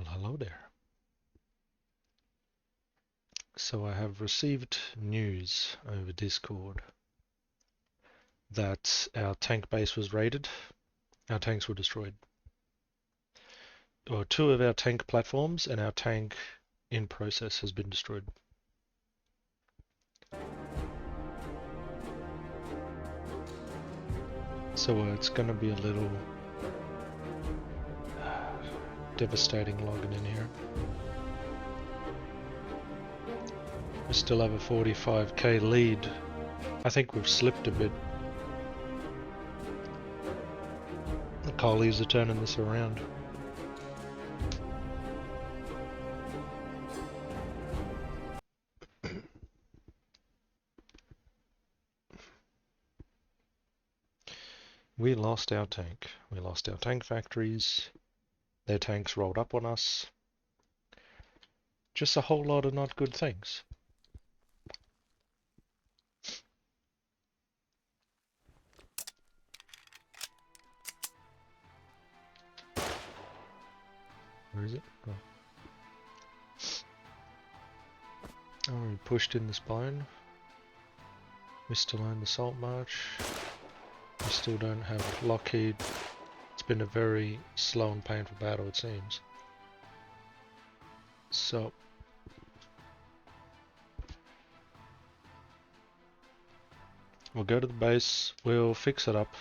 Well, hello there. So I have received news over Discord that our tank base was raided. Our tanks were destroyed. Or two of our tank platforms and our tank in process has been destroyed. So it's gonna be a little devastating logging in here. We still have a 45k lead. I think we've slipped a bit. The Collies are turning this around. We lost our tank. We lost our tank factories. Their tanks rolled up on us. Just a whole lot of not good things. Where is it? Oh. Oh, we pushed in this bone. We still own the Salt March. We still don't have Lockheed. It's been a very slow and painful battle, it seems. So, we'll go to the base, we'll fix it up.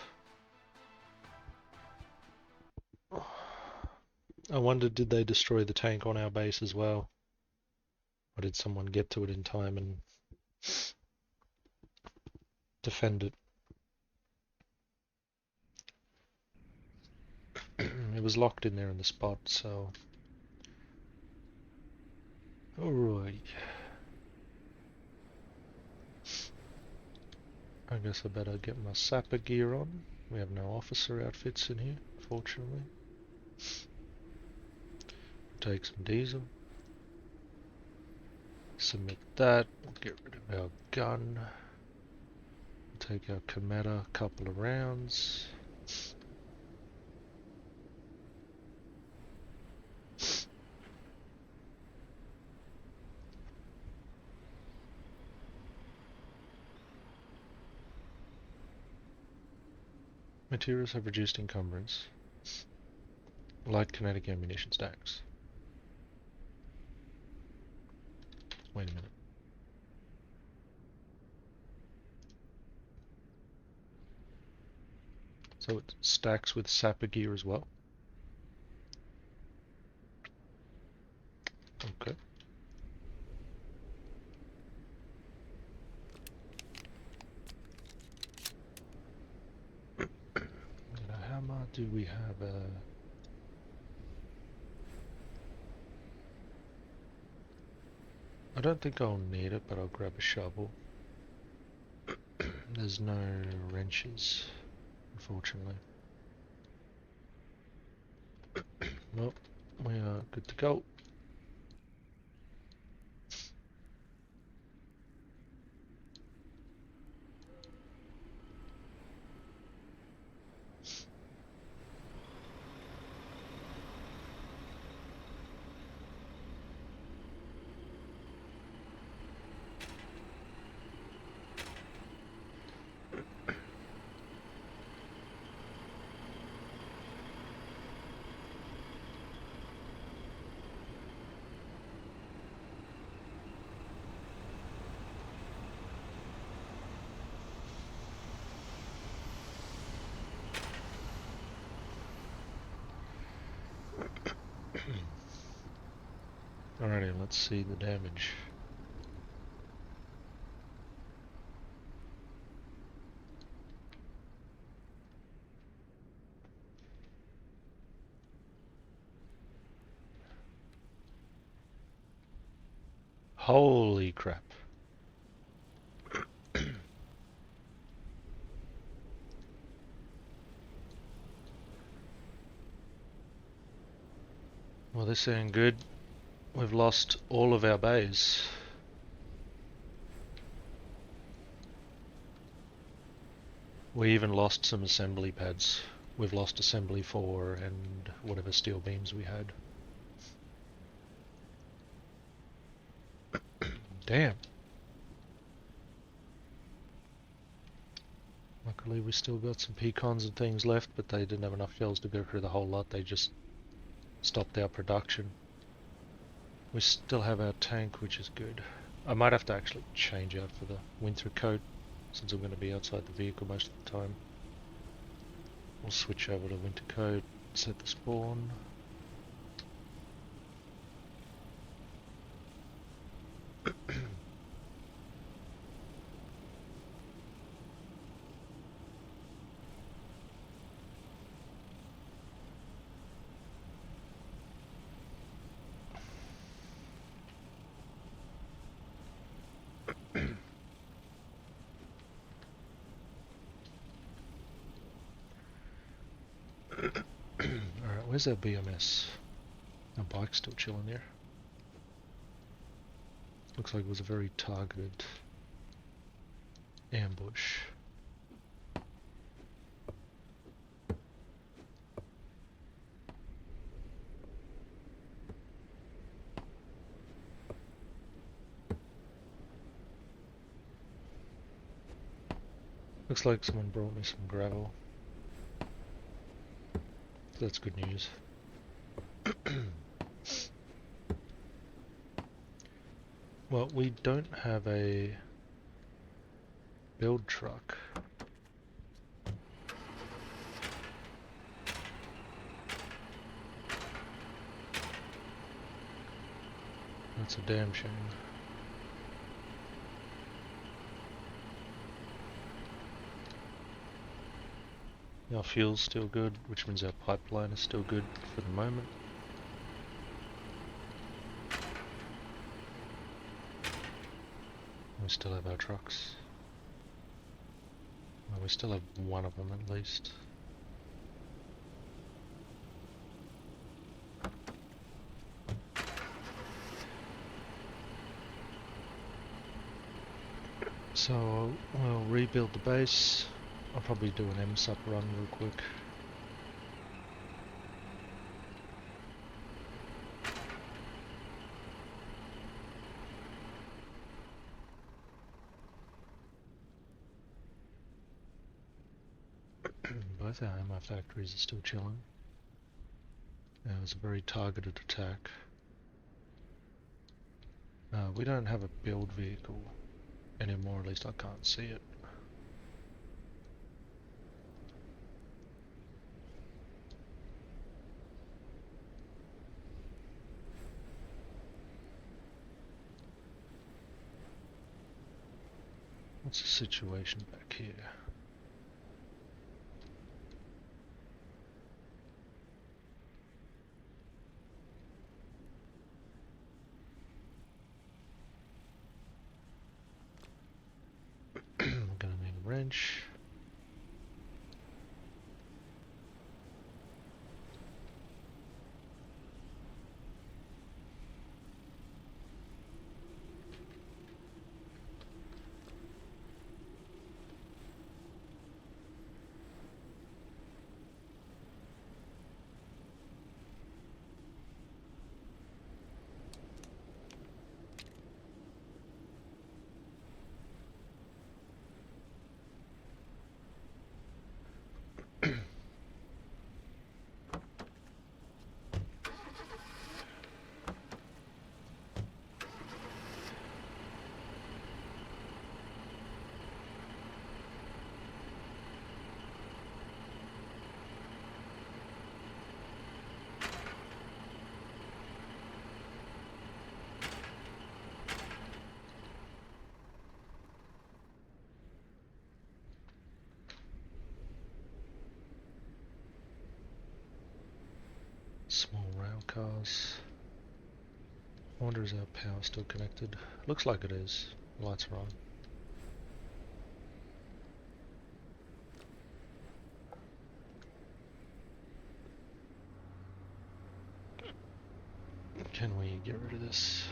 I wonder, did they destroy the tank on our base as well? Or did someone get to it in time and defend it? It was locked in there in the spot, so... Alright. I guess I better get my sapper gear on. We have no officer outfits in here, fortunately. Take some diesel. Submit that. We'll get rid of our gun. Take our Cometa, couple of rounds. Materials have reduced encumbrance. Light kinetic ammunition stacks. Wait a minute. So it stacks with sapper gear as well? Okay. How much do we have? I don't think I'll need it, but I'll grab a shovel. There's no wrenches, unfortunately. Well, we are good to go. Alrighty, let's see the damage. Holy crap. Well, this ain't good. We've lost all of our bays. We even lost some assembly pads. We've lost assembly 4 and whatever steel beams we had. Damn. Luckily we still got some pecans and things left, but they didn't have enough shells to go through the whole lot. They just stopped our production. We still have our tank, which is good. I might have to actually change out for the winter coat, since I'm going to be outside the vehicle most of the time. We'll switch over to winter coat, set the spawn. Alright, where's our BMS? Our bike's still chilling there. Looks like it was a very targeted ambush. Looks like someone brought me some gravel. That's good news. Well, we don't have a build truck. That's a damn shame. Our fuel's still good, which means our pipeline is still good for the moment. We still have our trucks. Well, we still have one of them at least. So we'll rebuild the base. I'll probably do an MSUP run real quick. Both our ammo factories are still chilling. It was a very targeted attack. We don't have a build vehicle anymore, at least I can't see it. What's the situation back here? I'm gonna need a wrench. Small rail cars. I wonder is our power still connected? Looks like it is. Lights are on. Can we get rid of this?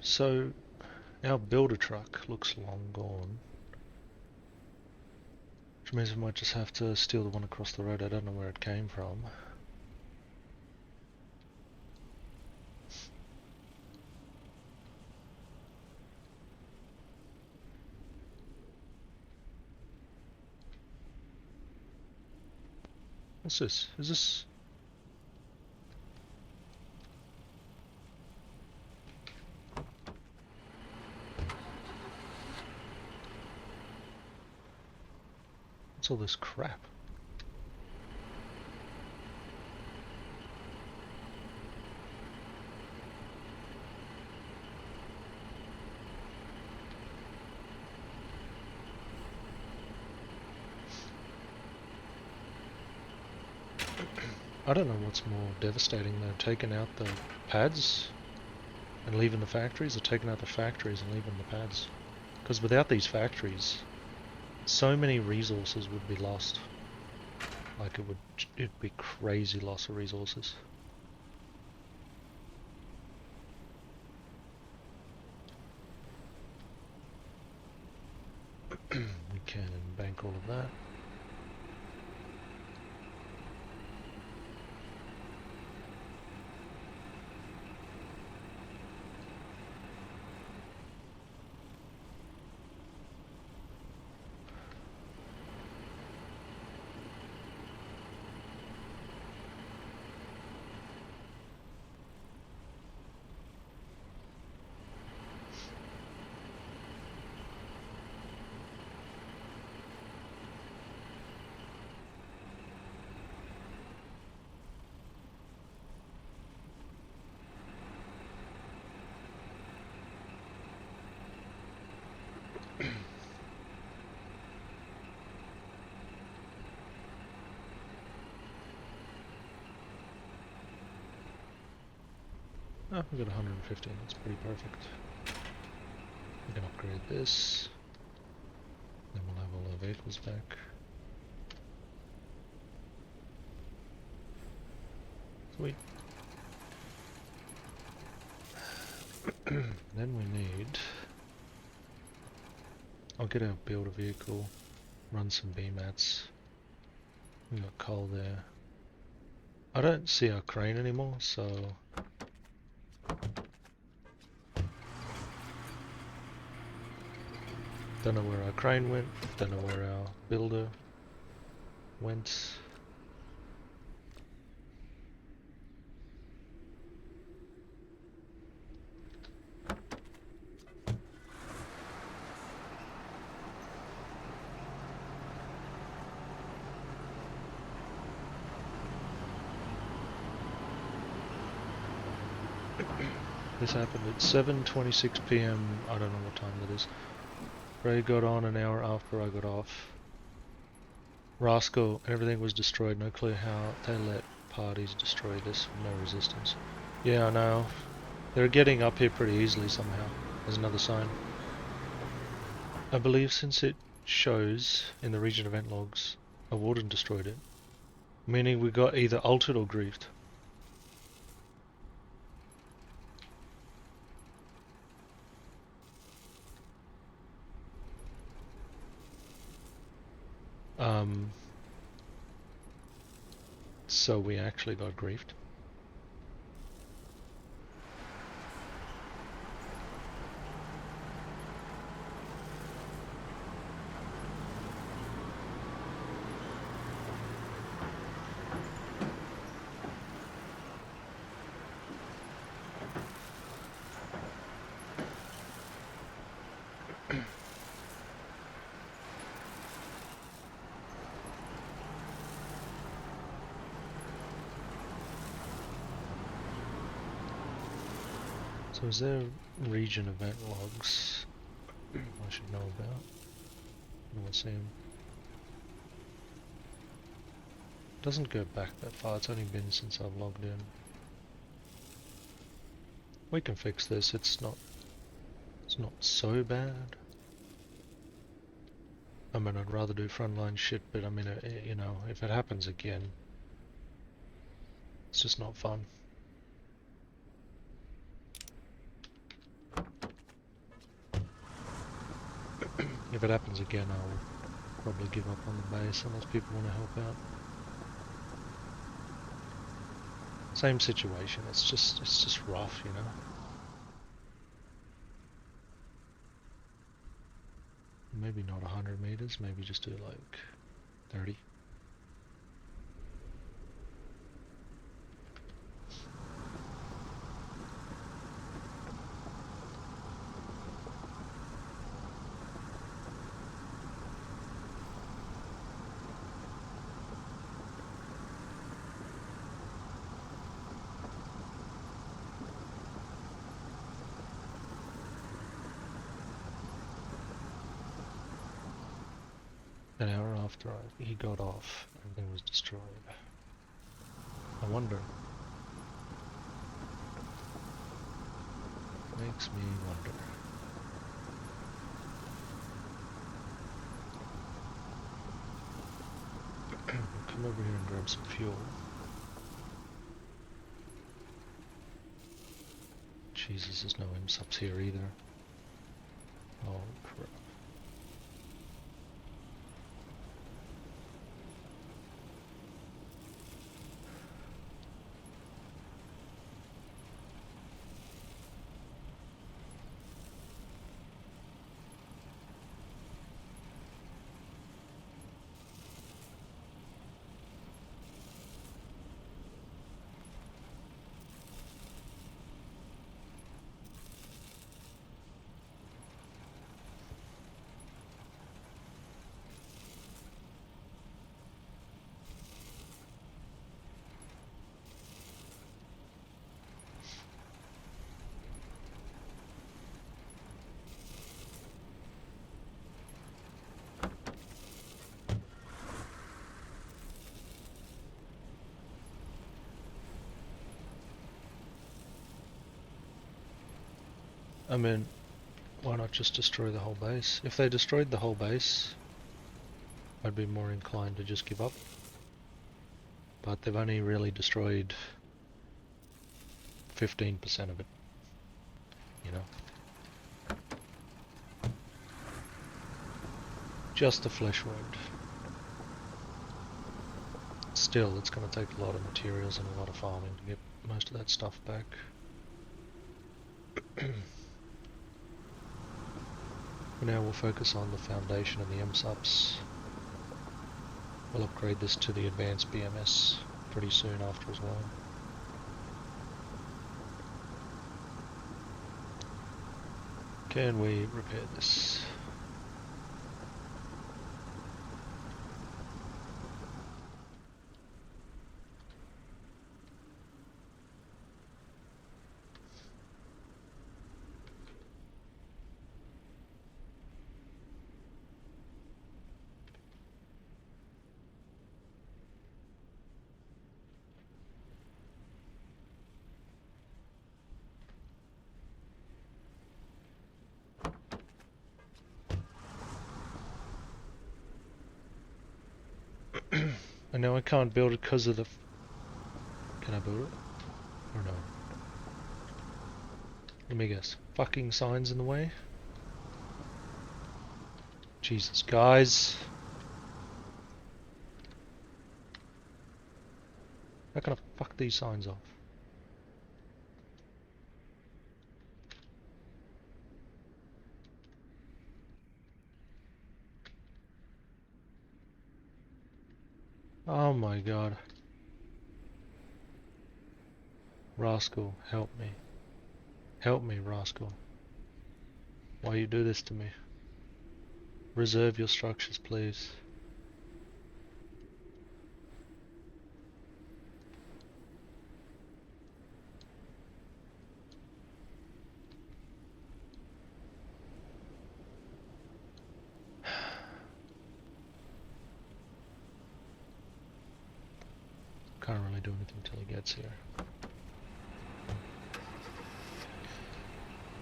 So our builder truck looks long gone. Which means we might just have to steal the one across the road. I don't know where it came from. What's this? Is this... What's all this crap? I don't know what's more devastating though, taking out the pads and leaving the factories, or taking out the factories and leaving the pads. Because without these factories, so many resources would be lost. Like it'd be crazy loss of resources. We can bank all of that. Oh, we got 115, that's pretty perfect. We can upgrade this. Then we'll have all our vehicles back. Sweet. Then we need... I'll get our builder vehicle, run some B-mats. We got coal there. I don't see our crane anymore, so... Don't know where our crane went, don't know where our builder went. This happened at 7:26 PM, I don't know what time that is. Ray got on an hour after I got off. Rascal, everything was destroyed, no clue how they let parties destroy this with no resistance. Yeah, I know. They're getting up here pretty easily somehow. There's another sign. I believe since it shows in the region event logs, a warden destroyed it. Meaning we got either altered or griefed. So we actually got griefed. So is there region event logs I should know about? I don't see them. Doesn't go back that far, it's only been since I've logged in. We can fix this, it's not so bad. I mean, I'd rather do frontline shit, but I mean, you know, if it happens again, it's just not fun. If it happens again, I'll probably give up on the base unless people want to help out. Same situation, it's just rough, you know. Maybe not 100 meters, maybe just do like 30. An hour after he got off, everything was destroyed. I wonder. Makes me wonder. Come over here and grab some fuel. Jesus, there's no MSUPs here either. Oh crap. I mean, why not just destroy the whole base? If they destroyed the whole base, I'd be more inclined to just give up. But they've only really destroyed 15% of it, you know. Just a flesh wound. Still, it's going to take a lot of materials and a lot of farming to get most of that stuff back. For now, we'll focus on the foundation and the MSUPs. We'll upgrade this to the advanced BMS pretty soon after as well. Can we repair this? And now I can't build it because of the... Can I build it? Or no? Let me guess. Fucking signs in the way? Jesus, guys. How can I fuck these signs off? Oh my god. Rascal, help me. Help me, Rascal. Why you do this to me? Reserve your structures, please. Can't really do anything till he gets here.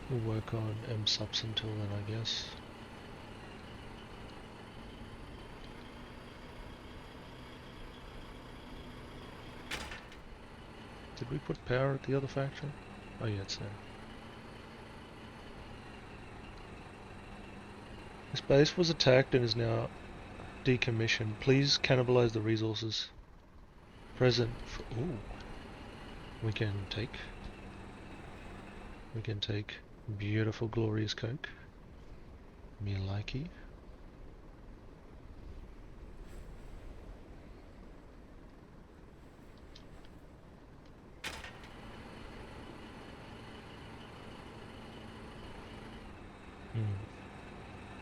We'll work on MSUPs until then, I guess. Did we put power at the other factory? Oh yeah, it's there. This base was attacked and is now decommissioned. Please cannibalize the resources. Present. Ooh. We can take beautiful, glorious coke. Me likey.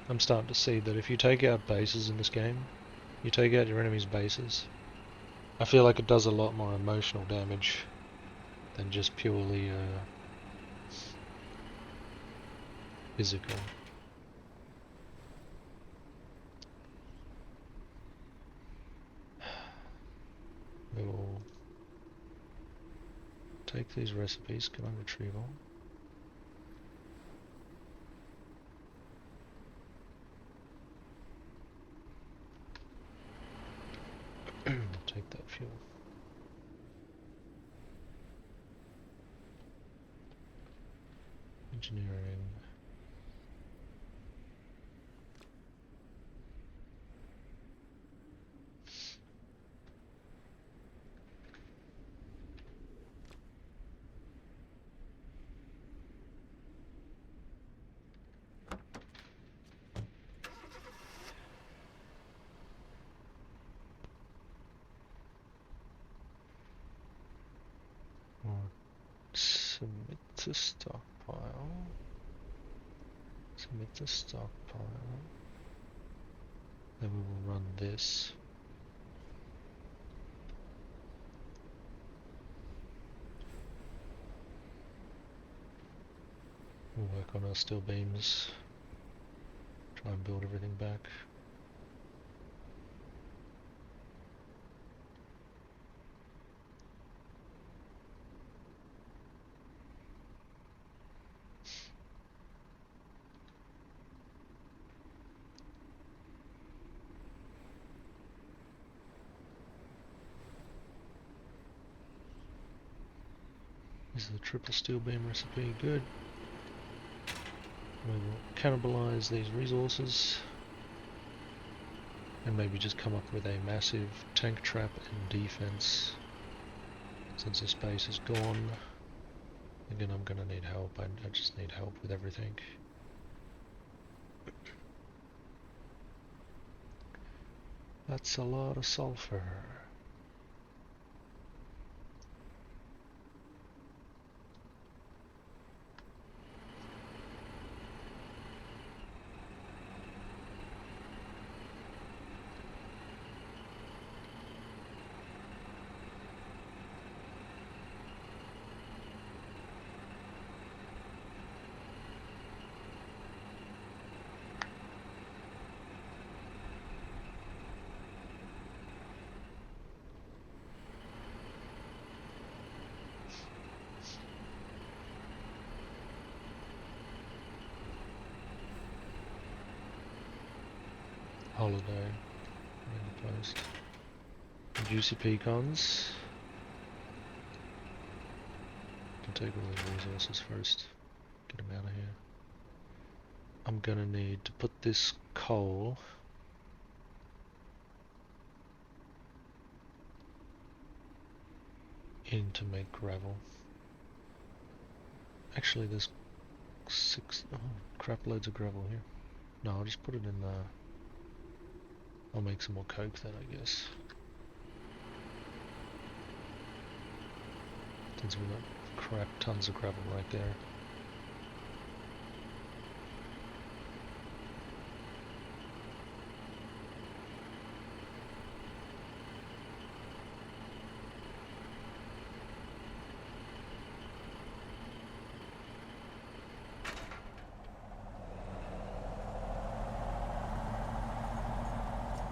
I'm starting to see that if you take out bases in this game, you take out your enemy's bases, I feel like it does a lot more emotional damage than just purely physical. We will take these recipes. Can I retrieve all? Take that fuel. Engineering. Submit to stockpile. Submit to stockpile. Then we will run this. We'll work on our steel beams. Try and build everything back. This is the triple steel beam recipe, good. We will cannibalize these resources and maybe just come up with a massive tank trap and defense. Since this base is gone, again I'm gonna need help. I just need help with everything. That's a lot of sulfur. Holiday. Post. Juicy pecans. Can take all these resources first. Get them out of here. I'm gonna need to put this coal in to make gravel. Actually, there's crap loads of gravel here. No, I'll just put it in the... I'll make some more coke then, I guess. Since we've got crap tons of gravel right there.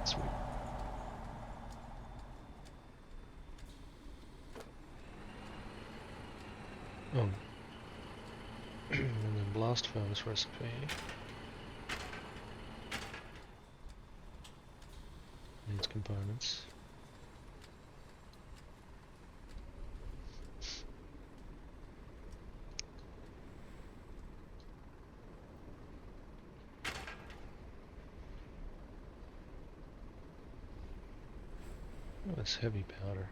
Sweet. Oh. And then blast furnace recipe. Needs components. Oh, that's heavy powder.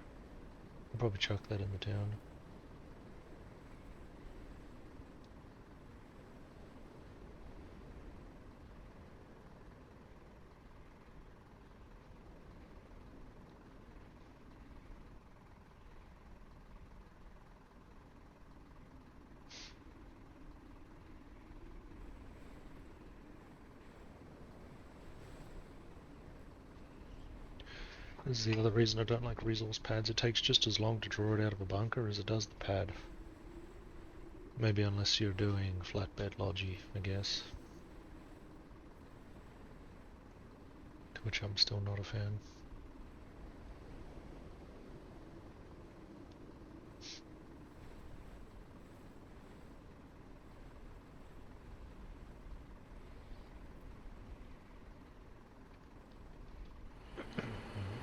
I'll probably chuck that in the town. This is the other reason I don't like resource pads. It takes just as long to draw it out of a bunker as it does the pad. Maybe unless you're doing flatbed logi, I guess. To which I'm still not a fan.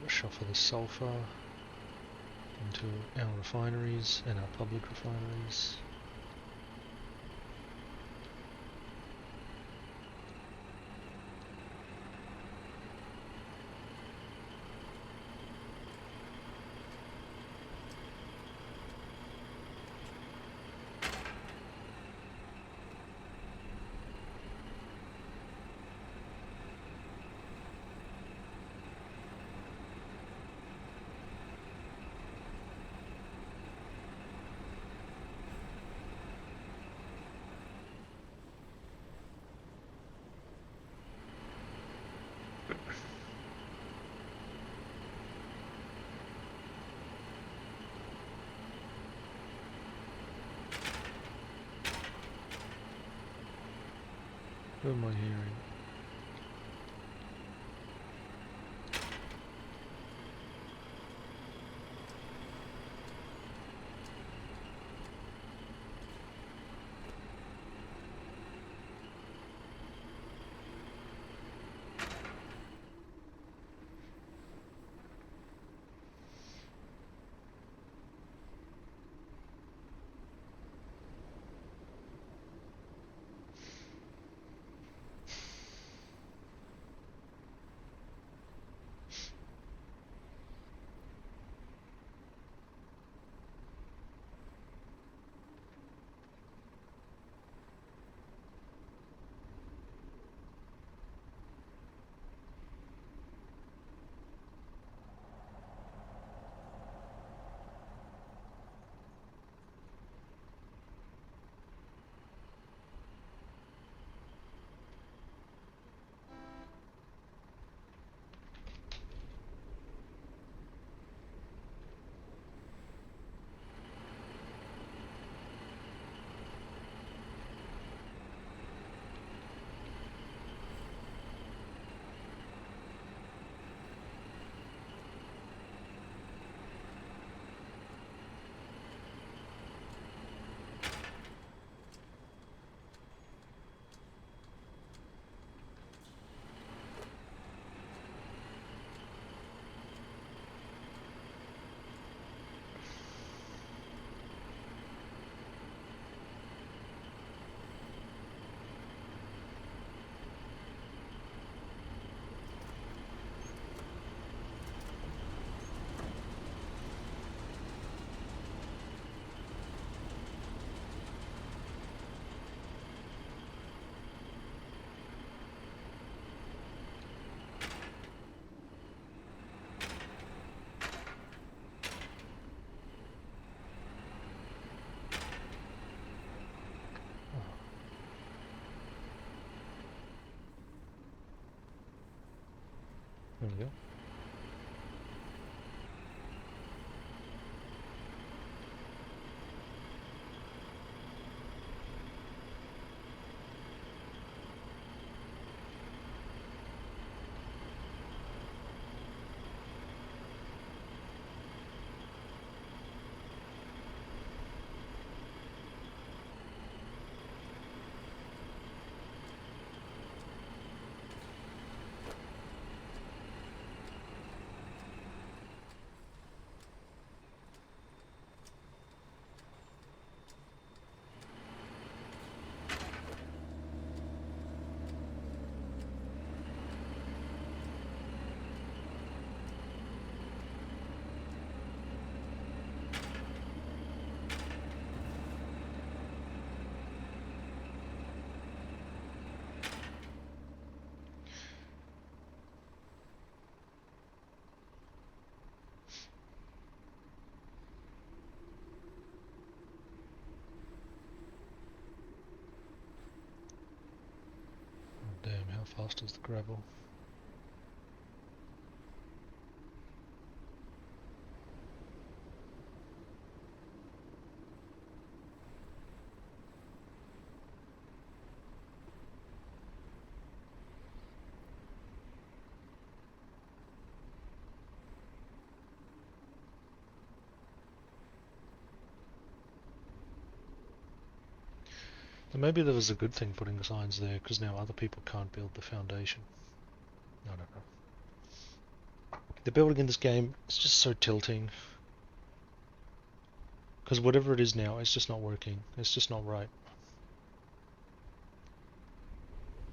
Shuffle the sulfur into our refineries and our public refineries. Who am I hearing? There we go. fast as the gravel. And maybe that was a good thing putting the signs there, because now other people can't build the foundation. I don't know. The building in this game is just so tilting. Because whatever it is now, it's just not working. It's just not right.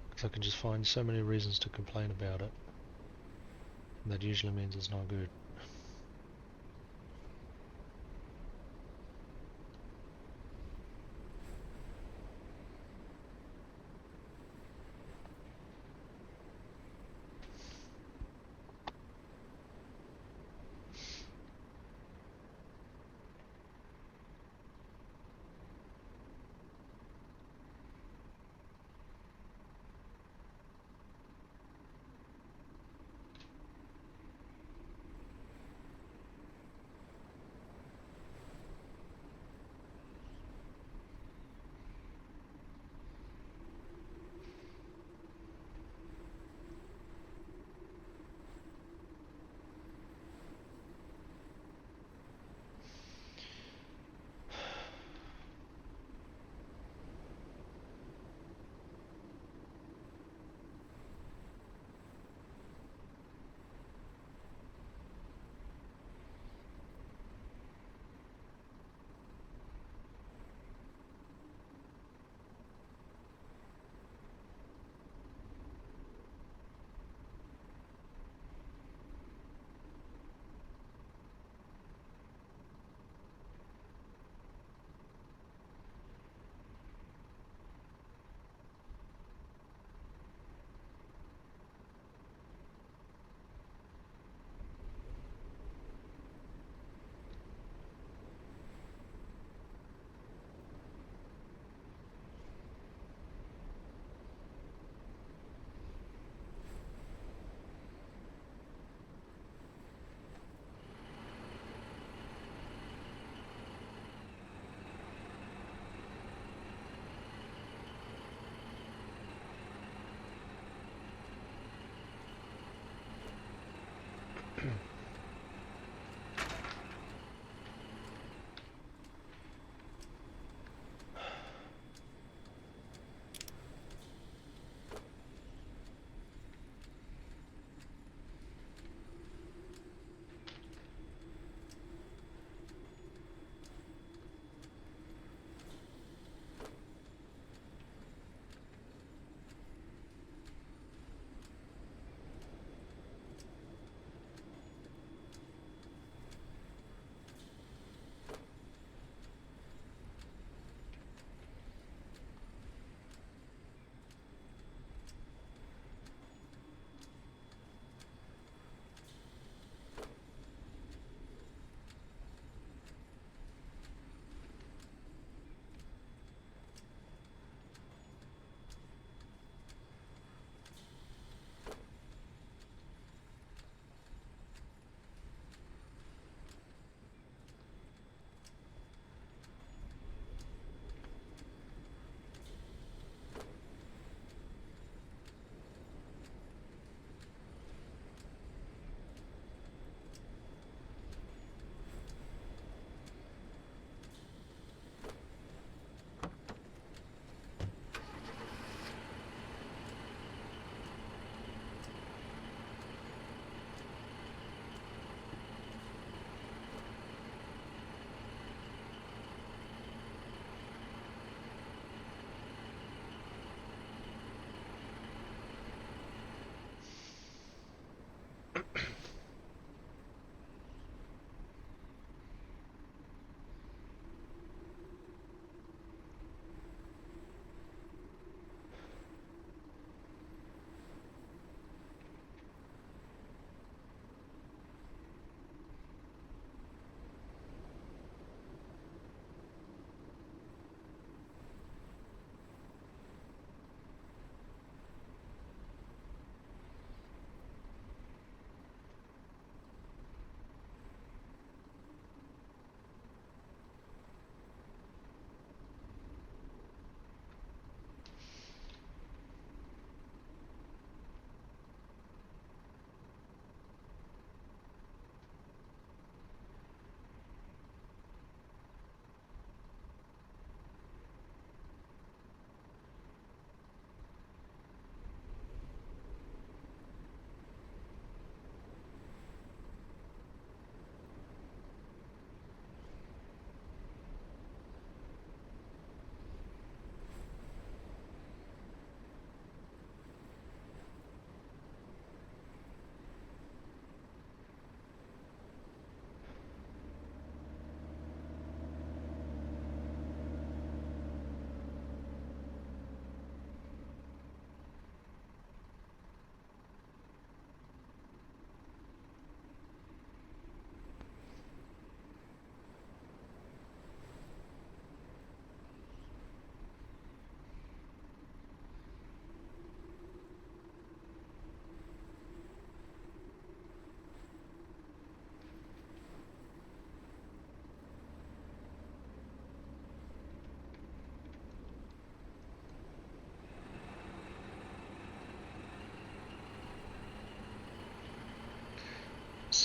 Because I can just find so many reasons to complain about it. And that usually means it's not good.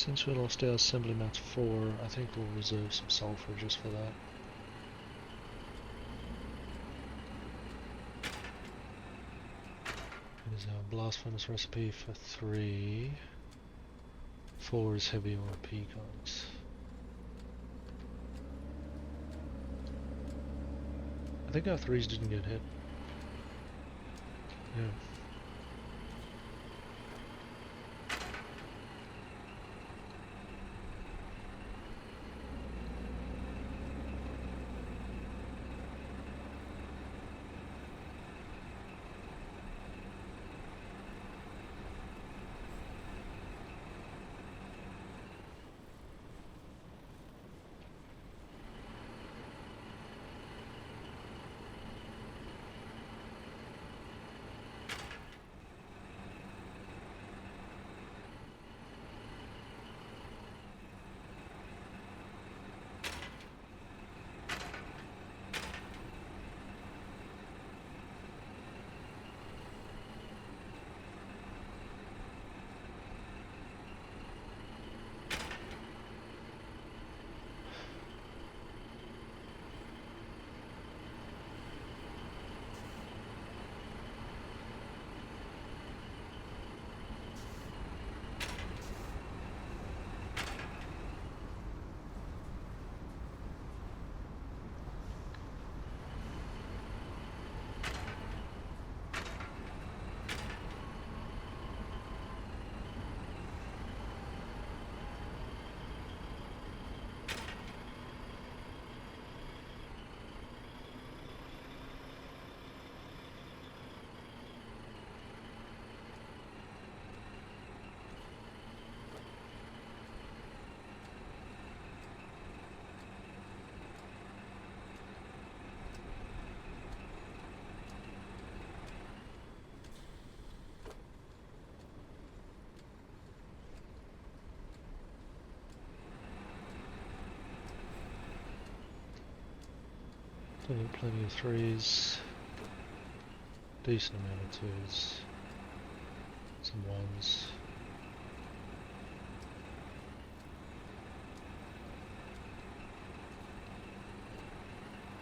Since we lost our assembly mats 4, I think we'll reserve some sulfur just for that. Here's our blast furnace recipe for 3. 4 is heavy oil pecans. I think our 3s didn't get hit. Yeah. Plenty of 3s, decent amount of 2s, some 1s.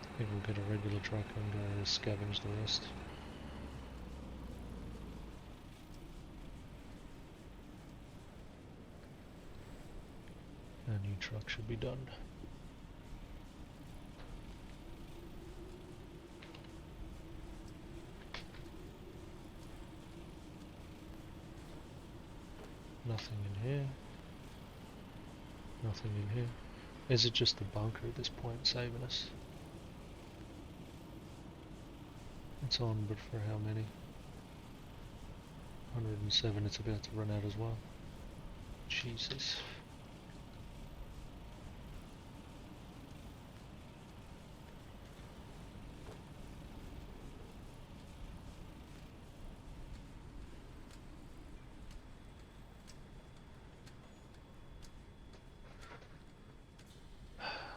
I think we'll get a regular truck and go scavenge the rest. Our new truck should be done. Nothing in here. Nothing in here. Is it just the bunker at this point saving us? It's on, but for how many? 107, it's about to run out as well. Jesus.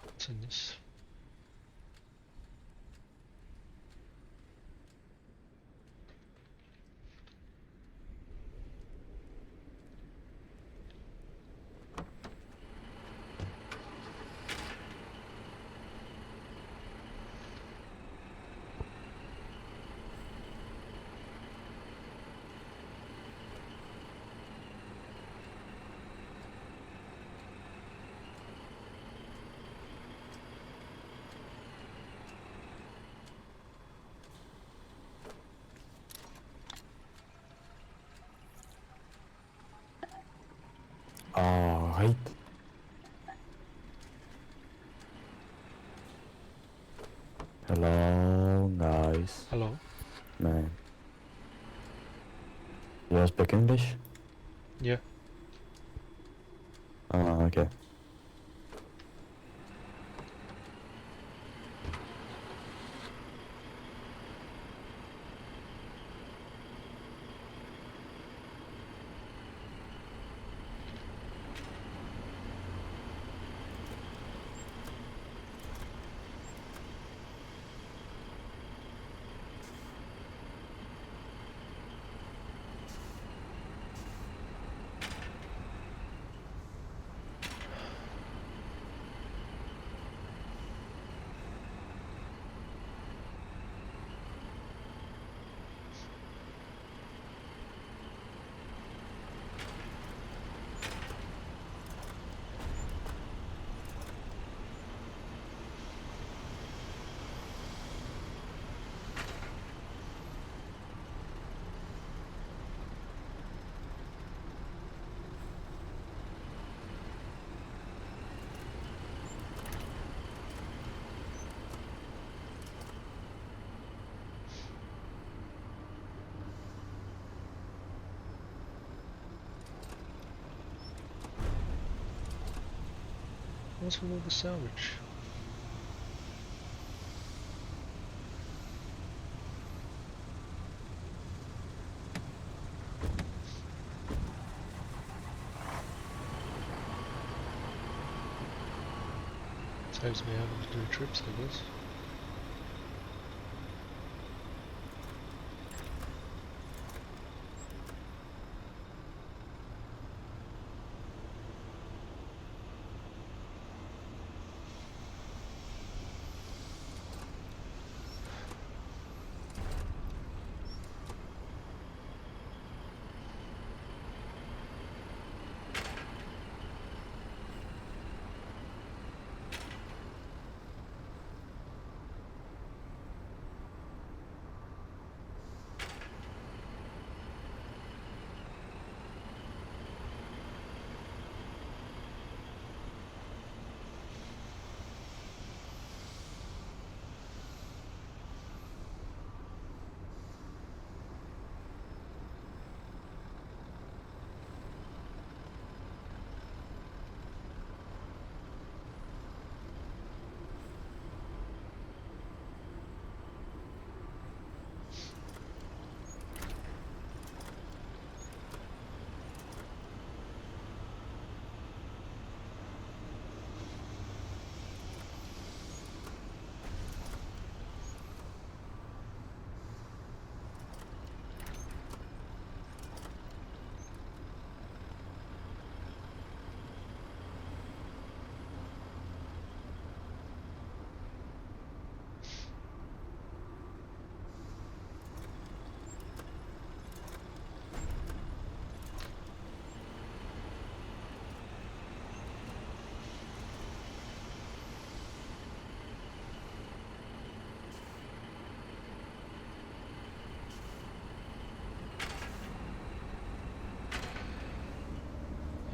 What's in this? Alright. Hello, guys. Hello? Man. You speak English? Yeah. Oh, okay. What's with all the salvage? Saves me having to do trips, I guess.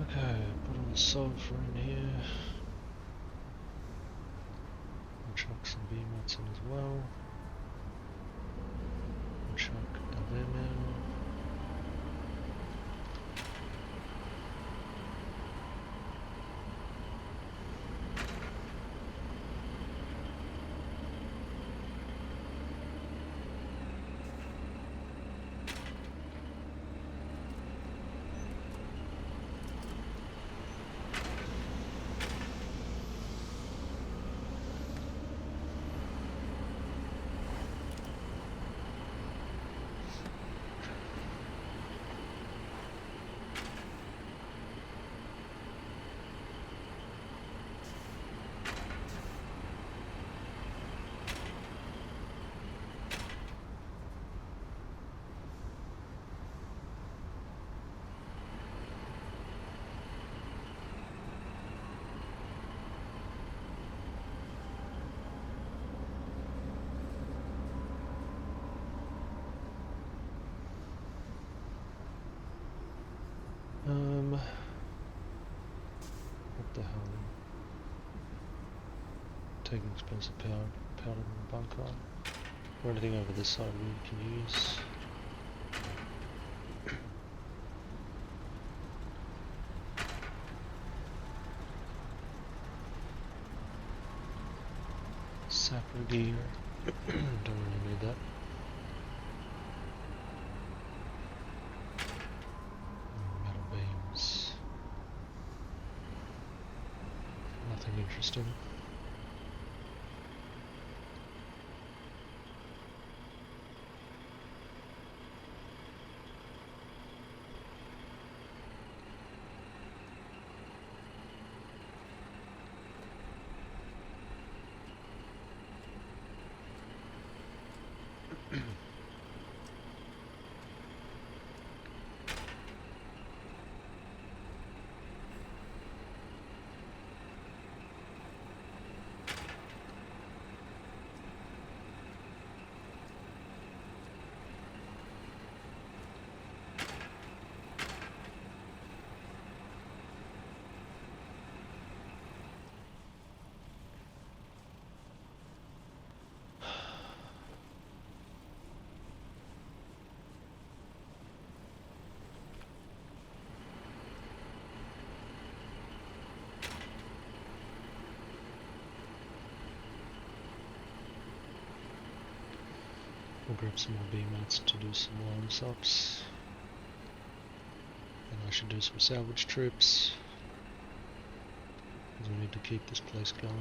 Okay, put all the sulfur in here. I'll chuck some B-mats in as well. I'll chuck them in. What the hell? Taking expensive powder in the bunker. Or anything over this side we can use. Sapper gear. Don't really need that. Metal beams. Nothing interesting. We'll grab some more B mats to do some line sups. And I should do some salvage trips. Because we need to keep this place going.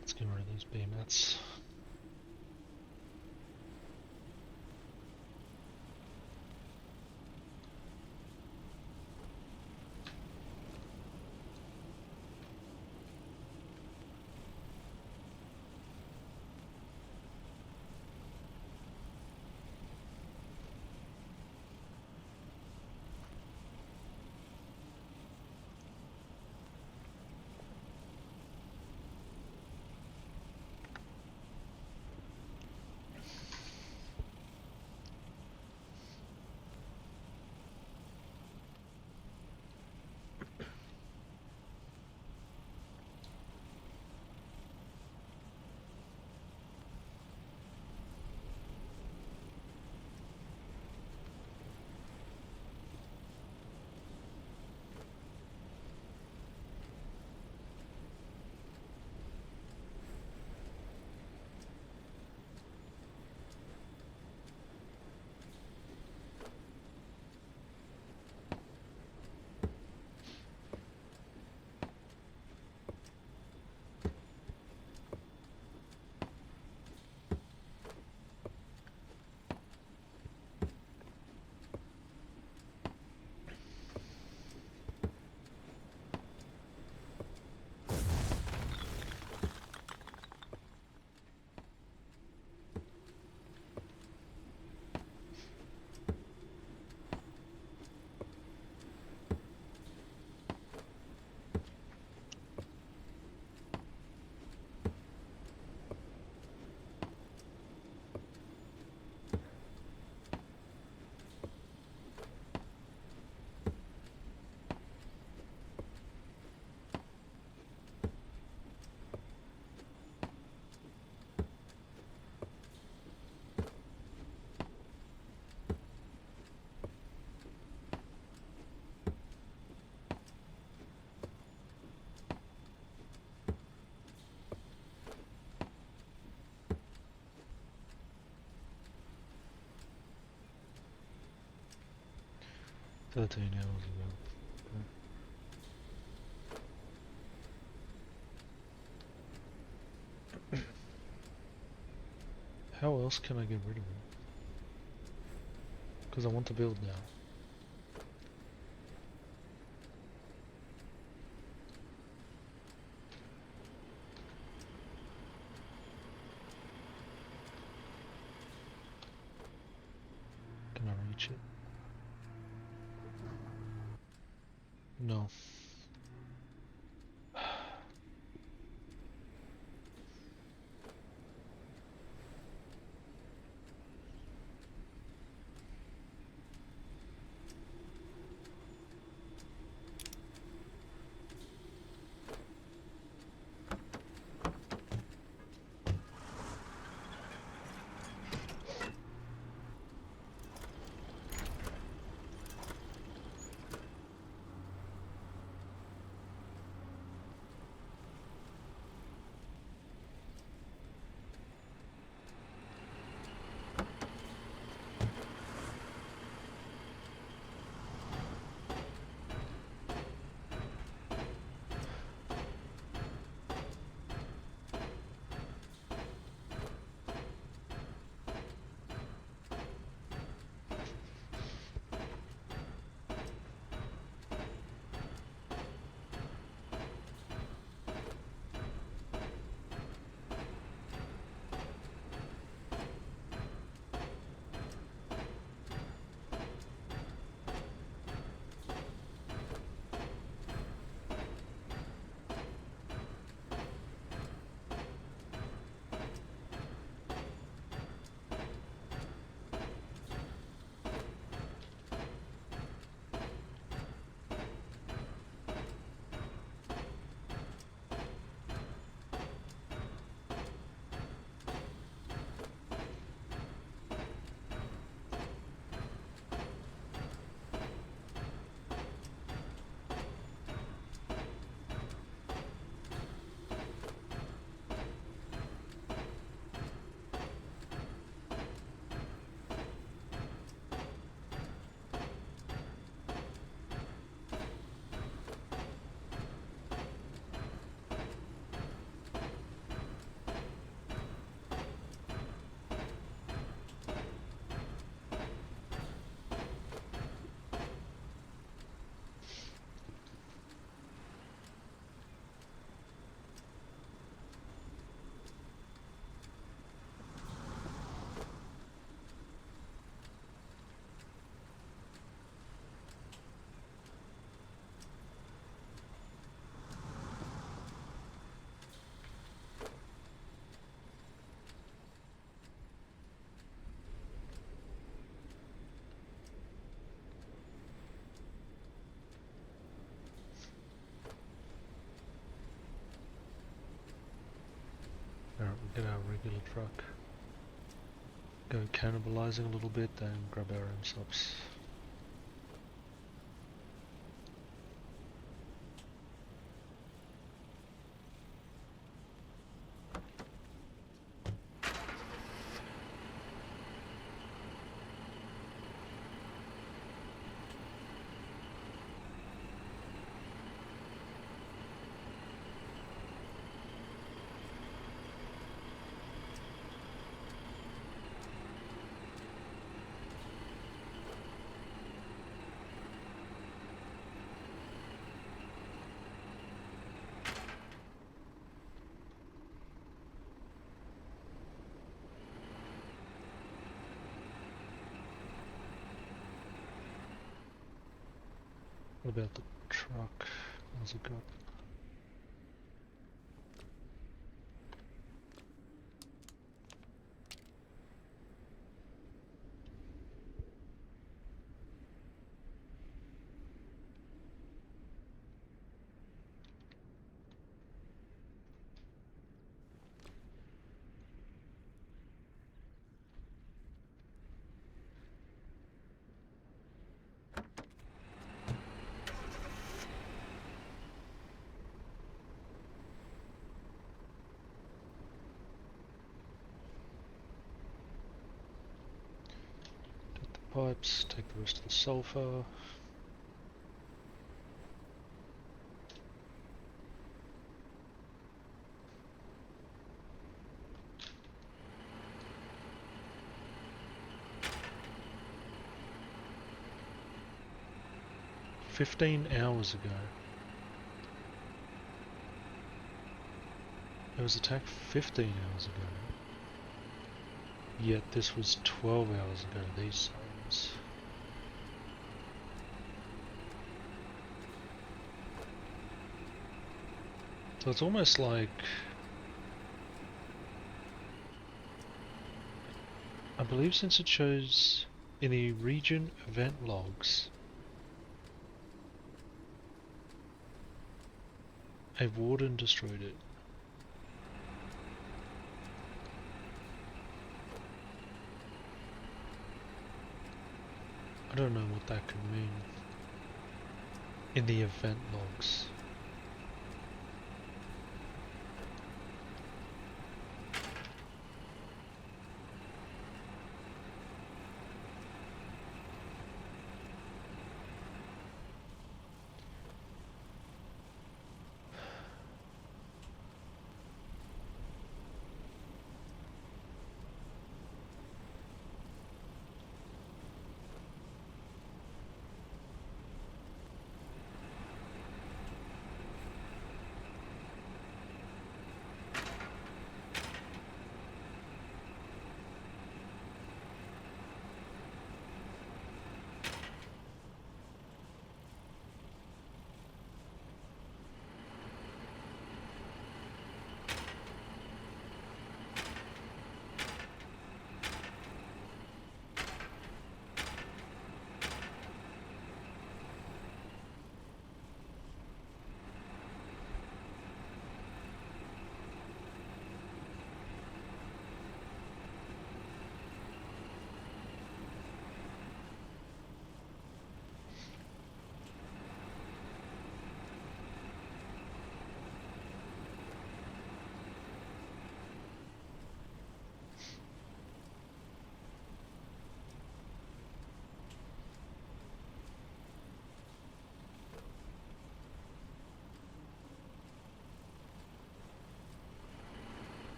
Let's get rid of those B mats. $13 ago. How else can I get rid of it? Because I want to build now. Can I reach it? No. truck. Go cannibalizing a little bit, then grab our own subs. What about the truck? How's it got? Pipes, take the rest of the sulfur. "15 hours ago. It was attacked 15 hours ago. Yet this was 12 hours ago, these zones. So it's almost like... I believe since it shows in the region event logs, a warden destroyed it. I don't know what that could mean in the event logs.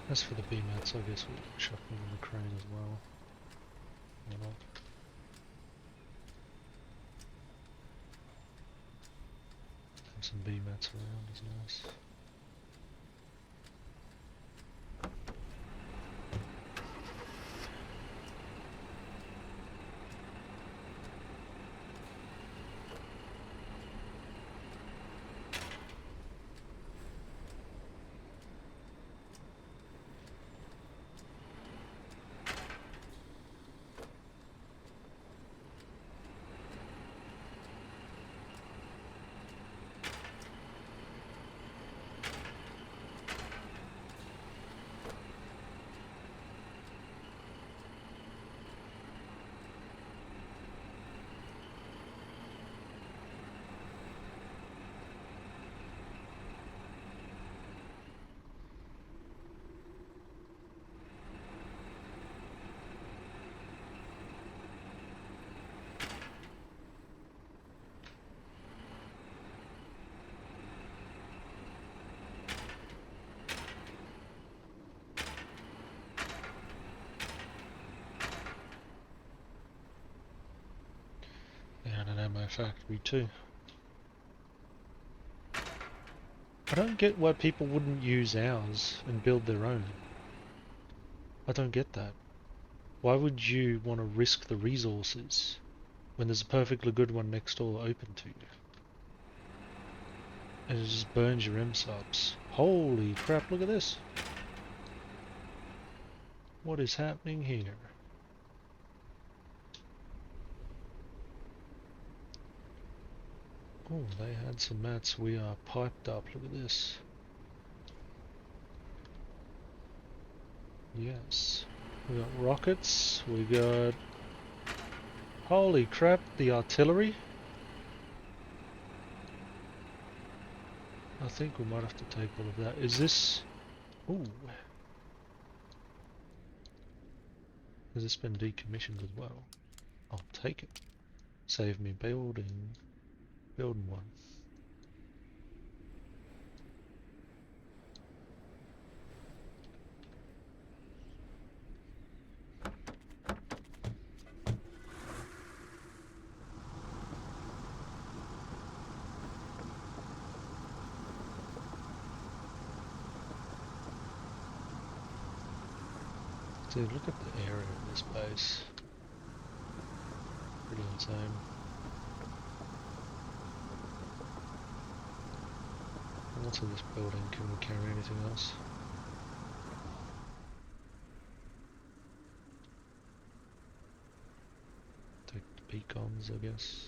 As for the B-mats, I guess we'll chuck them in the crane as well. Why not? And some B-mats around is nice. our factory too. I don't get why people wouldn't use ours and build their own. I don't get that. Why would you want to risk the resources when there's a perfectly good one next door open to you? And it just burns your M-subs. Holy crap, look at this. What is happening here? Oh, they had some mats. We are piped up. Look at this. Yes. We got rockets. We got... Holy crap, the artillery. I think we might have to take all of that. Is this... Ooh. Has this been decommissioned as well? I'll take it. Save me building one. Dude, look at the area of this base. Pretty insane. What's in this building? Can we carry anything else? Take the beacons, I guess.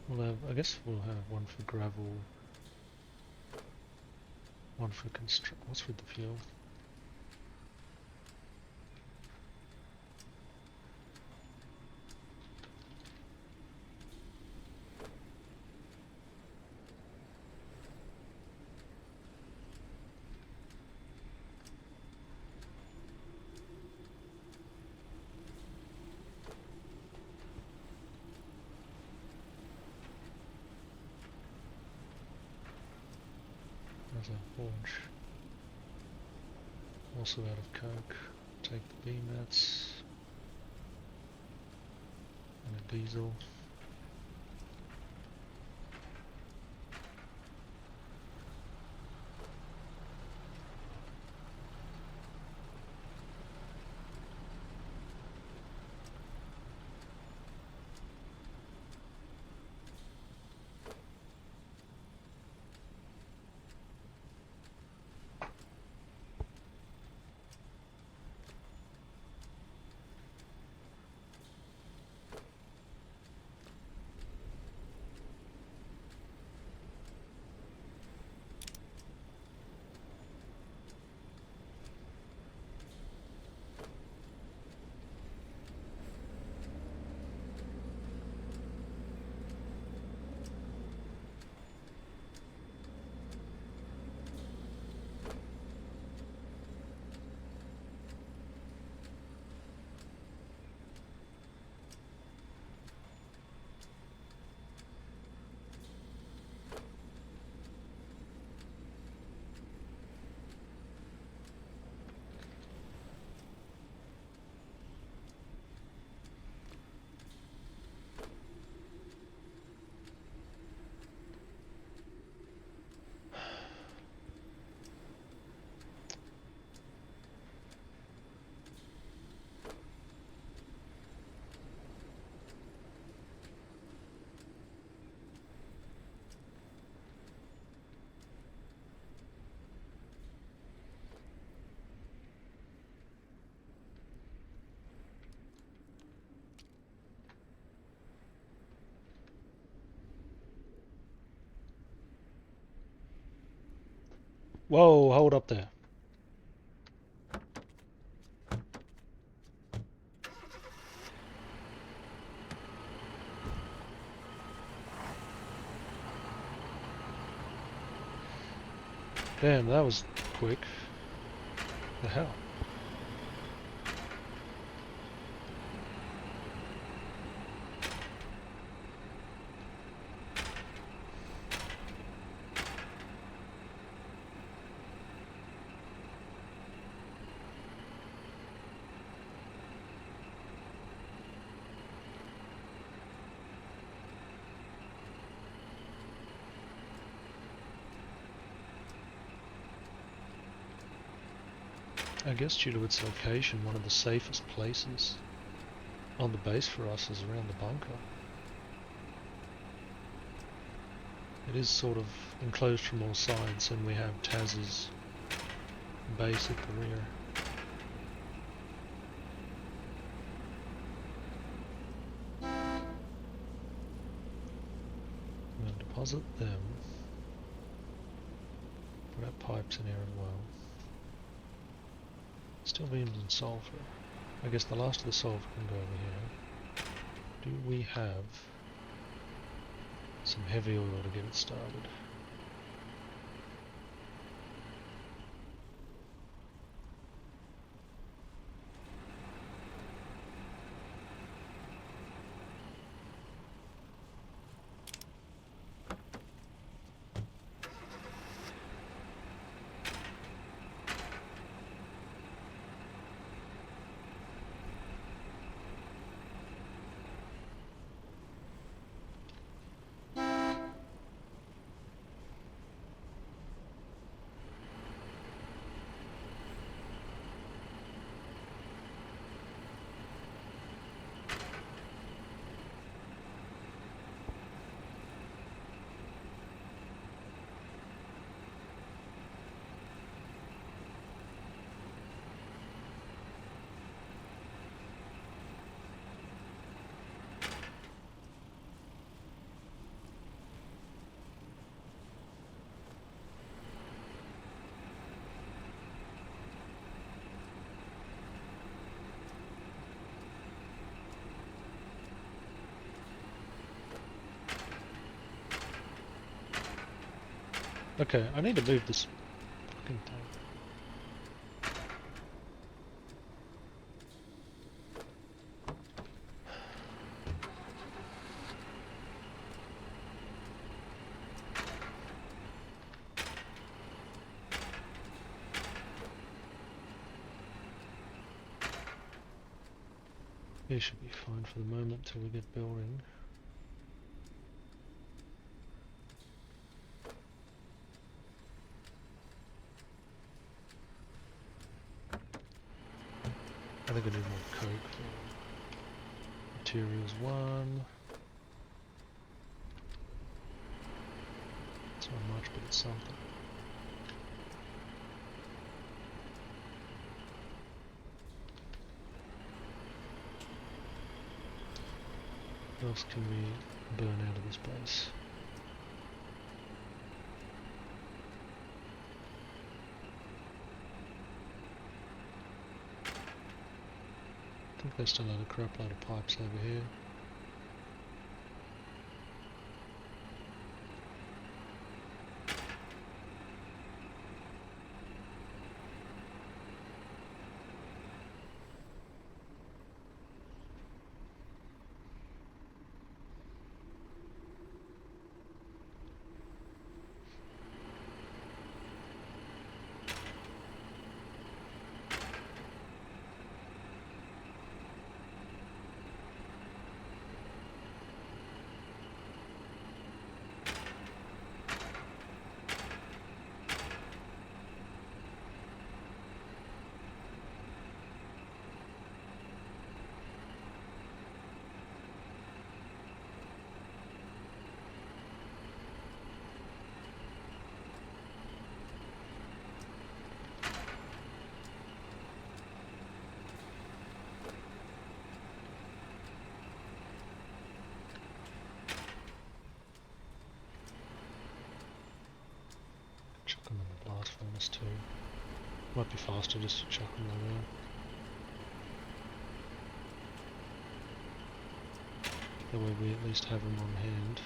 We'll have, I guess we'll have one for gravel, one for construct. What's with the fuel? There's a launch. Also out of coke. Take the B-mats. And a diesel. Whoa, hold up there. Damn, that was quick. The hell? I guess due to its location, one of the safest places on the base for us is around the bunker. It is sort of enclosed from all sides, and we have Taz's base at the rear. I'm going to deposit them. Put our pipes in here as well. Still beams and sulfur. I guess the last of the sulfur can go over here. Do we have some heavy oil to get it started? Okay, I need to move this fucking thing. It should be fine for the moment till we get building. I think I need more coke for materials 1. It's not much, but it's something. What else can we burn out of this base? I think they still had a crap load of pipes over here. blast furnace too. Might be faster just to chuck them around. That way we at least have them on hand.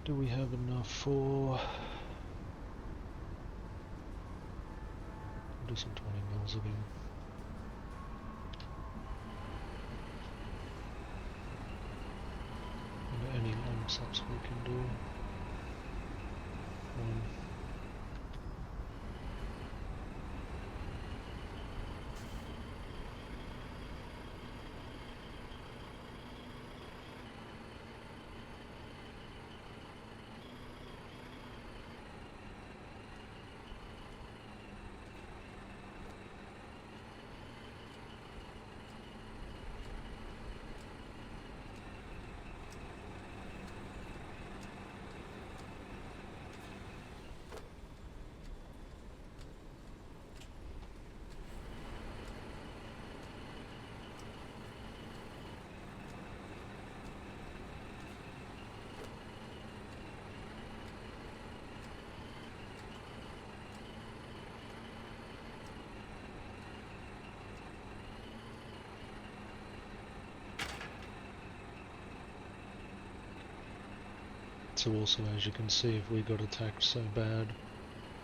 Do we have enough for... We'll do some 20 mils again. And any lump sums we can do. So also, as you can see, if we got attacked so bad,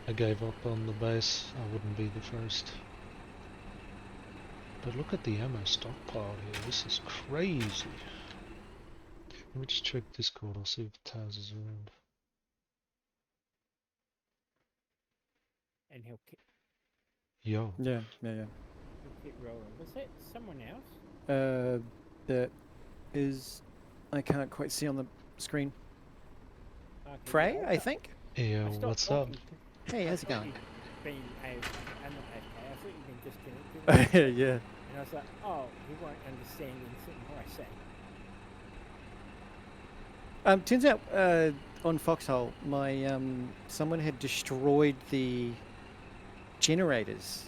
I gave up on the base, I wouldn't be the first. But look at the ammo stockpile here, this is crazy. Let me just check Discord, I'll see if Taz is around. And he'll keep, Yo. Yeah. he'll keep rolling. Was that someone else? That is... I can't quite see on the screen. Okay, Frey, yeah, I think? Yeah, I stopped what's up? talking to- Hey, how's I it thought going? you'd been I'm not AFK. I thought you'd been disconnected. Yeah. And I was like, oh, he won't understand anything I say. Turns out, on Foxhole, my, someone had destroyed the generators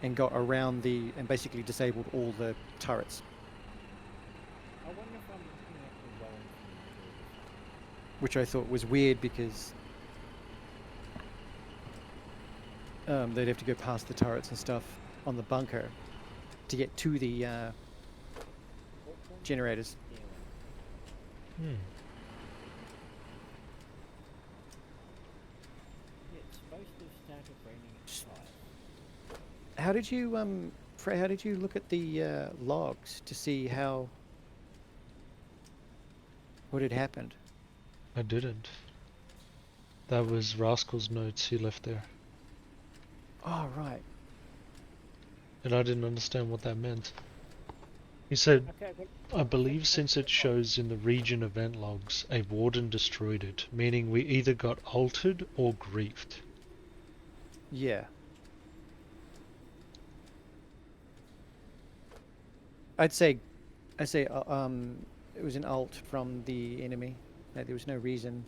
and got around and basically disabled all the turrets, I wonder if I'm looking at the wrong thing. which I thought was weird because they'd have to go past the turrets and stuff on the bunker to get to the What one? generators. Yeah. Hmm. Yeah, it's supposed to have started raining at 5. How did you Frey, how did you look at the logs to see how what had happened? I didn't. That was Rascal's notes he left there. Oh, right. And I didn't understand what that meant. He said, Okay, but I believe since it shows in the region event logs, a warden destroyed it, meaning we either got altered or griefed. Yeah. I'd say it was an alt from the enemy. Like, there was no reason.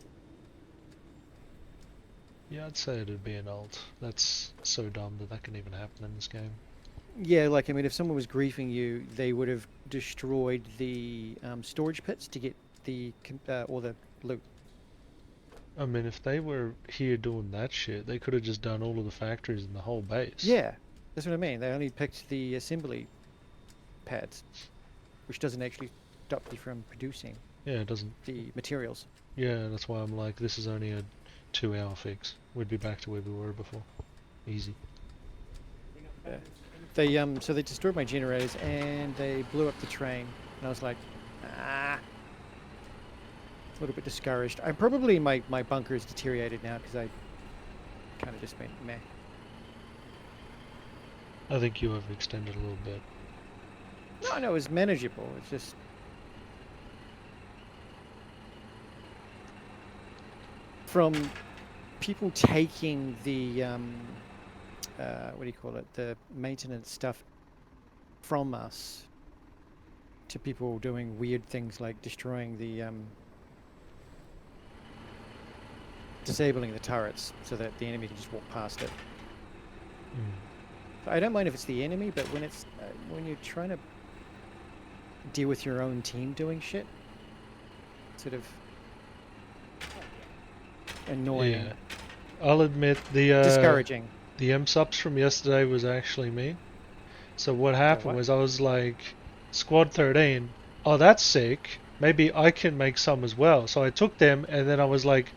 Yeah, I'd say it'd be an alt. That's so dumb that that can even happen in this game. Yeah, like I mean, if someone was griefing you, they would have destroyed the storage pits to get the all the loot. I mean, if they were here doing that shit, they could have just done all of the factories in the whole base. Yeah, that's what I mean. They only picked the assembly pads, which doesn't actually stop you from producing Yeah, it doesn't. the materials. Yeah, that's why I'm like, this is only a 2-hour fix. We'd be back to where we were before. Easy. we're not Yeah. back in They so they destroyed my generators and they blew up the train, and I was like, ah, a little bit discouraged. I probably my bunker is deteriorated now because I kind of just went meh. I think you overextended a little bit. No, it was manageable. It's just from people taking the what do you call it, the maintenance stuff from us to people doing weird things like destroying the disabling the turrets so that the enemy can just walk past it. Mm. I don't mind if it's the enemy, but when it's when you're trying to deal with your own team doing shit, sort of annoying, Yeah. I'll admit the discouraging. the MSUPs from yesterday was actually me. So what happened what? was I was like, Squad 13, oh that's sick, maybe I can make some as well. So I took them and then I was like,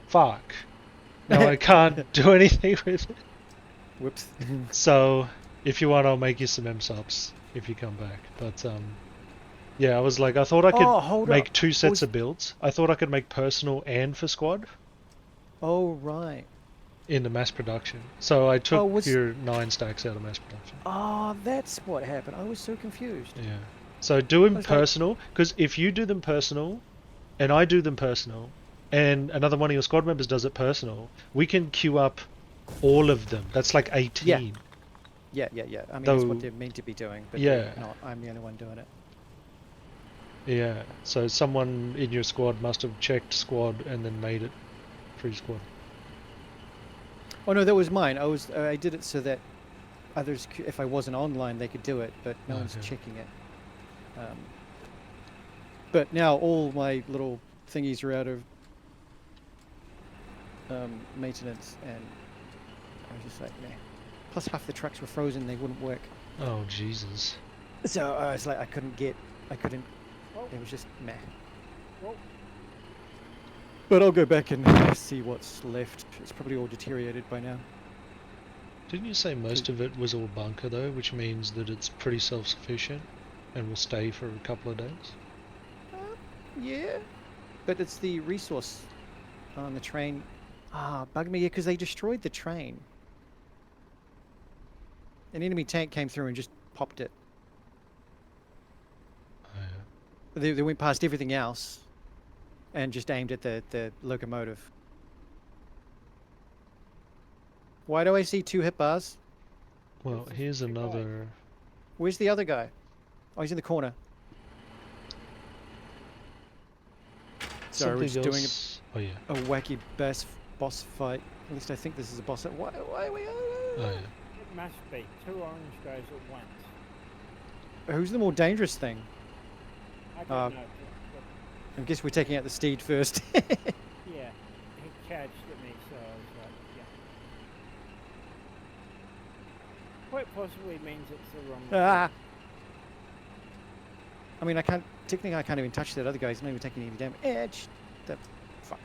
fuck, now I can't do anything with it. Whoops. So if you want, I'll make you some MSUPs if you come back. But yeah, I was like, I thought I could Oh, hold make up. 2 What sets was- of builds. I thought I could make personal and for squad Oh, right. in the mass production. So I took was- your 9 stacks out of mass production. Oh, that's what happened. I was so confused. Yeah. So do them I was like- personal, because if you do them personal, and I do them personal, and another one of your squad members does it personal, we can queue up all of them. That's like 18. Yeah. I mean, that's Though- what they're meant to be doing, but Yeah. they're not. I'm the only one doing it. Yeah. So someone in your squad must have checked squad and then made it free squad. Oh no, that was mine. I did it so that others, if I wasn't online, they could do it, but no one's Okay. checking it. But now all my little thingies are out of maintenance, and I was just like, meh. Plus half the trucks were frozen; they wouldn't work. Oh Jesus. So I was like, I couldn't. Oh, It was just meh. well, But I'll go back and see what's left. It's probably all deteriorated by now. Didn't you say most of it was all bunker though, which means that it's pretty self-sufficient and will stay for a couple of days? Yeah, but it's the resource on the train. Bugged me, because they destroyed the train. An enemy tank came through and just popped it. Oh, yeah. They went past everything else and just aimed at the locomotive. Why do I see 2 hit bars? Well, This is here's pretty bad. another. Where's the other guy? Oh, he's in the corner. Sorry, we're Something just doing else. Oh yeah. a wacky boss fight. At least I think this is a boss. Why are we? Oh yeah. it must be 2 orange guys at once. Who's the more dangerous thing? I don't Uh, know. I guess we're taking out the steed first. Yeah, he charged at me, so I was like, yeah. Quite possibly means it's the wrong. Ah! I mean, I can't technically I can't even touch that other guy. He's not even taking any damage. Edge. The fuck.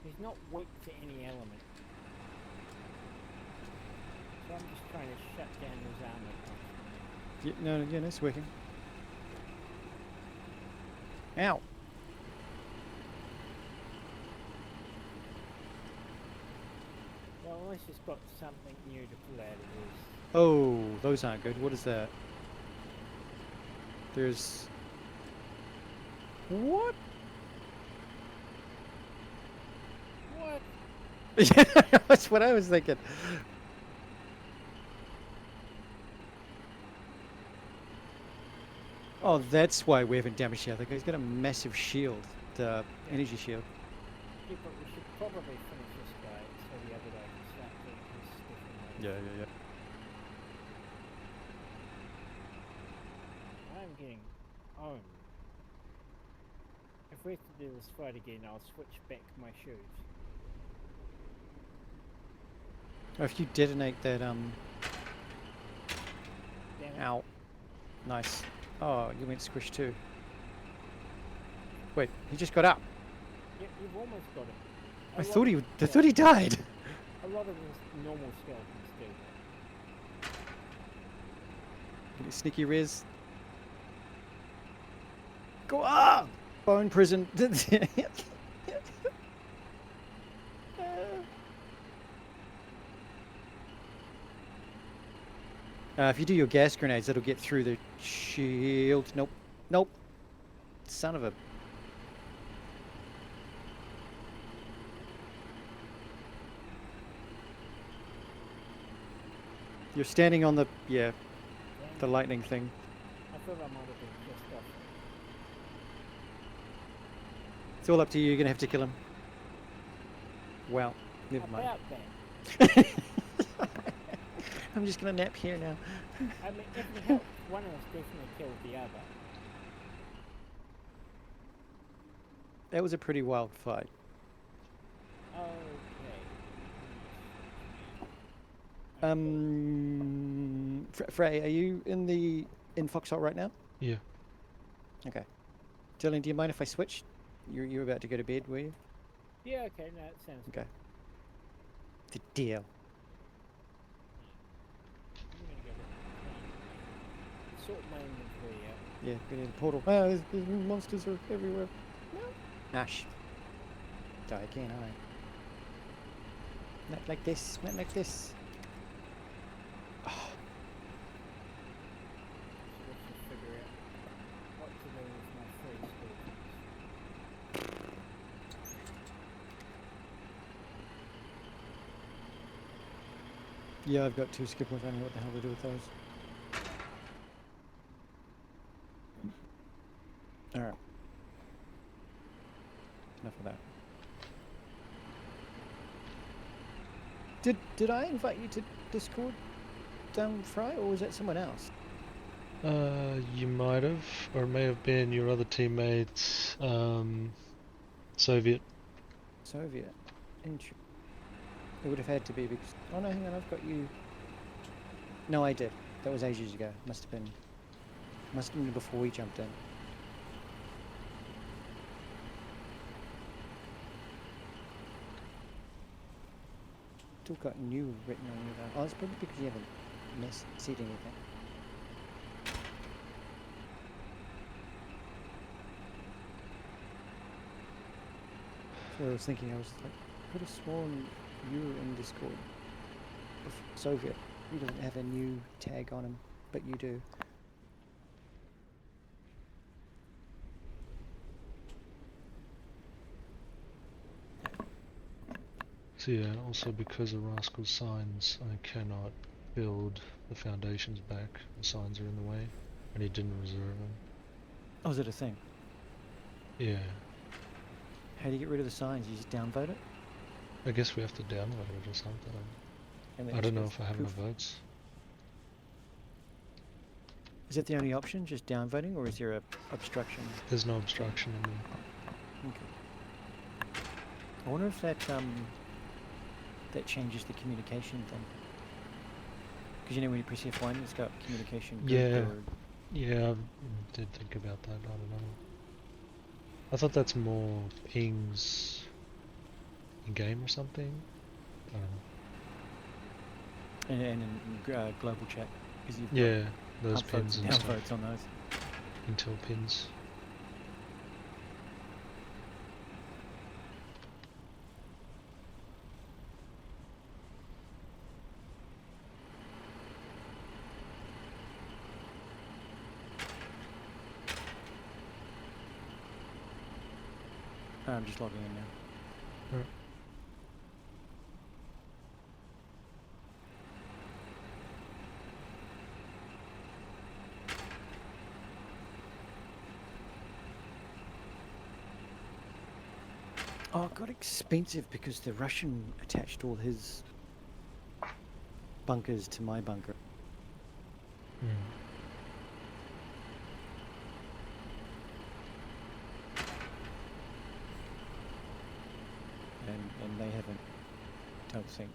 He's not weak to any element. So I'm just trying to shut down his armor. Yeah, no, it's working. Ow. Well, unless he's got something new to pull out of his. Oh, those aren't good. What is that? There's... What? What? Yeah, that's what I was thinking. Oh, that's why we haven't damaged the other guy. He's got a massive shield, the energy shield. Yeah, but we should probably finish this guy so the other guy can start doing his stuff. Yeah. I'm getting owned. If we have to do this fight again, I'll switch back my shoes. Oh, if you detonate that, Damn it. Ow. Nice. Oh, you went squish too. Wait, he just got up. Yep, you've almost got him. I thought he died. A lot of the normal skeletons do that. Get a sneaky res. Go up! Bone prison. If you do your gas grenades, it'll get through the shield. Nope. Nope. Son of a... You're standing on the... Yeah, the lightning thing. I thought I might have been pissed off. It's all up to you. You're going to have to kill him. Well, never mind. About that. I'm just going to nap here now. I mean, if we help, one of us definitely killed the other. That was a pretty wild fight. Okay. Frey, are you in Foxhole right now? Yeah. Okay. Dylan, do you mind if I switch? You're about to go to bed, were you? Yeah, okay, no, it sounds good. Okay. The deal. I'm gonna go sort my inventory out. Yeah, go to the portal. Ah, there's monsters are everywhere. No. Ash. Die again, aren't I? Not like this, not like this. Oh. So let's just figure out what to do with my free skeletons. Yeah, I've got 2 skippers. I don't know what the hell to do with those. Alright. Enough of that. Did I invite you to Discord, Fry, or was that someone else? You might have, or it may have been your other teammate, Soviet. Soviet. It would have had to be because... Oh no, hang on, I've got you... No, I did. That was ages ago. Must have been before we jumped in. Still got new written on you though. Oh, it's probably because you haven't said anything. So I was thinking, I was like, I could have sworn you were in Discord. Soviet. He doesn't have a new tag on him, but you do. So yeah, also because of Rascal's signs, I cannot build the foundations back. The signs are in the way, and he didn't reserve them. Oh, is it a thing? Yeah. How do you get rid of the signs? You just downvote it? I guess we have to download it or something. And then I it don't know goes if I have enough poof. votes. Is that the only option, just downvoting, or is there a obstruction? There's no obstruction in them. Okay. I wonder if that that changes the communication thing. Because you know when you press F1, it's got communication. Good, Yeah. good. Yeah, I did think about that. I don't know. I thought that's more pings in game or something. I don't know. And in global chat, because you've Yeah, got those upvotes pins and and stuff. downvotes on those. Intel pins. I'm just logging in now. Alright. Oh, it got expensive because the Russian attached all his bunkers to my bunker. Hmm. And they haven't, don't think,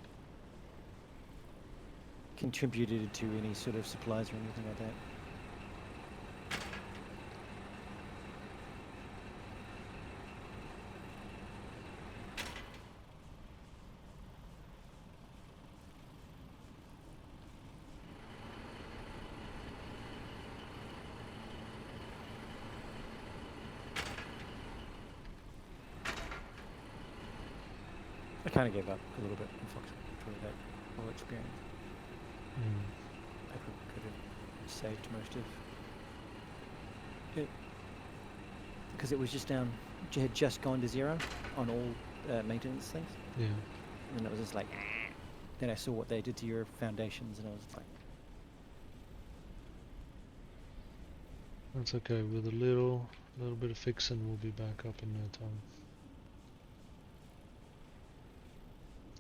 contributed to any sort of supplies or anything like that. I kind of gave up a little bit in Foxhole after that whole experience. Hmm. I could have saved most of it because it was just down. It had just gone to 0 on all maintenance things, Yeah. and it was just like. Then I saw what they did to your foundations, and I was like, That's okay. With a little bit of fixing, we'll be back up in no time.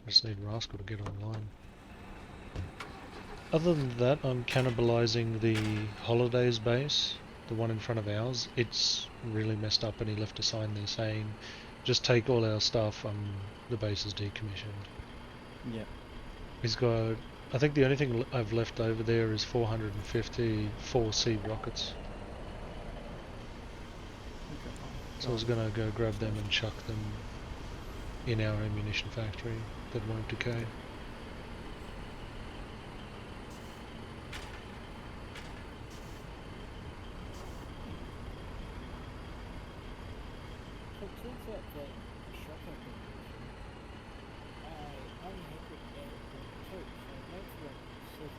I just need Rascal to get online. Other than that, I'm cannibalizing the Holidays base, the one in front of ours. It's really messed up, and he left a sign there saying, "Just take all our stuff. The base is decommissioned." yeah. He's got. I think the only thing I've left over there is 450 4C rockets. Okay. So I was gonna go grab them and chuck them in our ammunition factory that won't decay. So it turns out that shotgun ammunition, I only had it at 2, so most of them 7.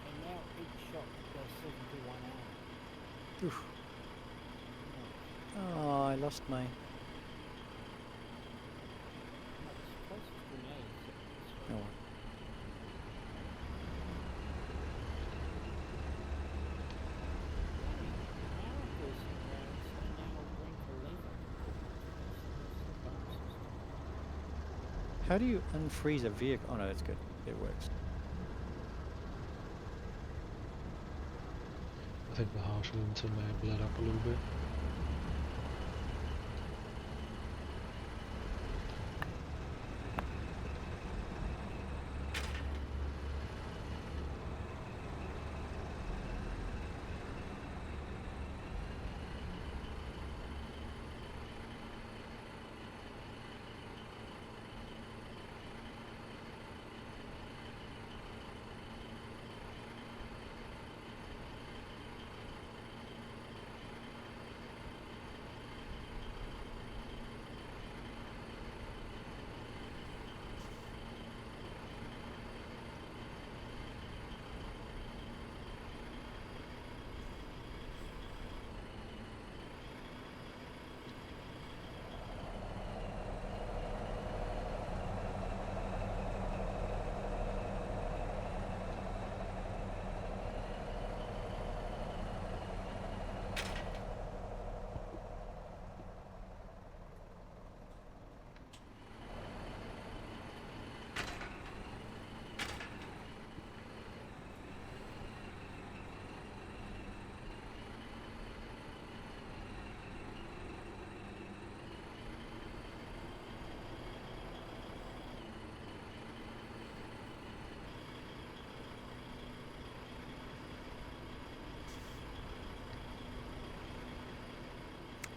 And now each shot does 7 to 1 hour. Oof. Yeah. Oh, I lost my. No, it's closest grenades at this Oh, one. well. Now boosting rounds are now rank 11 that's the bomb system. How do you unfreeze a vehicle? Oh no, that's good. It works. I think the Harshlinton may have let up a little bit.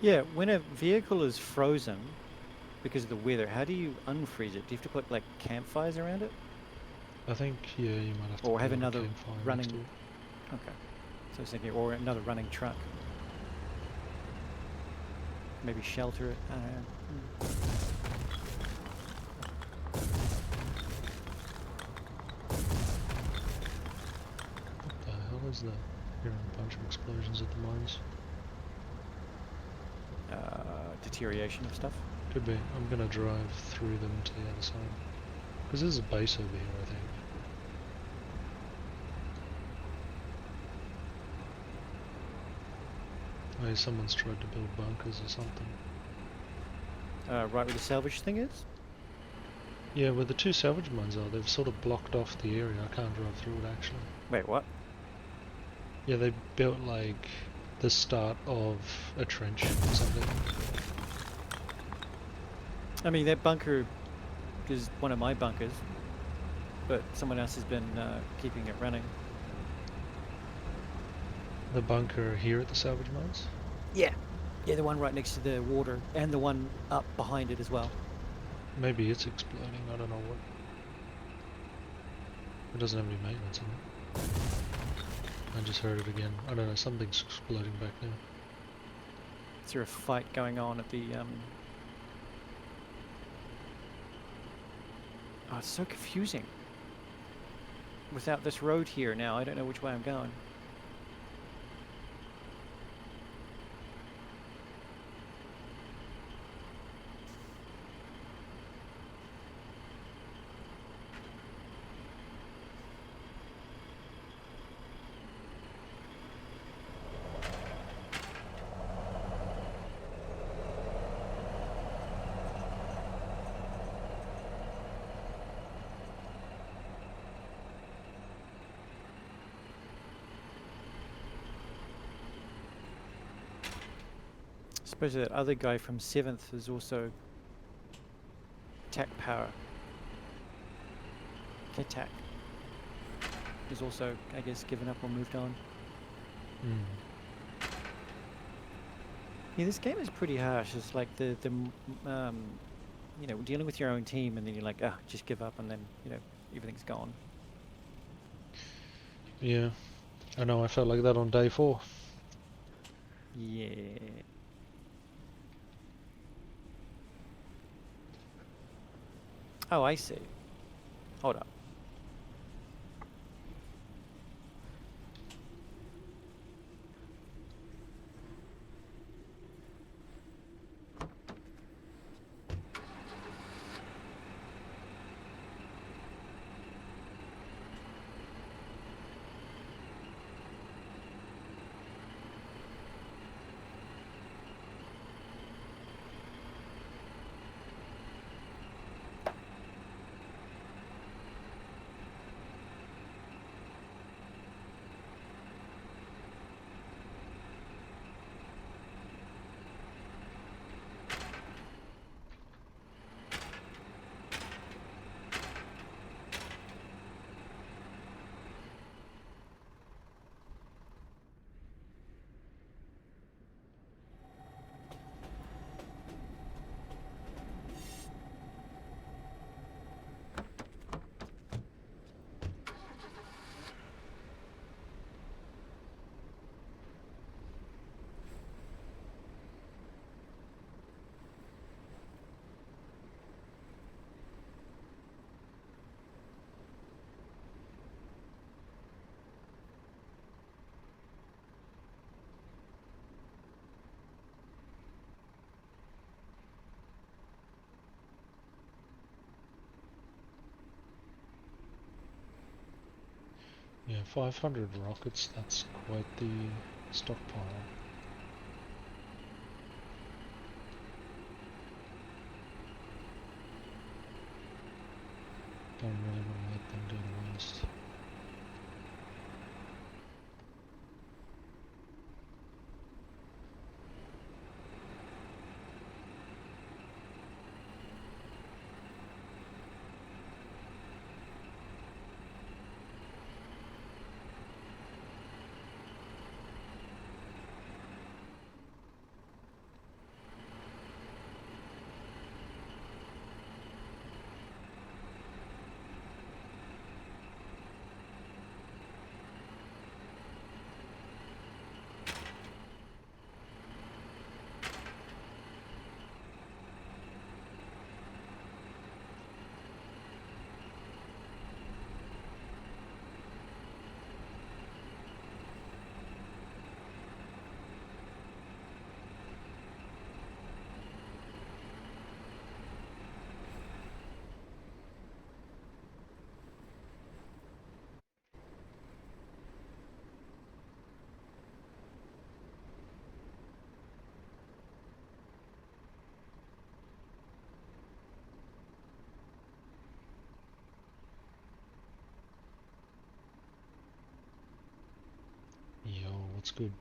Yeah, when a vehicle is frozen because of the weather, how do you unfreeze it? Do you have to put like campfires around it? I think, yeah, you might have to Or put have a another campfire next running... to it. Okay. So I was thinking, or another running truck. Maybe shelter it. I don't know. What the hell is that? Hearing a bunch of explosions at the mines. Deterioration of stuff. Could be. I'm gonna drive through them to the other side. Because there's a base over here, I think. Oh, yeah, someone's tried to build bunkers or something. Right where the salvage thing is? Yeah, where the two salvage mines are, they've sort of blocked off the area. I can't drive through it, actually. Wait, what? Yeah, they built, like, the start of a trench or something. I mean, that bunker is one of my bunkers, but someone else has been keeping it running. The bunker here at the salvage mines? Yeah. Yeah, the one right next to the water, and the one up behind it as well. Maybe it's exploding, I don't know what. It doesn't have any maintenance in it. I just heard it again. I don't know, something's exploding back there. Is there a fight going on at the... Oh, it's so confusing. Without this road here now, I don't know which way I'm going. I suppose that other guy from 7th is also attack power. Attack is also, I guess, given up or moved on. Yeah, this game is pretty harsh. It's like you know, dealing with your own team, and then you're like, ah, just give up, and then you know everything's gone. Yeah, I know, I felt like that on day 4. Yeah. Oh, I see. Hold up. Yeah, 500 rockets, that's quite the stockpile. Don't really want to let them do the rest. it's good.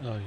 Oh yeah.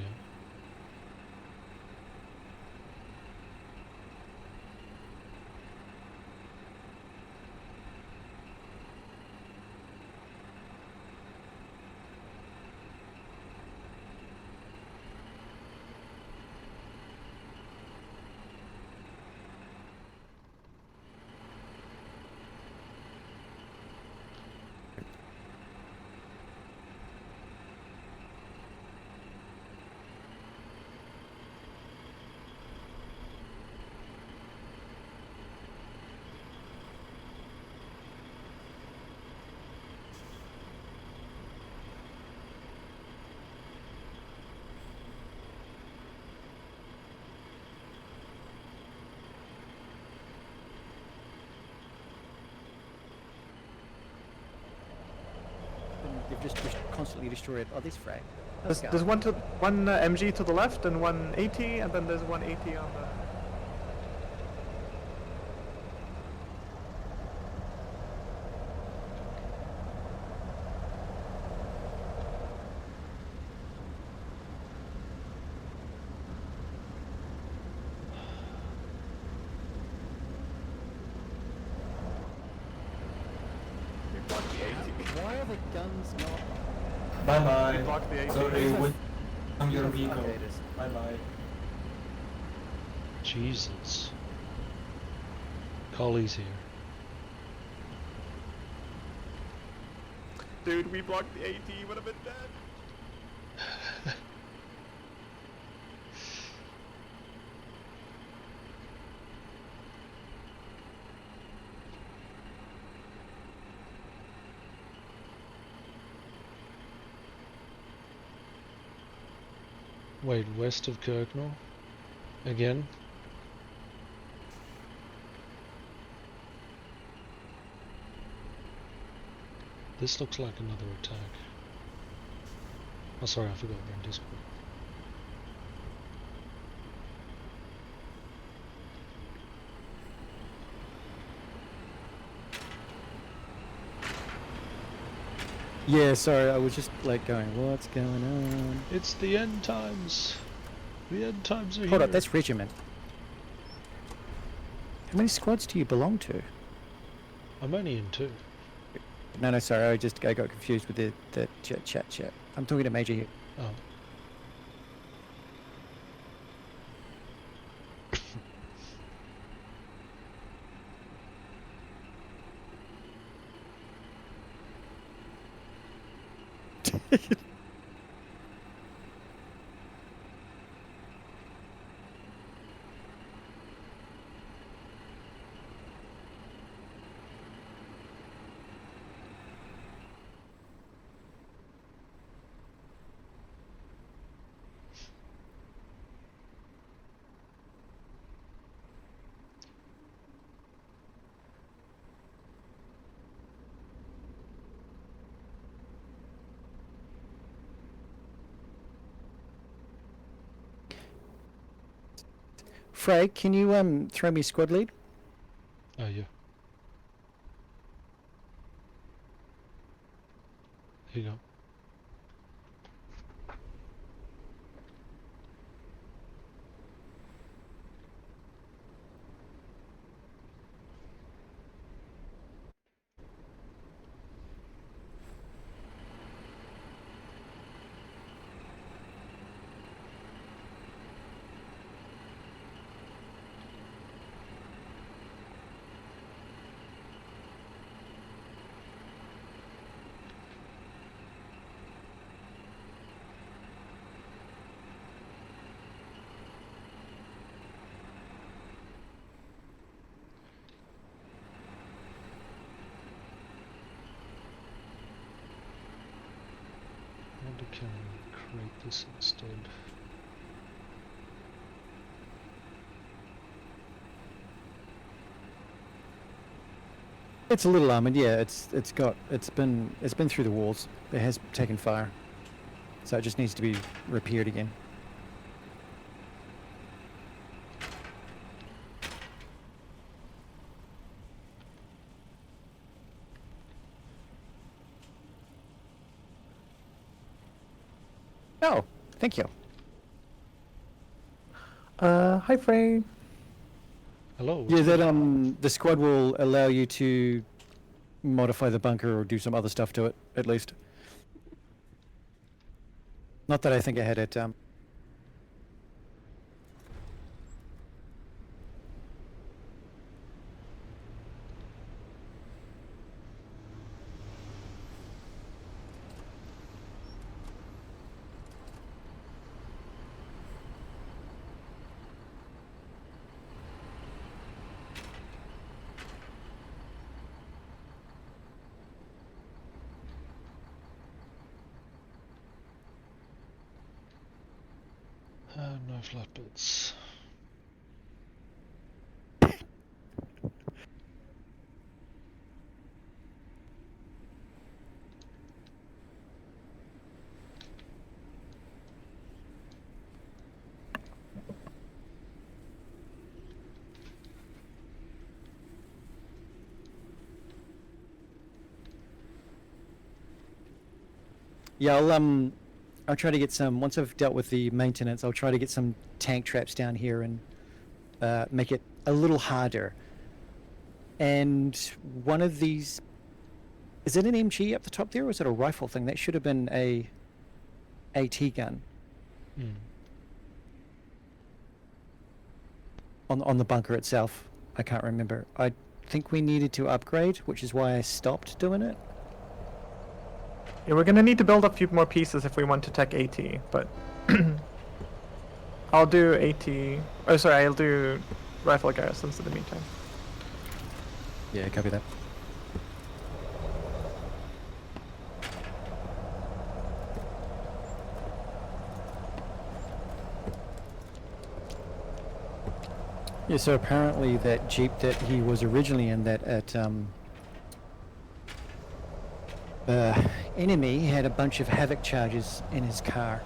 And they've just constantly destroyed. Oh, this frag. There's one MG to the left and one AT, and then there's one AT on the. We blocked the AT. Why are the guns not? We Bye blocked the bye. AT. Sorry, with on your vehicle. Okay, it is. Bye bye. Jesus. Collie's here. Dude, we blocked the AT. Would have been dead. Wait, west of Kirknall? Again? This looks like another attack. Oh, sorry, I forgot we're in Discord. Yeah, sorry, I was just like going, what's going on? It's the end times! The end times are here! Hold up, that's regiment. How many squads do you belong to? I'm only in 2. No, sorry, I got confused with the chat. I'm talking to Major here. Oh. Frey, can you throw me squad lead? Oh, yeah. Here you go. I wonder can we create this instead? It's a little armored, yeah. It's been through the walls. It has taken fire, so it just needs to be repaired again. Oh, thank you. Hi Frey. Hello. Yeah, what's that good? the squad will allow you to modify the bunker or do some other stuff to it, at least. Not that I think I had it. No flatbeds. Yeah, I'll try to get some. Once I've dealt with the maintenance, I'll try to get some tank traps down here and make it a little harder. And one of these, is it an MG up the top there, or is it a rifle thing? That should have been a AT gun Hmm. on the bunker itself. I can't remember. I think we needed to upgrade, which is why I stopped doing it. Yeah, we're gonna need to build a few more pieces if we want to tech AT, but I'll do AT. Oh, sorry, I'll do rifle garrisons in the meantime. Yeah, copy that. Yeah, so apparently that Jeep that he was originally in that at Enemy had a bunch of Havoc charges in his car.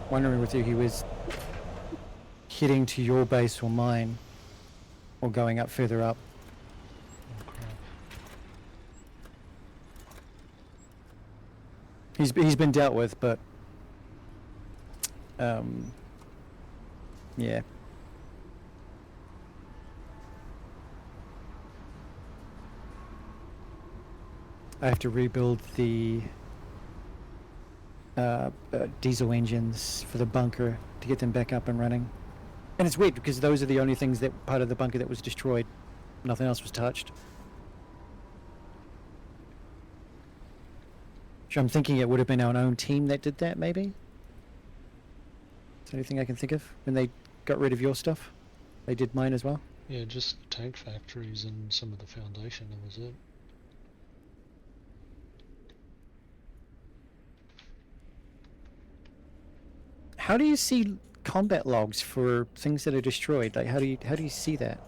Wondering whether he was heading to your base or mine, or going up further up. Oh crap. He's been dealt with, but yeah. I have to rebuild the diesel engines for the bunker to get them back up and running. And it's weird because those are the only things that part of the bunker that was destroyed. Nothing else was touched. So I'm thinking it would have been our own team that did that, maybe? Is there anything I can think of when they got rid of your stuff? They did mine as well? Yeah, just tank factories and some of the foundation, that was it. How do you see combat logs for things that are destroyed? Like, how do you see that?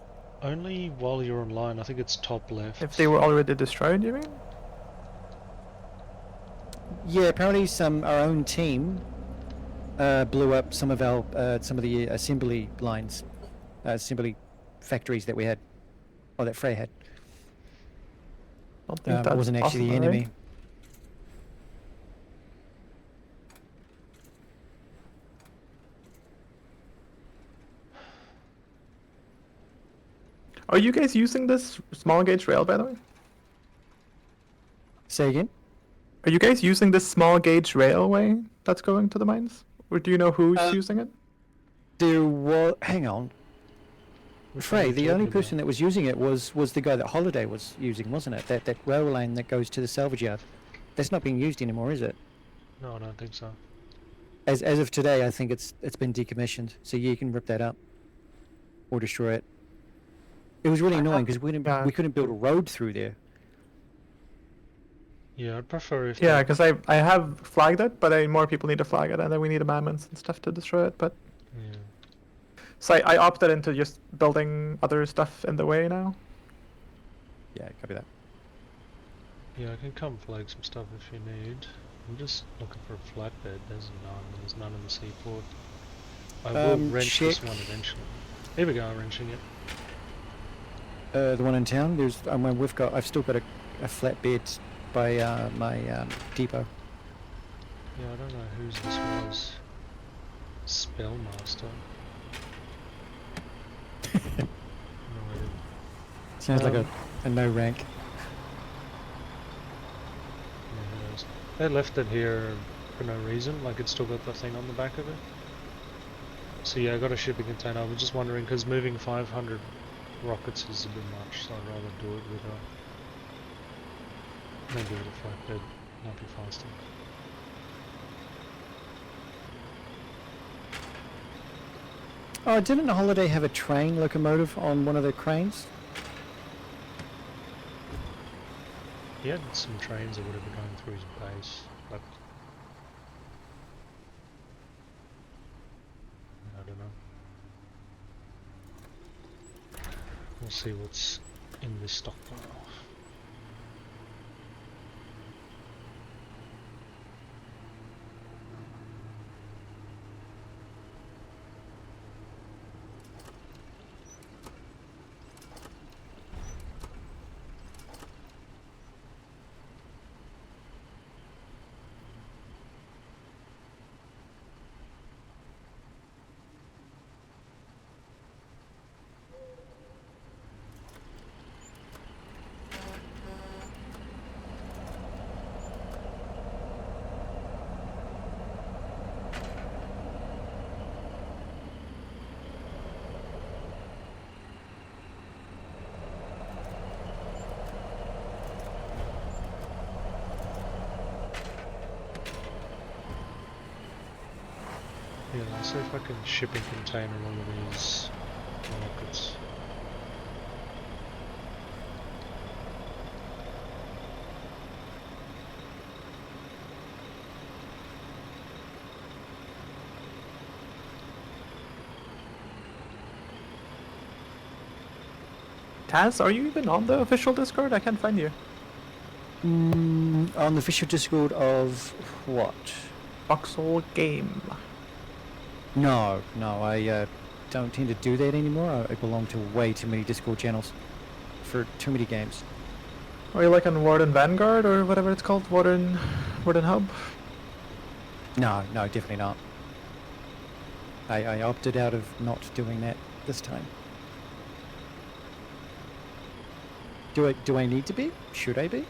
Only while you're online, I think it's top left. If they were already destroyed, you mean? Yeah, apparently our own team blew up some of the assembly lines, assembly factories that we had, or that Frey had. Don't think It that's wasn't actually the possible, right? enemy. Are you guys using this small gauge rail, by the way? Say again? Are you guys using this small gauge railway that's going to the mines? Or do you know who's using it? There was. Hang on. Which one are Frey, you the only talking person about? that was using it was the guy that Holiday was using, wasn't it? That rail lane that goes to the salvage yard. That's not being used anymore, is it? No, I don't think so. As of today, I think it's been decommissioned. So you can rip that up or destroy it. It was really annoying because yeah. we couldn't build a road through there. Yeah, I'd prefer if Yeah, they... because I have flagged it, but more people need to flag it, and then we need amendments and stuff to destroy it. But Yeah. so I opted into just building other stuff in the way now. Yeah, copy that. Yeah, I can come flag some stuff if you need. I'm just looking for a flatbed. There's none. There's none in the seaport. I will wrench this check one eventually. Here we go, wrenching it. the one in town. There's I've still got a flatbed by my depot. Yeah, I don't know whose this was. Spellmaster. No idea. Sounds like Um, a no rank. Yeah, who knows? They left it here for no reason, like it's still got the thing on the back of it. So yeah, I got a shipping container. I was just wondering, because moving 500 rockets is a bit much, so I'd rather do it with a... maybe with a flatbed, might be faster. Oh, didn't Holiday have a train locomotive on one of the cranes? He had some trains or whatever going through his base, but... I don't know. We'll see what's in this stockpile. Yeah, I'll see if I can shipping container one of these rockets. Taz, are you even on the official Discord? I can't find you. On the official Discord of what? Foxhole Game. No, I don't tend to do that anymore. I belong to way too many Discord channels for too many games. Are you like on Warden Vanguard or whatever it's called? Warden Hub? No, definitely not. I opted out of not doing that this time. Do I need to be? Should I be?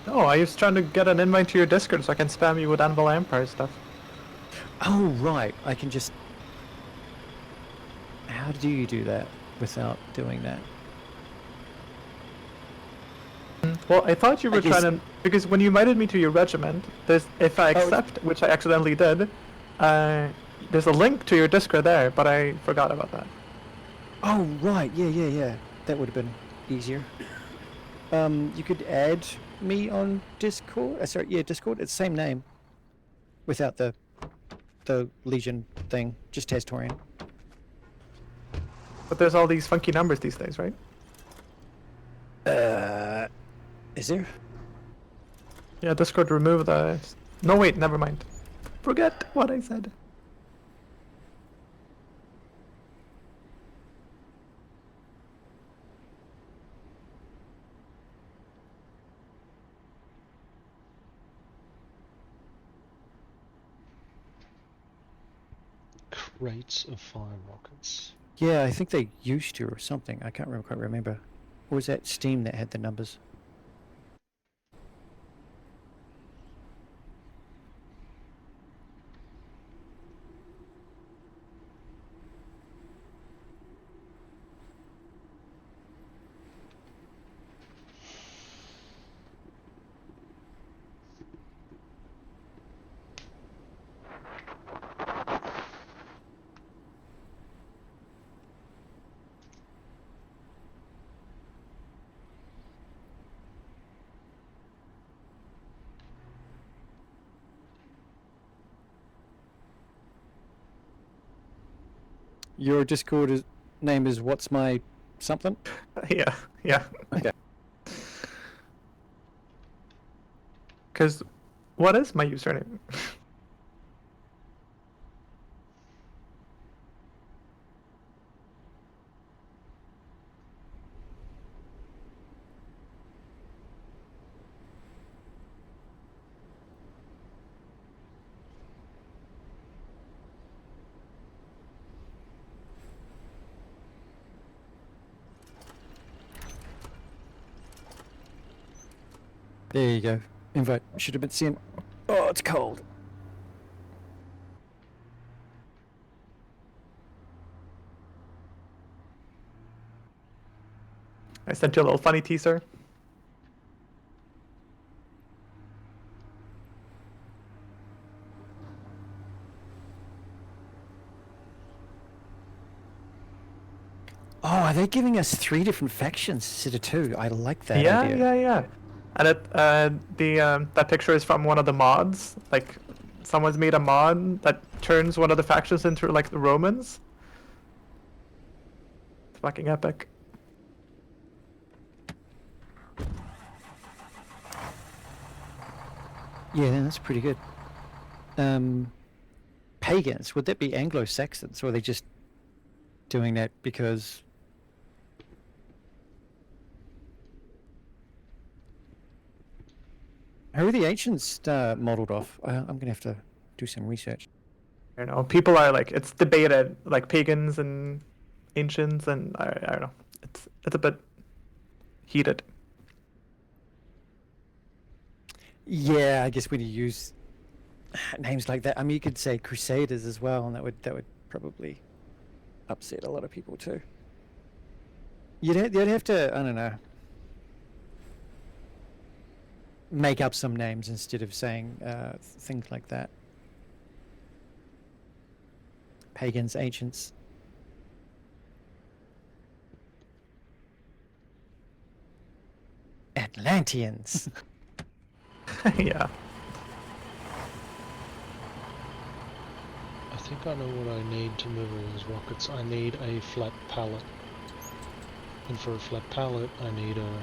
No, I was trying to get an invite to your Discord so I can spam you with Anvil Empire stuff. Oh, right. I can just... How do you do that without doing that? Well, I thought you were I guess- trying to... Because when you invited me to your regiment, there's, if I accept, which I accidentally did, there's a link to your Discord there, but I forgot about that. Oh, right. Yeah. That would have been easier. You could add me on Discord. Sorry, yeah, Discord. It's the same name. Without the Legion thing. Just Tastorian. But there's all these funky numbers these days, right? Is there? Yeah, Discord removed the... No, wait, never mind. Forget what I said. Crates of fire rockets. Yeah, I think they used to or something. I can't quite remember. Or was that Steam that had the numbers? Your Discord name is what's my something? Yeah. Okay. Because what is my username? There you go. Invite should have been sent. Oh, it's cold. I sent you a little funny teaser. Oh, are they giving us 3 different factions instead of 2? I like that Yeah, idea. yeah. And that picture is from one of the mods. Like, someone's made a mod that turns one of the factions into like the Romans. It's fucking epic. Yeah, that's pretty good. Pagans, would that be Anglo-Saxons, or are they just doing that because... How are the ancients modelled off? I'm going to have to do some research. I don't know. People are like, it's debated, like pagans and ancients, and I don't know. It's a bit heated. Yeah, I guess when you use names like that, I mean, you could say Crusaders as well, and that would probably upset a lot of people too. You'd have to, I don't know, make up some names instead of saying things like that. Pagans, ancients. Atlanteans. Yeah. I think I know what I need to move all those rockets. I need a flat pallet. And for a flat pallet, I need a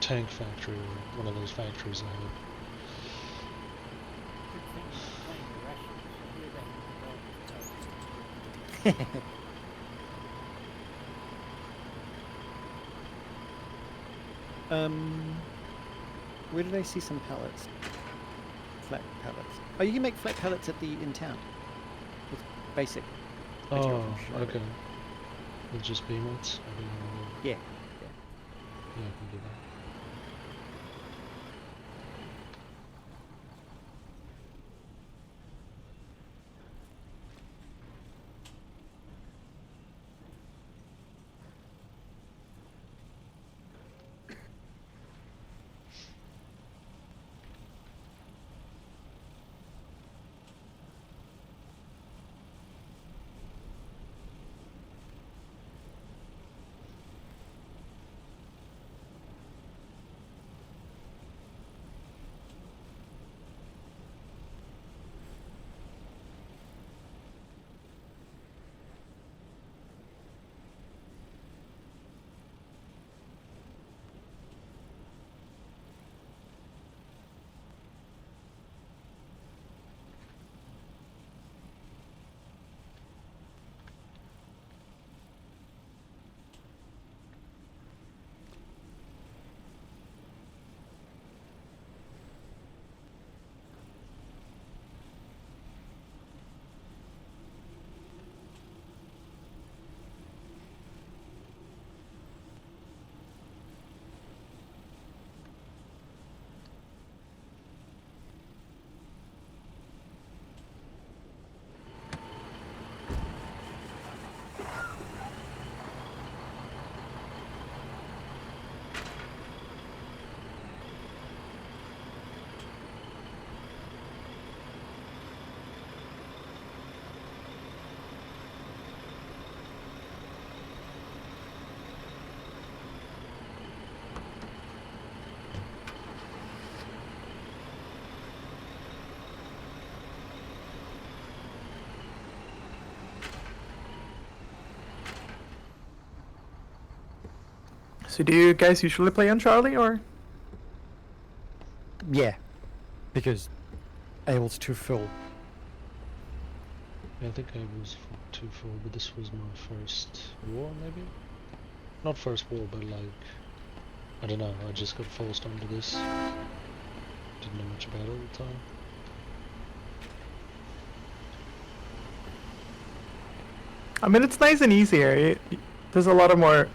tank factory or one of those factories I had. Good thing you're playing the Russians. Where did I see some pallets? Flat pallets. Oh, you can make flat pallets in town. With basic. material Oh, from Charlotte. okay. With just beamlets? I didn't know. Yeah. Yeah, I can do that. So do you guys usually play on Charlie, or? Yeah. Because Abel's too full. Yeah, I think I was too full, but this was my first war, maybe? Not first war, but like, I don't know, I just got forced onto this. Didn't know much about it at the time. I mean, it's nice and easy here. There's a lot of more,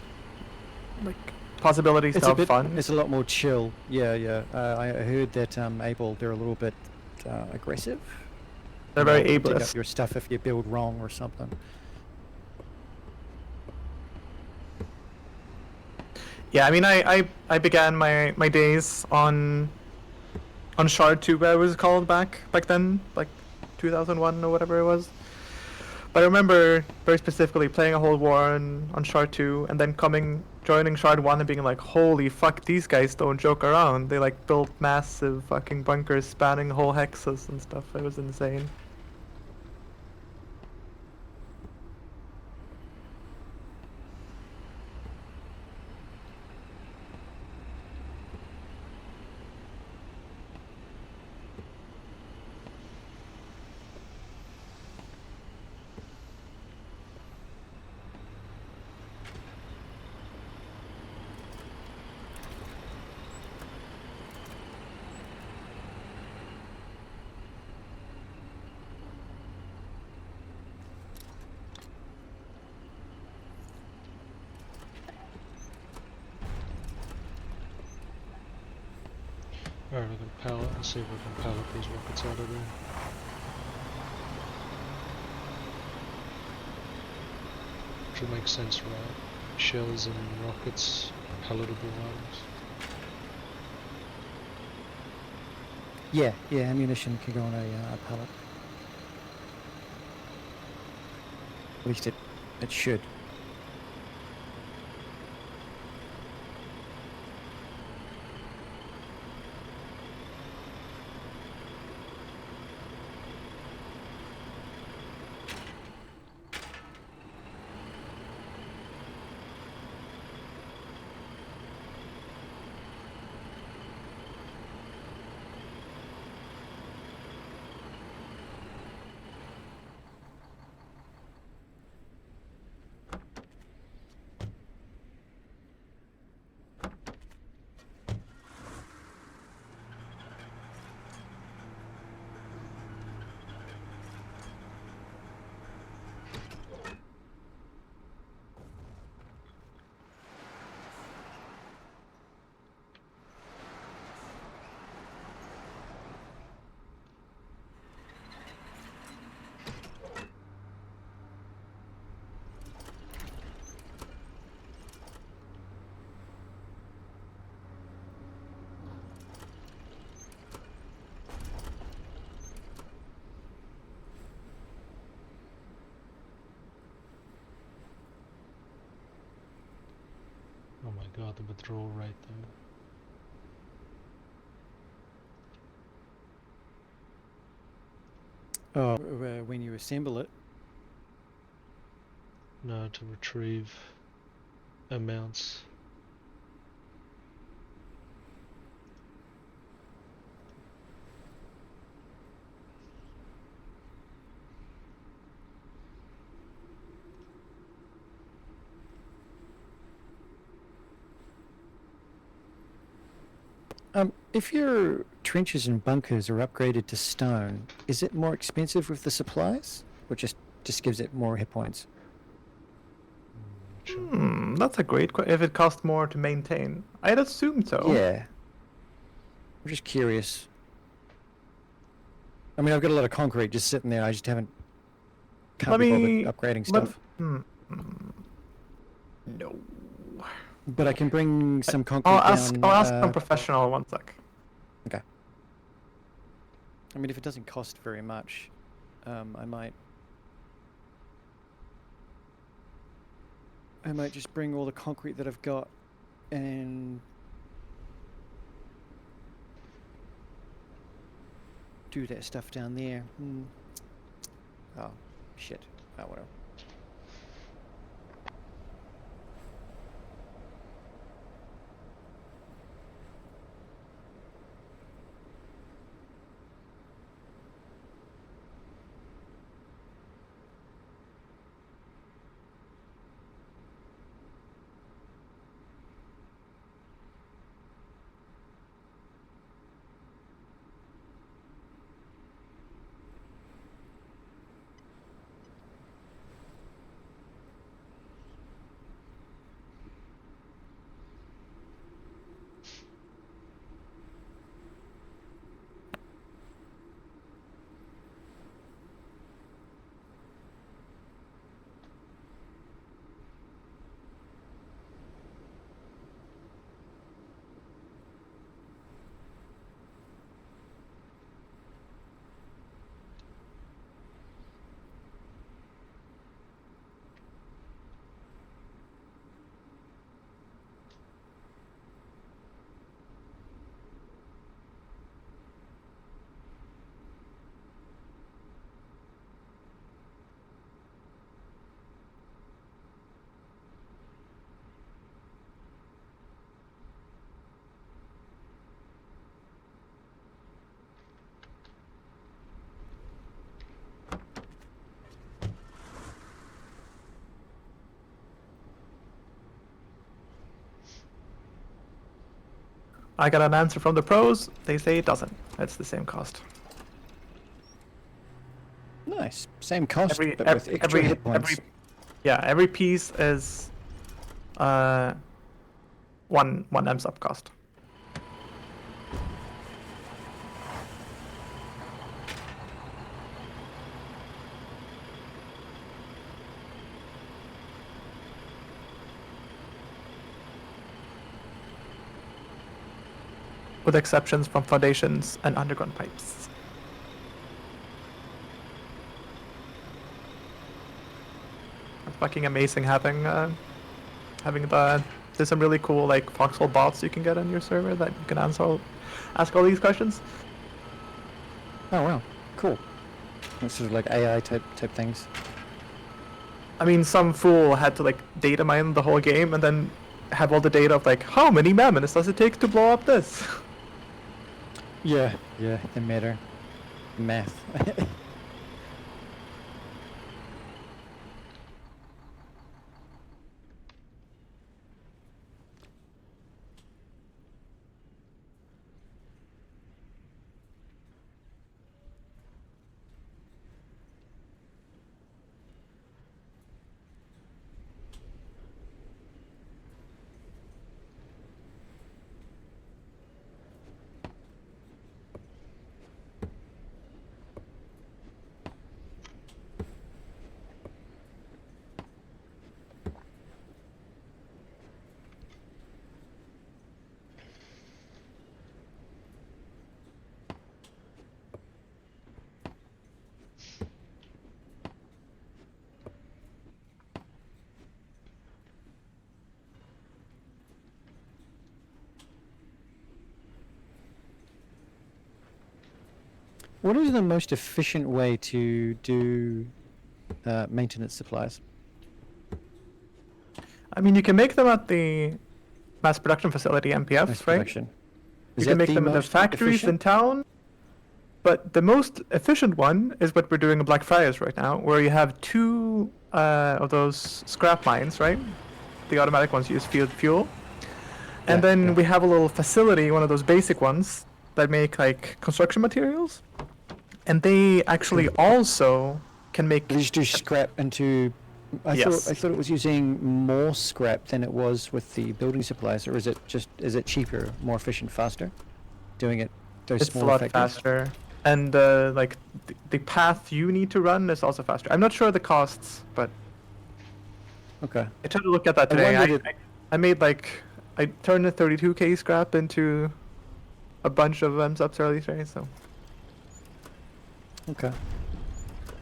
like, possibilities to have fun. It's a lot more chill. Yeah, yeah. I heard that Abel, they're a little bit aggressive. They're very They'll dig up ableist. your stuff if you build wrong or something. Yeah, I mean, I began my days on Shard 2, where it was called back then, like 2001 or whatever it was. But I remember very specifically playing a whole war on Shard 2, and then joining Shard 1 and being like, holy fuck, these guys don't joke around. They like built massive fucking bunkers spanning whole hexes and stuff. It was insane. Alright, I got a pallet. Let's see if I can pallet these rockets out of there. Which will make sense, right? Shells and rockets, palatable items. Yeah, yeah. Ammunition can go on a pallet. At least it should. Oh my god, the withdrawal rate though. Oh, when you assemble it. No, to retrieve amounts. If your trenches and bunkers are upgraded to stone, is it more expensive with the supplies, or just gives it more hit points? Sure. That's a great question. If it costs more to maintain, I'd assume so. Yeah. I'm just curious. I mean, I've got a lot of concrete just sitting there. I just can't Let be me- bothered upgrading stuff. No. But I can bring some concrete I'll ask. down. I'll ask some professional one sec. Okay. I mean, if it doesn't cost very much, I might just bring all the concrete that I've got and do that stuff down there. Oh, shit. Oh, whatever. I got an answer from the pros. They say it doesn't. It's the same cost. Nice. Same cost, Every but ev- with extra hit points. every piece is one M sub cost. With exceptions from foundations and underground pipes. It's fucking amazing having there's some really cool like Foxhole bots you can get on your server that you can ask all these questions. Oh wow, cool. It's sort of like AI type things. I mean, some fool had to like data mine the whole game and then have all the data of like how many mammoths does it take to blow up this? Yeah, the matter. Math. What is the most efficient way to do maintenance supplies? I mean, you can make them at the mass production facility MPF, Mass right? production. You Is can that make them in the most factories in efficient? town. But the most efficient one is what we're doing in Black Friars right now, where you have two of those scrap mines, right? The automatic ones use field fuel. And Yeah, then yeah. we have a little facility, one of those basic ones, that make like construction materials. And they actually also can make. They just do scrap into. I Yes. thought it was using more scrap than it was with the building supplies, or is it cheaper, more efficient, faster? Doing it those It's a smaller lot factories? faster. And like the path you need to run is also faster. I'm not sure the costs, but Okay. I tried to look at that I today. wondered I made like I turned a 32k scrap into a bunch of subs early today, so Okay.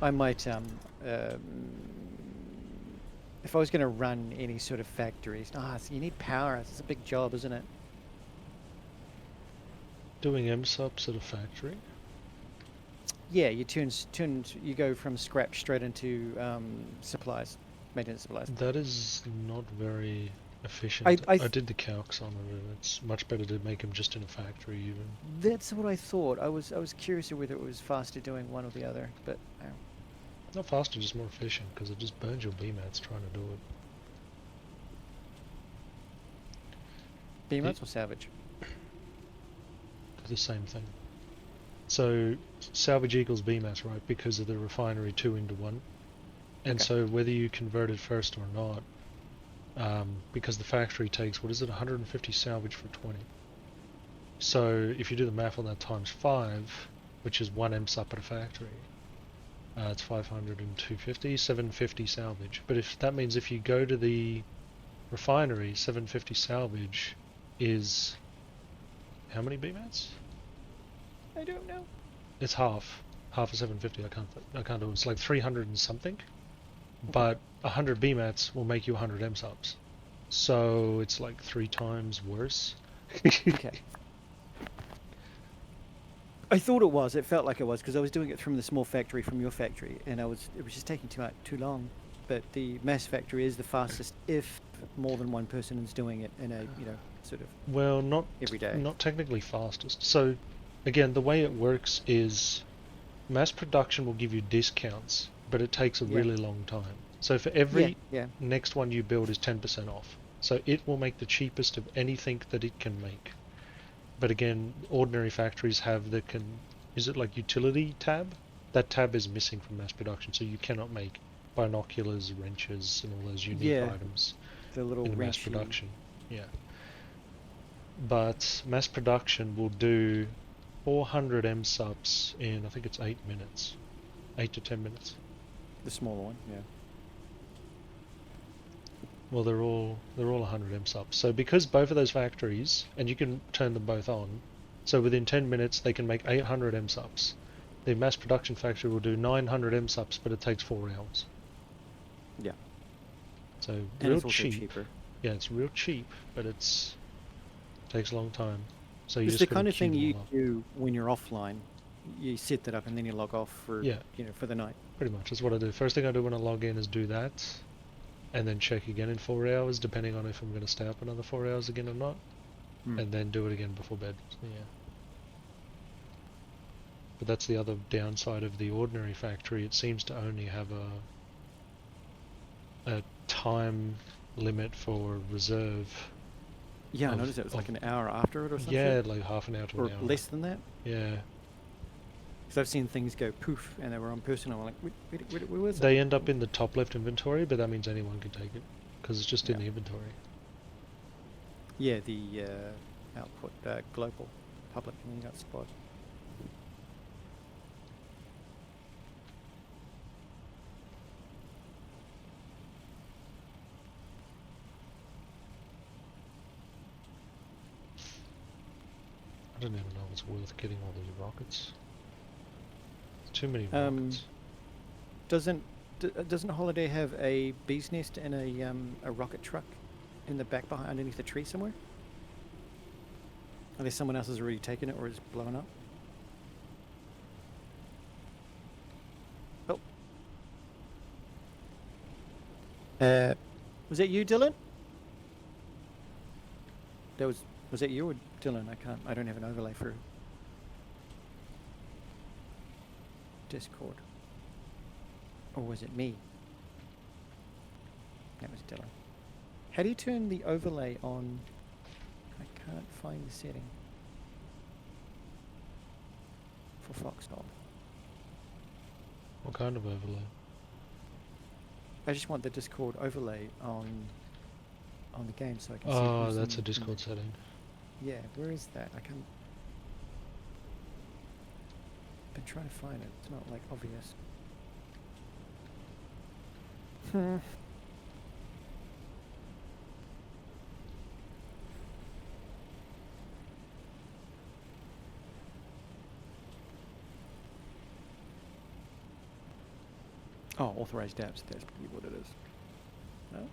I might if I was going to run any sort of factories. So you need power. It's a big job, isn't it? Doing M subs at a factory? Yeah, you you go from scrap straight into supplies, maintenance supplies. That is not very efficient. I I did the calcs on it, and it's much better to make them just in a factory even. That's what I thought. I was curious whether it was faster doing one or the other, but Not faster, just more efficient, because it just burns your BMATs trying to do it. BMATs or salvage? The same thing. So salvage equals BMAT, right? Because of the refinery 2 into 1. And Okay. so whether you convert it first or not, because the factory takes, what is it, 150 salvage for 20. So if you do the math on that times 5, which is 1 MSUP at a factory, it's 500 and 250, 750 salvage. But if that means if you go to the refinery, 750 salvage is how many BMATs? I don't know. It's half of 750. I can't do it. It's like 300 and something. But 100 BMATs will make you 100 MSUPs. So it's like 3 times worse. Okay. I thought it was. It felt like it was because I was doing it from the small factory from your factory, and it was just taking too long. But the mass factory is the fastest if more than one person is doing it in a sort of Well, not every day. not technically fastest. So again, the way it works is mass production will give you discounts, but it takes a Yeah. really long time. So for every yeah. next one you build is 10% off. So it will make the cheapest of anything that it can make. But again, ordinary factories have the is it like utility tab? That tab is missing from mass production, so you cannot make binoculars, wrenches, and all those unique Yeah, items the little in mass wrenchy. production. Yeah. But mass production will do 400 MSUPs in, I think it's 8 minutes. 8 to 10 minutes. The smaller one, yeah. Well, they're all 100 MSUPs. So because both of those factories, and you can turn them both on, so within 10 minutes they can make 800 MSUPs. The mass production factory will do 900 MSUPs, but it takes 4 hours. Yeah. So And real it's also cheap. cheaper. Yeah, it's real cheap, but it takes a long time. So you It's just the got to kind of queue thing them you all up. do when you're offline. You set that up and then you log off for Yeah. for the night. Pretty much, that's what I do. First thing I do when I log in is do that, and then check again in 4 hours, depending on if I'm going to stay up another 4 hours again or not, and then do it again before bed. So, yeah. But that's the other downside of the ordinary factory. It seems to only have a time limit for reserve. Yeah, I Of- noticed it was like of- an hour after it or something. Yeah, like half an hour to Or an hour. less than that. Yeah. Because I've seen things go poof and they were on personal. I'm like, where was it? They end up in the top left inventory, but that means anyone can take it, because it's just in Yeah. the inventory. Yeah, the output global public and then you got spot. I don't even know if it's worth getting all these rockets. It's too many Um, rockets. Doesn't Holiday have a bee's nest and a rocket truck in the back behind underneath the tree somewhere? Unless someone else has already taken it or is blown up. Oh. Was that you, Dylan? Was that you or Dylan? I don't have an overlay for Discord. Or was it me? That was Dylan. How do you turn the overlay on? I can't find the setting. For Foxhole. What kind of overlay? I just want the Discord overlay on the game so I can see Oh, who's that's a in- Discord setting. Yeah, where is that? I can't. Been trying to find it. It's not like obvious. Oh, authorized apps. That's probably what it is. No?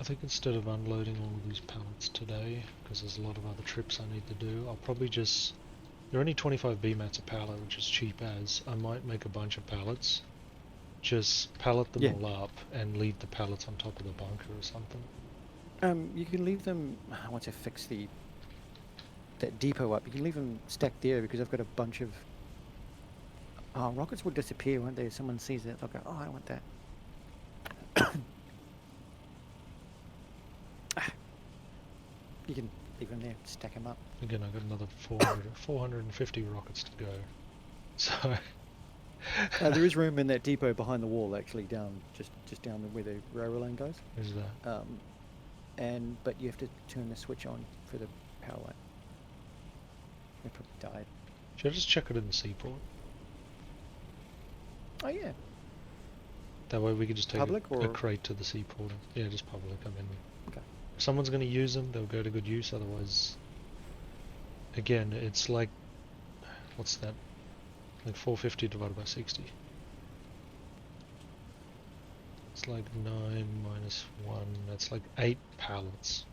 I think instead of unloading all of these pallets today, because there's a lot of other trips I need to do, I'll probably just... They're only 25 BMATs a pallet, which is cheap as. I might make a bunch of pallets, just pallet them Yeah. all up, and leave the pallets on top of the bunker or something. You can leave them once I fix that depot up. You can leave them stacked there because I've got a bunch of. Oh, rockets will disappear, won't they? If someone sees it, they'll go, "Oh, I want that." You can leave them there, stack them up. Again, I've got another 450 rockets to go. So... There is room in that depot behind the wall, actually, just down where the railway line goes. Is that? But you have to turn the switch on for the power line. It probably died. Should I just check it in the seaport? Oh yeah. That way we could just take Public a or- crate to the seaport. Yeah, just public. I mean, Okay. if someone's going to use them, they'll go to good use. Otherwise, again, it's like, what's that? Like 450 divided by 60. It's like 9 minus 1. That's like 8 pallets.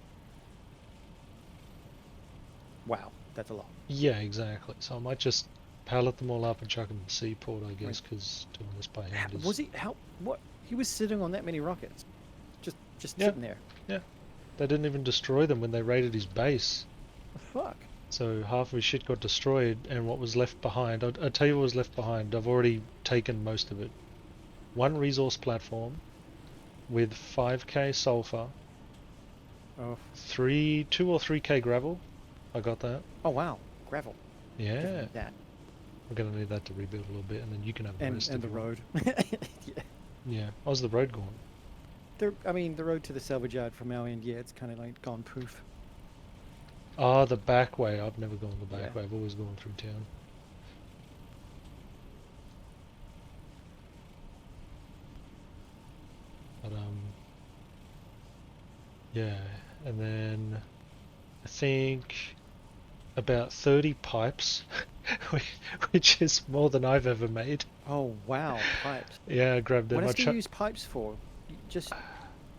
Wow, that's a lot. Yeah, exactly. So I might just pallet them all up and chuck them in the seaport, I guess, because doing this by hand is... Was he? What? He was sitting on that many rockets, just Yeah. sitting there. They didn't even destroy them when they raided his base. The fuck. So half of his shit got destroyed, and what was left behind, I'll tell you what was left behind. I've already taken most of it. One resource platform with 5k sulfur, Oh. 2 or 3k gravel. I got that. Oh wow, gravel. Yeah, Definitely that we're gonna need that to rebuild a little bit, and then you can have the and rest and of the it. road. Yeah. Yeah. How's the road going? The road to the salvage yard from our end, yeah, it's kind of like gone poof. Ah, the back way. I've never gone the back Yeah. way. I've always gone through town. But yeah, and then I think about 30 pipes, which is more than I've ever made. Oh wow, pipes. Yeah, I grabbed them. What I else do you use pipes for? Just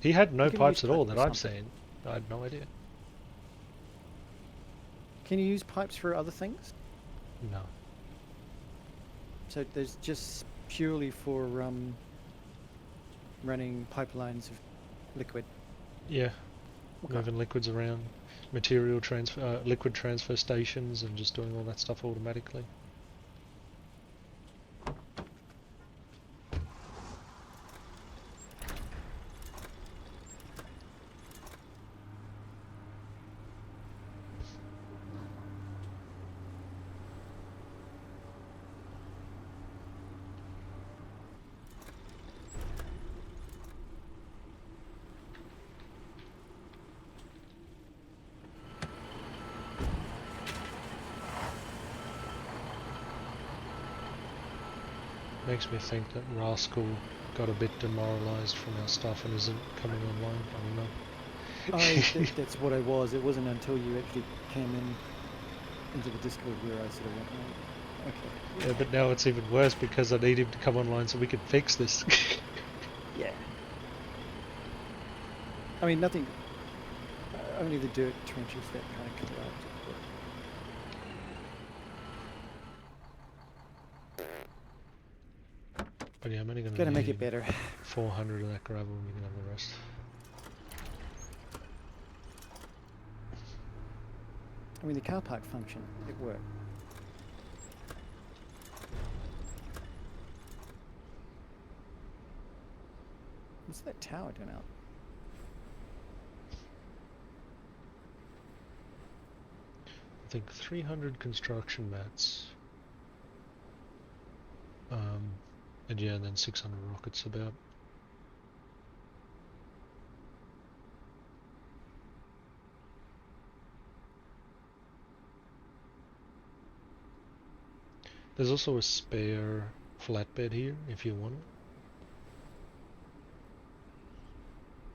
He had no you can pipes use at all pipe that for I've something. seen. I had no idea. Can you use pipes for other things? No. So there's just purely for running pipelines of liquid. Yeah, Okay. moving liquids around, liquid transfer stations, and just doing all that stuff automatically. Makes me think that Rascal got a bit demoralized from our stuff and isn't coming online. I don't know. That's what I was. It wasn't until you actually came into the Discord where I sort of went, oh, okay. Yeah, but now it's even worse because I need him to come online so we can fix this. Yeah. I mean, nothing. Only the dirt trenches that kind of cut it out. But yeah, I'm only going to Gotta make need it better. 400 of that gravel and you can have the rest. I mean, the car park function, it worked. What's that tower doing out? I think 300 construction mats. And yeah, and then 600 rockets about. There's also a spare flatbed here if you want it.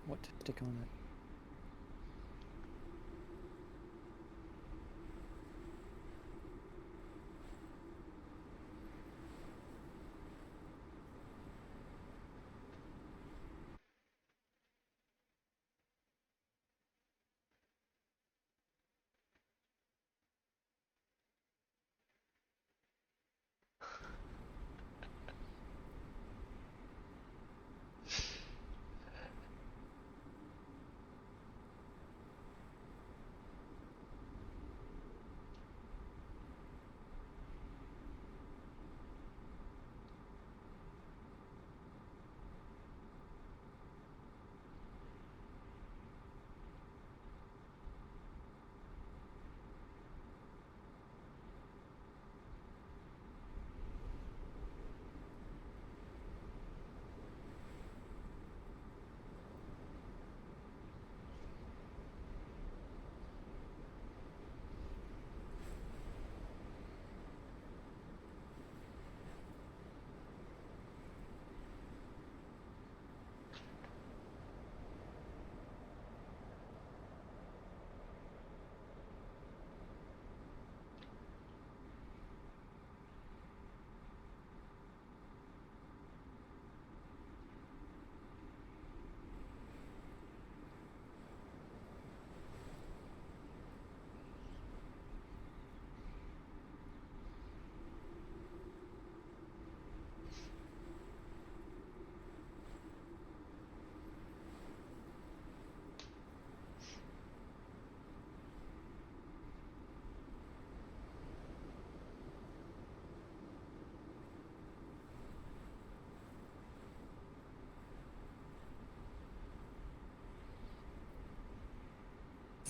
What to stick on it?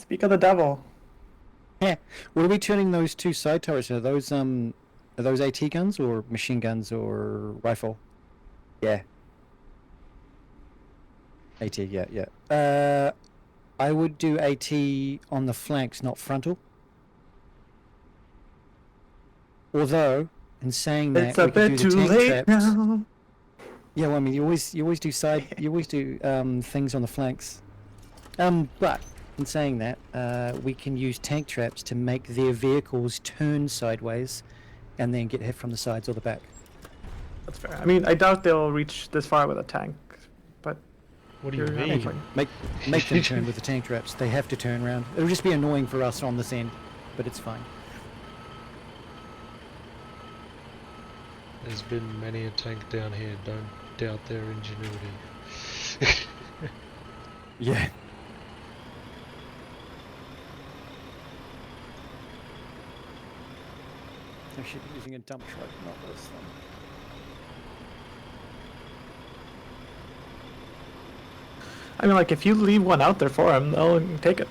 Speak of the devil. What are we turning those two side turrets? Are those AT guns or machine guns or rifle? Yeah. AT, yeah. I would do AT on the flanks, not frontal. Although, in saying that, It's a we could do bit the too tank late traps. now. Yeah, well, I mean, you always do things on the flanks. But in saying that, we can use tank traps to make their vehicles turn sideways, and then get hit from the sides or the back. That's fair. I mean, I doubt they'll reach this far with a tank, but What do you you're having mean? fun. Make them turn with the tank traps. They have to turn around. It'll just be annoying for us on this end, but it's fine. There's been many a tank down here. Don't doubt their ingenuity. Yeah. I should be using a dump truck, not this one. I mean, like, if you leave one out there for them, they'll take it.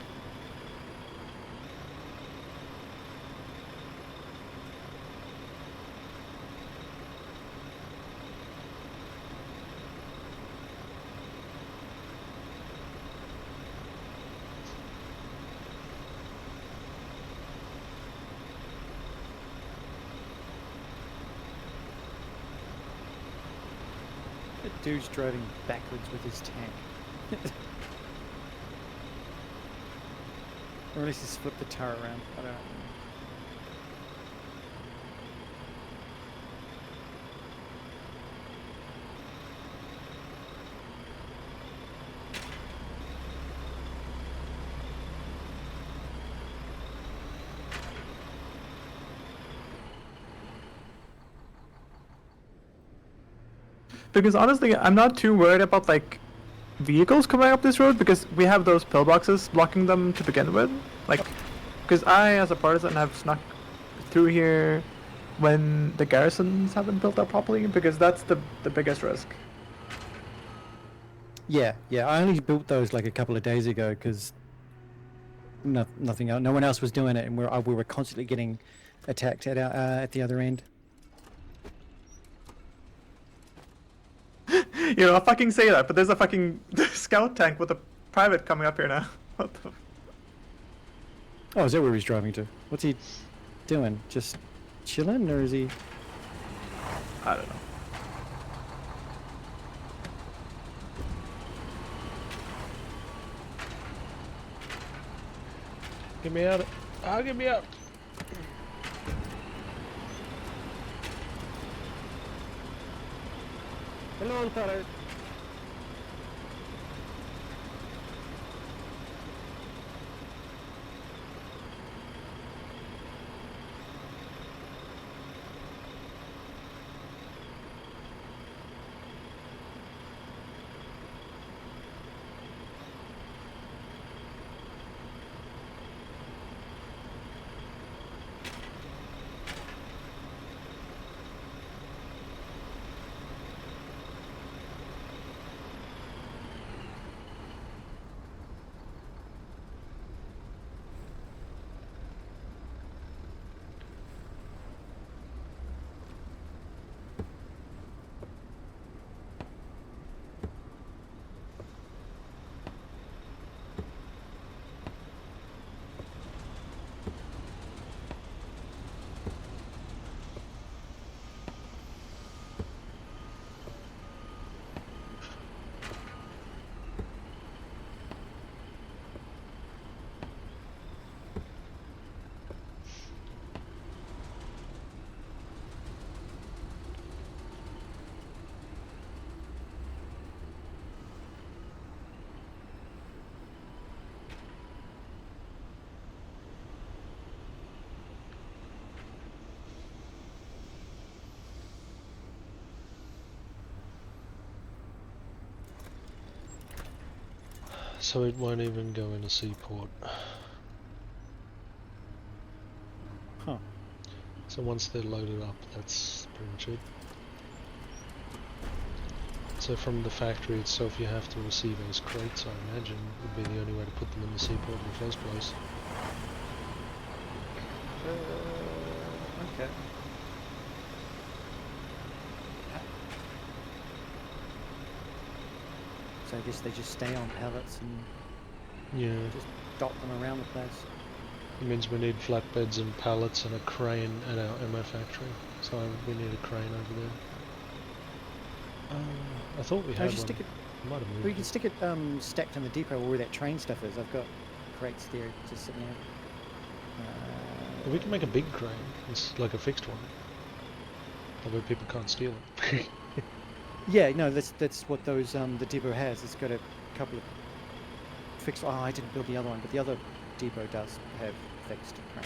That dude's driving backwards with his tank. Or at least he's flipped the turret around. I don't know. Because honestly, I'm not too worried about like vehicles coming up this road because we have those pillboxes blocking them to begin with. Like, because I, as a partisan, have snuck through here when the garrisons haven't built up properly because that's the biggest risk. Yeah. I only built those like a couple of days ago because nothing else. No one else was doing it, and we were constantly getting attacked at the other end. You know, I fucking say that, but there's a fucking scout tank with a private coming up here now. What the? Oh, is that where he's driving to? What's he doing? Just chilling, or is he? I don't know. Get me out! Get me out! Hello, turret. So it won't even go in a seaport. Huh. So once they're loaded up, that's pretty much it. So from the factory itself, you have to receive those crates. I imagine would be the only way to put them in the seaport in the first place. Okay. So I guess they just stay on pallets and Yeah, just dot them around the place. it means we need flatbeds and pallets and a crane at our MA factory. So we need a crane over there. I thought we No, had just one. stick it. Might have moved We can it. stick it stacked in the depot where that train stuff is. I've got crates there just sitting there. Well, we can make a big crane. It's like a fixed one. That way people can't steal it. Yeah, no, that's what those the depot has. It's got a couple of fixed. Oh, I didn't build the other one, but the other depot does have fixed crane.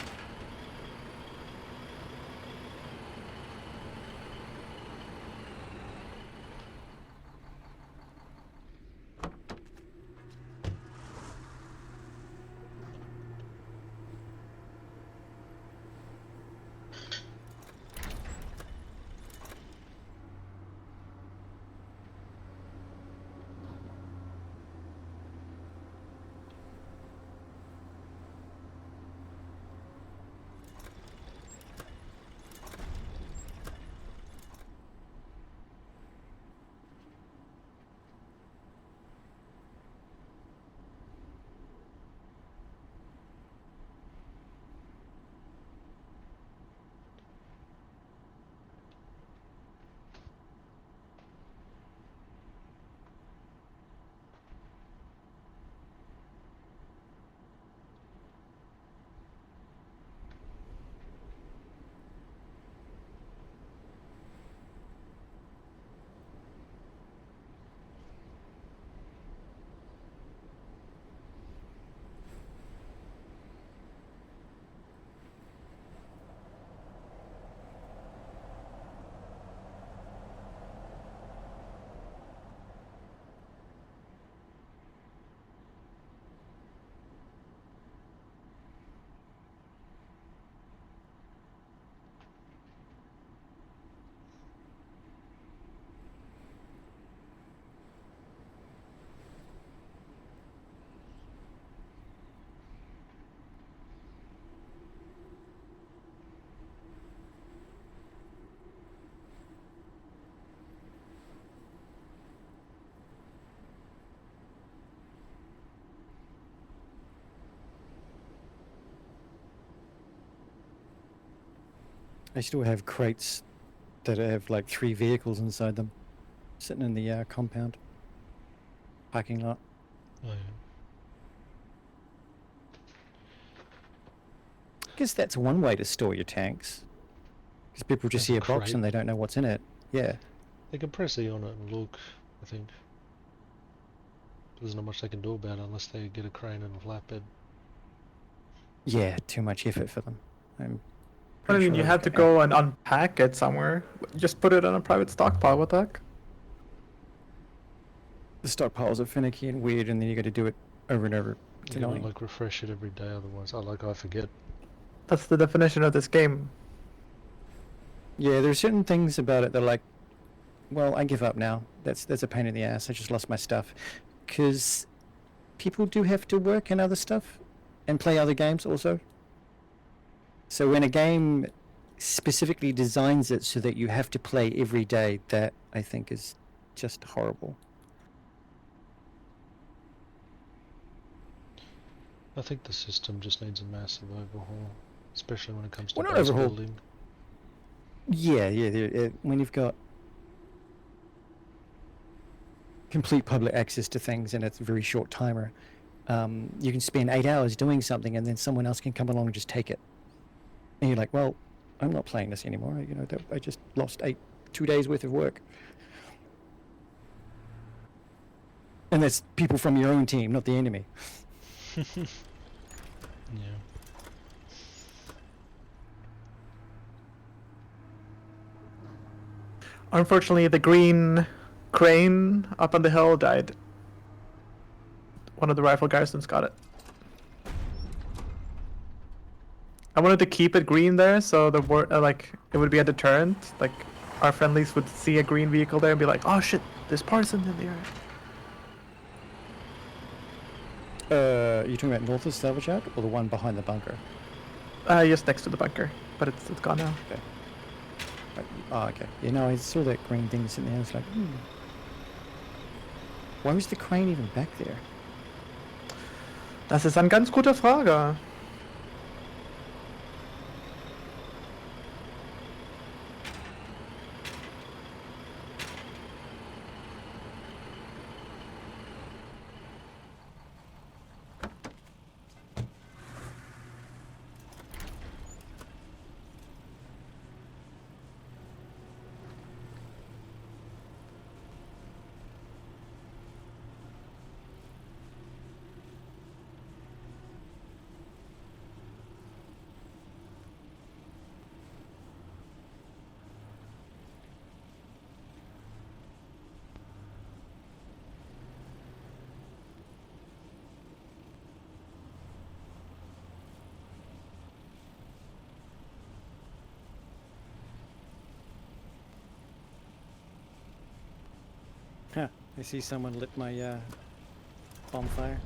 I still have crates that have like 3 vehicles inside them, sitting in the compound parking lot. Oh, yeah. I guess that's one way to store your tanks, because people just As see a a box crate. and they don't know what's in it. Yeah. They can press E on it and look, I think. There's not much they can do about it unless they get a crane and a flatbed. Yeah, too much effort for them. I'm But I pretty mean, you sure have to go and unpack it somewhere. Just put it on a private stockpile. What the heck? the stockpiles are finicky and weird, and then you got to do it over and over. It's You gotta annoying. like refresh it every day, otherwise I forget. That's the definition of this game. Yeah, there are certain things about it that are like, well, I give up now. That's a pain in the ass. I just lost my stuff. Because people do have to work and other stuff and play other games also. So when a game specifically designs it so that you have to play every day, that I think is just horrible. I think the system just needs a massive overhaul, especially when it comes to Well, not base overhaul. building. Yeah, when you've got complete public access to things and it's a very short timer, you can spend 8 hours doing something and then someone else can come along and just take it. And you're like, well, I'm not playing this anymore. You know, I just lost 2 days worth of work. And that's people from your own team, not the enemy. Yeah. Unfortunately, the green crane up on the hill died. One of the rifle garrisons got it. I wanted to keep it green there, so like it would be a deterrent. Like our friendlies would see a green vehicle there and be like, "Oh shit, There's Parsons in there. You talking about north of salvage yard or the one behind the bunker? Just next to the bunker, but it's gone now. Oh, okay. You know, I saw that green thing sitting there. I was like, why was the crane even back there? Das ist eine ganz gute Frage. Huh. I see someone lit my bonfire.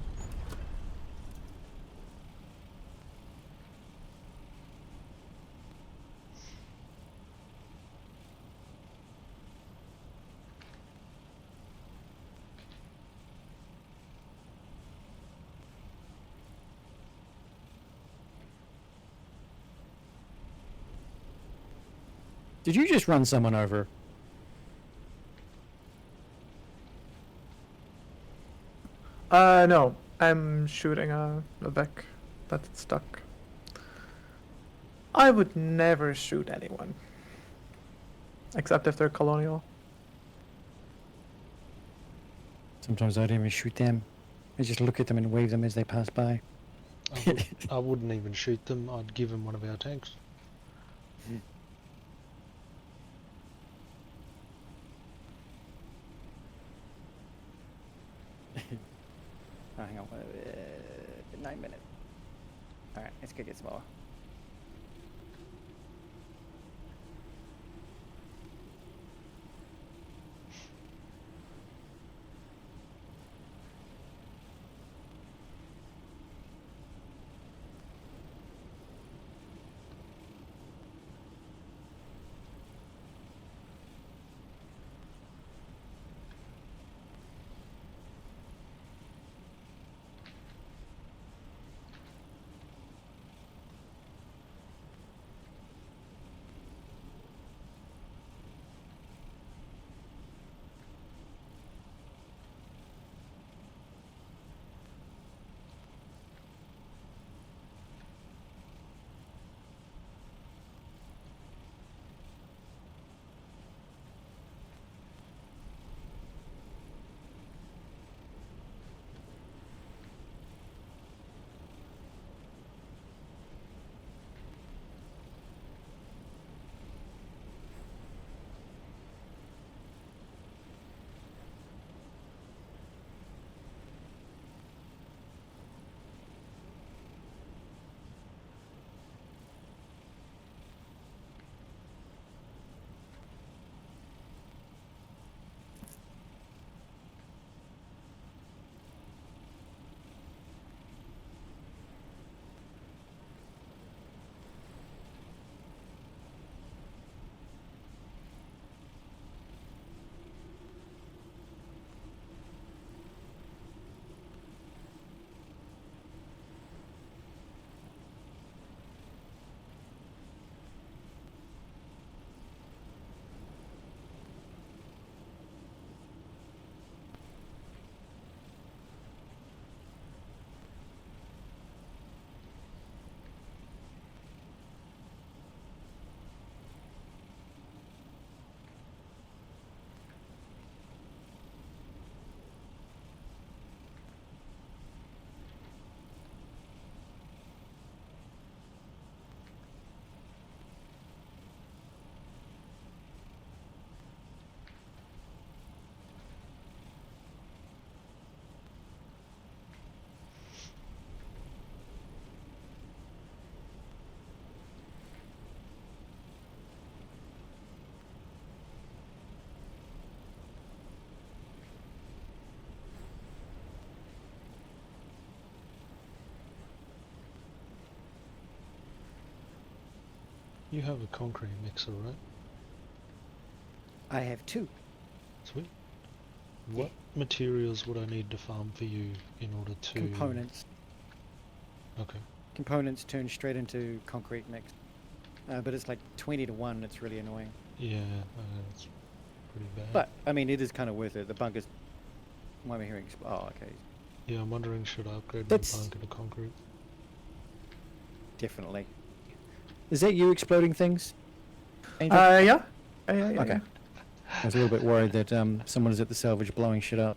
Did you just run someone over? No. I'm shooting a Beck that's stuck. I would never shoot anyone. Except if they're colonial. Sometimes I don't even shoot them. I just look at them and wave them as they pass by. I wouldn't even shoot them. I'd give them one of our tanks. Oh, hang on. 9 minutes. Alright, let's go get some more. You have a concrete mixer, right? I have 2. Sweet. What materials would I need to farm for you in order to... Components. Okay. Components turn straight into concrete mix. But it's like 20 to 1. It's really annoying. Yeah, it's pretty bad. But, I mean, it is kind of worth it. The bunkers... Why am I hearing... Oh, okay. Yeah, I'm wondering, should I upgrade That's- my bunker to concrete? Definitely. Is that you exploding things? Angel? Yeah. Yeah. Okay. I was a little bit worried that someone is at the salvage blowing shit up.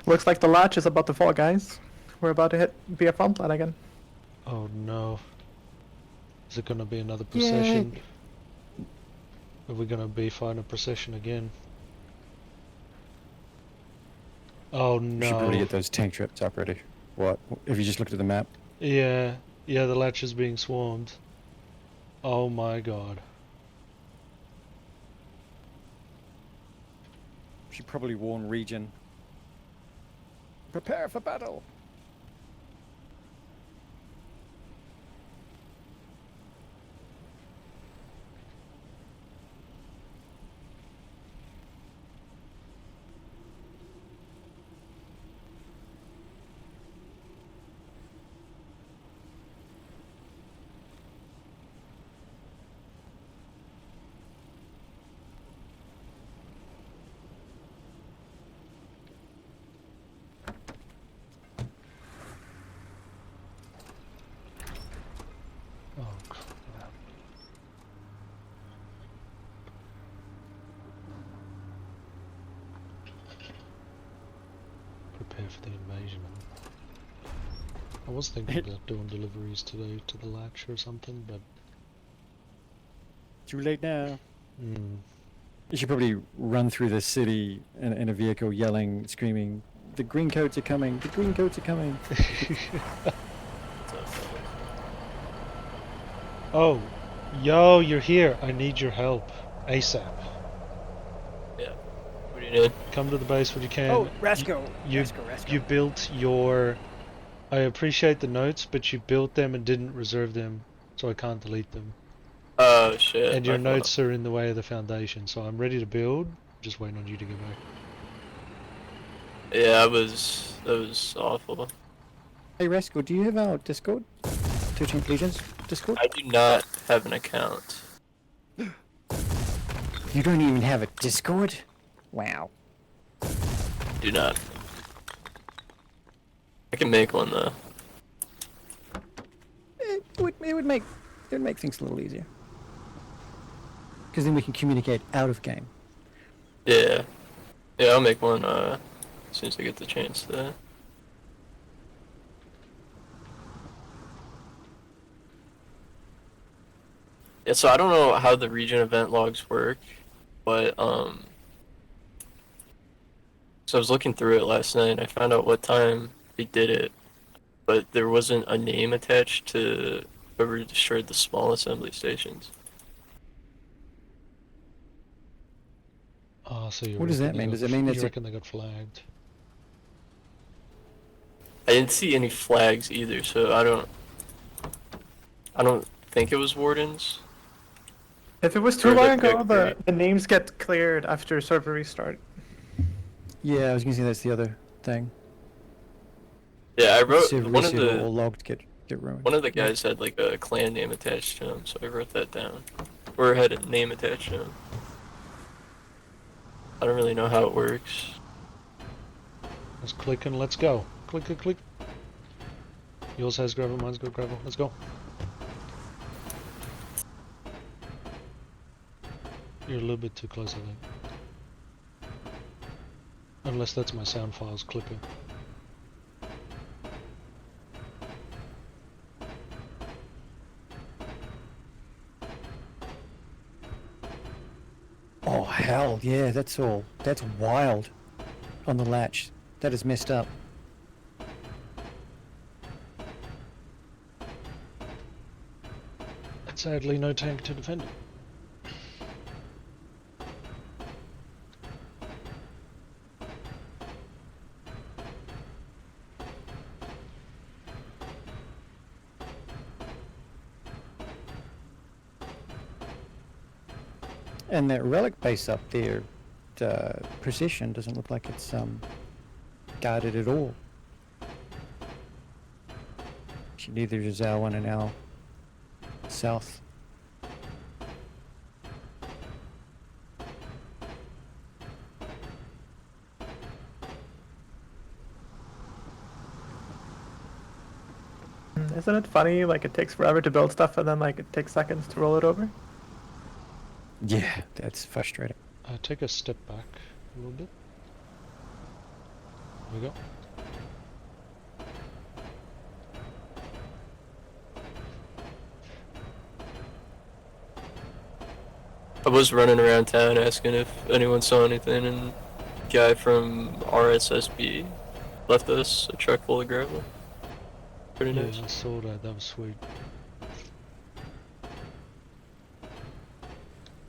Looks like the latch is about to fall, guys. We're about to be a farm plant again. Oh no. Is it gonna be another procession? Are we gonna be fighting a procession again? Oh We should probably no. get those tank trips up ready. What? Have you just looked at the map? Yeah, the latch is being swarmed. Oh my god. Should probably warn Region. Prepare for battle! Oh crap. Prepare for the invasion. I was thinking about doing deliveries today to the latch or something, but Too late now. mm, You should probably run through the city in a vehicle yelling, screaming, "The green coats are coming! The green coats are coming!" Oh, yo, you're here. I need your help. ASAP. Yeah. What do you need? Come to the base when you can. Oh, Rasco! You, Rasco! you built your... I appreciate the notes, but you built them and didn't reserve them, so I can't delete them. Oh shit. And your my fault. notes are in the way of the foundation, so I'm ready to build. Just waiting on you to get back. Yeah, that was awful. Hey, Rasco, do you have our Discord? 13 Legions Discord? I do not have an account. You don't even have a Discord? Wow. Do not. I can make one though. It would make things a little easier. Because then we can communicate out of game. Yeah. Yeah, I'll make one as soon as I get the chance to. Yeah, so I don't know how the region event logs work, but so I was looking through it last night and I found out what time they did it, but there wasn't a name attached to whoever destroyed the small assembly stations. Oh, so you What does reckon that they mean? got Does it mean you it's a- reckon they got flagged? I didn't see any flags either, so I don't think it was wardens. If it was too Or the long ago, pick, the, right? the names get cleared after server restart. Yeah, I was gonna say that's the other thing. Yeah, I wrote Server one of reset or the logged get ruined. one of the guys had like a clan name attached to him, so I wrote that down. Or had a name attached to him. I don't really know how it works. Let's click and let's go. Click, click, click. Yours has gravel, mine's got gravel. Let's go. You're a little bit too close, I think. Unless that's my sound files clipping. Oh hell, yeah, that's all. That's wild. On the latch. That is messed up. And sadly, no tank to defend it. And that relic base up there, precision doesn't look like it's guarded at all. Neither is our one in our south. Isn't it funny? Like it takes forever to build stuff, and then like it takes seconds to roll it over. Yeah, that's frustrating. Take a step back a little bit. There we go. I was running around town asking if anyone saw anything, and a guy from RSSB left us a truck full of gravel. Pretty Yeah, nice. I saw that. That was sweet.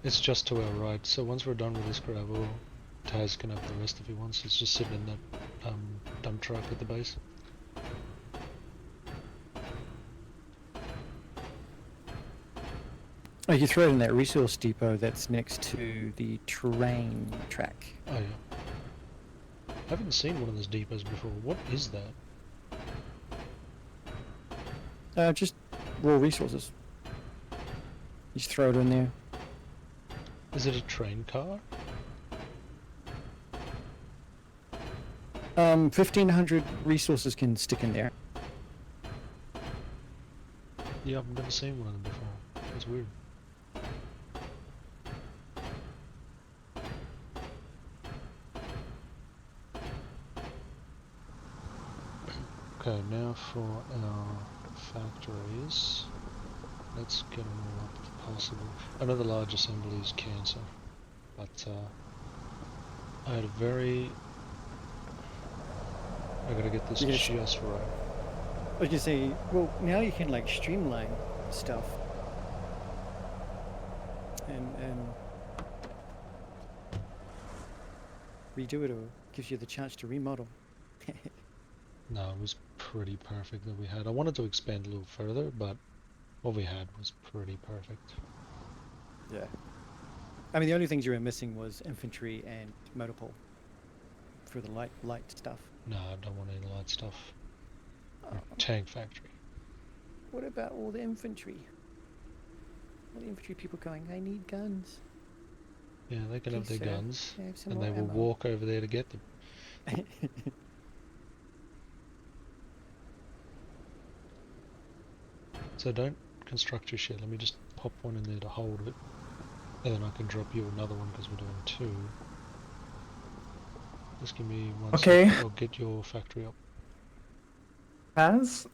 It's just to our right, so once we're done with this gravel, Taz can have the rest if he wants. It's just sitting in that dump truck at the base. Oh, you throw it in that resource depot that's next to the terrain track. Oh yeah. I haven't seen one of those depots before. What is that? Just raw resources. You just throw it in there. Is it a train car? 1,500 resources can stick in there. Yeah, I've never seen one of them before. That's weird. Okay, now for our factories. Let's get them all up if possible. I know the large assembly is cancer, but I had a very... I gotta get this You're just gonna right. I was gonna say, well, now you can like streamline stuff. And redo it, or gives you the chance to remodel. No, it was pretty perfect that we had. I wanted to expand a little further, but what we had was pretty perfect. Yeah. I mean, the only things you were missing was infantry and motor pool for the light stuff. No, I don't want any light stuff. Oh, Tank factory. what about all the infantry? All the infantry people going, I need guns. Yeah, they can have their Please, sir, guns, can I have some and more they will ammo?" walk over there to get them. So don't construct your shit. Let me just pop one in there to hold it, and then I can drop you another one because we're doing two. Just give me one Okay. sec. I'll get your factory up. As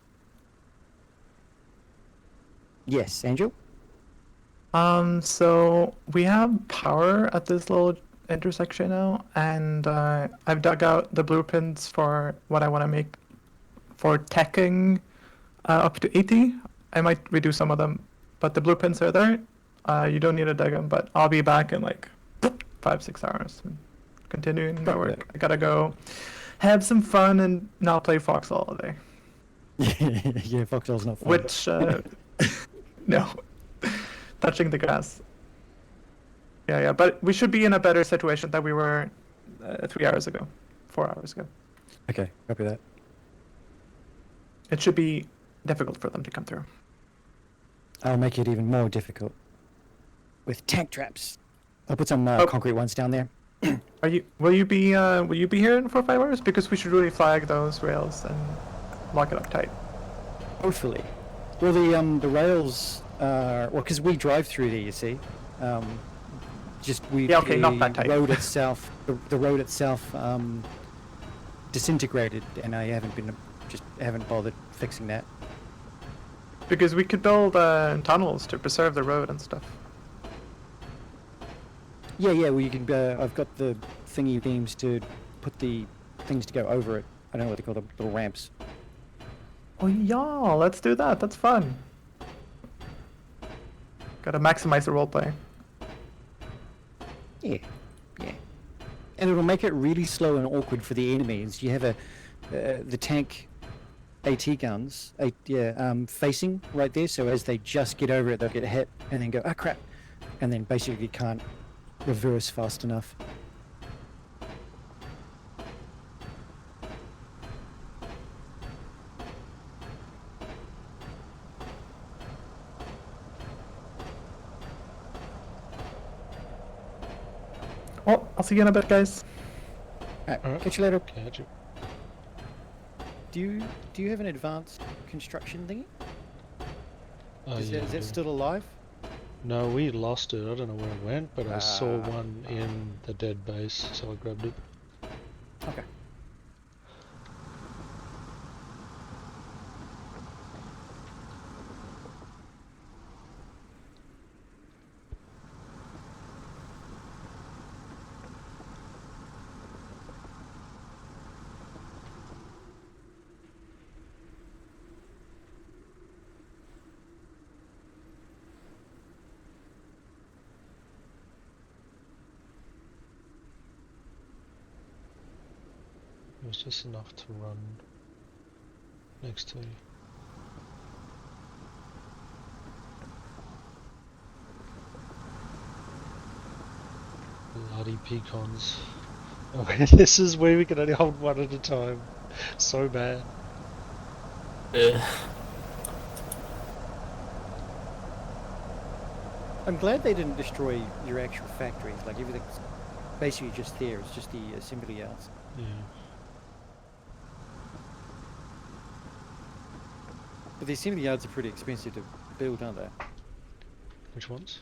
Yes, Angel? so we have power at this little intersection now, and I've dug out the blueprints for what I want to make for teching up to 80. I might redo some of them, but the blueprints are there. You don't need to dig them, but I'll be back in like 5-6 hours. Continuing my Copy work. I gotta go have some fun and not play Foxhole all day. Yeah, Foxhole's not fun. Which, no. Touching the grass. Yeah, but we should be in a better situation than we were 3 hours ago, 4 hours ago. Okay, copy that. It should be difficult for them to come through. I'll make it even more difficult. With tank traps. I'll put some Oh. concrete ones down there. Will you be here in 4 or 5 hours? Because we should really flag those rails and lock it up tight. Hopefully. Well, the rails are... Well, because we drive through there, you see. just we Yeah, okay, not that the type. road itself, the road itself disintegrated, and I haven't bothered fixing that. Because we could build tunnels to preserve the road and stuff. Yeah, well, you can. I've got the thingy beams to put the things to go over it. I don't know what they call them, little ramps. Oh yeah, let's do that. That's fun. Gotta maximize the roleplay. Yeah. And it'll make it really slow and awkward for the enemies. You have the tank AT guns, facing right there. So as they just get over it, they'll get hit and then go, ah, crap, and then basically can't reverse fast enough. Well, I'll see you in a bit, guys. Alright. Catch you later. Catch you. Do you have an advanced construction thingy? Is Yeah, I that do. still alive? No, we lost it. I don't know where it went, but I saw Ah. one in the dead base, so I grabbed it. Okay. It was just enough to run next to you. Bloody pecans. Oh, this is where we can only hold one at a time. So bad. Yeah. I'm glad they didn't destroy your actual factories. Like everything's basically just there. It's just the assembly yards. Yeah. But the assembly yards are pretty expensive to build, aren't they? Which ones?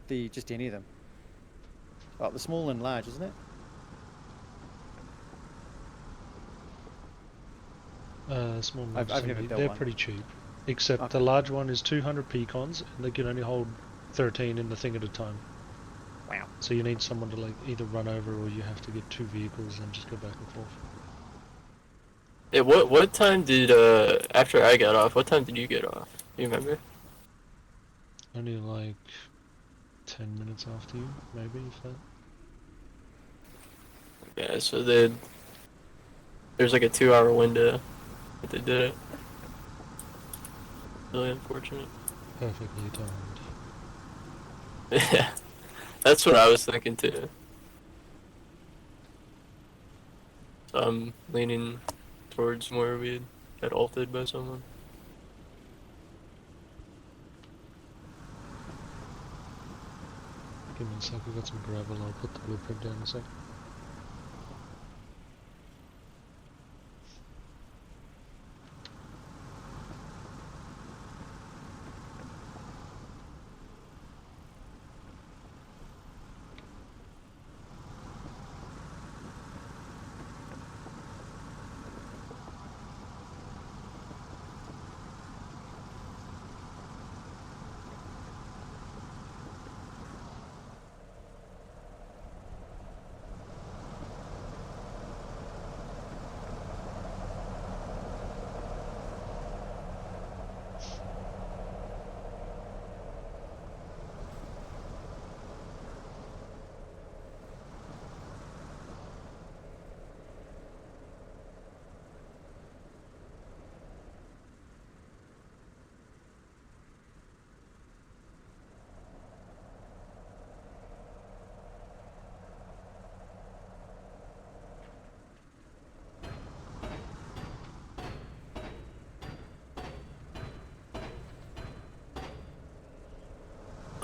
Just any of them. Oh, the small and large, isn't it? Small I've ones. never built They're one. pretty cheap. Except Okay. the large one is 200 pecans, and they can only hold 13 in the thing at a time. Wow. So you need someone to like either run over, or you have to get 2 vehicles and just go back and forth. Yeah, what time did after I got off? What time did you get off? Do you remember? Only like 10 minutes after you, maybe, if that. Yeah, so there's like a 2-hour window that they did it. Really unfortunate. Perfectly timed. Yeah, that's what I was thinking too. So I'm leaning towards where we got ulted by someone. Give me a sec, I've got some gravel, I'll put the blueprint down in a sec.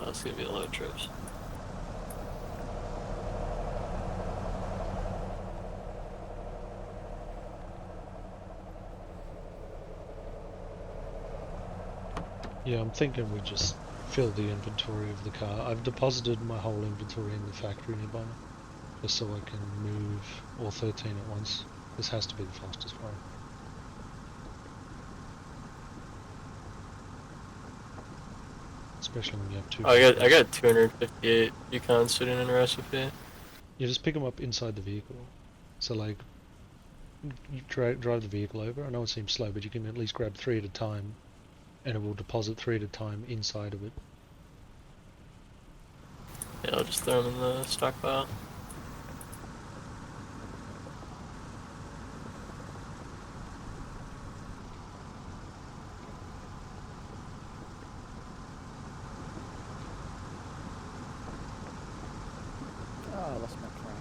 Oh, it's gonna be a lot of trips. Yeah, I'm thinking we just fill the inventory of the car. I've deposited my whole inventory in the factory nearby, just so I can move all 13 at once. This has to be the fastest way. Especially when you have two. I got 258 Yukon sitting in a recipe. You just pick them up inside the vehicle. So like, you drive the vehicle over. I know it seems slow, but you can at least grab 3 at a time, and it will deposit 3 at a time inside of it. Yeah, I'll just throw them in the stockpile. Oh, I lost my train.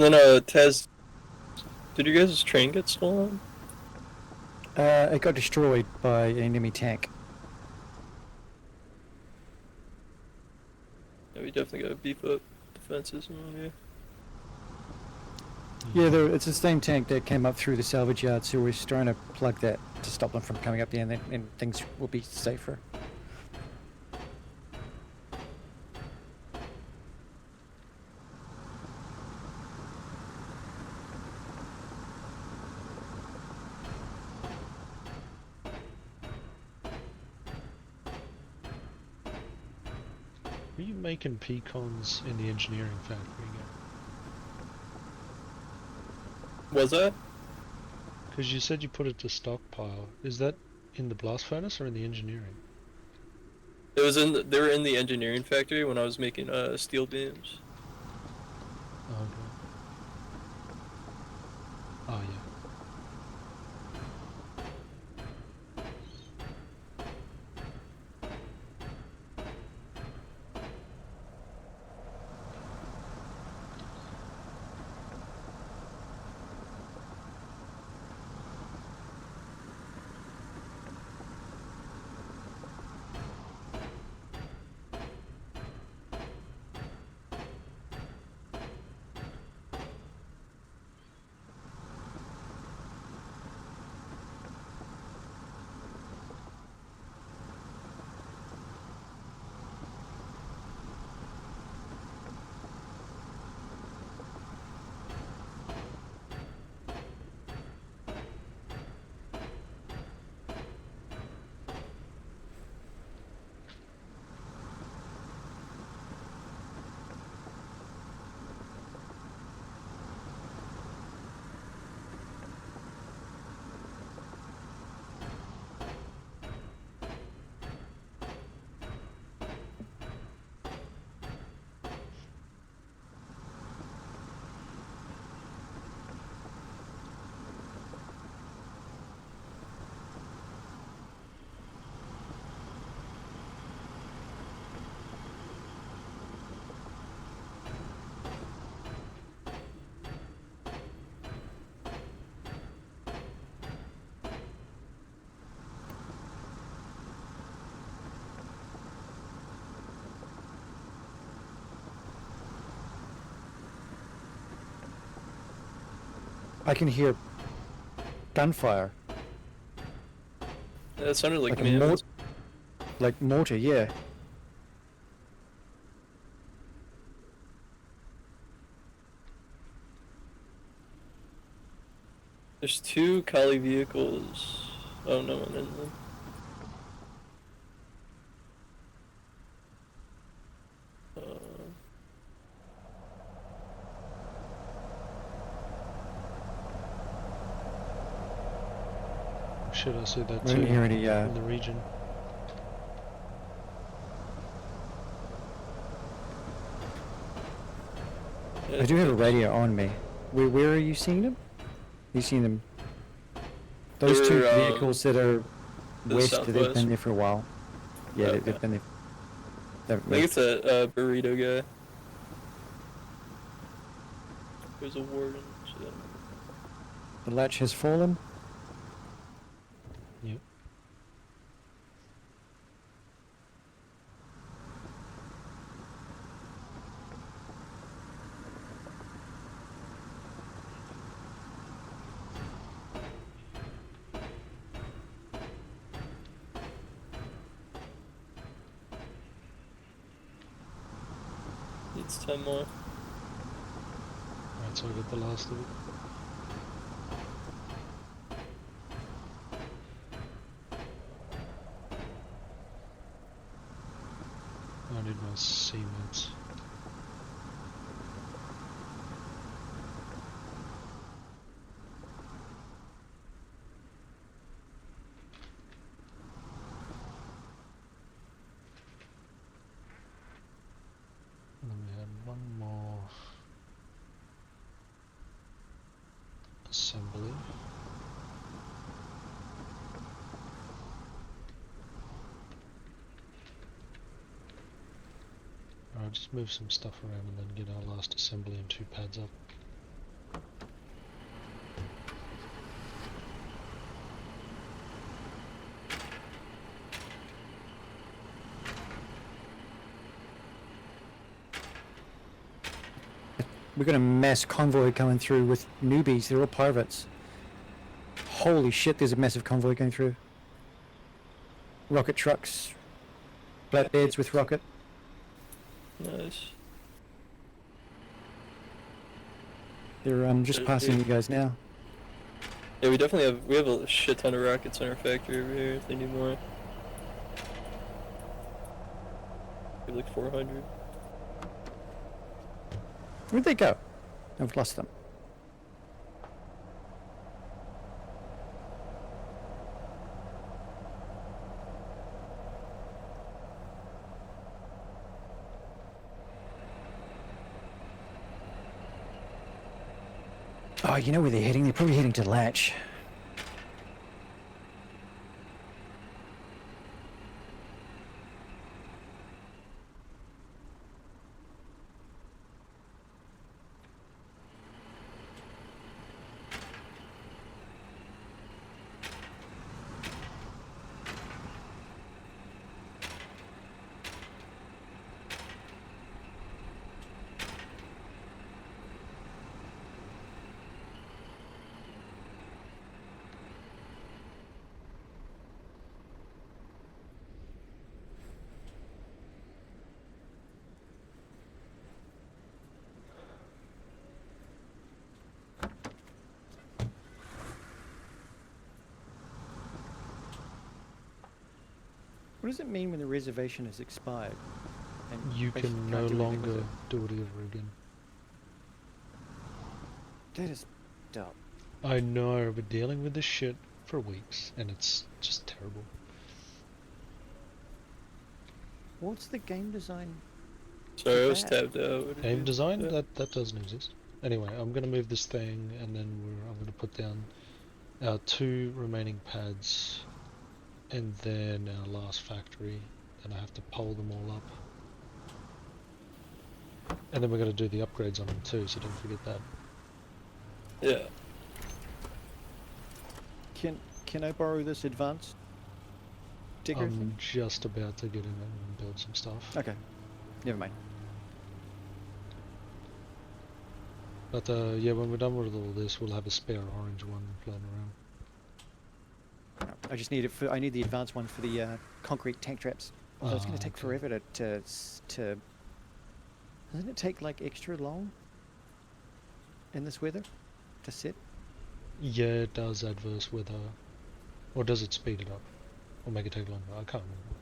And then, Tez, did you guys' train get stolen? It got destroyed by an enemy tank. Yeah, we definitely gotta beef up defenses around here. Yeah, it's the same tank that came up through the salvage yard, so we're trying to plug that to stop them from coming up there, and things will be safer. Were you making pecans in the engineering factory again? Was that? Because you said you put it to stockpile. Is that in the blast furnace or in the engineering? It was they were in the engineering factory when I was making steel beams. Oh, okay. Oh, yeah. I can hear gunfire. Yeah, it sounded like Like a me. Like mortar, yeah. There's 2 Kali vehicles. Oh, no one in them. Should I see that We too didn't hear any, in the region? Yeah, I do have a think- radio on me. Where are you seeing them? You seeing them? Those two They're, vehicles that are the west, they've southwest. been there for a while. Yeah, Okay. they've been there. They haven't I think moved. it's a burrito guy. There's a warden. So. The latch has fallen. Yep. It's 10 more. Right, so I got the last of it. I need my C-meds. And then we had one more assembly. Alright, just move some stuff around and then get our last assembly and 2 pads up. We've got a mass convoy coming through with newbies. They're all pirates. Holy shit, there's a massive convoy going through. Rocket trucks. Flatbeds with rocket. Nice. They're just passing you guys now. Yeah, we have a shit ton of rockets in our factory over here if they need more. We have like 400. Where'd they go? I've lost them. Oh, you know where they're heading? They're probably heading to Latch. What does it mean when the reservation has expired? And You basically can can't no do anything with longer it? do it ever again. That is dumb. I know, I've been dealing with this shit for weeks, and it's just terrible. What's the game design? Sorry, I was bad. tabbed out. What did Game you- design? yeah. That doesn't exist. Anyway, I'm gonna move this thing, and then I'm gonna put down our 2 remaining pads, and then our last factory. Then I have to pole them all up. And then we're gonna do the upgrades on them too, so don't forget that. Yeah. Can I borrow this advanced digger I'm thing? just about to get in and build some stuff. Okay, never mind. But yeah, when we're done with all this, we'll have a spare orange one floating around. I just need it for. I need the advanced one for the concrete tank traps. So it's going to take Okay. forever to. Doesn't it take like extra long in this weather to set? Yeah, it does adverse weather. Or does it speed it up? Or make it take longer? I can't remember.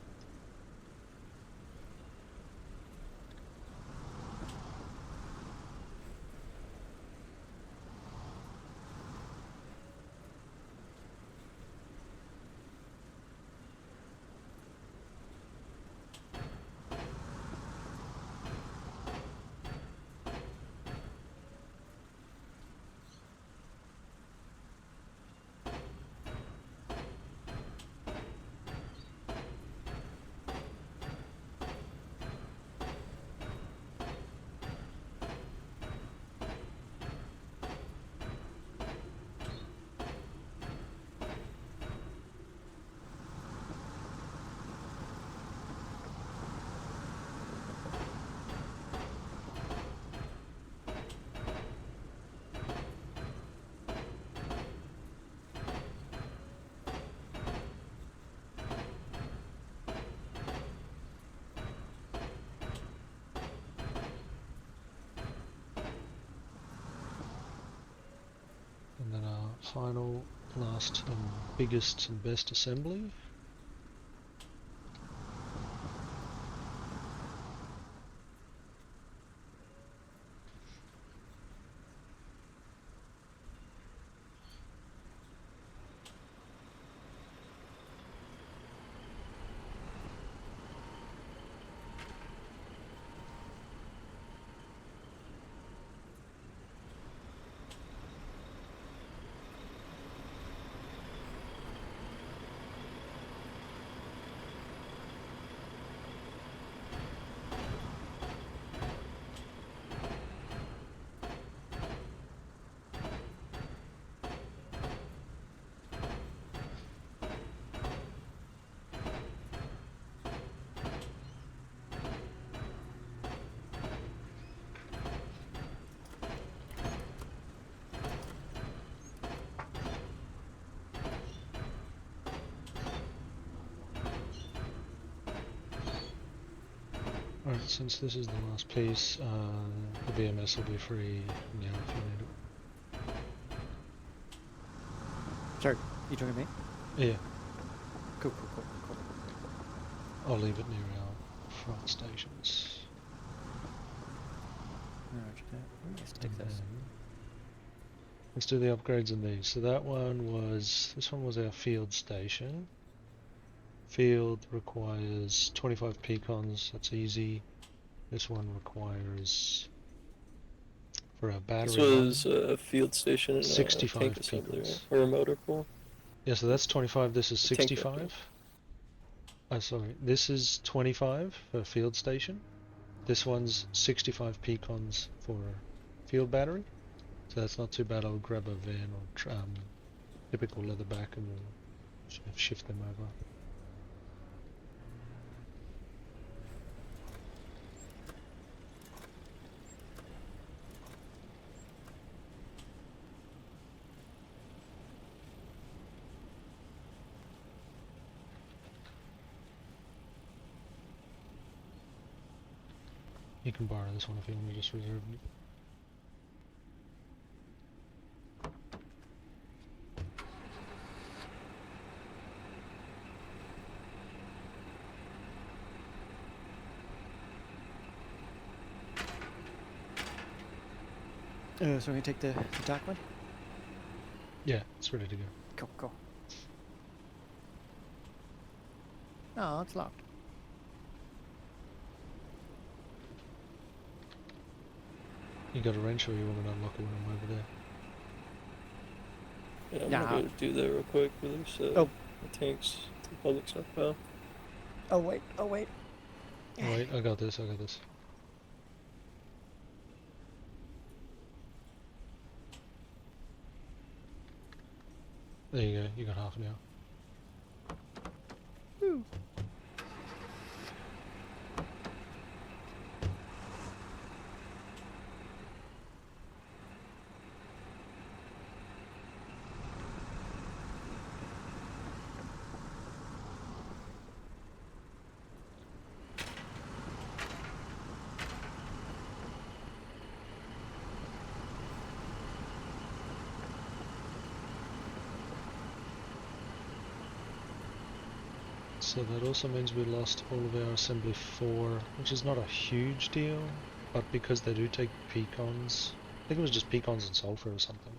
And then our final, last, and biggest and best assembly. Alright, since this is the last piece, the BMS will be free now if you need Sorry, you talking to me? it. Yeah, Cool. I'll leave it near our front stations. Alright, let's take And this. then let's do the upgrades in these. So that one was, this one was our field station. Field requires 25 pecons, that's easy. This one requires, for our battery This was a field station and a 65 tank assembly, pecons. or a motor pool. Yeah, so that's 25, this is A tank trap, 65. Oh, sorry, this is 25 for field station. This one's 65 pecons for field battery. So that's not too bad. I'll grab a van or typical leatherback and we'll shift them over. You can borrow this one if you want to just reserve it. So we're gonna take the dark one? Yeah, it's ready to go. Cool. Oh, it's locked. You got a wrench or you want me to unlock it when I'm over there? Yeah, I'm Nah. gonna go do that real quick. Release Oh. the tanks to the public stockpile. Oh wait. Oh wait, I got this. There you go, you got half now. Woo. So that also means we lost all of our assembly 4, which is not a huge deal, but because they do take pecons, I think it was just pecons and sulfur or something.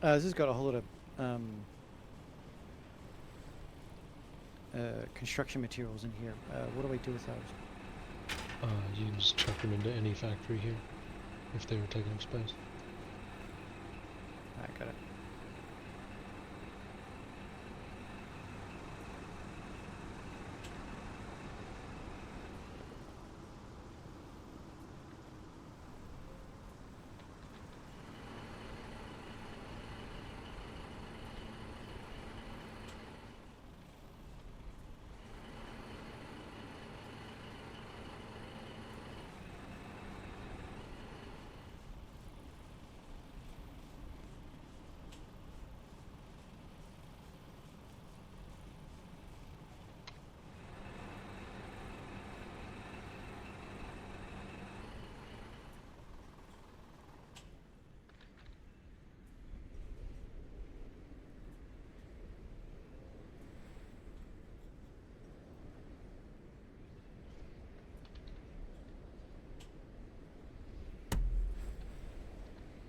This has got a whole lot of construction materials in here. What do I do with those? You can just chuck them into any factory here, if they were taking up space. I got it.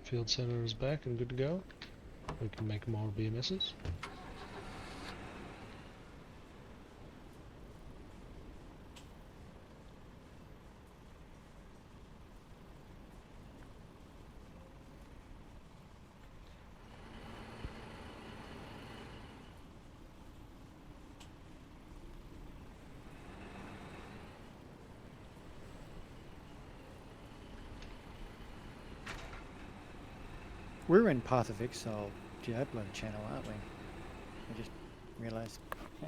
Field center is back and good to go. We can make more BMSs. We're in Path of Exile Diablo channel, aren't we? I just realized. Yeah.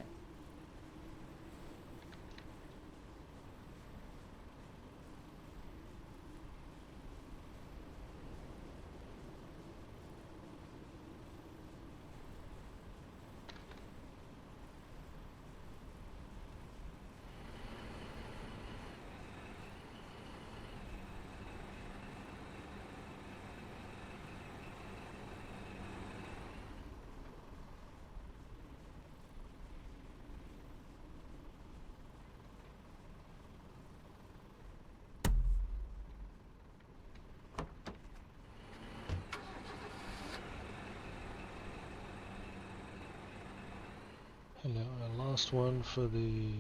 Hello, our last one for the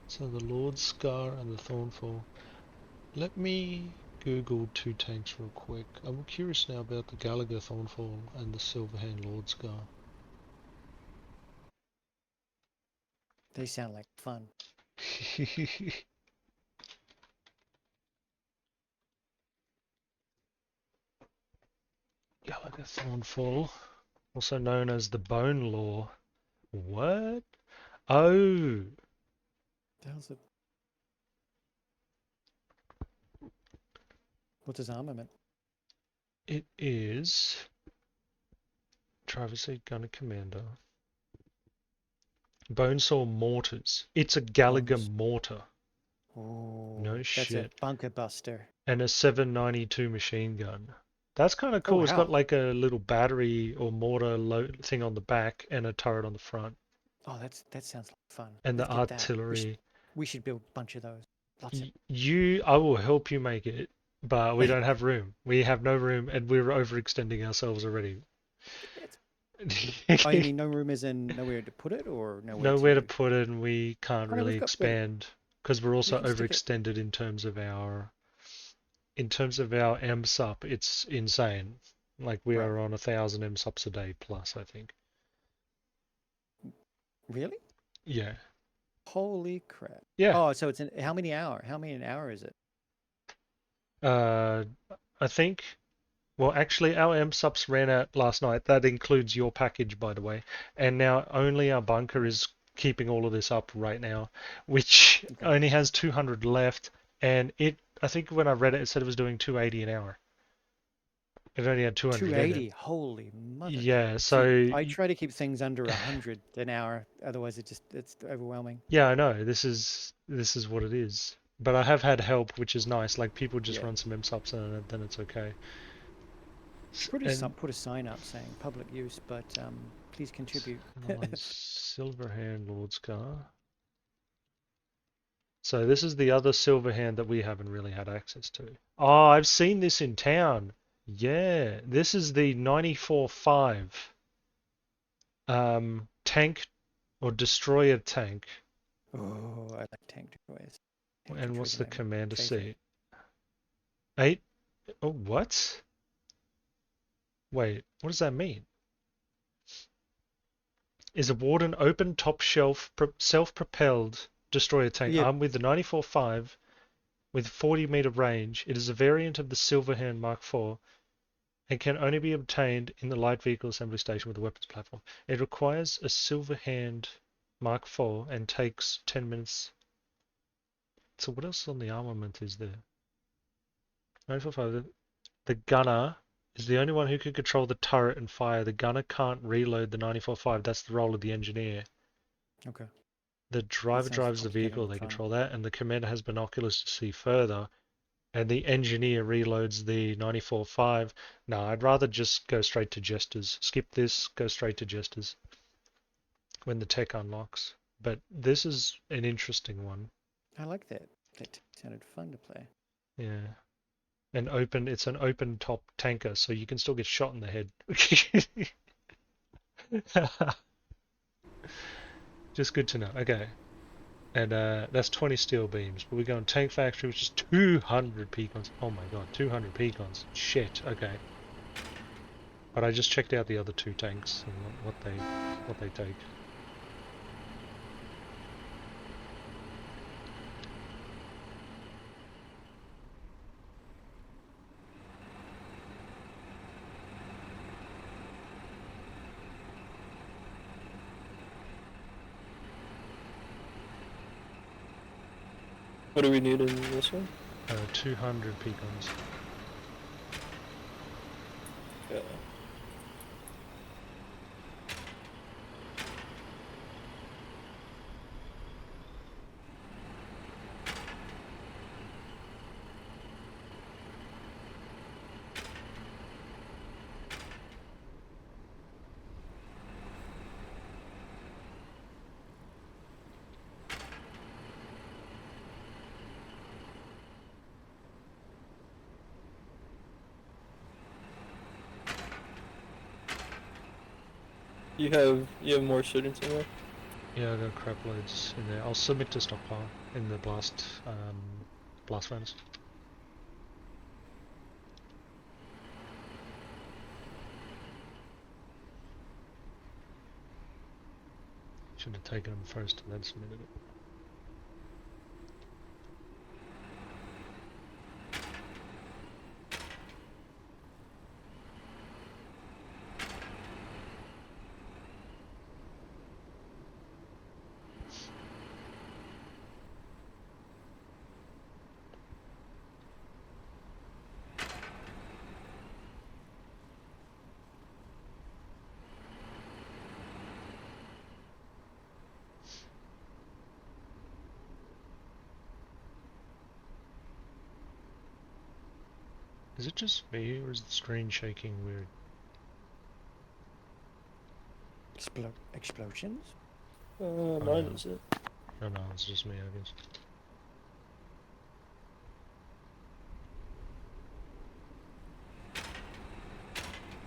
so the Lord's Scar and the Thornfall. Let me Google 2 tanks real quick. I'm curious now about the Gallagher Thornfall and the Silverhand Lord Scar. They sound like fun. Gallagher Thornfall, also known as the Bone Law. What? Oh, The hell's it? What's his armament? it is Driver Seat Gunner Commander. Bonesaw Mortars. It's a Gallagher Bones. mortar. Oh, No that's shit. a bunker buster. And a 792 machine gun. That's kind of Oh, cool. It's got wow. like a little battery or mortar thing on the back and a turret on the front. Oh, that sounds like fun. And the Let's get that. artillery. We should build a bunch of those. Lots of. I will help you make it, but we don't have room. We have no room, and we're overextending ourselves already. Oh, you mean no room as in nowhere to put it, or Nowhere to put it, and we can't Oh, no, really we've got. expand because we're also can stick it. overextended in terms of our MSUP. It's insane. Like we Right. are on 1,000 MSUPs a day plus, I think. Really? Yeah. Holy crap. Yeah. Oh, so it's how many an hour is it? I think. Well, actually, our MSUPs ran out last night. That includes your package, by the way. And now only our bunker is keeping all of this up right now, which Okay. only has 200 left. And I think when I read it, it said it was doing 280 an hour. It only had 200 in 280. it. Holy mother. Yeah, See, so I try to keep things under 100 an hour. Otherwise, it's overwhelming. yeah, I know. This is what it is. But I have had help, which is nice. Like people just Yeah. run some MSUPs and then it's okay. And Put a sign up saying public use, but please contribute. Silverhand Lord's car. So this is the other Silverhand that we haven't really had access to. Oh, I've seen this in town. Yeah, this is the 94.5 tank or destroyer tank. Oh, I like tank destroyers. Tank And what's destroyers the are my commander favorite. seat? 8. Oh, what? Wait, what does that mean? Is aboard an open top shelf self-propelled destroyer tank Yeah. armed with the 94.5 with 40-meter range. It is a variant of the Silverhand Mark IV and can only be obtained in the light vehicle assembly station with a weapons platform. It requires a Silverhand Mark IV and takes 10 minutes. So what else on the armament is there? 94.5. The gunner is the only one who can control the turret and fire. The gunner can't reload the 94.5. That's the role of the engineer. Okay. The driver sounds drives the complicated vehicle, and they fun. control that, and the commander has binoculars to see further. And the engineer reloads the 94.5. No, I'd rather just go straight to jesters. Skip this, go straight to jesters when the tech unlocks. But this is an interesting one. I like that. That sounded fun to play. Yeah. It's an open top tanker, so you can still get shot in the head. Just good to know. Okay. And that's 20 steel beams. But we go on Tank Factory, which is 200 pecons. Oh my god, 200 pecons. Shit, okay. But I just checked out the other two tanks and what they take. What do we need in this one? 200 pecons. Okay. You have more students in there? Yeah, I got crap loads in there. I'll submit to stockpile in the blast furnace. Should have taken them first and then submitted it. Is it just me or is the screen shaking weird? Explosions? Mine is it. No, it's just me, I guess.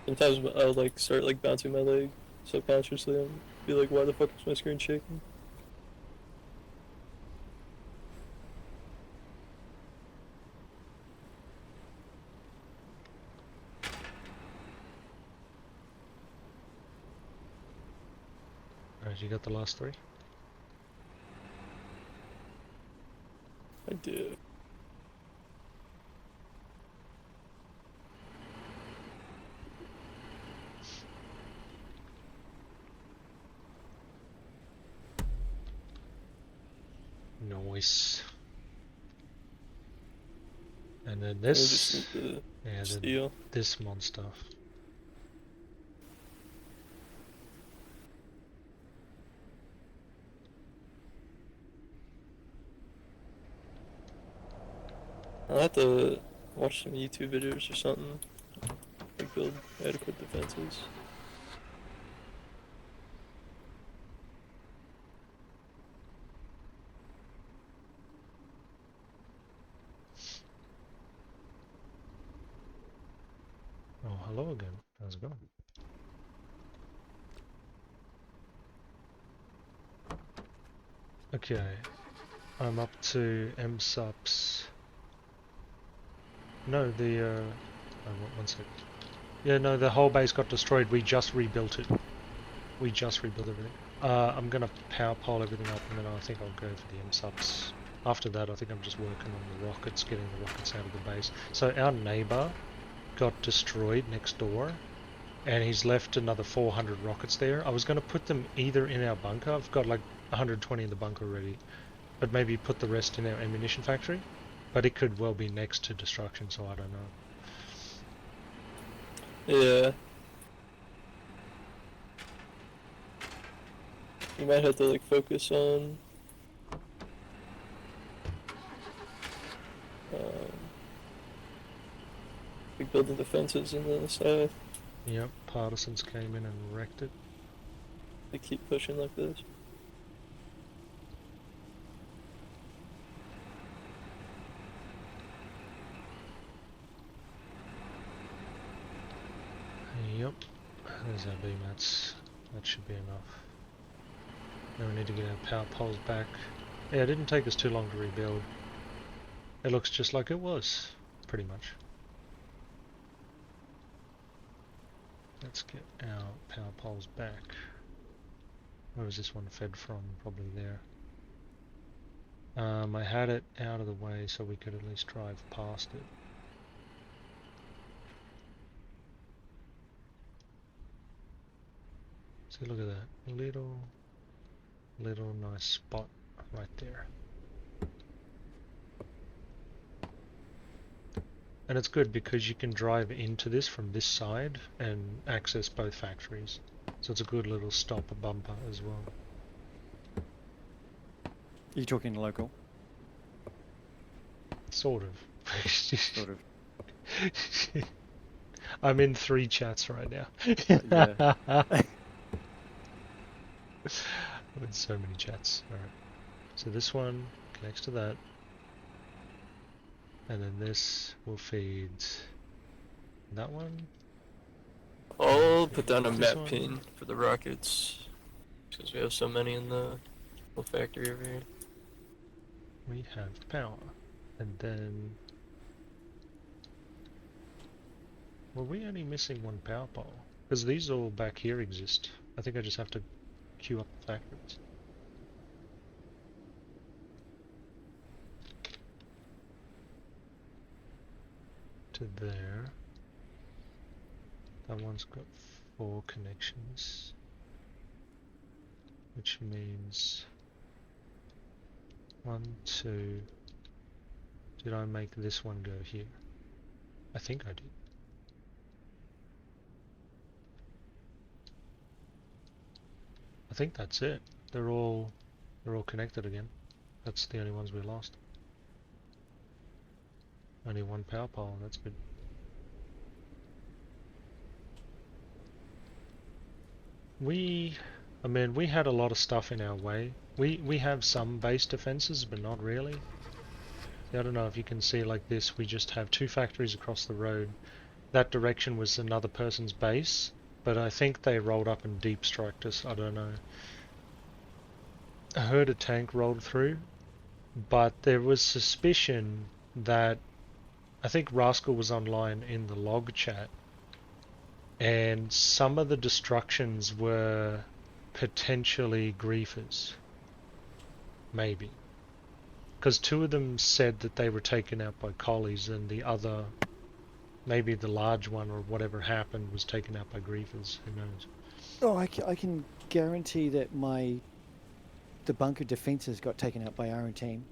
Sometimes I'll like start like bouncing my leg subconsciously and be like, why the fuck is my screen shaking? Alright, you got the last three? I do. Nice. And then We just this, need the yeah, then steel. this monster. I'll have to watch some YouTube videos or something. Like build adequate defenses. Oh, hello again. How's it going? Okay, I'm up to MSUPs. No, one sec. Yeah, no, the whole base got destroyed. We just rebuilt it. We just rebuilt everything. I'm gonna power pole everything up, and then I think I'll go for the MSUPs. After that, I think I'm just working on the rockets, getting the rockets out of the base. So our neighbor got destroyed next door, and he's left another 400 rockets there. I was going to put them either in our bunker. I've got like 120 in the bunker already, but maybe put the rest in our ammunition factory. But it could well be next to destruction, so I don't know. Yeah. You might have to like focus on like building defenses in the south. Yep, partisans came in and wrecked it. They keep pushing like this. Yep, there's our BMATs. That should be enough. Now we need to get our power poles back. Yeah, it didn't take us too long to rebuild. It looks just like it was, pretty much. Let's get our power poles back. Where was this one fed from? Probably there. I had it out of the way so we could at least drive past it. See, look at that. Little nice spot right there. And it's good because you can drive into this from this side and access both factories. So it's a good little stop bumper as well. Are you talking local? Sort of. Sort of. I'm in 3 chats right now. Yeah. I'm in so many chats. Alright. So this one connects to that. And then this will feed that one. I'll put down a This map one. pin for the rockets. Because we have so many in the little factory over here. We have power. And then... Were we only missing one power pole? Because these all back here exist. I think I just have to queue up the factories. To there. That one's got 4 connections. Which means... 1, 2... Did I make this one go here? I think I did. I think that's it. They're all connected again. That's the only ones we lost. Only one power pole, that's good. I mean, we had a lot of stuff in our way. We have some base defenses, but not really. I don't know if you can see like this, we just have 2 factories across the road. That direction was another person's base, but I think they rolled up and deep striked us, I don't know. I heard a tank rolled through, but there was suspicion that I think Rascal was online in the log chat, and some of the destructions were potentially griefers. Maybe. Because 2 of them said that they were taken out by collies, and the other, maybe the large one or whatever happened, was taken out by griefers. Who knows? Oh, I can guarantee that the bunker defences got taken out by our own team.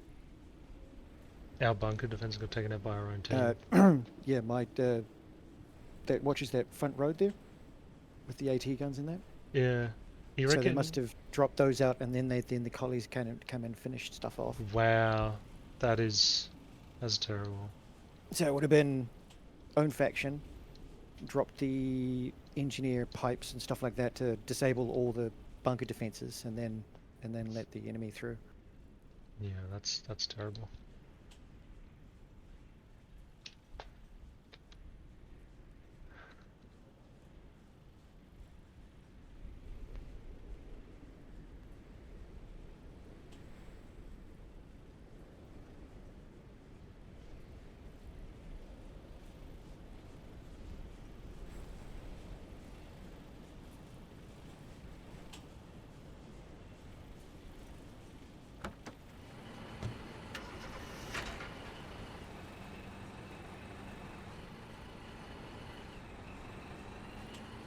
Our bunker defense got taken out by our own team. Yeah, my that watches that front road there with the AT guns in that. Yeah. You So reckon? they must have dropped those out, and then the collies come and finished stuff off. Wow, that's terrible. So it would have been own faction, dropped the engineer pipes and stuff like that to disable all the bunker defenses, and then let the enemy through. Yeah, that's terrible.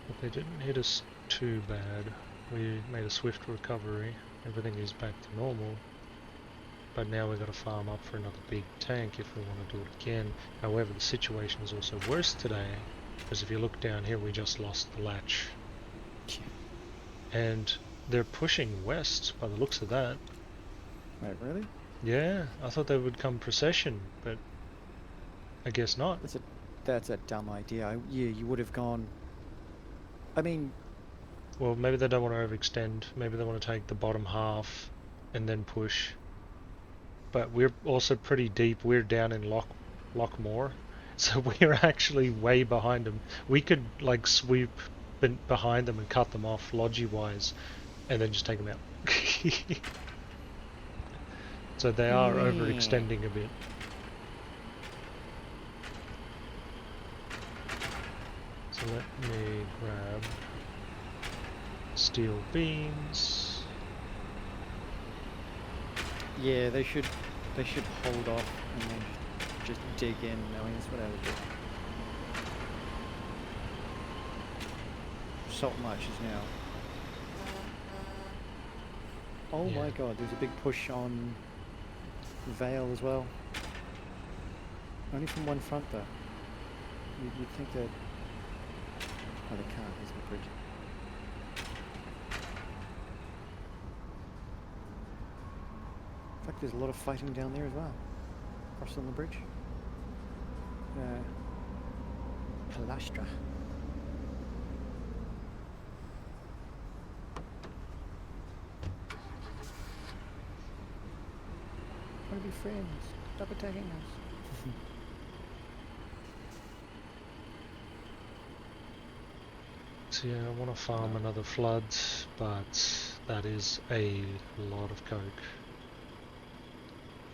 But they didn't hit us too bad. We made a swift recovery. Everything is back to normal. But now we've got to farm up for another big tank if we want to do it again. However, the situation is also worse today, because if you look down here, we just lost the latch. And they're pushing west by the looks of that. Wait, really? Yeah, I thought they would come procession, but I guess not. That's a dumb idea. Yeah, you would have gone. I mean, Well, maybe they don't want to overextend. Maybe they want to take the bottom half and then push. But we're also pretty deep. We're down in Lockmore, so we're actually way behind them. We could like sweep behind them and cut them off logi-wise, and then just take them out. So they are overextending a bit. So let me grab steel beams. yeah, they should hold off and then just dig in. I mean, that's what I would do. Salt marshes now. Oh Yeah. my god, there's a big push on Vale as well. Only from one front though. You'd think that... Oh, they can't, there's no bridge. In fact, there's a lot of fighting down there as well. Crossing the bridge. Palastra. Want to be friends. Stop attacking us. So yeah, I want to farm another flood, but that is a lot of coke.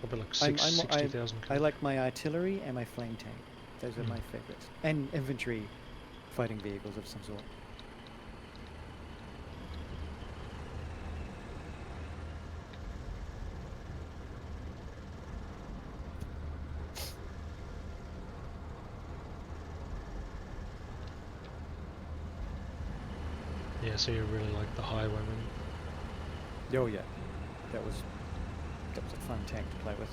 Probably like 60,000 coke. I like my artillery and my flame tank. Those are my favorites. And infantry fighting vehicles of some sort. Yeah, so you really like the highwayman. Oh yeah, that was a fun tank to play with.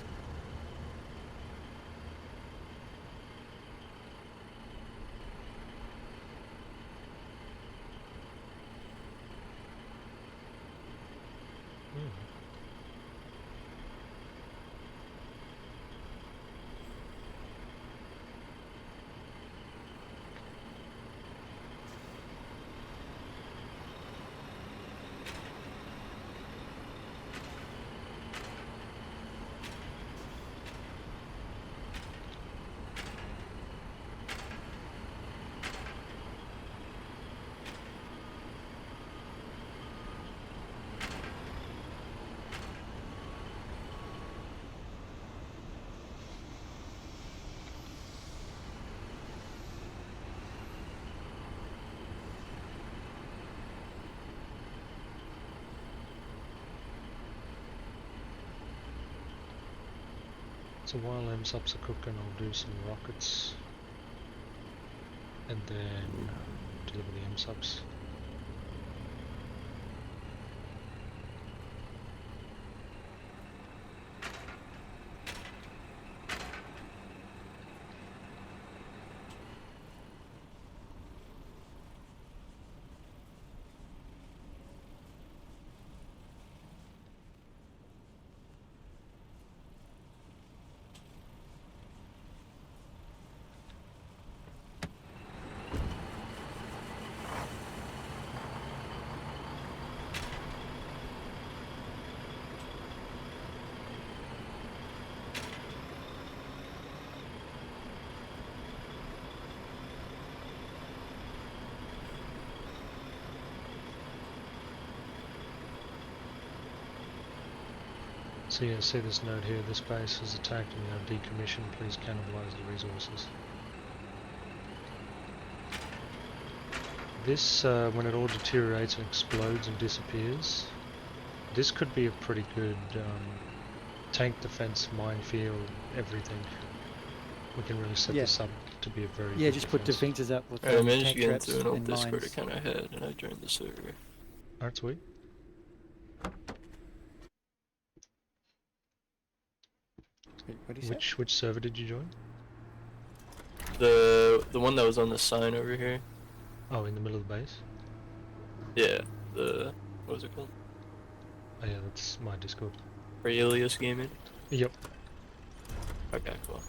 So while MSUPs are cooking, I'll do some rockets and then deliver the MSUPs. So yeah, see this note here, this base is attacked and now decommissioned, please cannibalize the resources. This, when it all deteriorates and explodes and disappears, this could be a pretty good tank defense, minefield, everything. We can really set Yeah. this up to be a very Yeah, good just put defense. defenses up with Alright, I managed tank to get traps into an old and Discord mines. account I had, and I joined the server. Alright, sweet. Wait, what do you say? Which server did you join? The one that was on the sign over here. Oh, in the middle of the base? Yeah, the what was it called? Oh yeah, that's my Discord. Aurelius Gaming. Yep. Okay, cool.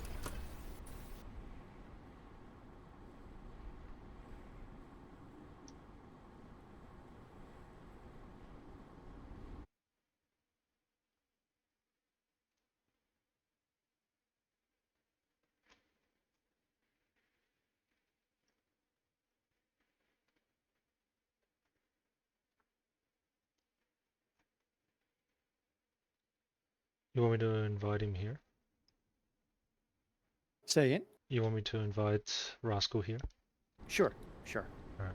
You want me to invite him here? Say again? You want me to invite Rascal here? Sure, sure. Alright.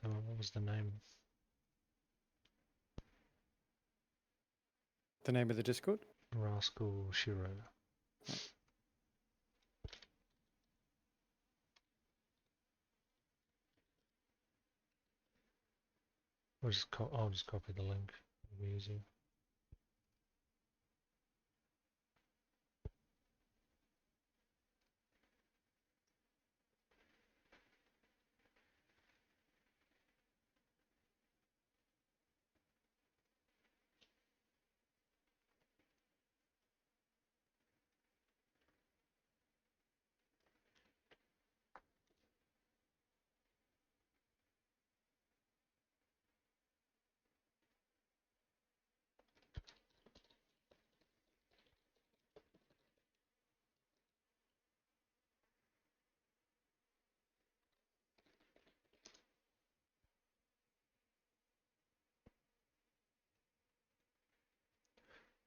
So what was the name? The name of the Discord? Rascal Shiro. I'll just copy the link. It'll be easier.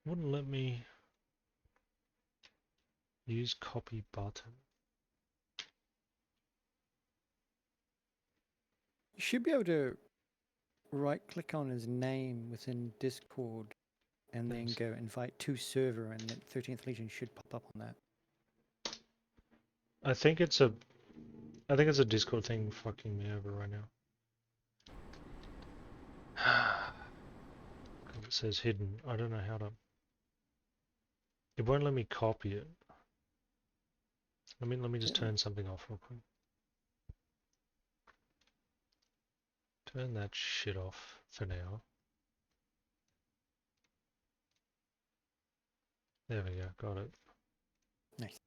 Wouldn't let me use copy button. You should be able to right click on his name within Discord and then Thanks. go invite to server, and then 13th Legion should pop up on that. I think it's a Discord thing fucking me over right now. 'Cause it says hidden. I don't know how to. It won't let me copy it. Let me just turn something off real quick. Turn that shit off for now. There we go, got it. Nice.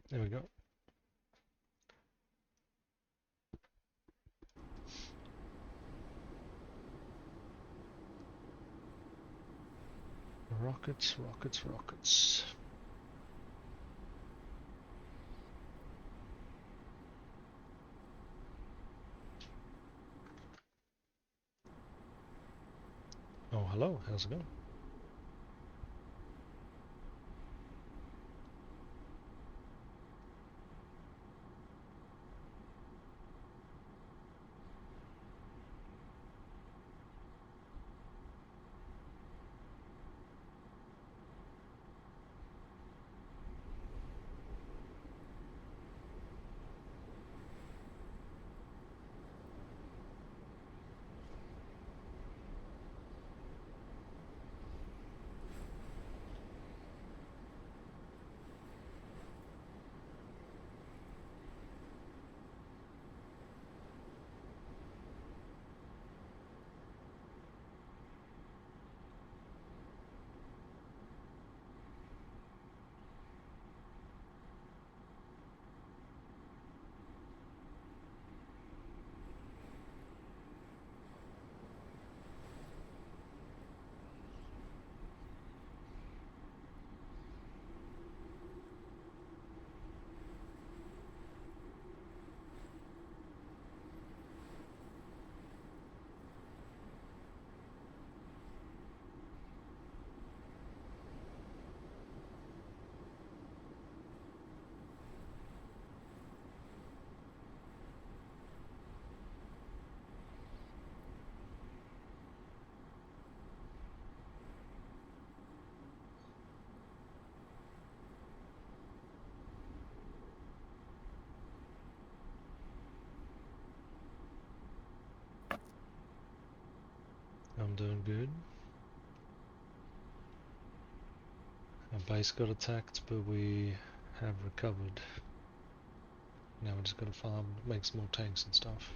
There we go. Rockets, rockets, rockets. Oh, hello, how's it going? I'm doing good. Our base got attacked, but we have recovered. Now we just gotta farm, make some more tanks and stuff.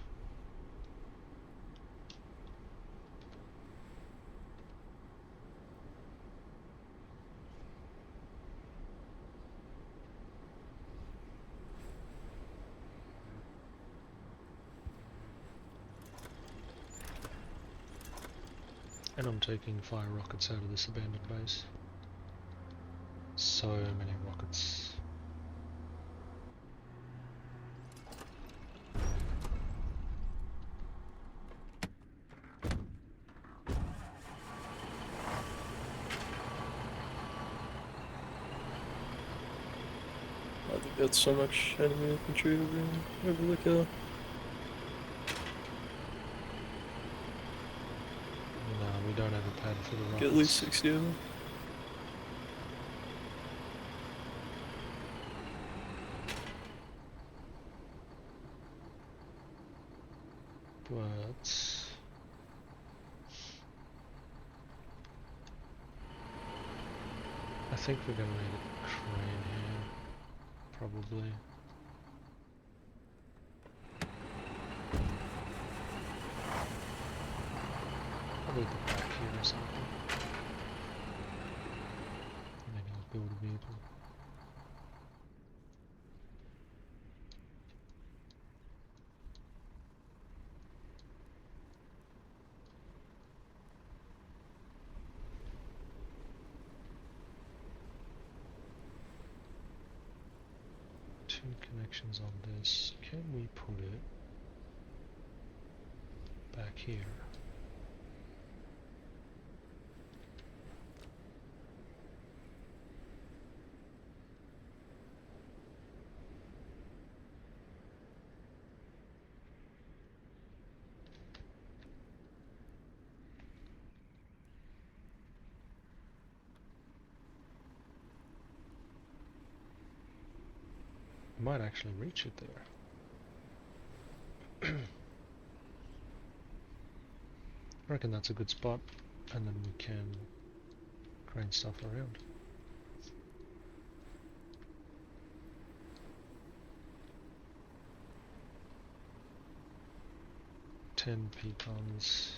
And I'm taking fire rockets out of this abandoned base. So many rockets. I think that's so much enemy infantry over the kill. No, we don't have a pad for the rockets. Get at least 60 of them. But I think we're gonna need a crane here, probably. Probably the back here or something. Maybe I'll build a vehicle. Two connections on this. Can we put it back here? Might actually reach it there. I reckon that's a good spot, and then we can crane stuff around. Ten pecans.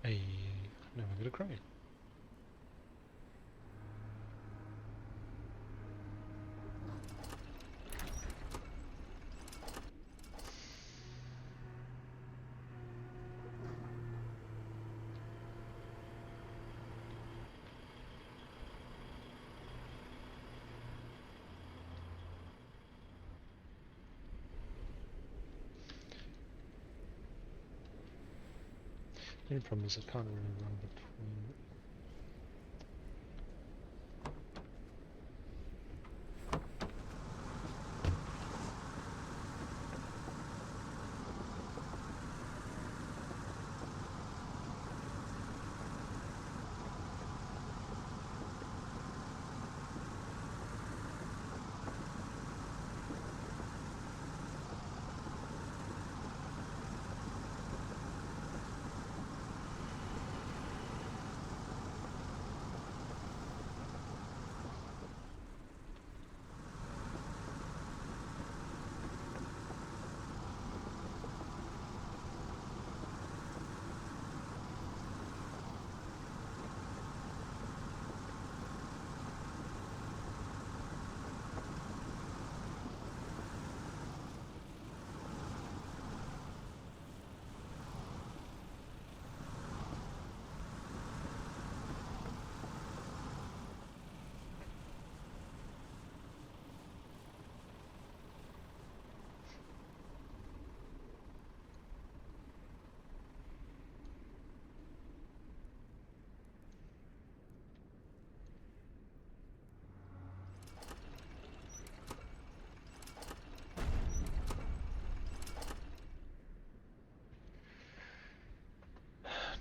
Hey, now we got a crane. The only problem is I can't really run between.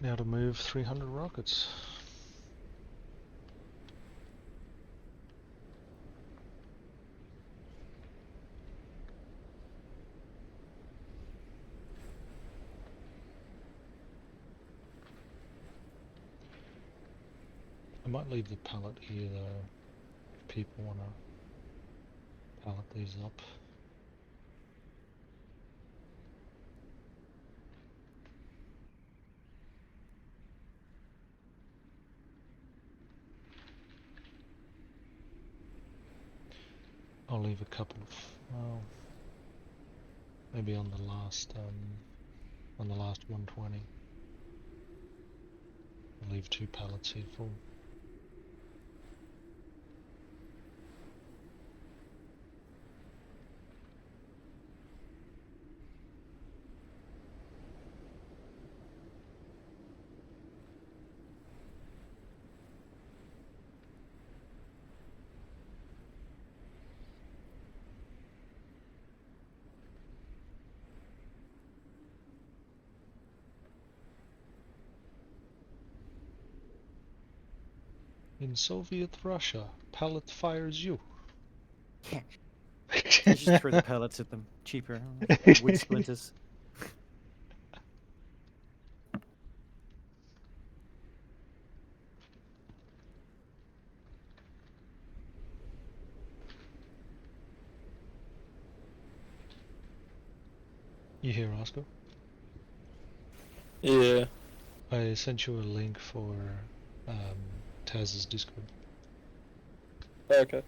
Now to move 300 rockets. I might leave the pallet here though, if people want to pallet these up. I'll leave a couple of, well, maybe on the last 120. I'll leave 2 pallets here full. In Soviet Russia, pallet fires you. Yeah. You just throw the pellets at them. Cheaper. Wood splinters. You hear, Oscar? Yeah. I sent you a link for Taz's Discord. Okay.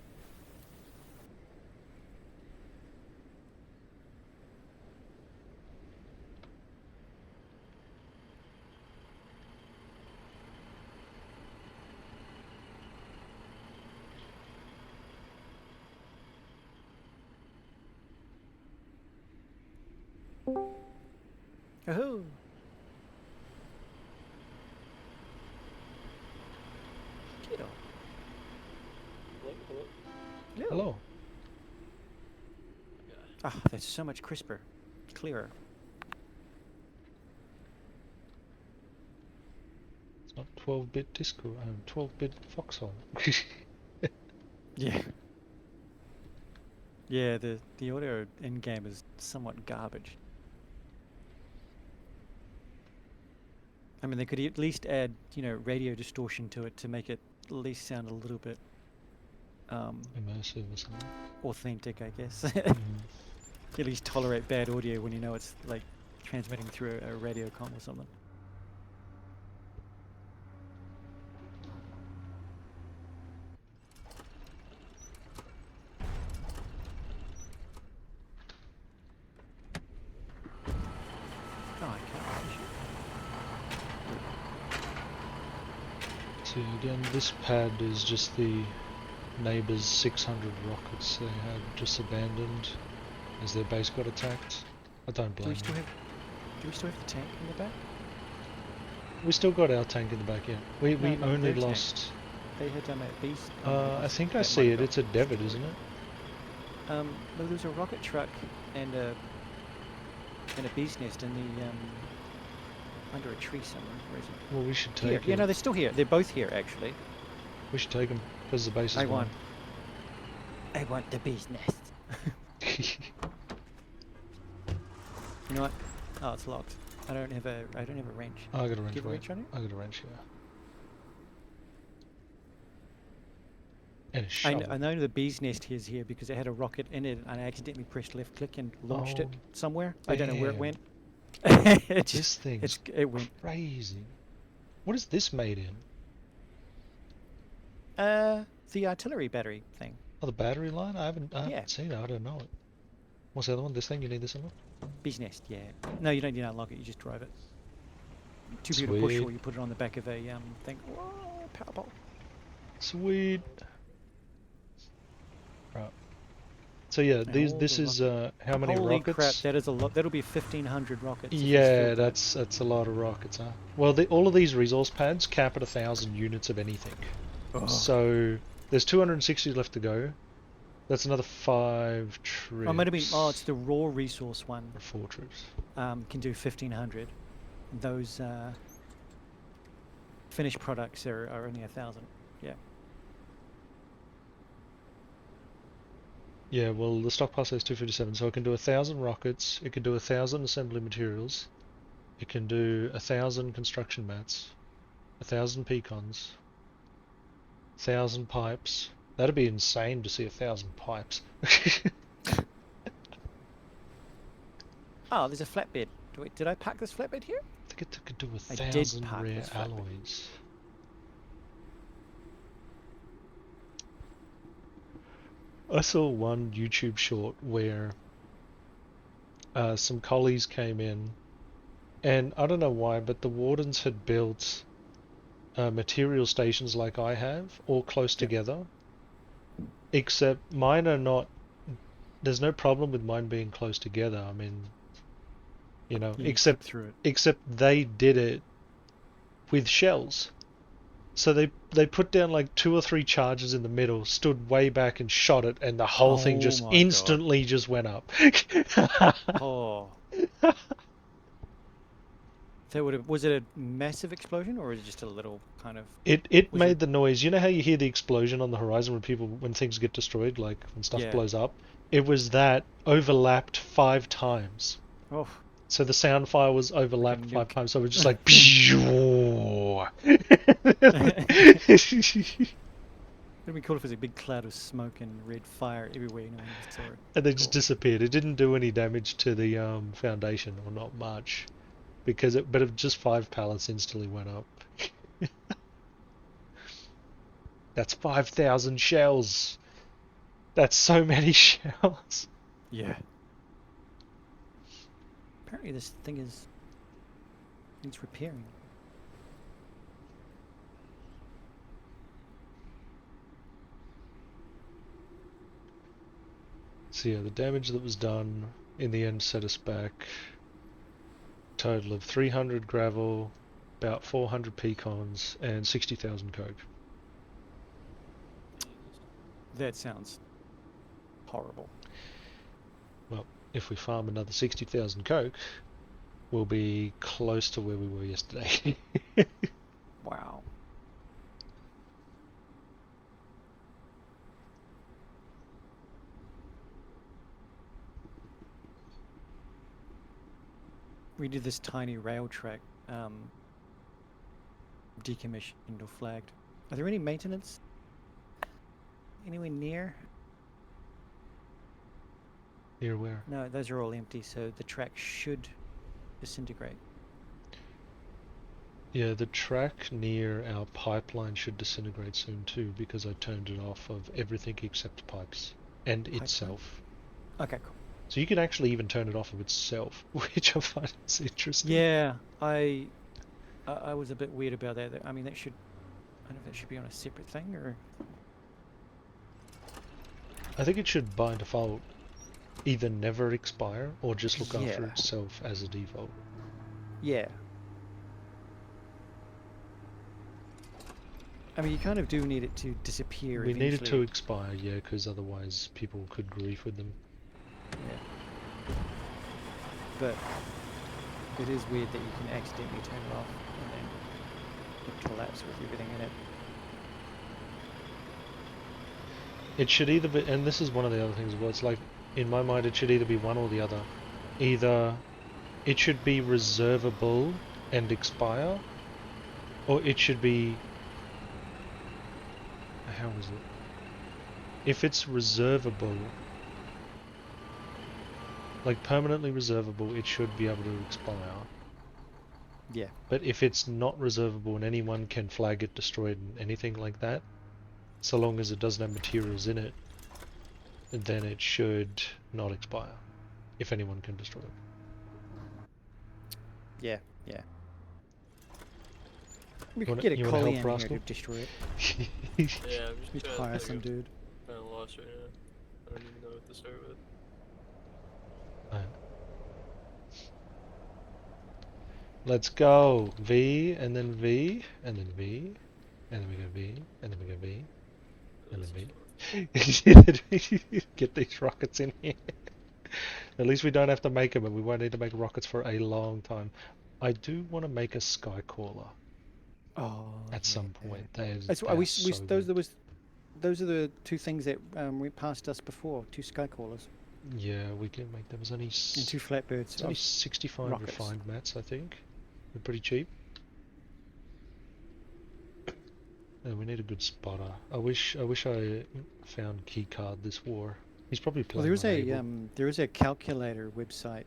Oh. Get on. Hello. Ah, that's so much crisper, clearer. It's not 12-bit Discord, 12-bit Foxhole. Yeah. Yeah, the audio in game is somewhat garbage. I mean, they could at least add, radio distortion to it to make it at least sound a little bit Immersive or something. authentic, I guess. Mhm. At least tolerate bad audio when you know it's like transmitting through a radio comm or something. Oh, I can't finish it. So again, this pad is just the neighbour's 600 rockets they had just abandoned as their base got attacked. I don't Do blame we still them. have the tank in the back? We still got our tank in the back, yeah. We No, only their tank. lost. They had that beast. I think I see it. It's a Devid, isn't it? No, there's a rocket truck and a bee's nest in the under a tree somewhere. Where is it? Well, we should Here. take Yeah, it. no, they're still here. They're both here actually. We should take them because the base is I gone. want the bee's nest. You know what? Oh, it's locked. I don't have a wrench. I got a Do wrench. you have a Wait. wrench on it? I got a wrench here. And a I shovel. know the bee's nest is here because it had a rocket in it, and I accidentally pressed left click and launched it Oh, somewhere. I don't know where it damn. went. This thing's it went. crazy. What is this made in? The artillery battery thing. Oh, the battery line? I Yeah. haven't seen it. I don't know it. What's the other one? This thing? You need this one? Bee's nest, yeah. No, you don't need to unlock it. You just drive it. Too big to push, or Sweet. you put it on the back of a thing. Whoa, powerball. Sweet. Right. So yeah, And these all this the is how many Holy rockets? crap! That is a lot. That'll be 1,500 rockets. if it's Yeah, filled up. that's a lot of rockets, huh? Well, all of these resource pads cap at 1,000 units of anything. Oh. So there's 260 left to go. That's another 5 trips. Oh, it might have been. Oh, it's the raw resource one. Or 4 trips. Can do 1,500. Those finished products are only 1,000. Yeah. Yeah, well, the stockpile says 257, so it can do 1,000 rockets. It can do 1,000 assembly materials. It can do 1,000 construction mats, 1,000 pecons, 1,000 pipes. That'd be insane to see 1,000 pipes. Oh, there's a flatbed. Did I pack this flatbed here? I think it could do I did 1,000 park rare this flatbed. alloys. I saw one YouTube short where some collies came in, and I don't know why, but the wardens had built material stations like I have, all close together. Except mine are not. There's no problem with mine being close together. I mean, you know, You except through it. except they did it with shells. So they put down like 2 or 3 charges in the middle, stood way back and shot it, and the whole thing Oh just my God. instantly just went up. Oh. So was it a massive explosion, or was it just a little kind of? It Was made it- the noise. You know how you hear the explosion on the horizon when things get destroyed, like when stuff Yeah. blows up? It was that overlapped 5 times. Oh. So the sound file was overlapped Like a 5 nuke. times, so it was just like It'd be cool if it was a big cloud of smoke and red fire everywhere. You know, when you just saw it. and they just Cool. disappeared. It didn't do any damage to the foundation, or not much, because but just 5 pallets instantly went up. That's 5,000 shells. That's so many shells. Yeah. Apparently, this thing needs repairing. So yeah, the damage that was done in the end set us back total of 300 gravel, about 400 pecons, and 60,000 coke. That sounds horrible. Well, if we farm another 60,000 coke, we'll be close to where we were yesterday. Wow. We did this tiny rail track, decommissioned or flagged. Are there any maintenance anywhere near? Near where? No, those are all empty, so the track should disintegrate. Yeah, the track near our pipeline should disintegrate soon too, because I turned it off of everything except pipes and Pipeline? itself. Okay, cool. So you can actually even turn it off of itself, which I find is interesting. Yeah, I was a bit weird about that. I mean, I don't know if that should be on a separate thing or. I think it should by default either never expire or just look after Yeah. itself as a default. Yeah. I mean, you kind of do need it to disappear We need it to eventually. expire, yeah, because otherwise people could grief with them. Yeah. But it is weird that you can accidentally turn it off and then it collapses with everything in it. It should either be, and this is one of the other things as well, it's like, in my mind, it should either be one or the other. Either it should be reservable and expire, or it should be... How is it? If it's reservable, like permanently reservable, it should be able to expire. Yeah. But if it's not reservable and anyone can flag it, destroy it, and anything like that, so long as it doesn't have materials in it, then it should not expire, if anyone can destroy it. Yeah. Yeah. We You could wanna- get a you wanna collie help, in Rascal? here to destroy it. Yeah, I'm just We trying hire to some think. dude. I'm kind of lost right now. I don't even know what to start with. Right. Let's go! V, and then V, and then V, and then we go V, and then we go V, and then V. Get these rockets in here. At least we don't have to make them, and we won't need to make rockets for a long time. I do want to make a Skycaller Oh. at some point. They're That's why so those good. those are the two things that went past us before. 2 Skycallers Yeah, we can make them. There's only, and 2 flatbirds. it's only 65 rockets. refined mats, I think. They're pretty cheap. And we need a good spotter. I wish I found Keycard this war. He's probably Well, playing on Able. there is a calculator website,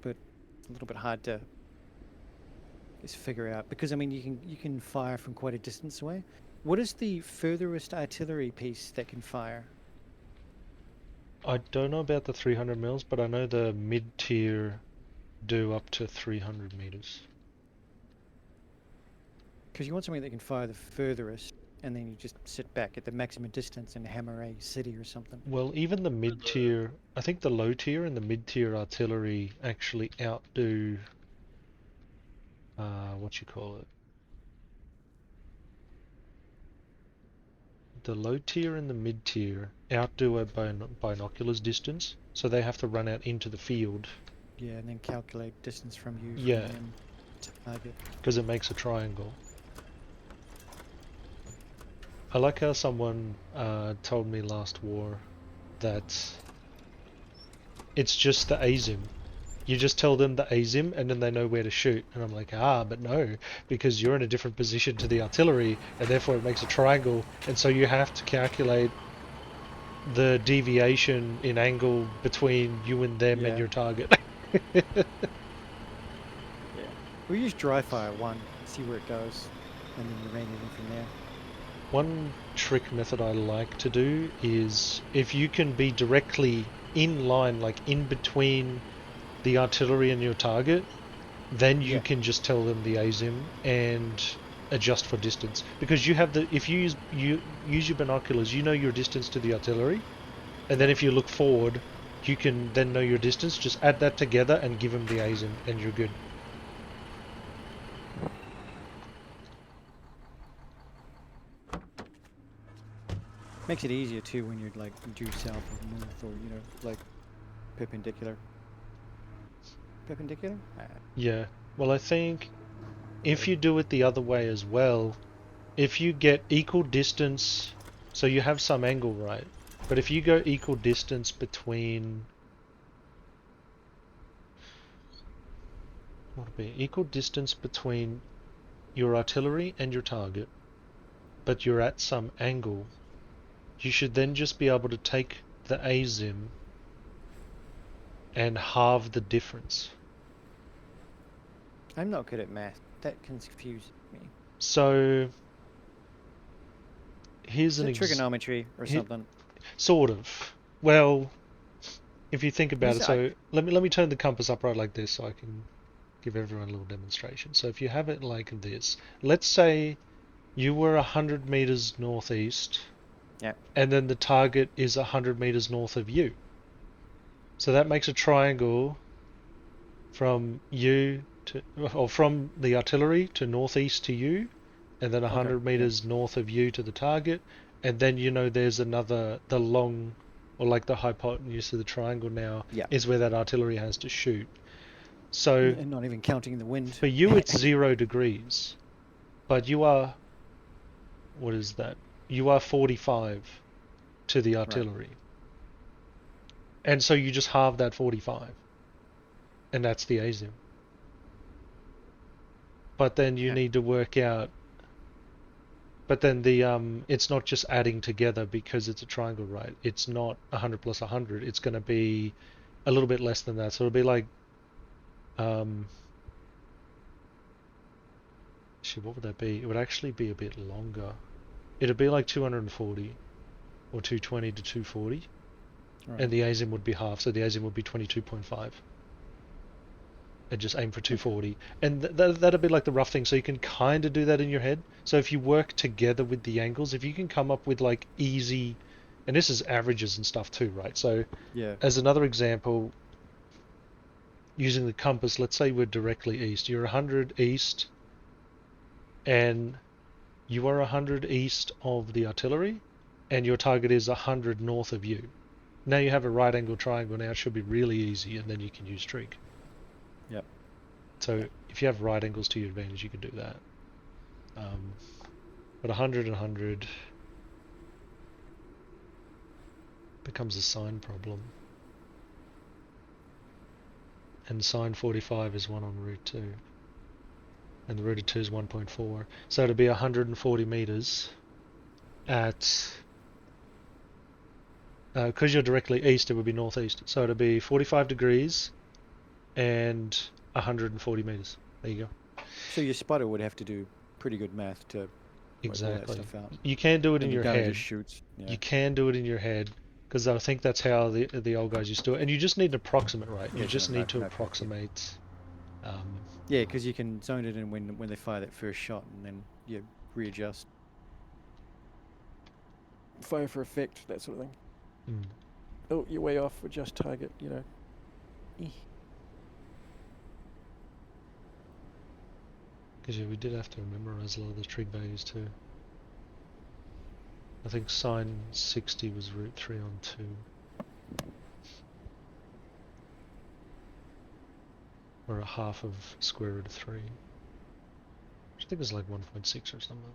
but it's a little bit hard to just figure out because I mean you can fire from quite a distance away. What is the furthest artillery piece that can fire? I don't know about the 300 mils, but I know the mid-tier do up to 300 meters. Because you want something that can fire the furthest, and then you just sit back at the maximum distance and hammer a city or something. Well, even the mid-tier, I think the low-tier and the mid-tier artillery actually outdo, what you call it? The low-tier and the mid-tier outdo a binoculars distance, so they have to run out into the field. Yeah, and then calculate distance from you from Yeah. them to target. Because it makes a triangle. I like how someone told me last war that it's just the ASIM. You just tell them the ASIM and then they know where to shoot. And I'm like, but no, because you're in a different position to the artillery and therefore it makes a triangle, and so you have to calculate the deviation in angle between you and them and Yeah. your target. Yeah. We use dry fire 1, see where it goes, and then you rain it in from there. One trick method I like to do is if you can be directly in line, like in between the artillery and your target, then you Yeah. can just tell them the ASIM and adjust for distance. Because you have if you use your binoculars, you know your distance to the artillery, and then if you look forward, you can then know your distance. Just add that together and give them the ASIM, and you're good. Makes it easier too when you're like due south or north or like perpendicular. Perpendicular? Yeah. Well, I think if you do it the other way as well, if you get equal distance, so you have some angle, right? But if you go equal distance between, what would it be? Equal distance between your artillery and your target, but you're at some angle, you should then just be able to take the ASIM and halve the difference. I'm not good at math. That confuses me. So here's Is an it trigonometry or here- something? Sort of. Well, if you think about Is it, it- so let me turn the compass upright like this so I can give everyone a little demonstration. So if you have it like this, let's say you were 100 meters northeast, Yeah. and then the target is 100 meters north of you. So that makes a triangle from you to, or from the artillery to northeast to you, and then 100 yeah. meters north of you to the target, and then there's another, the long, or like the hypotenuse of the triangle now, Yeah. is where that artillery has to shoot. So And not even counting the wind. for you it's 0 degrees, but you are, what is that? You are 45 to the artillery. And so you just halve that 45. And that's the ASIM. But then you Yeah. need to work out, but then the it's not just adding together because it's a triangle, right? It's not 100 plus 100. It's going to be a little bit less than that. So it'll be like shit, what would that be? It would actually be a bit longer. It'd be like 240 or 220 to 240. Right. And the ASIM would be half, so the ASIM would be 22.5. And just aim for 240. And that'd be like the rough thing, so you can kind of do that in your head. So if you work together with the angles, if you can come up with like easy, and this is averages and stuff too, right? So Yeah. as another example, using the compass, let's say we're directly east. You're 100 east, and you are 100 east of the artillery, and your target is 100 north of you. Now you have a right angle triangle. Now it should be really easy, and then you can use trig. Yep. So if you have right angles to your advantage, you can do that. But 100 and 100 becomes a sine problem. And sine 45 is 1 on root 2. And the root of 2 is 1.4. So it'll be 140 meters at... because you're directly east, it would be northeast. So it'll be 45 degrees and 140 meters. There you go. So your spotter would have to do pretty good math to work all Exactly. that stuff out. You can do it in And the your gunner head. just shoots. Yeah. You can do it in your head, because I think that's how the old guys used to do it. And you just need an approximate, right? Yeah, You just need to rough, yeah. approximate. Yeah, because you can zone it in when they fire that first shot, and then you readjust. Fire for effect, that sort of thing. Mm. Oh, you're way off. Adjust target. Because yeah, we did have to memorize a lot of the trig values too. I think sine 60 was root 3 on 2. Or a half of square root of 3. Which I think is like 1.6 or something.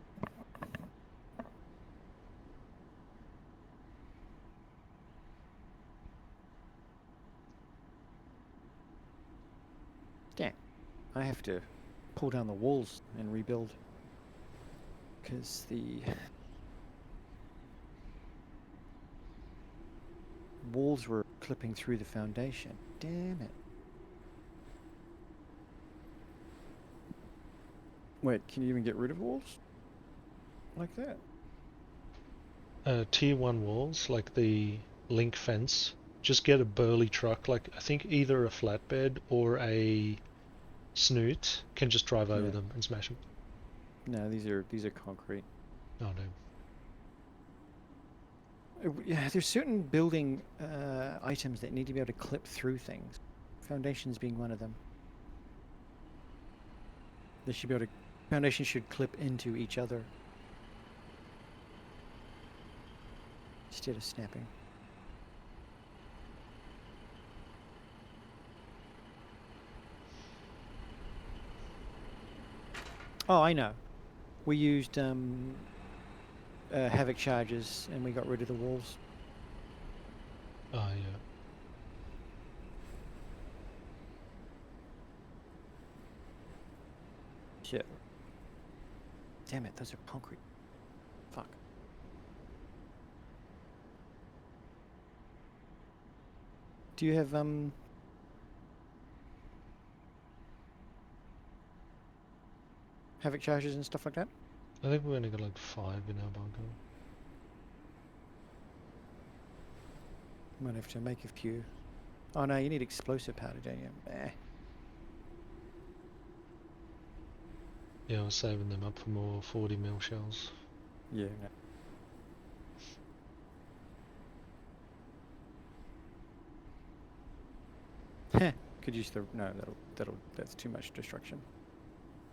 Damn. I have to pull down the walls and rebuild. Because the walls were clipping through the foundation. Damn it. Wait, can you even get rid of walls? Like that? Tier 1 walls, like the link fence, just get a burly truck, like I think either a flatbed or a snoot can just drive over them and smash them. No, these are concrete. Oh no. Yeah, there's certain building items that need to be able to clip through things. Foundations being one of them. They should be able to. Foundations should clip into each other instead of snapping. Oh, I know. We used havoc charges and we got rid of the walls. Oh yeah. Shit. Damn it, those are concrete. Fuck. Do you have havoc charges and stuff like that? I think we only got like 5 in our bunker. Might have to make a few. Oh no, you need explosive powder, don't you? Yeah, I was saving them up for more 40 mil shells. Yeah. No. Could use the no. That's too much destruction. I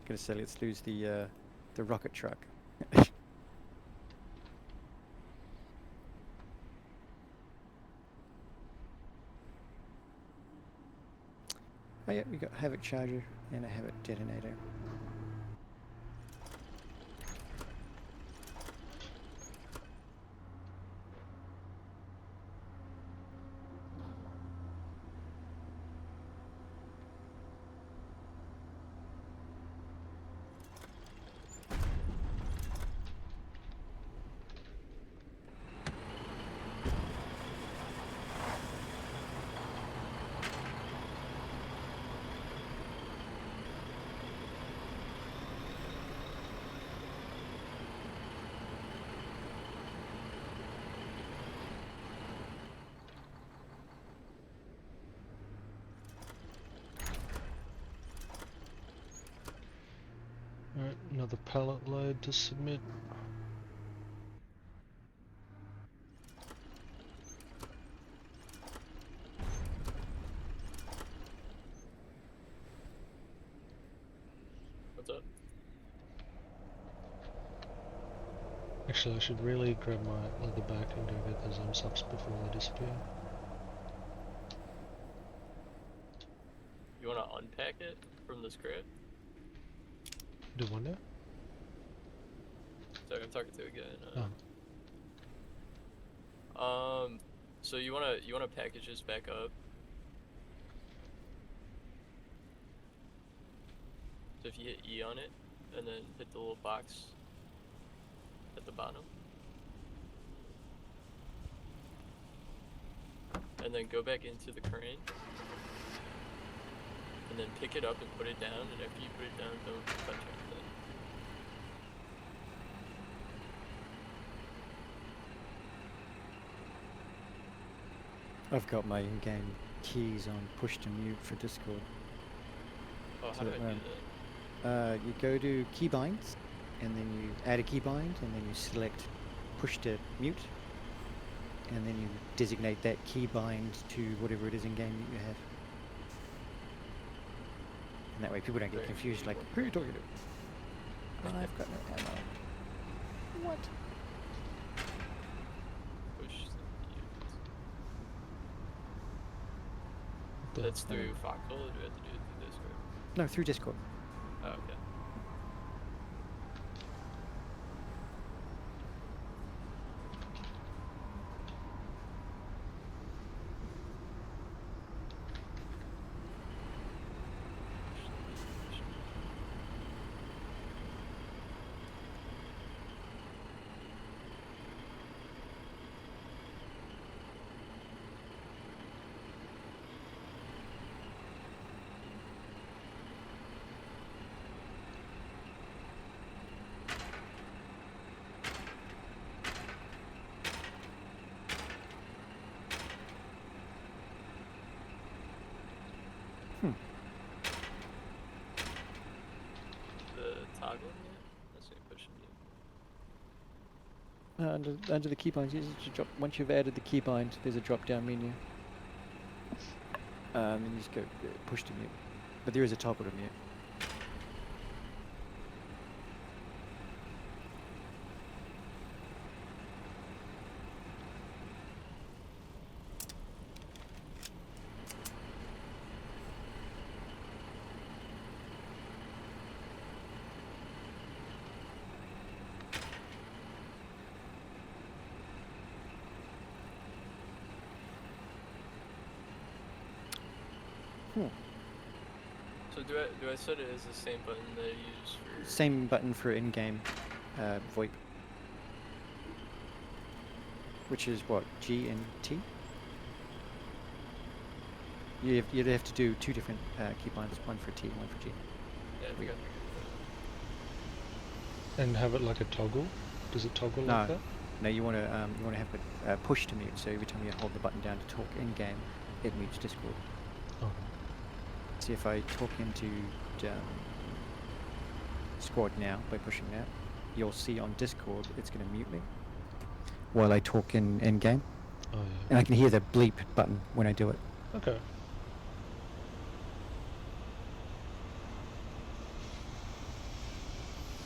was gonna say let's lose the the rocket truck. Oh yeah, we got Havoc charger and a Havoc detonator. Alright, another pallet load to submit. What's up? Actually, I should really grab my leather back and go get those subs before they disappear. You wanna unpack it from the script? Do one now? Sorry, I'm talking to again. Oh. So you wanna package this back up? So if you hit E on it, and then hit the little box at the bottom, and then go back into the crane, and then pick it up and put it down, and after you put it down, don't touch anything. I've got my in-game keys on push to mute for Discord. Oh, how So, do I do that? You go to keybinds, and then you add a keybind, and then you select push to mute, and then you designate that keybind to whatever it is in game that you have. And that way people don't get Very confused, like, who are you talking to? I've got no ammo. What? Push the mute. The- That's through Foxhole, or do I have to do it through Discord? No, through Discord. Oh, okay. The toggle yet? That's me pushing you. Under the keybinds, once you've added the keybind, there's a drop-down menu. And you just go push to mute. But there is a toggle to mute. So do I set it as the same button that I use for? Same button for in-game VoIP. Which is what, G and T? You'd have to do two different keybinds, one for T, one for G. Yeah, I think I And have it like a toggle? Does it toggle like No. that? No, you want to have it push to mute. So every time you hold the button down to talk in-game, it mutes Discord. Oh. See if I talk into squad now by pushing that, you'll see on Discord it's going to mute me while I talk in game, Oh yeah. and I can hear the bleep button when I do it. Okay.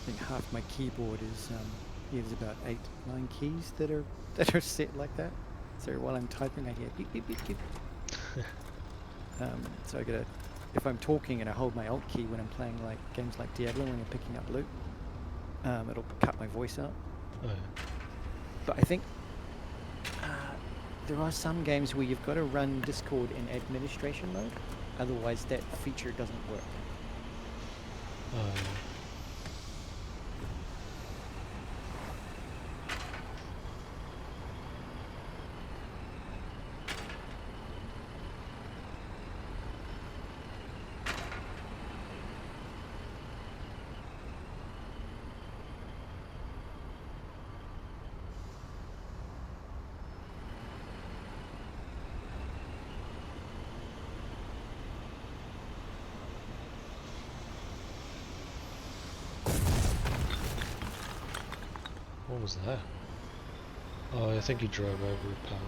think half my keyboard is there's about 8-9 keys that are set like that. So while I'm typing, I hear beep beep beep beep. So I gotta, if I'm talking and I hold my Alt key when I'm playing like games like Diablo when you're picking up loot, it'll cut my voice out. Oh, yeah. But I think there are some games where you've got to run Discord in administration mode, otherwise that feature doesn't work. Oh, yeah. What was that? Oh, I think he drove over a pallet.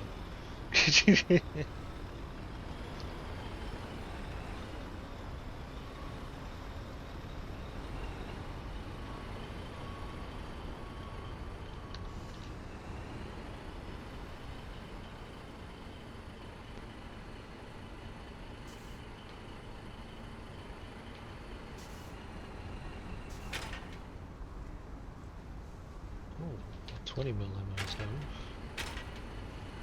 Oh, 20 mil ammos now.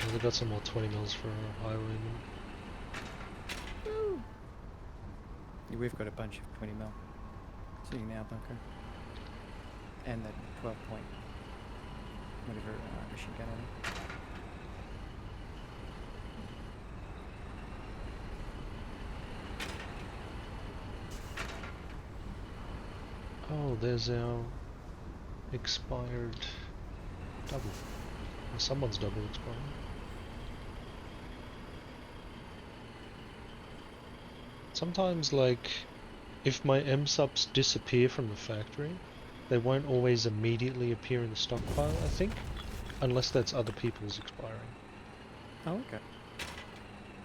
Oh, they got some more 20 mils for highwaymen. Yeah, we've got a bunch of 20 mil sitting in our bunker, and that 12 point whatever machine gun on it. Oh, there's our expired double. Or someone's double expired. Sometimes, like, if my M-subs disappear from the factory, they won't always immediately appear in the stockpile, I think. Unless that's other people's expiring. Oh, okay.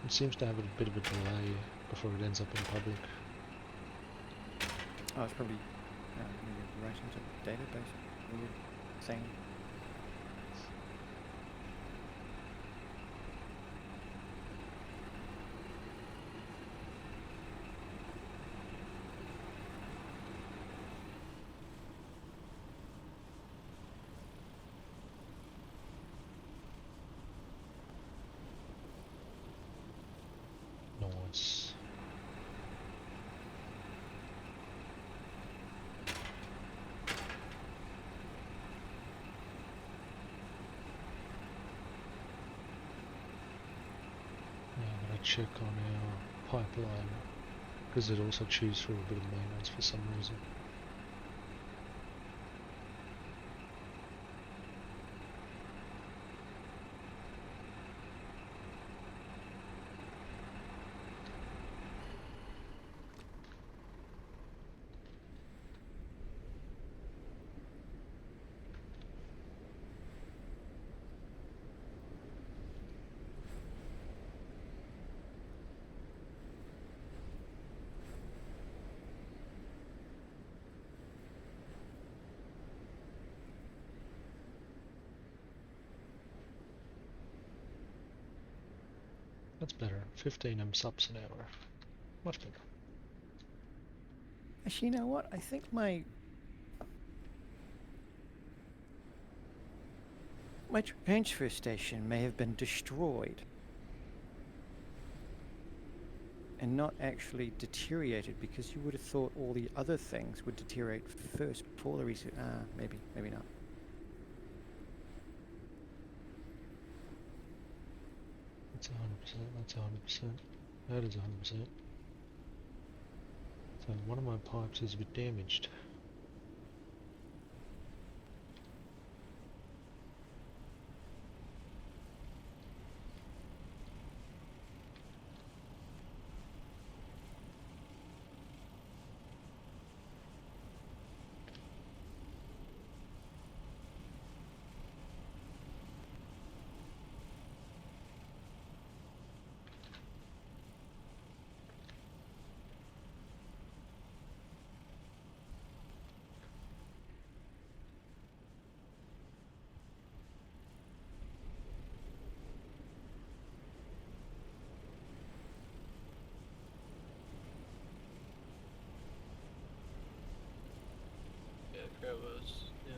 It seems to have a bit of a delay before it ends up in public. Oh, it's probably maybe right into the database. When you're saying. Nice. Now I'm gonna check on our pipeline, because it also chews through a bit of maintenance for some reason. That's better. 15 M subs an hour. Much better. Actually, you know what? I think my transfer station may have been destroyed and not actually deteriorated, because you would have thought all the other things would deteriorate first before the reset. Maybe not. That's 100%. That's 100%. That is 100%. So one of my pipes is a bit damaged. Yeah, it was. Yeah.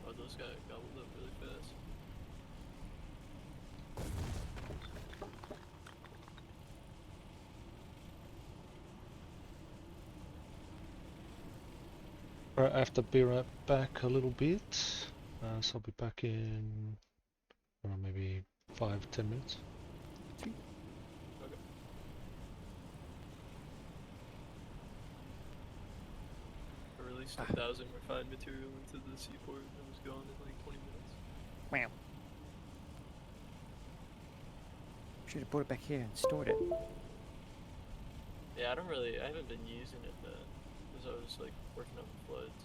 Oh, those guys gobbled up really fast. Right, I have to be right back a little bit. So I'll be back in maybe 5-10 minutes. Sweet. Okay. I released 1,000 refined material into the seaport and it was gone in like 20 minutes. Wow. Should have brought it back here and stored it. Yeah, I haven't been using it though, because I was like working on the floods.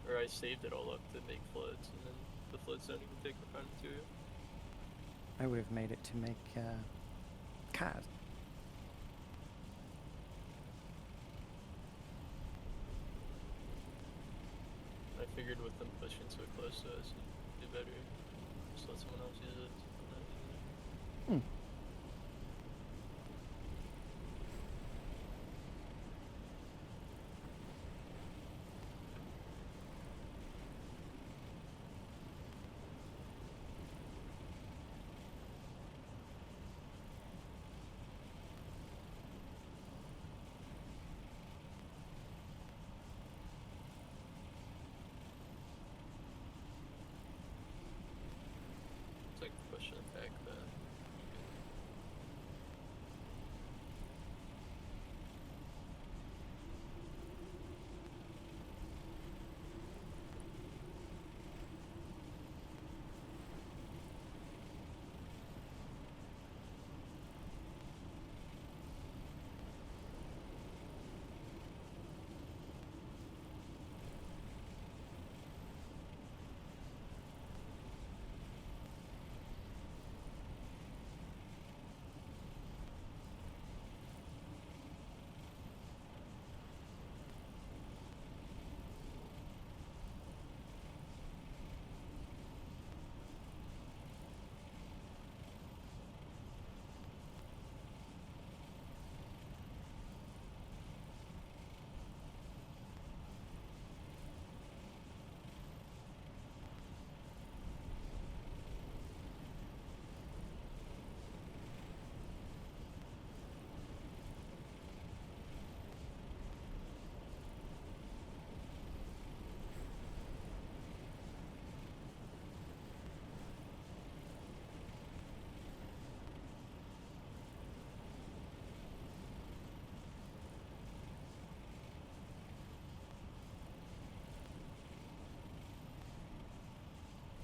Or I saved it all up to make floods, and then the floods don't even take refined material. I would have made it to make cars. I figured with them pushing so close to us, it'd be better just let someone else use it. So I'm not using it. Hmm. It's like push and attack the.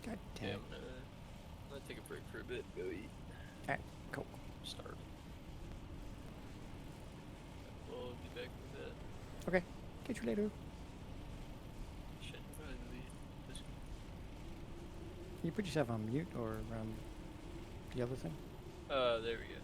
God damn Yeah, it. I'm gonna take a break for a bit, go eat. Alright, cool. Starve. We'll be back with that. Okay, catch you later. Should probably this. Can you put yourself on mute or the other thing? There we go.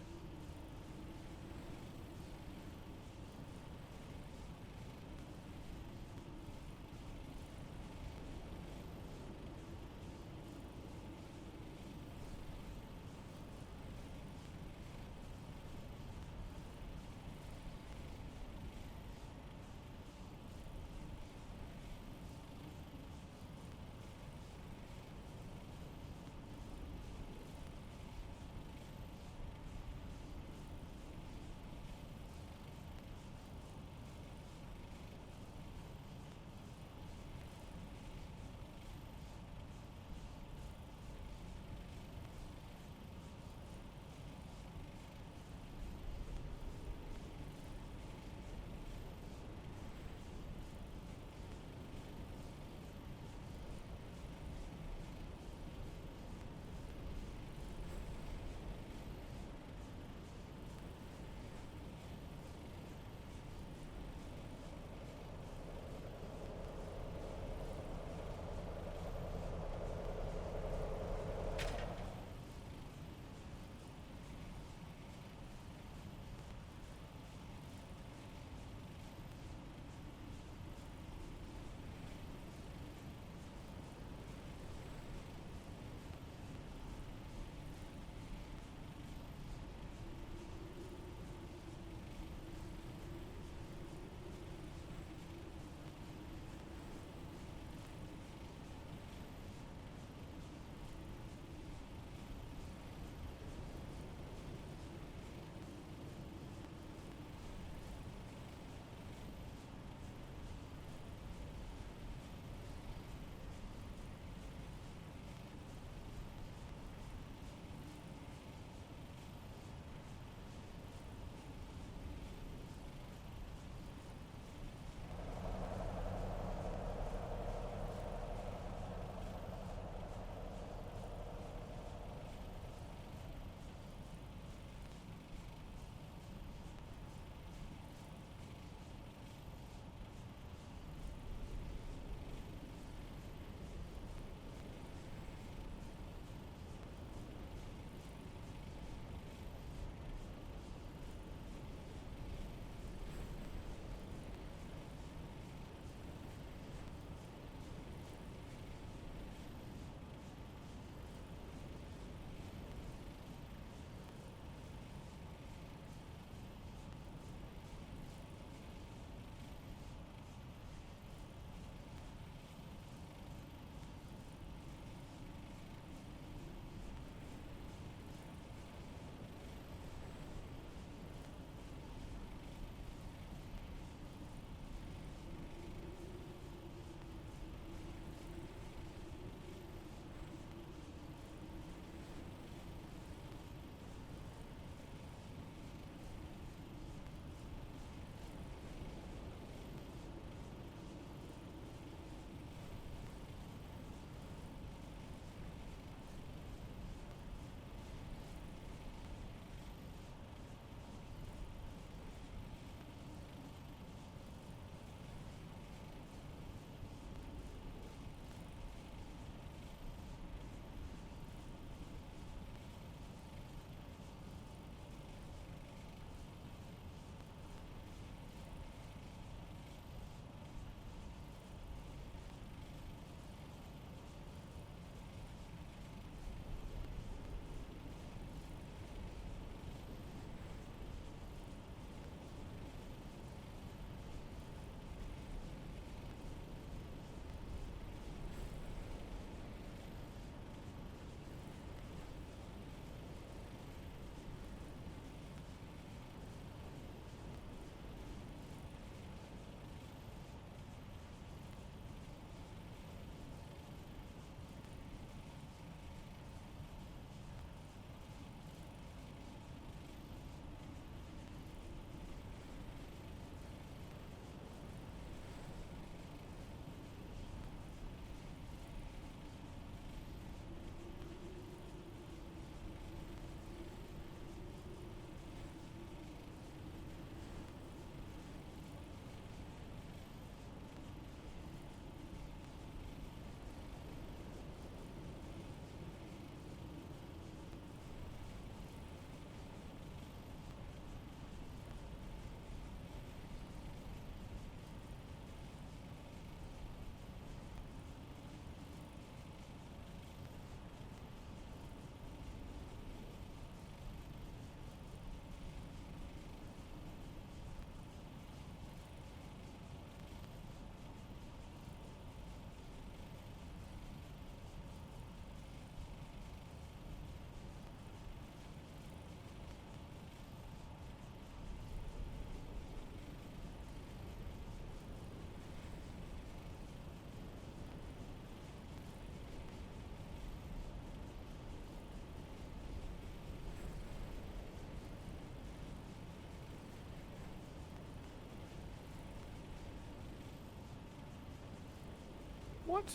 What?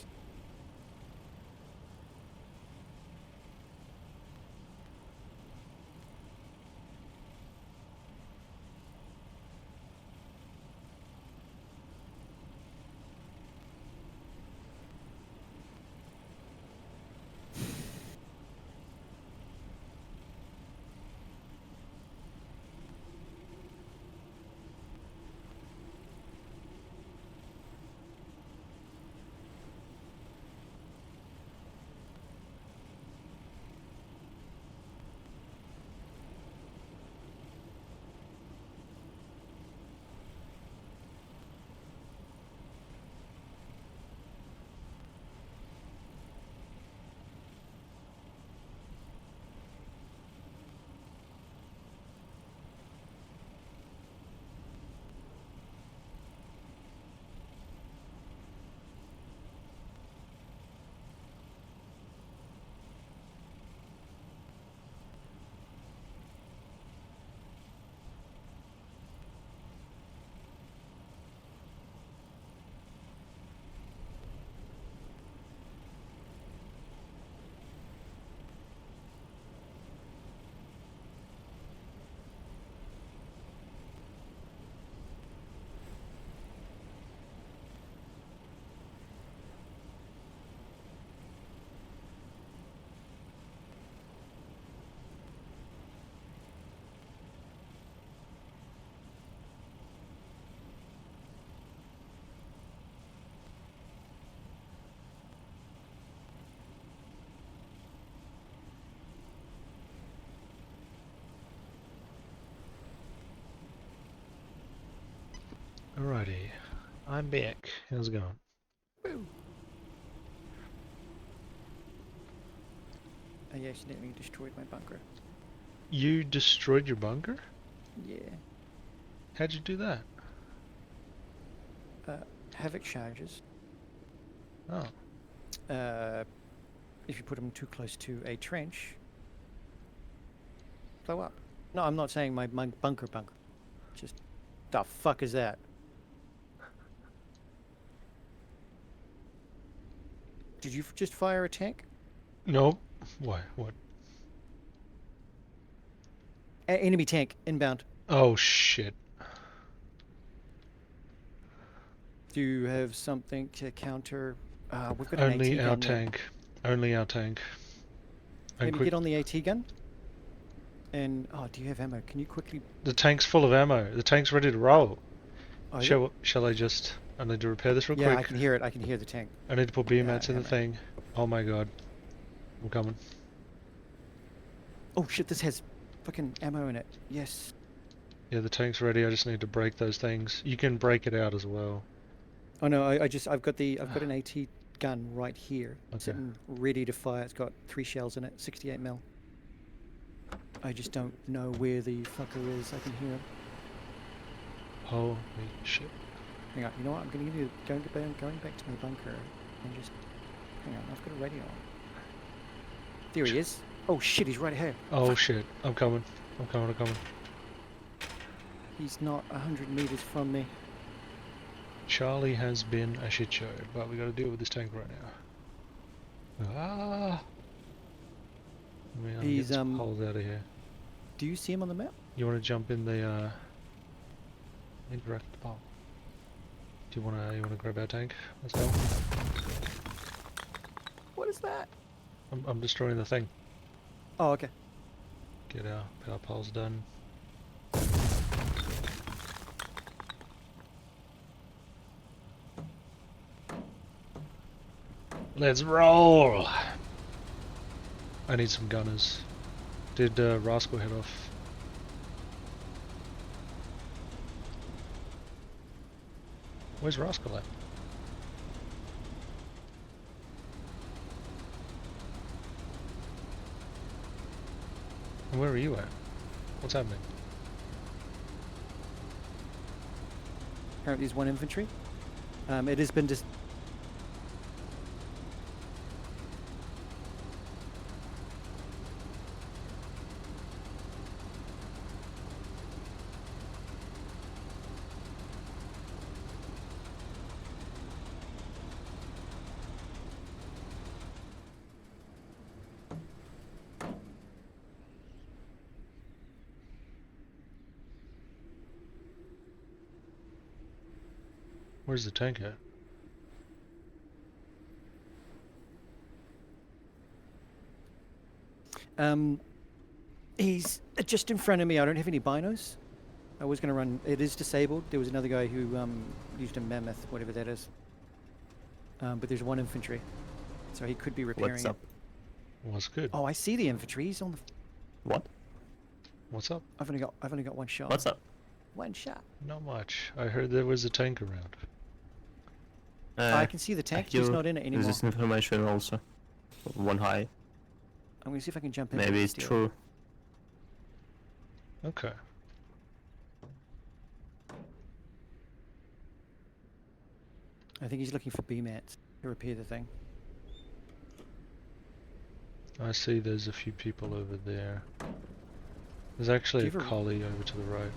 Alrighty, I'm back. How's it going? Woo. I accidentally destroyed my bunker. You destroyed your bunker? Yeah. How'd you do that? Havoc charges. Oh, If you put them too close to a trench, blow up. No, I'm not saying my bunker. Just, the fuck is that? Did you just fire a tank? no. Why? What? Enemy tank inbound. Oh shit. Do you have something to counter? We've got an Only AT our gun there. tank. Only our tank. And Let me quick, get on the AT gun. And do you have ammo? Can you quickly? the tank's full of ammo. The tank's ready to roll. Oh, is it? Shall I just? I need to repair this real Yeah, I quick. can hear it. I can hear the tank. I need to put beam mats in the ammo. thing. Oh my god. I'm coming. Oh shit! This has fucking ammo in it. Yes. Yeah, the tank's ready. I just need to break those things. You can break it out as well. Oh no! I've got an AT gun right here, Okay. sitting ready to fire. It's got 3 shells in it, 68 mil. I just don't know where the fucker is. I can hear him. Holy shit. Hang on. You know what? I'm going to going back to my bunker and just hang on. I've got a radio on. There he is. Oh shit! He's right here. Oh shit. I'm coming. I'm coming. He's not 100 meters from me. Charlie has been a shit show, but we gotta deal with this tank right now. Ah! I mean, I'm He's, getting some holes out of here. Do you see him on the map? You wanna jump in the indirect pole? Do you wanna grab our tank? Let's go. What is that? I'm destroying the thing. Oh, okay. Get our power poles done. Let's roll! I need some gunners. Did Rascal head off? Where's Rascal at? And where are you at? What's happening? Apparently there's 1 infantry. It has been just. Where's the tank at? He's just in front of me. I don't have any binos. I was going to run. It is disabled. There was another guy who used a mammoth, whatever that is. But there's one infantry, so he could be repairing What's it. up? What's good? Oh, I see the infantry. He's on the. What? What's up? I've only got one shot. What's up? One shot. Not much. I heard there was a tank around. I can see the tank. He's not in it anymore. This information also. One high. I'm gonna see if I can jump in. Maybe and it's steal it. true. Okay. I think he's looking for BMATs to repair the thing. I see there's a few people over there. There's actually Do a you have a- collie over to the right.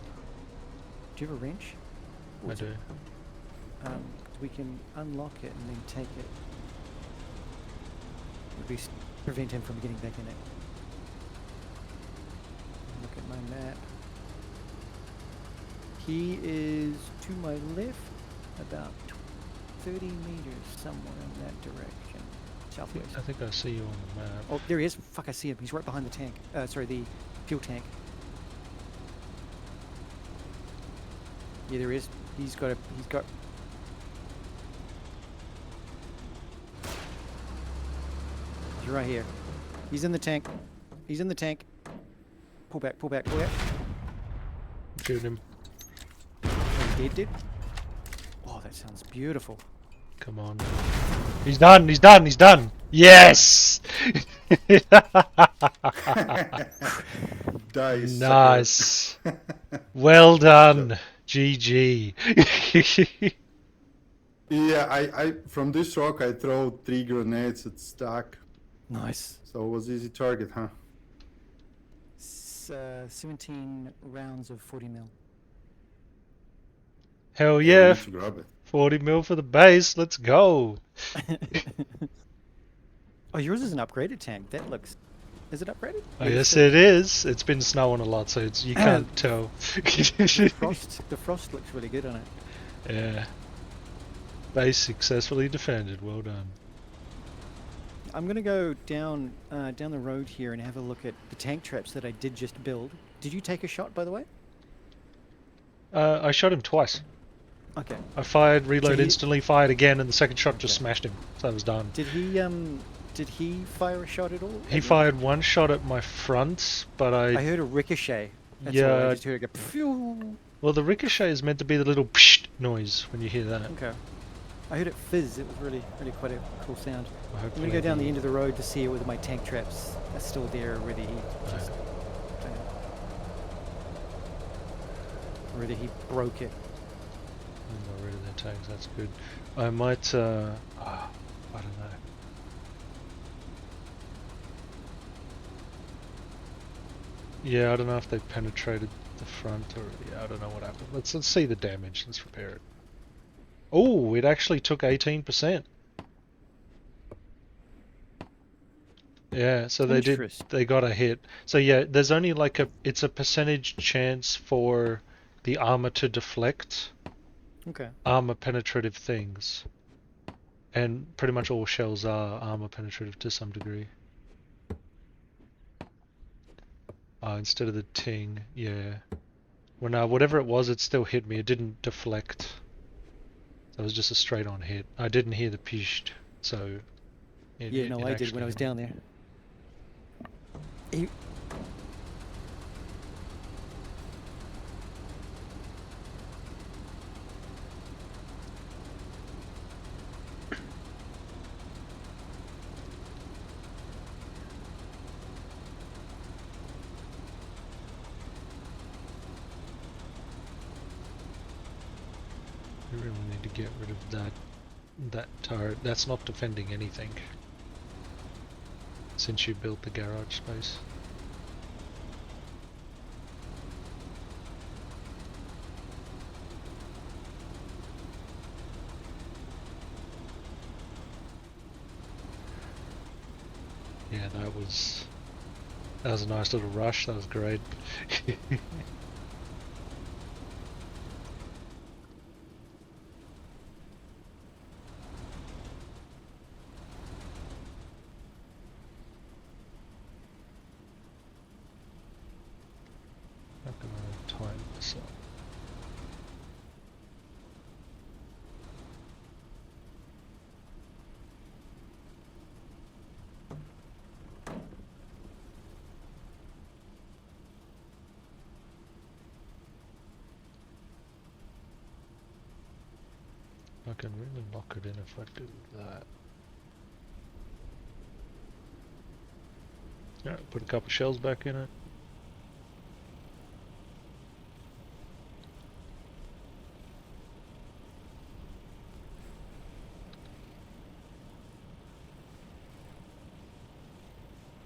Do you have a wrench? I do. We can unlock it and then take it. At least prevent him from getting back in it. Look at my map. He is to my left, about 30 meters, somewhere in that direction. Southwest. I think I see you on the map. Oh, there he is. Fuck, I see him. He's right behind the tank. Sorry, the fuel tank. Yeah, there is. He's got. He's right here. He's in the tank. He's in the tank. Pull back, pull back, pull back. Shoot him. Oh, he's dead, dude. Oh, that sounds beautiful. Come on. He's done, he's done, he's done! Yes! Dice. Nice. Well done. GG. Yeah, I from this rock I throw 3 grenades at stack, Nice. so it was easy target, huh? 17 rounds of 40 mil. Hell We yeah. need to grab it. 40 mil for the base. Let's go. Oh, yours is an upgraded tank. That looks. Is it upgraded? Oh, yes, it is. It's been snowing a lot, so it's, you can't tell. The frost looks really good on it. Yeah. Base successfully defended. Well done. I'm gonna go down the road here and have a look at the tank traps that I did just build. Did you take a shot, by the way? I shot him twice. Okay. I fired, reload he- instantly, fired again, and the second shot just Okay. smashed him. So I was done. Did he fire a shot at all? He fired one shot at my front, but I heard a ricochet. That's all. Yeah. I just heard it go. Phew. Well, the ricochet is meant to be the little psh noise when you hear that. Okay. I heard it fizz. It was really quite a cool sound. I'm Hopefully gonna go down the end of the road to see whether my tank traps are still there, or whether he just, whether he broke it. I got rid of their tanks, that's good. I might, I don't know. Yeah, I don't know if they penetrated the front or, yeah, I don't know what happened. Let's see the damage, let's repair it. Oh, it actually took 18%. Yeah, so they got a hit. So yeah, there's only like it's a percentage chance for the armor to deflect Okay. armor penetrative things. And pretty much all shells are armor penetrative to some degree. Instead of the ting, yeah. Well, no, whatever it was, it still hit me. It didn't deflect. It was just a straight on hit. I didn't hear the pished, so... Yeah, no, I did when I was down there. He... We really need to get rid of that turret. That's not defending anything. Since you built the garage space. Yeah, that was a nice little rush. That was great. So. I can really lock it in if I do that. Alright, put a couple shells back in it.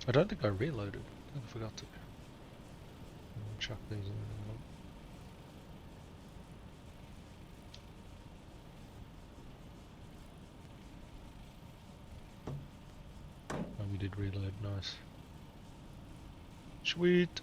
I don't think I reloaded. I think I forgot to. Chuck these in. Oh, we did reload. Nice. Sweet.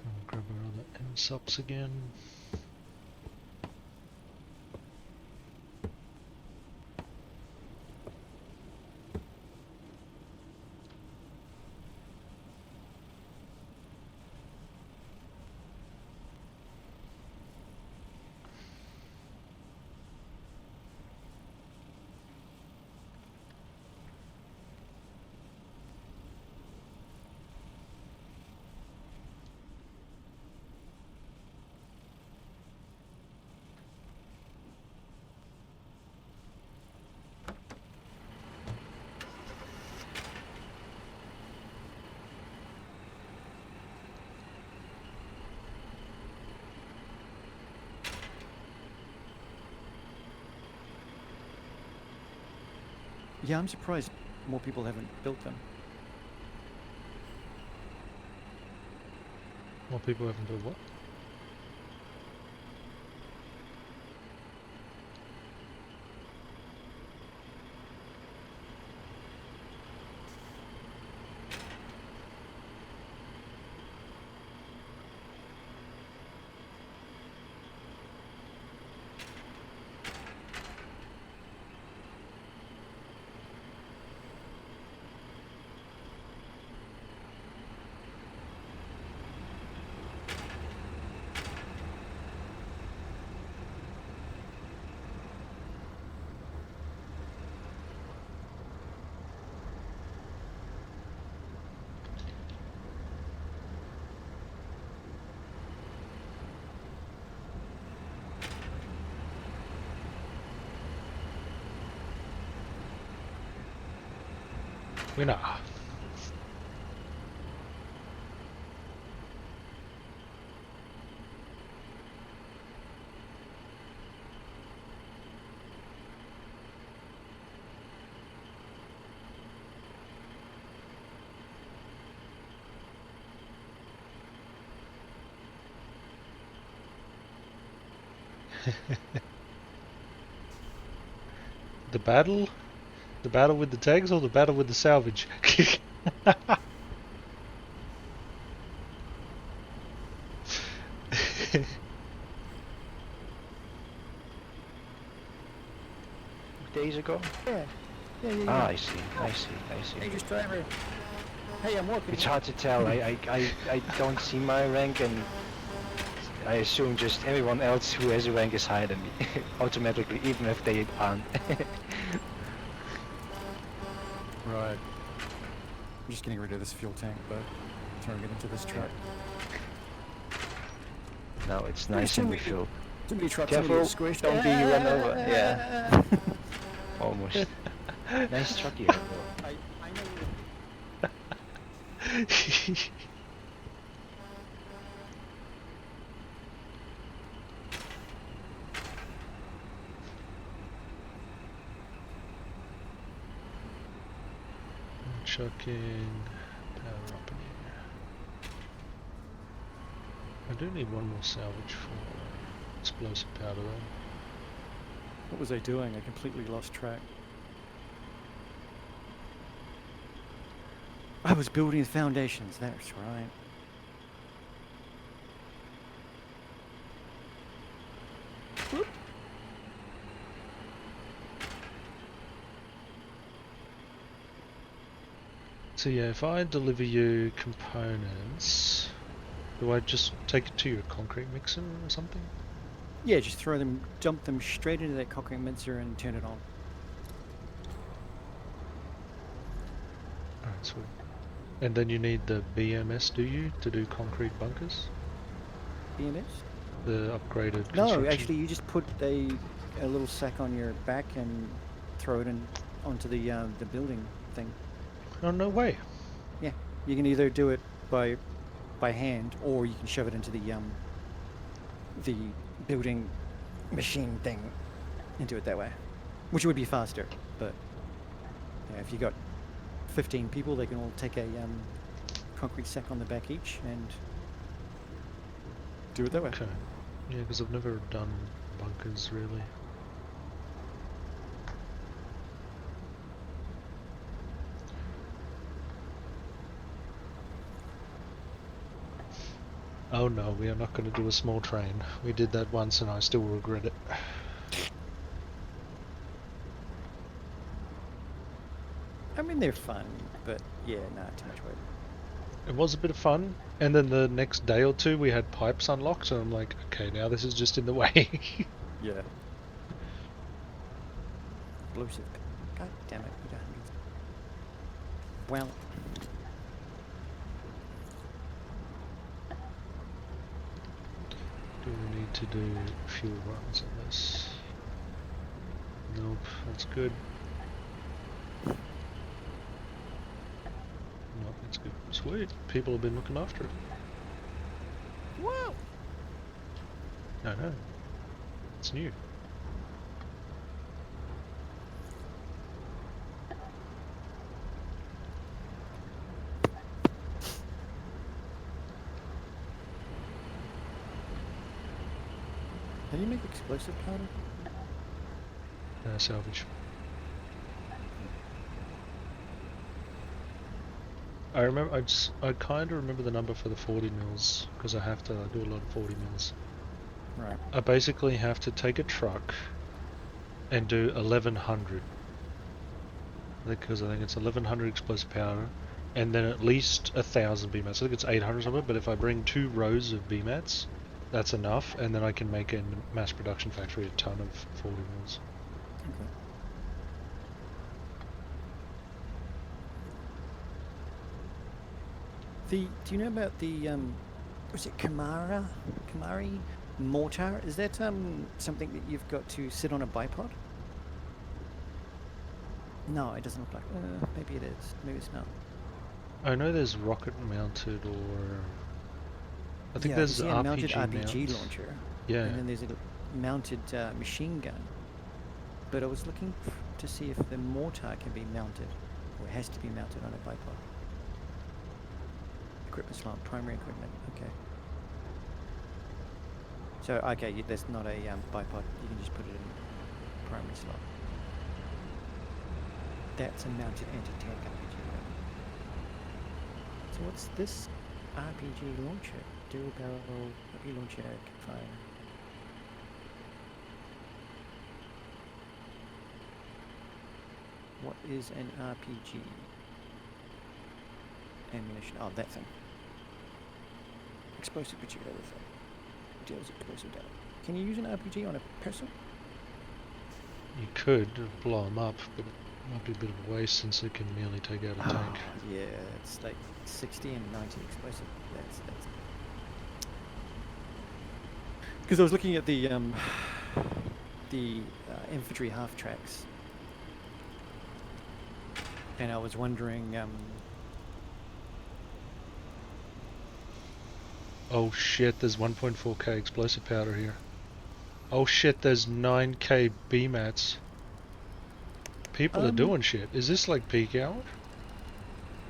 I'll grab our other NSUPs again. Yeah, I'm surprised more people haven't built them. More people haven't built what? Winner. The battle? The battle with the tags or the battle with the salvage? Days ago? Yeah. Yeah. Ah, I see. Hey, just driver. Hey, I'm walking. It's hard to tell. I don't see my rank, and I assume just everyone else who has a rank is higher than me, automatically, even if they aren't. Right. I'm just getting rid of this fuel tank, but throwing it into this truck. No, it's nice and refilled. Too many trucks. Careful, Squished. don't be run over. Yeah. Almost. Nice truck you have though. I know you. Chucking power up in here. I do need one more salvage for explosive powder though. What was I doing? I completely lost track. I was building the foundations, that's right. So yeah, if I deliver you components, do I just take it to your concrete mixer or something? Yeah, just dump them straight into that concrete mixer and turn it on. Alright, sweet. And then you need the BMS, do you, to do concrete bunkers? BMS? The upgraded No, construction? actually, you just put a little sack on your back and throw it onto the building thing. Oh, no way. Yeah, you can either do it by hand, or you can shove it into the building machine thing and do it that way, which would be faster. But yeah, if you got 15 people, they can all take a concrete sack on the back each and do it that way. Okay. Yeah, because I've never done bunkers really. Oh no, we are not going to do a small train. We did that once and I still regret it. I mean, they're fun, but yeah, not too much work. It was a bit of fun, and then the next day or two we had pipes unlocked, and I'm like, okay, now this is just in the way. Yeah. Explosive. God damn it, we got hundreds. Well. Do we need to do fuel runs on this? Nope, that's good. Nope, that's good. Sweet, people have been looking after it. Whoa! I know. It's new. How do you make explosive powder? Salvage. I remember. I kind of remember the number for the 40 mils because I have to do a lot of 40 mils. Right. I basically have to take a truck and do 1100. Because I think it's 1100 explosive powder, and then at least 1000 BMATs. I think it's 800 something. But if I bring 2 rows of BMATs, that's enough, and then I can make in mass production factory a ton of 40 mils. Okay. Do you know about the was it Kamari mortar? Is that something that you've got to sit on a bipod? No, it doesn't look like. Maybe it is. Maybe it's not. I know there's rocket mounted, or I think Yeah, there's you see a mounted RPG mounts. launcher. Yeah. And then there's a mounted machine gun. But I was looking to see if the mortar can be mounted, or it has to be mounted on a bipod. Equipment slot, primary equipment. Okay. So okay, there's not a bipod. You can just put it in primary slot. That's a mounted anti-tank RPG. So what's this RPG launcher? Dual barrel RPG launcher fire. What is an RPG? Ammunition. Oh, that thing. Explosive projectile effect. Deals explosive damage. Can you use an RPG on a person? You could blow them up, but it might be a bit of a waste since it can merely take out a tank. Yeah, it's like 60 and 90 explosive. That's. Because I was looking at the infantry half tracks, and I was wondering. Oh shit, there's 1.4k explosive powder here. Oh shit, there's 9k BMATs. People are doing shit. Is this like peak hour?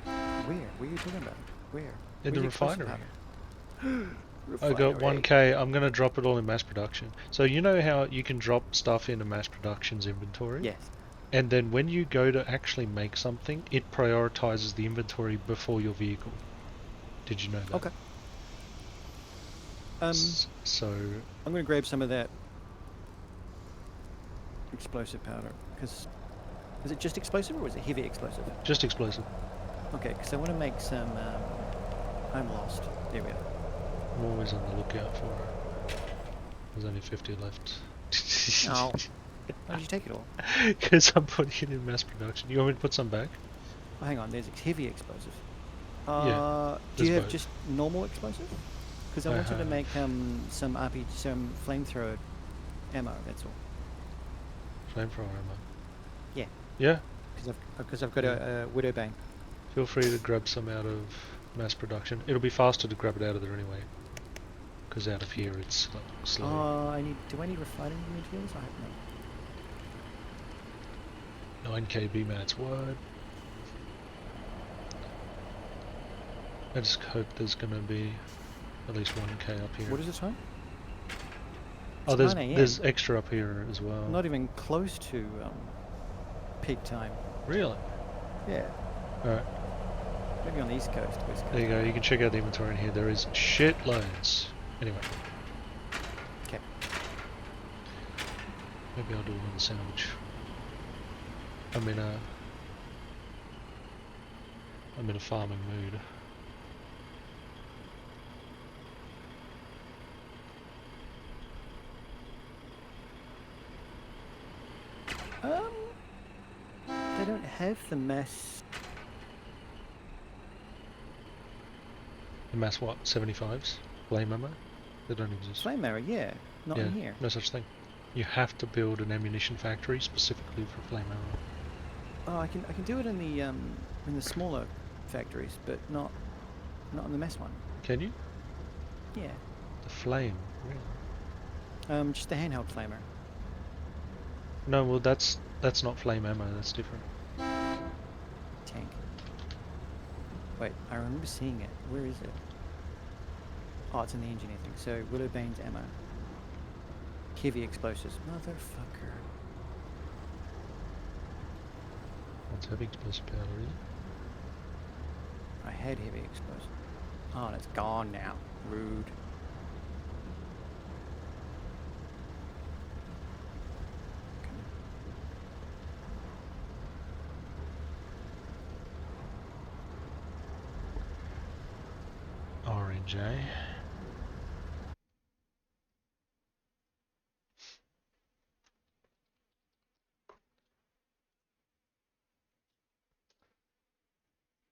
Where? What are you talking about? Where? In the refinery. I Refinery. got 1k, I'm gonna drop it all in mass production. So you know how you can drop stuff into mass production's inventory? Yes. And then when you go to actually make something, it prioritizes the inventory before your vehicle. Did you know that? Okay. So I'm going to grab some of that explosive powder, because is it just explosive or is it heavy explosive? just explosive. Okay, because I want to make some. I'm lost. There we are. I'm always on the lookout for it. There's only 50 left. Oh, why did you take it all? Because I'm putting it in mass production. You want me to put some back? Oh, hang on, there's heavy explosive. Yeah, Do you there's have both. just normal explosive? Because I I wanted to have. make some flamethrower ammo. That's all. Flamethrower ammo. Yeah. Yeah, Because I've got a Widow Bane. feel free to grab some out of mass production. It'll be faster to grab it out of there anyway. Because out of here it's slow. Do I need refining materials? I hope not. 9k BMATs, what? I just hope there's gonna be at least 1k up here. What is the time? Oh, It's 9 a.m. there's extra up here as well. Not even close to peak time. Really? Yeah. Alright, Maybe on the East Coast, West Coast. there you go. You can check out the inventory in here. There is shitloads. Anyway. Okay. Maybe I'll do another sandwich. I'm in a farming mood. They don't have the mass. The mass what? 75s? Flame ammo? They don't exist. Flame arrow, yeah. Not yeah, in here. no such thing. You have to build an ammunition factory specifically for flame arrow. Oh, I can do it in the smaller factories, but not in the mass one. Can you? Yeah. The flame, really? Just the handheld flamer. No, well that's not flame ammo, that's different. Tank. Wait, I remember seeing it. Where is it? Oh, it's in the engineer thing. So, Willowbane's ammo. Heavy explosives. Motherfucker. That's heavy explosive powder, is it? I had heavy explosive. Oh, and it's gone now. Rude. Orange, eh?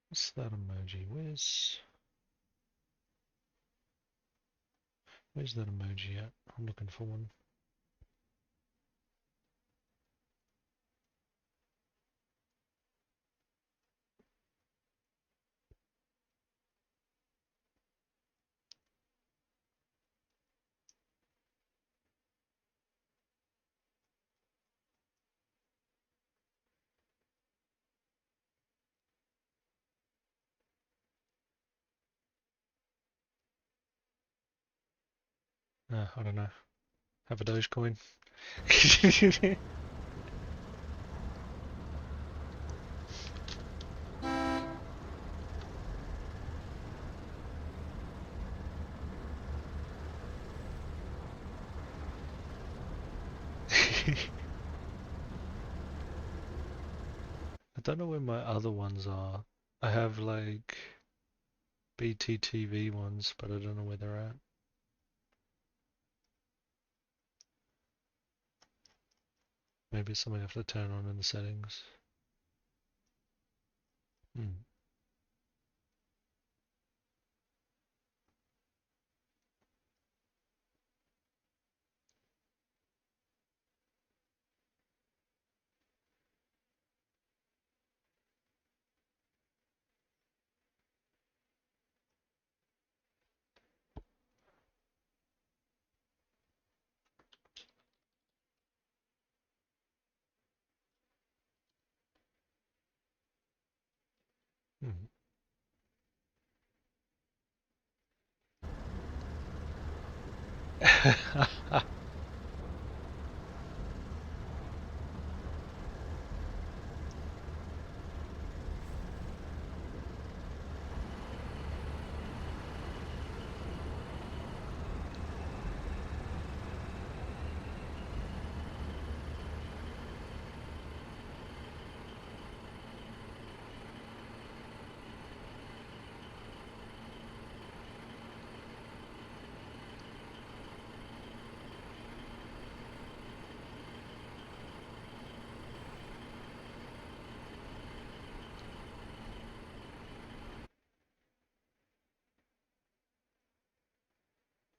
What's that emoji? Where's that emoji at? I'm looking for one. I don't know. Have a Dogecoin. I don't know where my other ones are. I have like BTTV ones, but I don't know where they're at. Maybe it's something I have to turn on in the settings. Hmm. Hmm.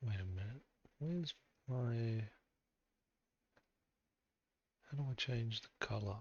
Wait a minute. Where's my... How do I change the color?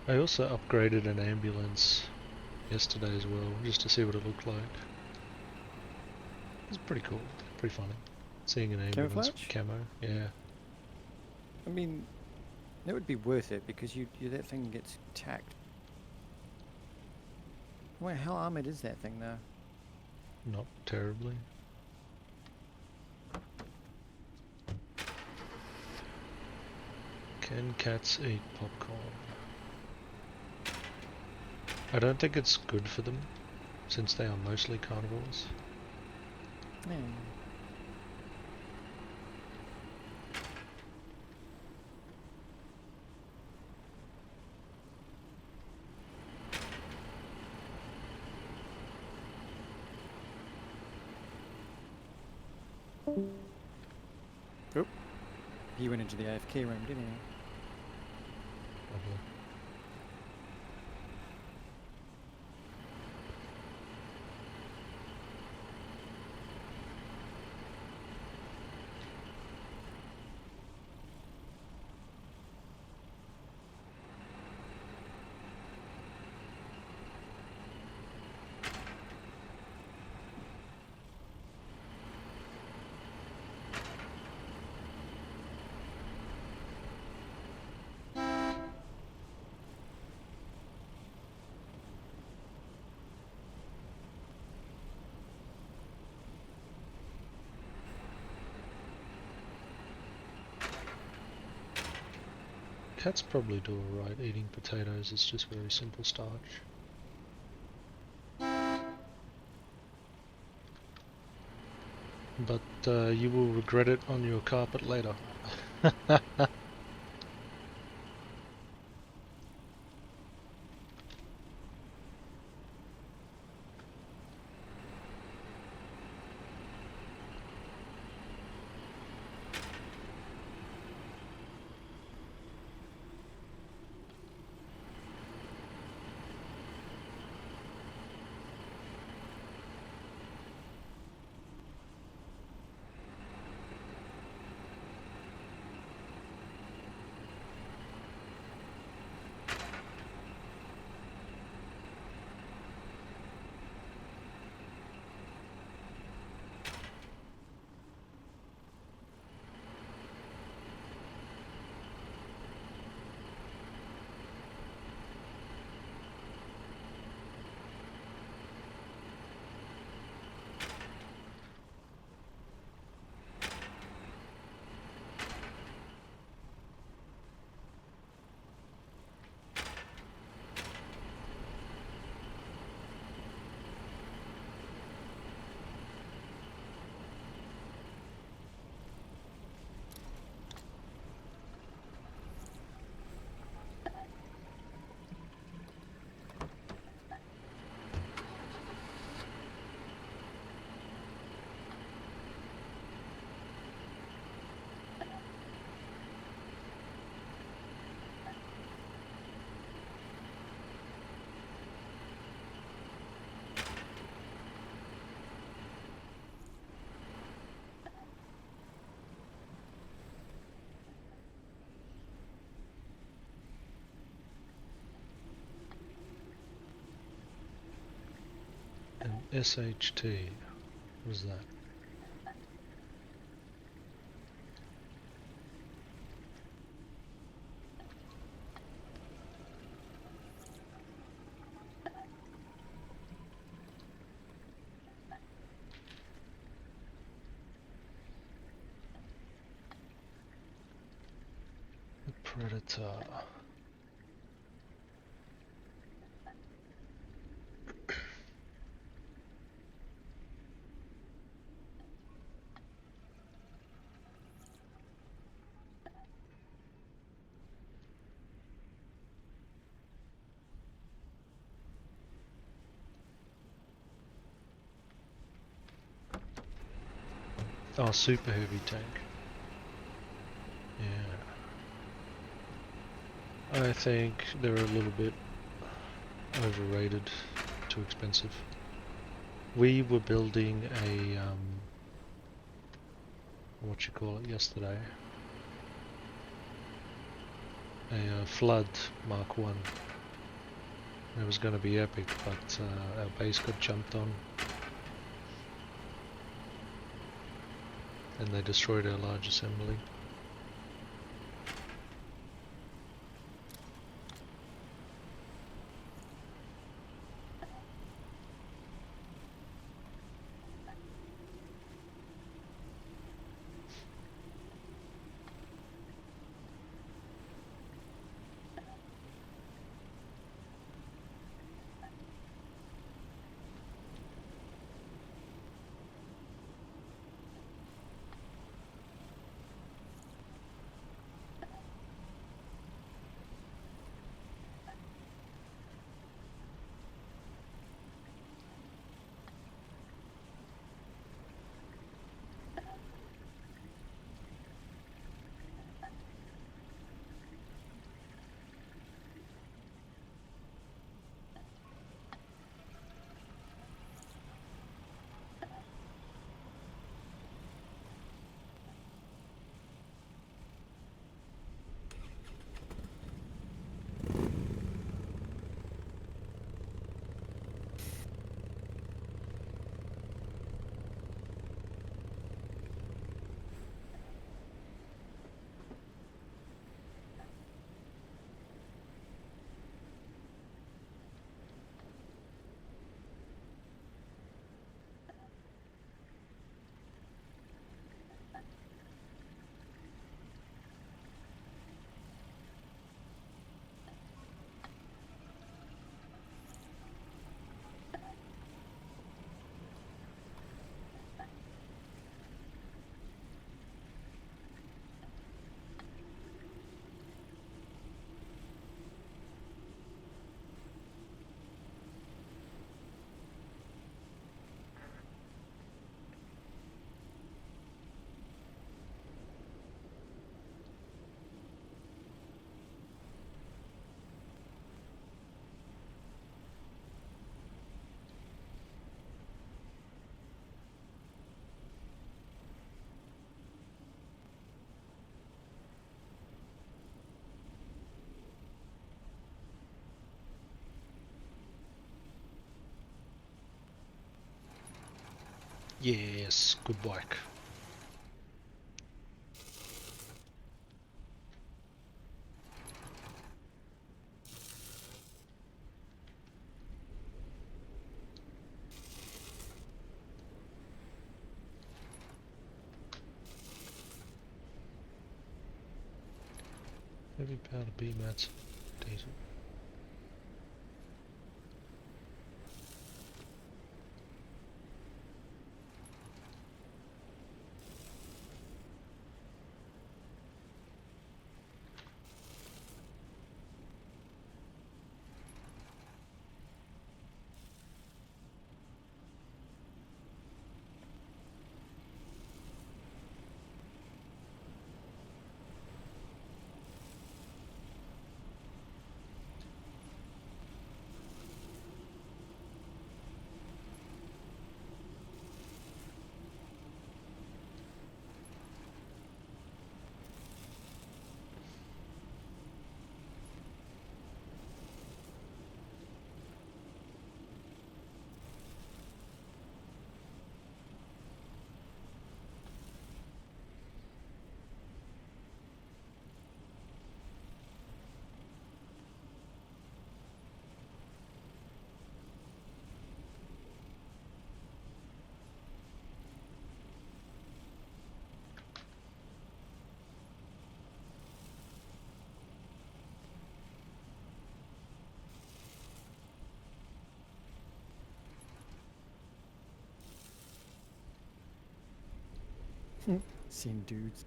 I also upgraded an ambulance yesterday as well, just to see what it looked like. It's pretty cool, pretty funny. Seeing an ambulance with Camouflage? camo, yeah. I mean, that would be worth it because that thing gets tacked. Wait, how armored is that thing though? Not terribly. Can cats eat popcorn? I don't think it's good for them, since they are mostly carnivores. Yeah. Oop. He went into the AFK room, didn't he? Probably. Cats probably do alright eating potatoes, it's just very simple starch. But you will regret it on your carpet later. An SHT. What is that? The Predator. Oh, super heavy tank. Yeah. I think they're a little bit overrated, too expensive. We were building a, what you call it yesterday? A Flood Mark 1. It was going to be epic, but our base got jumped on. And they destroyed our large assembly. Yes, good bike. Heavy powder B mats, decent. Seen dudes.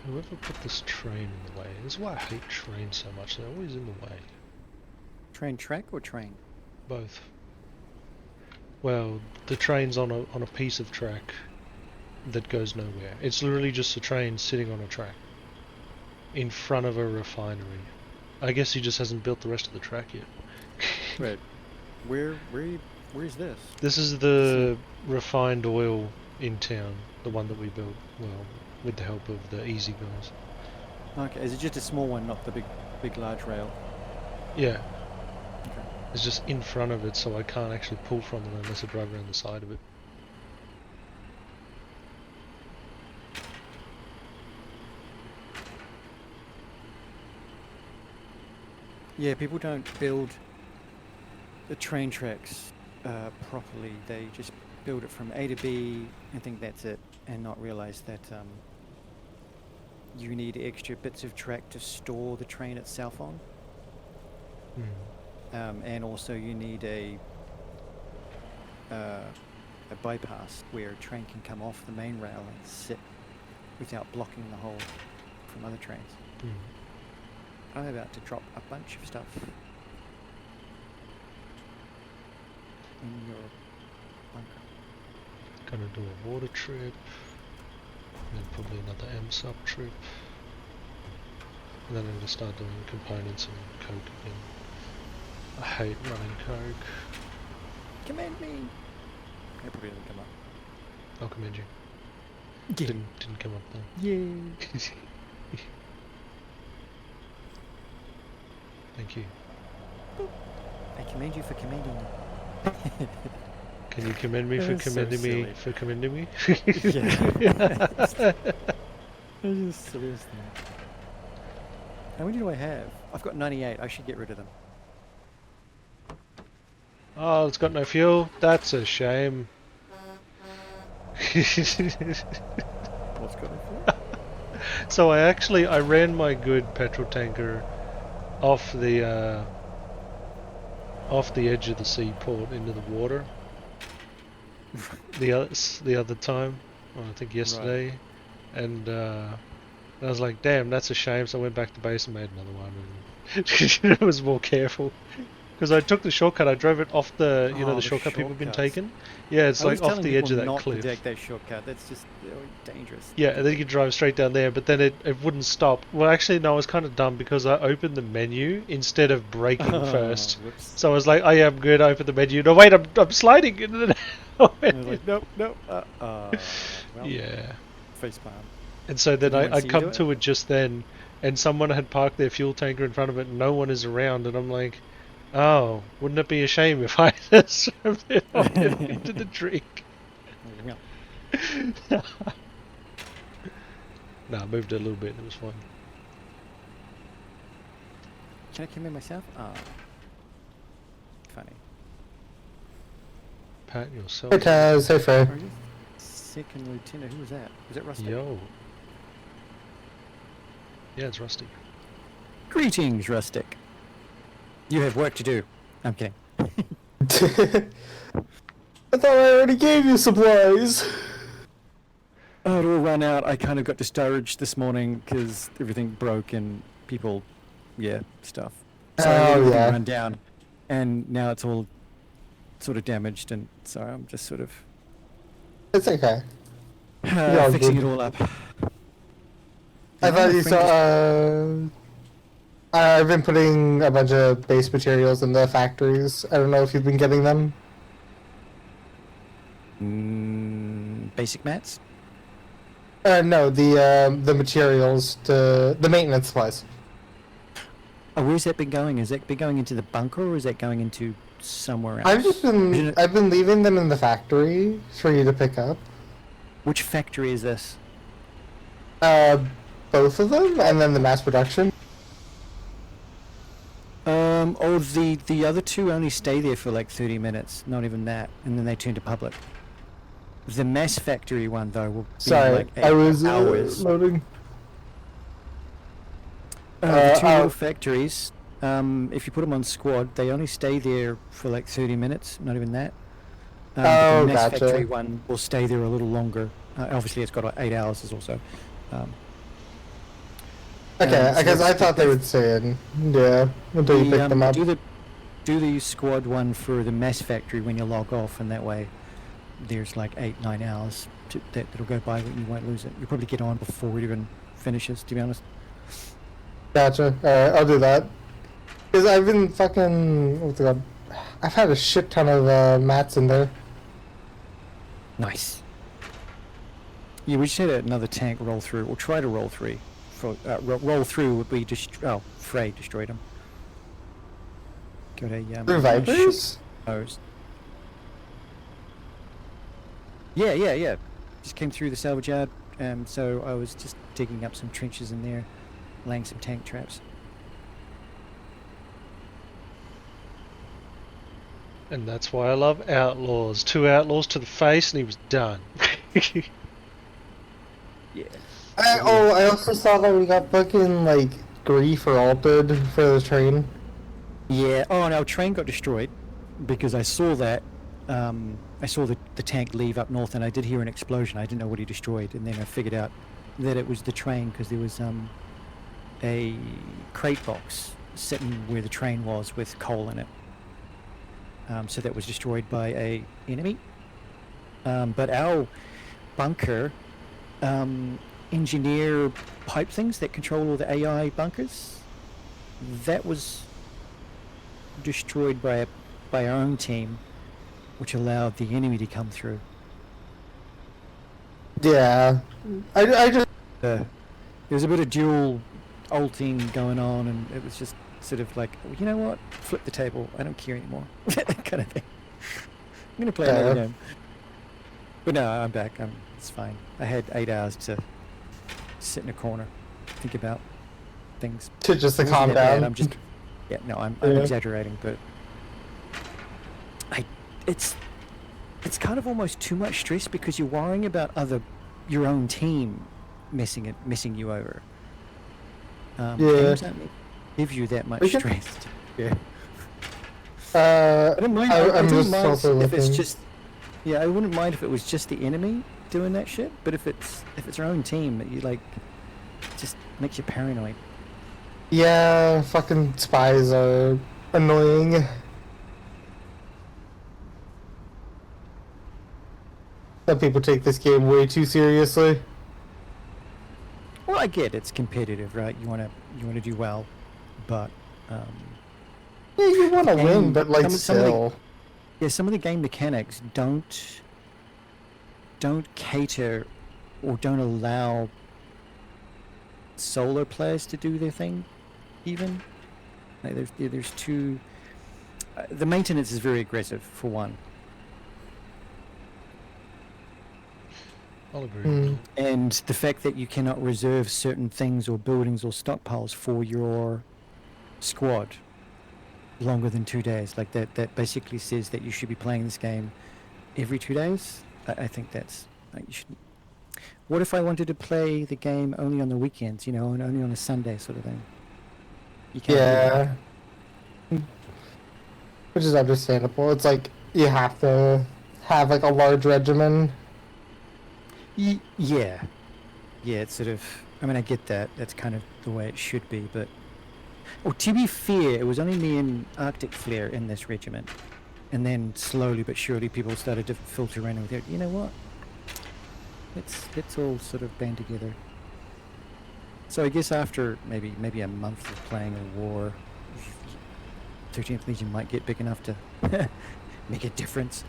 Whoever put this train in the way, this is why I hate trains so much, they're always in the way. Train track or train? Both. Well, the train's on a piece of track that goes nowhere. It's literally just a train sitting on a track in front of a refinery. I guess he just hasn't built the rest of the track yet. Wait, where's this? This is the refined oil in town, the one that we built, well, with the help of the easy guys. Okay, is it just a small one, not the big large rail? Yeah. Okay. It's just in front of it, so I can't actually pull from it unless I drive around the side of it. Yeah, people don't build the train tracks properly. They just build it from A to B and think that's it, and not realize that you need extra bits of track to store the train itself on. And also you need a bypass where a train can come off the main rail and sit without blocking the hole from other trains. I'm about to drop a bunch of stuff in your bunker. Gonna do a water trip, and then probably another M-sub trip. And then I'm gonna start doing components and coke again. I hate running coke. Commend me! It probably doesn't come up. I'll commend you. Yeah. Didn't come up though. Yeah. Thank you. I commend you for commending me. Can you commend me for That is so commending me silly. for commending me? Yeah. It's just the silliest thing. How many do I have? I've got 98. I should get rid of them. Oh, it's got no fuel. That's a shame. What's got it for? So I ran my good petrol tanker off the edge of the seaport into the water. the other time, well, I think yesterday, and I was like, damn, that's a shame. So I went back to base and made another one, and I was more careful. Because I took the shortcut, I drove it off the, you know, the shortcut people have been shortcuts. taking. Yeah, it's I was like off telling the edge people of that not cliff. to take that shortcut. That's just dangerous. Yeah, and then you could drive straight down there, but then it wouldn't stop. Well, actually, no, I was kind of dumb because I opened the menu instead of braking first. Whoops. So I was like, oh yeah, I'm good, I opened the menu. No, wait, I'm sliding into the And I was like, nope, nope. Well, yeah. facepalm. And so then Did anyone I see you come do it? to it just then, and someone had parked their fuel tanker in front of it, and no one is around, and I'm like, oh, wouldn't it be a shame if I just shoved it off into the drink? Yeah. No, I moved it a little bit, it was fine. Can I commend myself? Oh. Funny. Pat yourself. Hey Taz, hey Frey. Where are you? Second lieutenant. Who was that? Was that Rusty? Yo. Yeah, it's Rusty. Greetings, Rustic. You have work to do. I'm kidding. I thought I already gave you supplies. Oh, it all ran out. I kind of got discouraged this morning because everything broke and people, stuff. So everything ran down, and now it's all sort of damaged, and so I'm just sort of It's okay. all fixing good. it all up. I Yeah, thought my you friend saw. I've been putting a bunch of base materials in the factories. I don't know if you've been getting them. Basic mats. No, the materials to the maintenance supplies. Oh, where's that been going? Has that been going into the bunker, or is that going into somewhere else? I've been leaving them in the factory for you to pick up. Which factory is this? Both of them, and then the mass production. The other two only stay there for like 30 minutes, not even that, and then they turn to public. The mass factory one though will be Sorry, like 8 I was hours. loading. The two little factories, if you put them on squad, they only stay there for like 30 minutes, not even that. But the mass gotcha. factory one will stay there a little longer. Obviously, it's got 8 hours is also. Okay, so because I that's- thought they would stay in. Yeah, until you pick them up. Do the squad one for the mass factory when you log off, and that way there's like 8-9 hours that'll go by when you won't lose it. You'll probably get on before it even finishes, to be honest. Gotcha. Alright, I'll do that. Because I've been fucking. What's it called? I've had a shit ton of mats in there. Nice. Yeah, we just had another tank roll through, or try to roll through. Roll through would be Frey destroyed him. Got a They're Vipers? hose. Yeah. Just came through the salvage yard, so I was just digging up some trenches in there, laying some tank traps. And that's why I love Outlaws. 2 Outlaws to the face and he was done. Yeah. I also saw that we got fucking, like, grief or altered for the train. Yeah. Oh, and our train got destroyed because I saw that. I saw the tank leave up north, and I did hear an explosion. I didn't know what he destroyed, and then I figured out that it was the train because there was a crate box sitting where the train was with coal in it. So that was destroyed by a enemy. But our bunker engineer pipe things that control all the AI bunkers, that was destroyed by our own team, which allowed the enemy to come through. Yeah. I just. There was a bit of dual ulting going on, and it was just sort of like, you know what, flip the table, I don't care anymore, that kind of thing. I'm gonna play another game. But no, I'm back. It's fine. I had 8 hours to sit in a corner, think about things. To just to It wasn't calm that bad, down. I'm just, yeah, no, I'm Yeah. exaggerating, but it's kind of almost too much stress because you're worrying about your own team messing you over. Yeah. Games don't give you that much We can- stress. Yeah. Uh, I don't mind. I- I I'm don't just mind also if it's looking- just. Yeah, I wouldn't mind if it was just the enemy doing that shit. But if it's your own team, that you like, just makes you paranoid. Yeah, fucking spies are annoying. Some people take this game way too seriously. Well, I get it's competitive, right? You wanna do well, but Yeah, you want to win, game- but like some of the- still. yeah, some of the game mechanics don't cater or don't allow solo players to do their thing. Even like there's too. The maintenance is very aggressive for one. I'll agree Hmm. with that. And the fact that you cannot reserve certain things or buildings or stockpiles for your squad longer than 2 days, like that basically says that you should be playing this game every 2 days. I think that's like, you should. What if I wanted to play the game only on the weekends, and only on a Sunday sort of thing? You can't do that. Yeah. Which is understandable. It's like you have to have like a large regimen. Yeah, it's sort of. I mean, I get that. That's kind of the way it should be, but. Well, to be fair, it was only me and Arctic Flare in this regiment, and then slowly but surely people started to filter in with it. You know what? Let's all sort of band together. So I guess after maybe a month of playing a war, 13th Legion might get big enough to make a difference.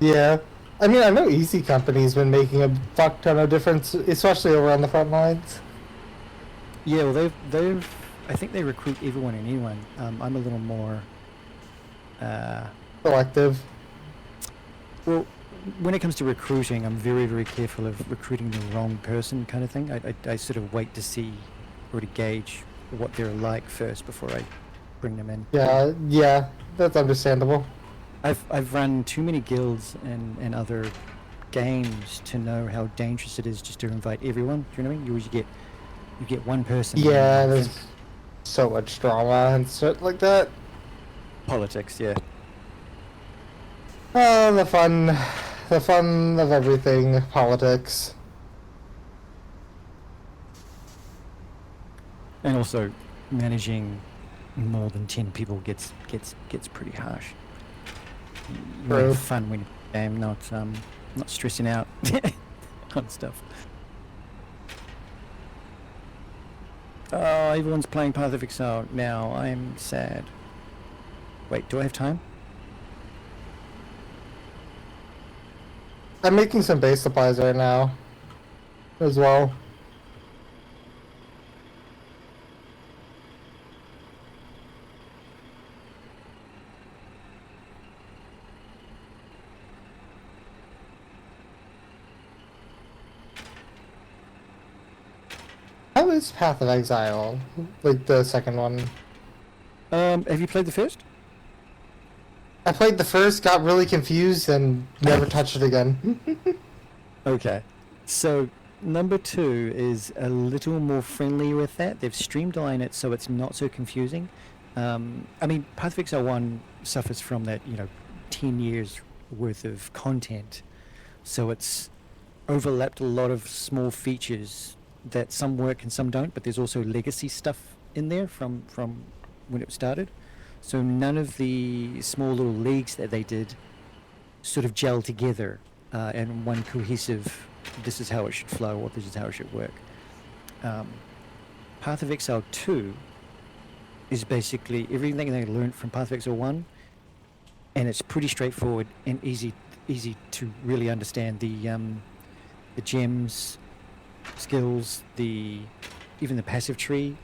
Yeah. I mean, I know Easy Company's been making a fuck ton of difference, especially over on the front lines. Yeah, well, they've. I think they recruit everyone and anyone. I'm a little more. Selective. Well, when it comes to recruiting, I'm very, very careful of recruiting the wrong person, kind of thing. I sort of wait to see or to gauge what they're like first before I bring them in. Yeah, that's understandable. I've run too many guilds and other games to know how dangerous it is just to invite everyone. Do you know what I mean? You usually get one person. Yeah, and there's so much drama and shit like that. politics. Yeah. Oh, the fun of everything, politics. And also, managing more than 10 people gets pretty harsh. You True. have fun when you game, not stressing out on stuff. Oh, everyone's playing Path of Exile now. I'm sad. Wait, do I have time? I'm making some base supplies right now, as well. How is Path of Exile? Like the second one? Have you played the first? I played the first, got really confused, and never touched it again. Okay. So, number 2 is a little more friendly with that. They've streamlined it so it's not so confusing. I mean, Path of Exile 1 suffers from that, 10 years worth of content. So it's overlapped a lot of small features that some work and some don't, but there's also legacy stuff in there from when it started. So none of the small little leagues that they did sort of gel together in one cohesive, this is how it should flow, or this is how it should work. Path of Exile 2 is basically everything they learned from Path of Exile 1, and it's pretty straightforward and easy to really understand the gems, skills, even the passive tree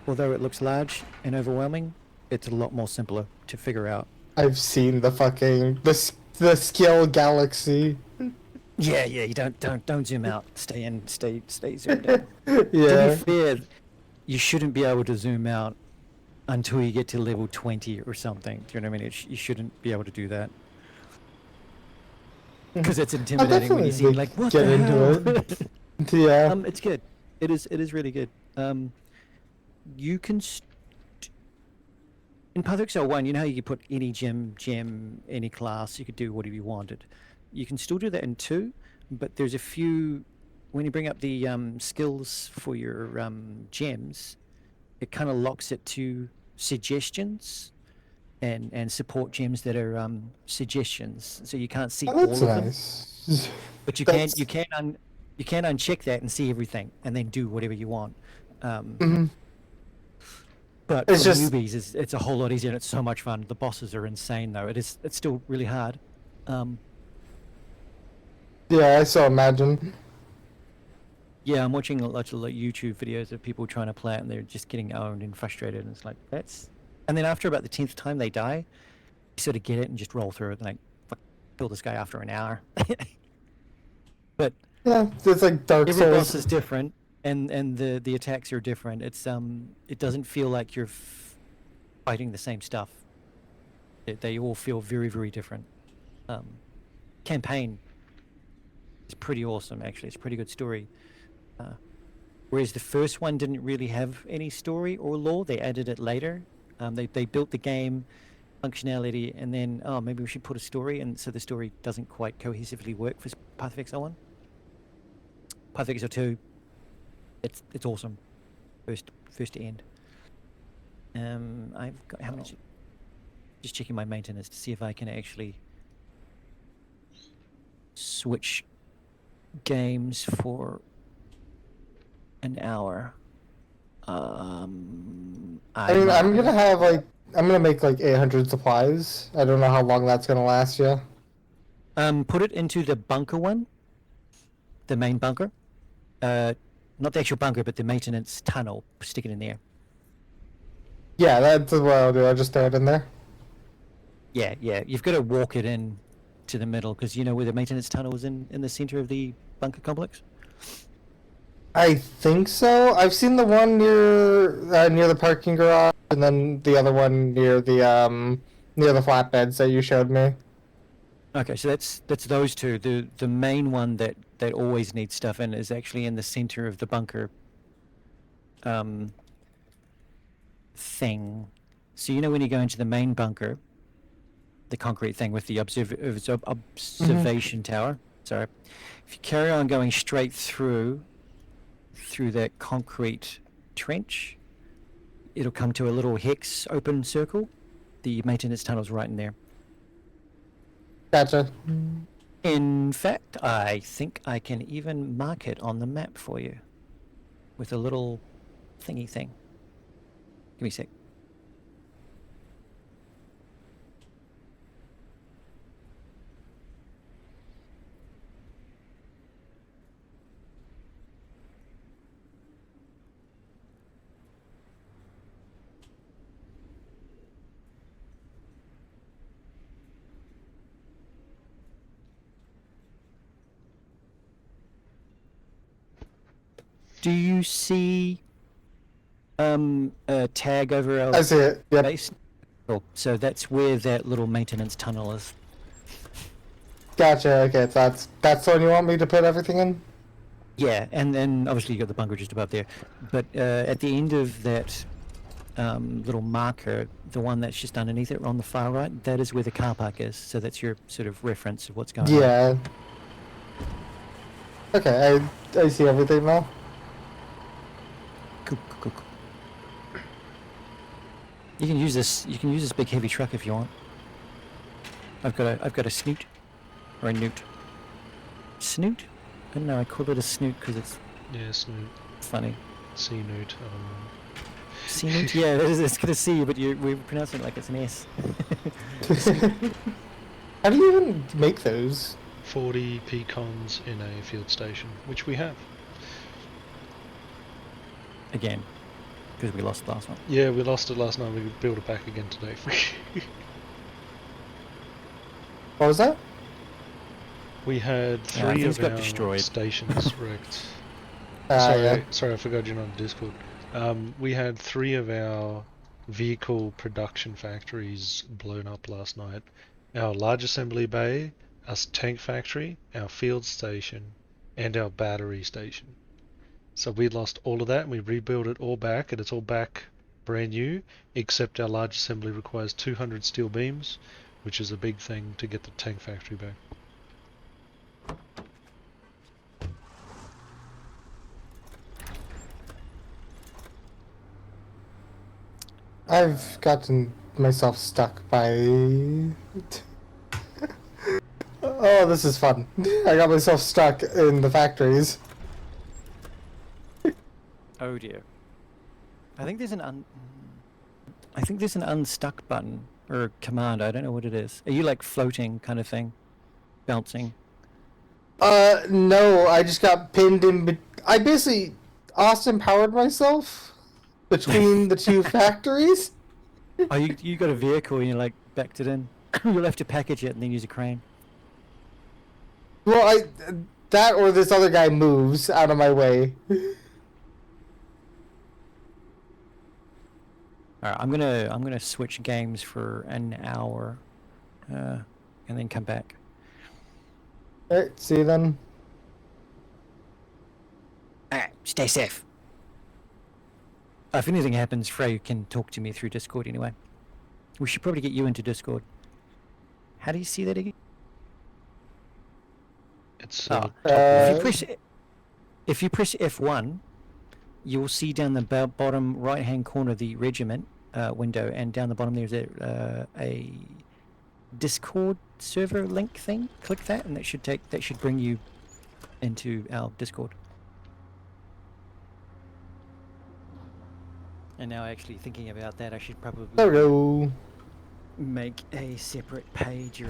although it looks large and overwhelming, it's a lot more simpler to figure out. I've seen the fucking the scale galaxy. Yeah, you don't zoom out. Stay zoomed in. Yeah. To be fair, you shouldn't be able to zoom out until you get to level 20 or something. Do you know what I mean? You shouldn't be able to do that. Because it's intimidating when you see like, what get the into hell? it. Yeah. It's good. It is really good. You can in Foxhole 1, you know how you could put any gem, any class, you could do whatever you wanted. You can still do that in 2, but there's a few. When you bring up the skills for your gems, it kind of locks it to suggestions and support gems that are suggestions. So you can't see Oh, all that's of them, nice. but you That's- can uncheck that and see everything, and then do whatever you want. Mhm. But It's for just- newbies, it's a whole lot easier and it's so much fun. The bosses are insane though. It's still really hard. Yeah, I so imagine. Yeah, I'm watching lots of like YouTube videos of people trying to play it and they're just getting owned and frustrated, and it's like that's. And then after about the 10th time they die, you sort of get it and just roll through it and like kill this guy after an hour. But Yeah, it's like Dark every Souls. boss is different, and the attacks are different. It's it doesn't feel like you're fighting the same stuff. They all feel very, very different. Campaign is pretty awesome actually. It's a pretty good story. Whereas the first one didn't really have any story or lore. They added it later. They built the game functionality and then maybe we should put a story, and so the story doesn't quite cohesively work for Foxhole 1. Foxhole 2, it's awesome, first to end. I've got how much? Just checking my maintenance to see if I can actually switch games for an hour. I mean, I'm gonna make like 800 supplies. I don't know how long that's gonna last you. Put it into the bunker one, the main bunker. Not the actual bunker, but the maintenance tunnel. Stick it in there. Yeah, that's what I'll do. I'll just throw it in there. Yeah. You've got to walk it in to the middle, because you know where the maintenance tunnel is in the center of the bunker complex. I think so. I've seen the one near the parking garage, and then the other one near the flatbeds that you showed me. Okay, so that's those two. The main one that always needs stuff in is actually in the center of the bunker thing. So you know when you go into the main bunker, the concrete thing with the observation tower. Sorry, if you carry on going straight through that concrete trench, it'll come to a little hex open circle. The maintenance tunnel's right in there. Gotcha. In fact, I think I can even mark it on the map for you with a little thingy thing. Give me a sec. Do you see a tag over our I see it. Yep. base? Cool. So that's where that little maintenance tunnel is. Gotcha. Okay, so that's the one you want me to put everything in. Yeah, and then obviously you got the bunker just above there. But at the end of that little marker, the one that's just underneath it on the far right, that is where the car park is. So that's your sort of reference of what's going on. Yeah. Okay, I see everything now. Cool. You can use this big heavy truck if you want. I've got a snoot or a newt. Snoot? I don't know. I call it a snoot because it's Yeah, snoot. funny. Sea newt. Snoot? Yeah, it's got a C, but we're pronouncing it like it's an S. How do you even make those? 40 pecans in a field station, which we have. Again. Because we lost the last one. Yeah, we lost it last night. We built it back again today. What was that? We had Yeah, I 3 think it's of got our destroyed. stations wrecked. Yeah. Sorry, I forgot you're not on Discord. We had 3 of our vehicle production factories blown up last night. Our large assembly bay, our tank factory, our field station, and our battery station. So we lost all of that, and we rebuilt it all back, and it's all back brand new, except our large assembly requires 200 steel beams, which is a big thing to get the tank factory back. I've gotten myself stuck by. Oh, this is fun. I got myself stuck in the factories. Oh dear. I think there's an unstuck button or a command. I don't know what it is. Are you like floating kind of thing, bouncing? No, I just got pinned in. I basically Austin powered myself between the two factories. Oh, you got a vehicle and you like backed it in. You'll have to package it and then use a crane. Well, that or this other guy moves out of my way. All right, I'm gonna switch games for an hour, and then come back. All right, see you then. All right, stay safe. If anything happens, Frey can talk to me through Discord anyway. We should probably get you into Discord. How do you see that again? It's Oh, if you press F1, you'll see down the bottom right-hand corner the regiment window, and down the bottom there's a Discord server link thing. Click that, and that should bring you into our Discord. And now, actually thinking about that, I should probably There we go. make a separate page or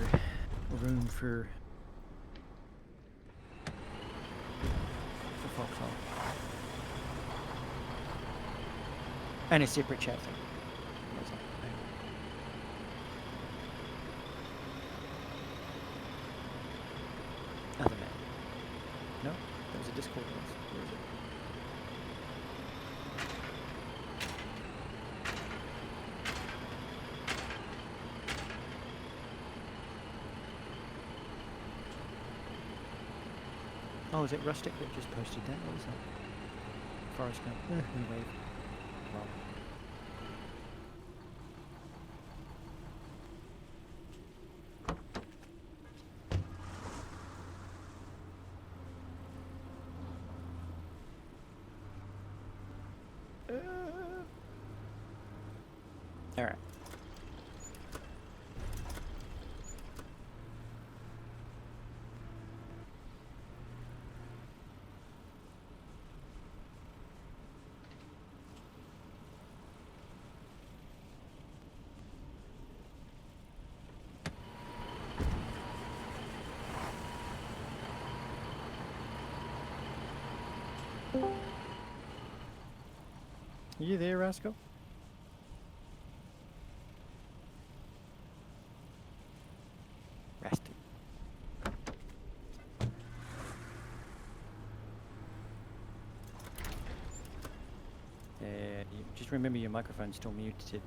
room for Foxhole. And a separate chat thing. Other man. No? That was a Discord link. Where is it? Oh, is it Rustic that just posted that? What was that? Forrest Gump. Anyway. Well. All right. You there, Rascal? Rusty. Just remember your microphone's still muted.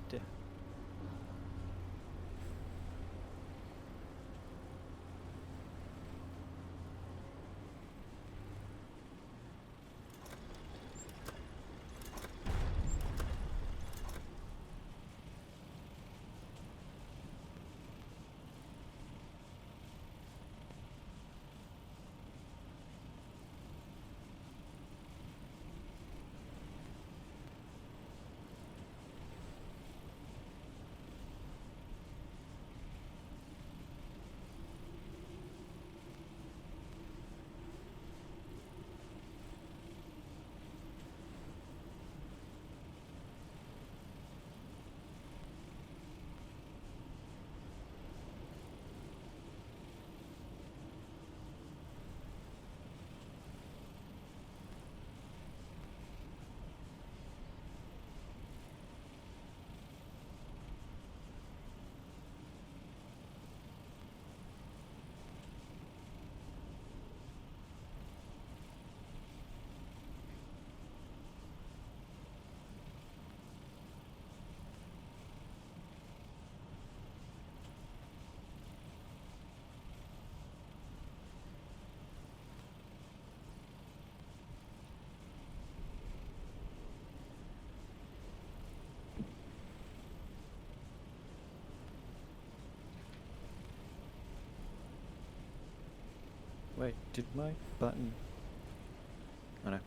Wait, did my button... Oh no.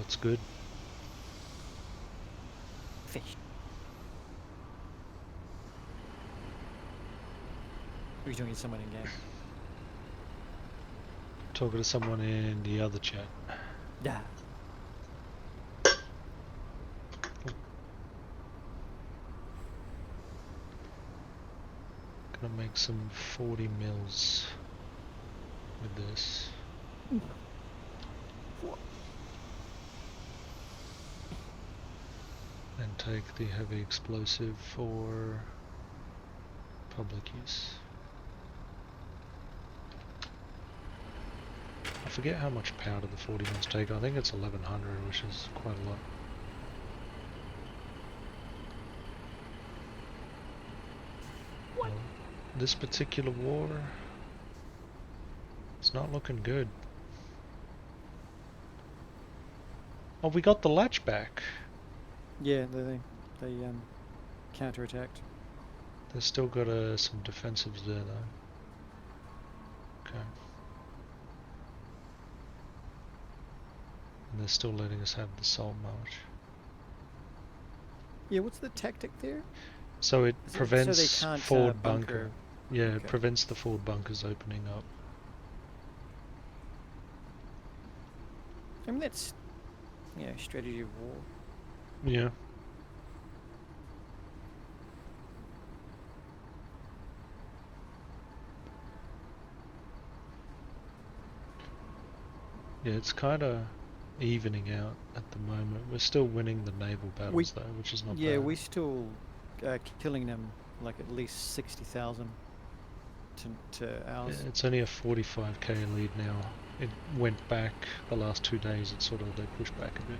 What's good? Fish. Are you talking to someone in game? Talking to someone in the other chat. Yeah. Gonna make some 40 mils with this. And take the heavy explosive for public use. I forget how much powder the 40 mils take. I think it's 1100, which is quite a lot. Well, this particular war, it's not looking good. Oh, we got the latch back. Yeah, they counterattacked. They've still got some defensives there though. Okay. And they're still letting us have the salt march. Yeah, what's the tactic there? So it Is it prevents so they can't forward bunker? Yeah, Okay. it prevents the forward bunkers opening up. I mean, that's, you know, strategy of war. Yeah. Yeah, it's kind of evening out at the moment. We're still winning the naval battles though, which is not Yeah, bad. we still killing them like at least 60,000 to ours. Yeah, it's only a 45k lead now. It went back the last 2 days. It's sort of, they pushed back a bit.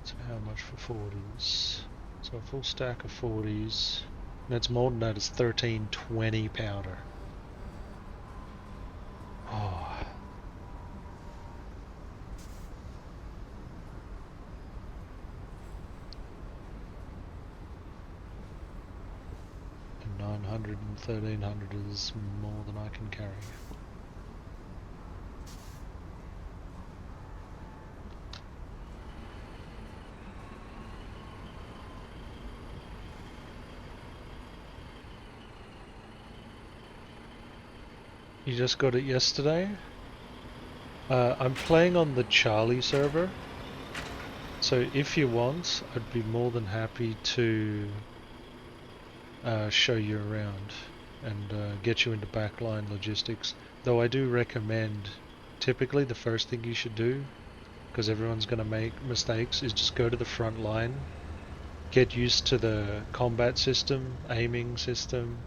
So how much for 40s? So a full stack of 40s. That's more than that. It's 1320 powder. Oh. And 900 and 1300 is more than I can carry. You just got it yesterday? I'm playing on the Charlie server, so if you want, I'd be more than happy to show you around and get you into backline logistics. Though I do recommend, typically the first thing you should do, because everyone's going to make mistakes, is just go to the front line, get used to the combat system, aiming system,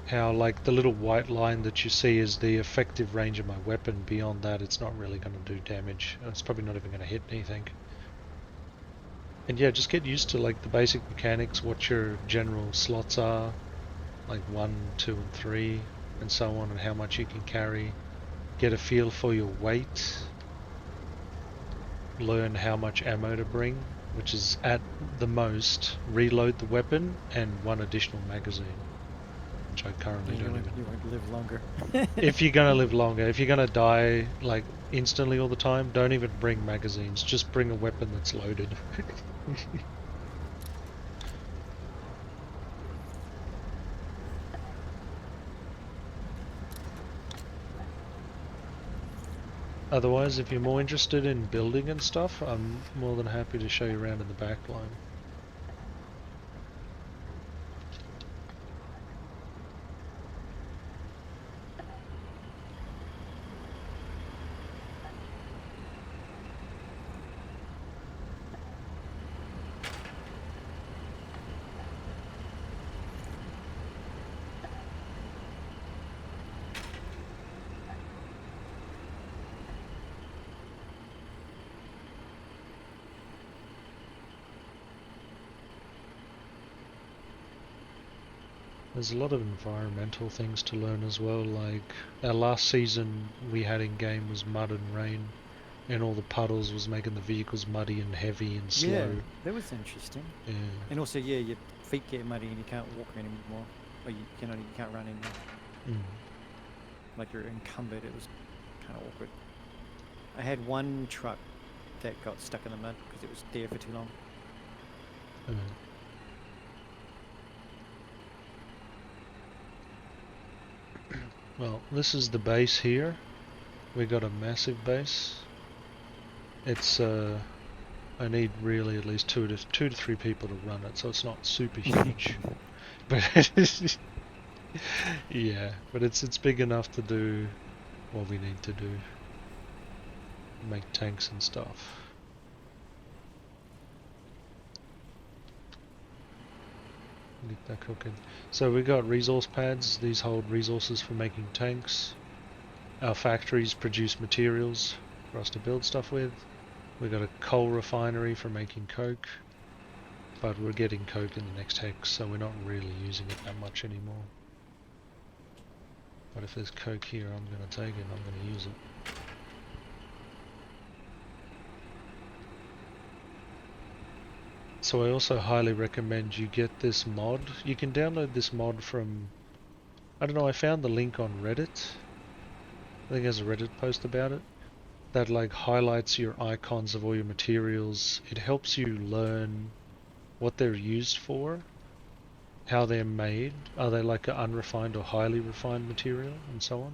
how like the little white line that you see is the effective range of my weapon. Beyond that, it's not really going to do damage. It's probably not even going to hit anything. And yeah, just get used to like the basic mechanics, what your general slots are, like 1, 2 and 3 and so on, and how much you can carry. Get a feel for your weight. Learn how much ammo to bring, which is at the most reload the weapon and 1 additional magazine. Which I currently don't even. You won't live longer. If you're gonna live longer, if you're gonna die like instantly all the time, don't even bring magazines. Just bring a weapon that's loaded. Otherwise, if you're more interested in building and stuff, I'm more than happy to show you around in the back line. There's a lot of environmental things to learn as well, like our last season we had in game was mud and rain, and all the puddles was making the vehicles muddy and heavy and slow. Yeah, that was interesting. Yeah. And also, yeah, your feet get muddy and you can't walk anymore, or you can't run anymore. Mm. Like you're encumbered. It was kind of awkward. I had one truck that got stuck in the mud because it was there for too long. Well, this is the base here. We got a massive base. It's I need really at least two to three people to run it, so it's not super huge. But yeah, but it's big enough to do what we need to do. Make tanks and stuff. Get that cooking. So we got resource pads. These hold resources for making tanks. Our factories produce materials for us to build stuff with. We got a coal refinery for making coke, but we're getting coke in the next hex, so we're not really using it that much anymore. But if there's coke here, I'm gonna take it. I'm gonna use it. So I also highly recommend you get this mod. You can download this mod from, I don't know, I found the link on Reddit. I think there's a Reddit post about it. That like highlights your icons of all your materials. It helps you learn what they're used for, how they're made. Are they like an unrefined or highly refined material, and so on.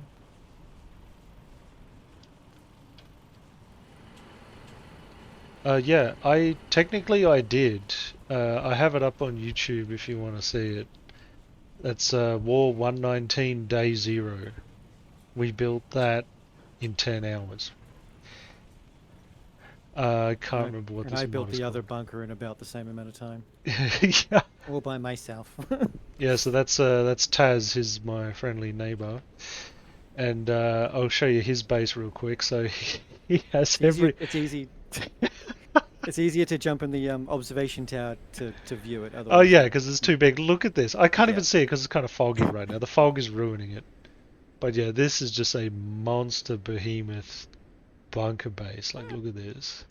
Yeah, I did. I have it up on YouTube if you want to see it. That's War 119 Day 0. We built that in 10 hours. I can't remember what this mod is And I built the other called. bunker in about the same amount of time. Yeah. All by myself. Yeah, so that's Taz, he's my friendly neighbor. And I'll show you his base real quick. So he has It's easy. It's easier to jump in the observation tower to view it. Otherwise, Oh yeah, because it's too big. Look at this. I can't even Yeah. see it because it's kind of foggy right now. The fog is ruining it. But yeah, this is just a monster behemoth bunker base. Like, look at this.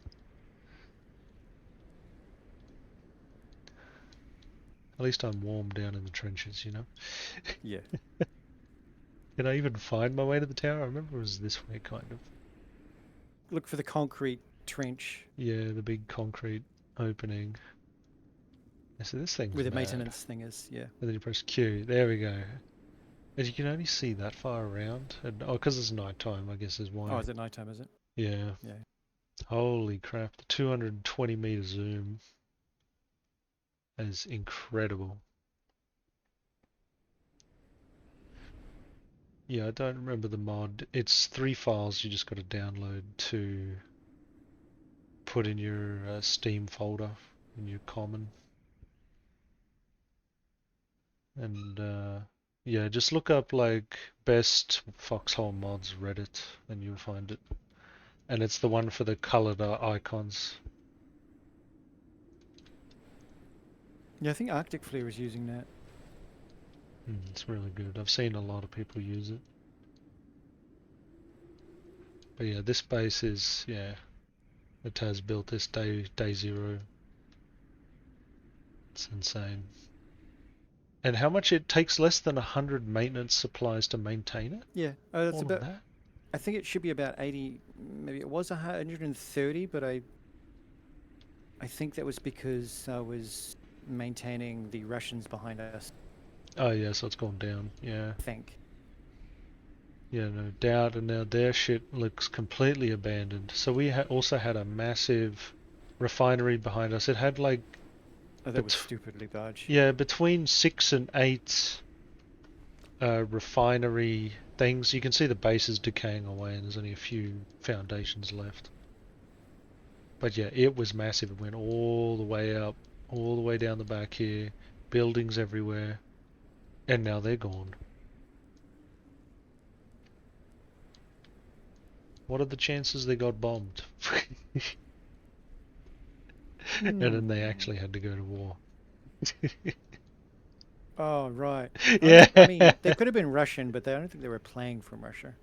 At least I'm warm down in the trenches, you know? Yeah. Can I even find my way to the tower? I remember it was this way, kind of. Look for the concrete trench Yeah, the big concrete opening. Yeah, so this thing's where the mad. maintenance thing is. Yeah. And then you press Q. There we go. And you can only see that far around. And, oh, because it's night time, I guess is why. Oh, is it nighttime? Is it? Yeah. Yeah. Holy crap. The 220 meter zoom is incredible. Yeah, I don't remember the mod. It's 3 files you just got to download to put in your Steam folder in your common. And yeah, just look up like best Foxhole mods Reddit and you'll find it. And it's the one for the colored icons. Yeah, I think Arctic Flare is using that. It's really good. I've seen a lot of people use it. But yeah, this base is, yeah, it has built this day 0. It's insane. And how much it takes less than 100 maintenance supplies to maintain it? Yeah. That's All of about. that? I think it should be about 80. Maybe it was 130, but I think that was because I was maintaining the Russians behind us. Oh yeah, so it's gone down. Yeah. I think. Yeah, no doubt. And now their shit looks completely abandoned. So we also had a massive refinery behind us. It had like, Oh, that was stupidly large. yeah, between 6 and 8 refinery things. You can see the base is decaying away and there's only a few foundations left. But yeah, it was massive. It went all the way up, all the way down the back here, buildings everywhere, and now they're gone. What are the chances they got bombed? And then they actually had to go to war. Oh, right. Yeah. I mean, they could have been Russian, but I don't think they were playing from Russia.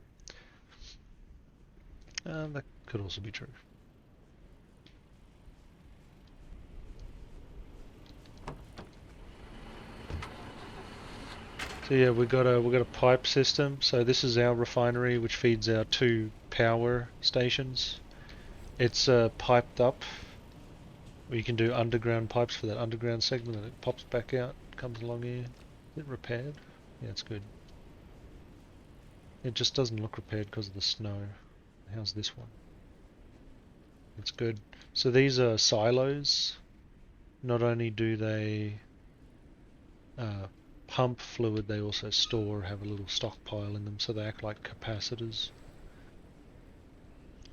Could also be true. So yeah, we got a pipe system. So this is our refinery, which feeds our 2 power stations. It's piped up. We can do underground pipes for that underground segment, and it pops back out, comes along here. Is it repaired? Yeah, it's good. It just doesn't look repaired because of the snow. How's this one? It's good. So these are silos. Not only do they pump fluid, they also store, have a little stockpile in them, so they act like capacitors.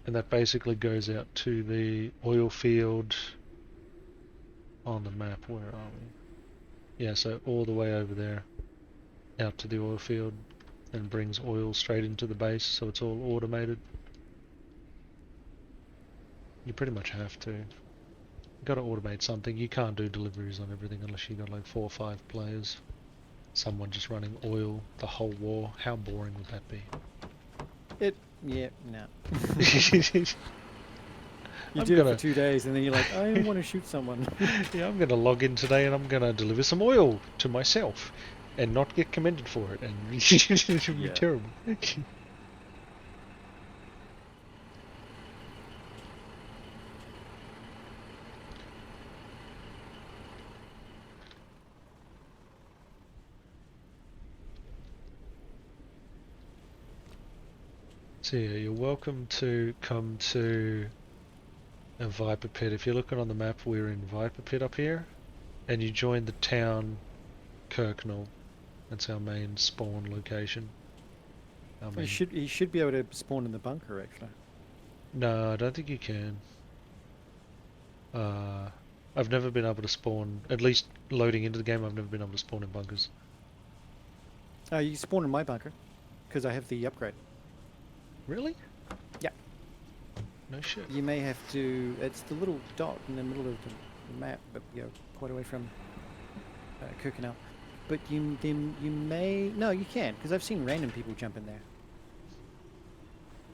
And that basically goes out to the oil field on the map. Where are we? Yeah, so all the way over there, out to the oil field, and brings oil straight into the base, so it's all automated. You pretty much have to. You got to automate something. You can't do deliveries on everything unless you got like 4 or 5 players. Someone just running oil the whole war. How boring would that be? Yeah, no. You I'm did it gonna- for 2 days, and then you're like, I want to shoot someone. Yeah, I'm gonna log in today and I'm gonna deliver some oil to myself and not get commended for it, and it would be Yeah. terrible. So yeah, you're welcome to come to a Viper Pit. If you're looking on the map, we're in Viper Pit up here, and you join the town Kirknall. That's our main spawn location. Our main... You should be able to spawn in the bunker, actually. No, I don't think you can. I've never been able to spawn, at least loading into the game, I've never been able to spawn in bunkers. You can spawn in my bunker, because I have the upgrade. Really? Yeah. No shit. You may have to. It's the little dot in the middle of the map, but quite away from Kirknall. But you may. No, you can, because I've seen random people jump in there.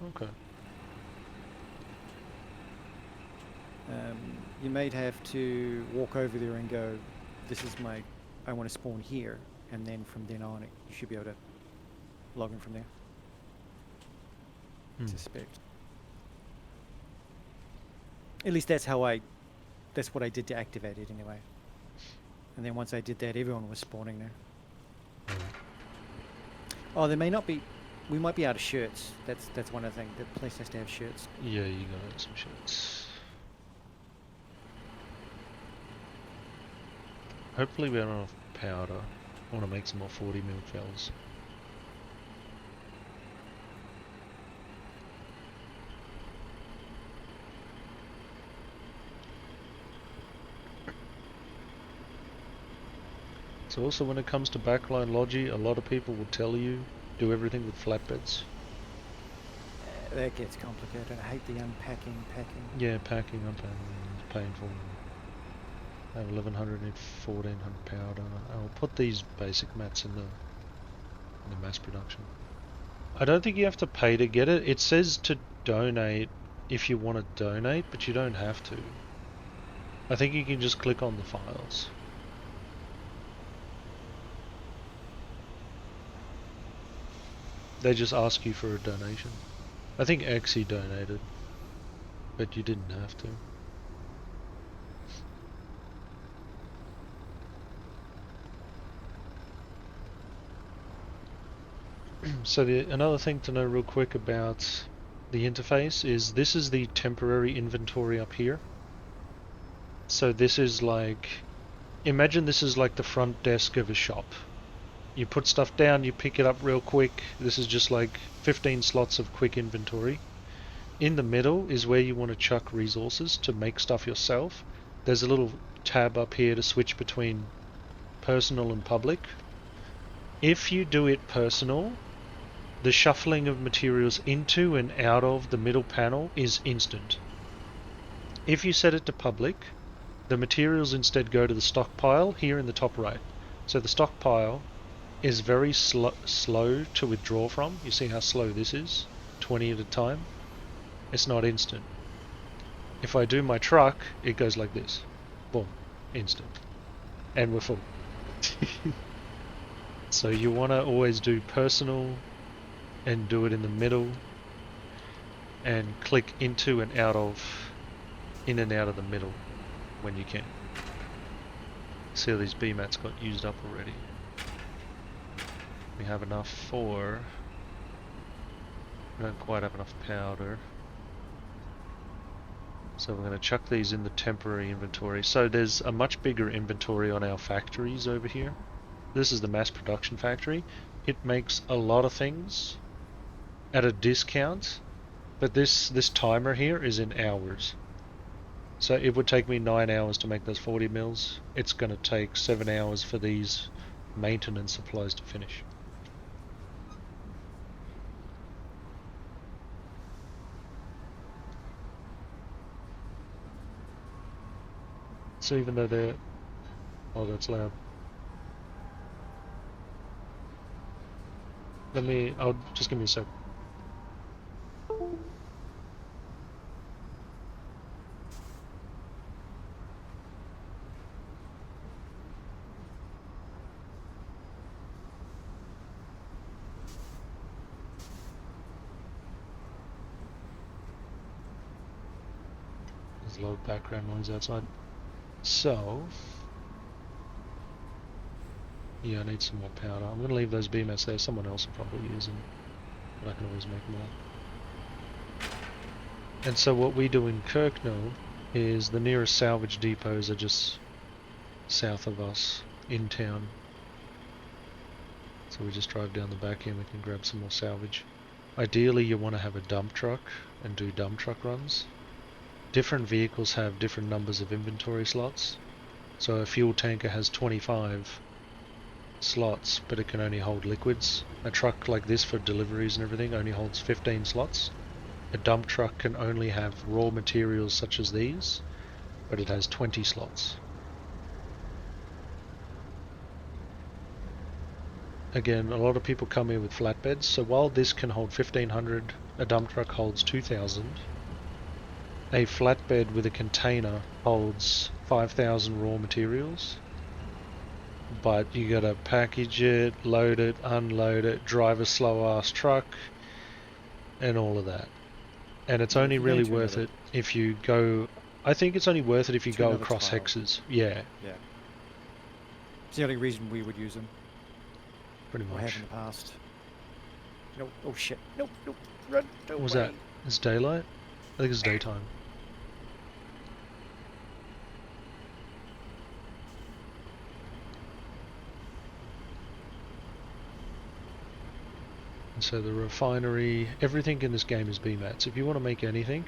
Okay. You may have to walk over there and go, this is I want to spawn here, and then from then on, you should be able to log in from there. I suspect. At least that's what I did to activate it anyway. And then once I did that, everyone was spawning there. Oh, there may not be. We might be out of shirts. That's one of the things. The place has to have shirts. Yeah, you gotta have some shirts. Hopefully we have enough powder. I want to make some more 40 mil shells. So also when it comes to backline logi, a lot of people will tell you do everything with flatbeds. That gets complicated. I hate the unpacking, packing. Yeah, packing, unpacking is painful. I have 1100, need 1400 powder. I'll put these basic mats in the mass production. I don't think you have to pay to get it. It says to donate if you want to donate, but you don't have to. I think you can just click on the files. They just ask you for a donation. I think Exy donated, but you didn't have to. So another thing to know real quick about the interface is this is the temporary inventory up here. So this is like, imagine this is like the front desk of a shop. You put stuff down, you pick it up real quick. This is just like 15 slots of quick inventory. In the middle is where you want to chuck resources to make stuff yourself. There's a little tab up here to switch between personal and public. If you do it personal, the shuffling of materials into and out of the middle panel is instant. If you set it to public, the materials instead go to the stockpile here in the top right. So the stockpile is very slow to withdraw from. You see how slow this is? 20 at a time. It's not instant. If I do my truck, it goes like this. Boom. Instant. And we're full. So you want to always do personal and do it in the middle and click into and out of, in and out of the middle when you can. See how these B mats got used up already. We have enough for... We don't quite have enough powder. So we're going to chuck these in the temporary inventory. So there's a much bigger inventory on our factories over here. This is the mass production factory. It makes a lot of things at a discount, but this timer here is in hours. So it would take me 9 hours to make those 40 mils. It's going to take 7 hours for these maintenance supplies to finish. So even though they're... Oh, that's loud. I'll just give me a sec. There's a lot of background noise outside. So... Yeah, I need some more powder. I'm going to leave those BMS there. Someone else will probably use them. But I can always make more. And so what we do in Kirknell is the nearest salvage depots are just south of us in town. So we just drive down the back end, we can grab some more salvage. Ideally you want to have a dump truck and do dump truck runs. Different vehicles have different numbers of inventory slots. So a fuel tanker has 25 slots, but it can only hold liquids. A truck like this for deliveries and everything only holds 15 slots. A dump truck can only have raw materials such as these, but it has 20 slots. Again, a lot of people come here with flatbeds, so while this can hold 1500, a dump truck holds 2000. A flatbed with a container holds 5000 raw materials. But you gotta package it, load it, unload it, drive a slow ass truck, and all of that. And it's only really worth it if you go... I think it's only worth it if you go across hexes. Yeah. Yeah. It's the only reason we would use them. Pretty Or have much. in the past. No, oh shit. Nope, nope, run, What was that? It's daylight? I think it's daytime. And so the refinery, everything in this game is BMATs. If you want to make anything,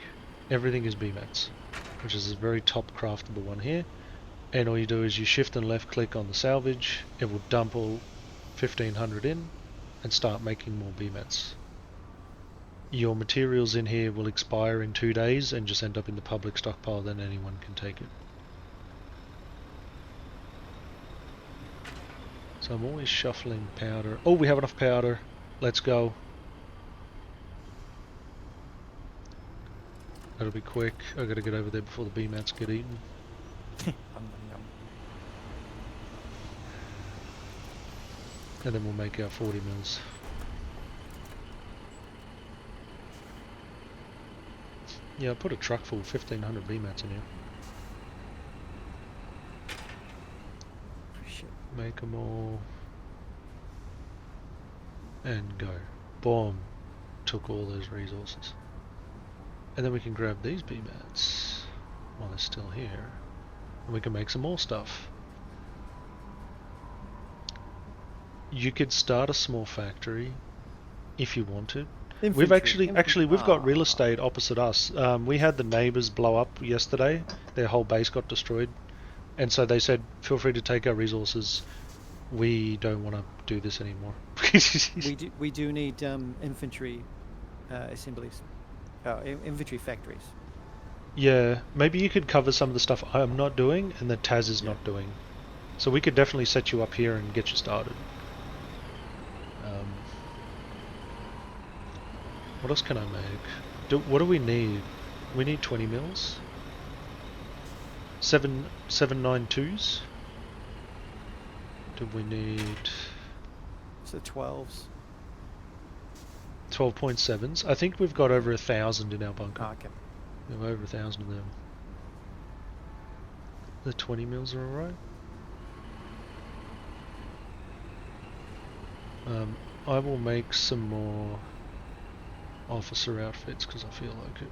everything is BMATs, which is a very top craftable one here. And all you do is you shift and left click on the salvage, it will dump all 1500 in and start making more BMATs. Your materials in here will expire in 2 days and just end up in the public stockpile, then anyone can take it. So I'm always shuffling powder. Oh, we have enough powder. Let's go. That'll be quick. I gotta get over there before the BMATs get eaten. And then we'll make our 40 mils. Yeah, I put a truck full of 1500 BMATs in here. Make them all. And go. Boom. Took all those resources. And then we can grab these BMATs while they're still here. And we can make some more stuff. You could start a small factory if you wanted. We've we've got real estate opposite us. We had the neighbors blow up yesterday. Their whole base got destroyed. And so they said, feel free to take our resources. We don't want to do this anymore. we do need infantry assemblies, infantry factories. Yeah, maybe you could cover some of the stuff I'm not doing and that Taz is not doing. So we could definitely set you up here and get you started. What else can I make? What do we need? We need 20 mils. 792s. Do we need So 12s. 12.7s? I think we've got over 1,000 in our bunker. Oh, okay. We have over 1,000 of them. The 20 mils are alright. I will make some more officer outfits because I feel like it.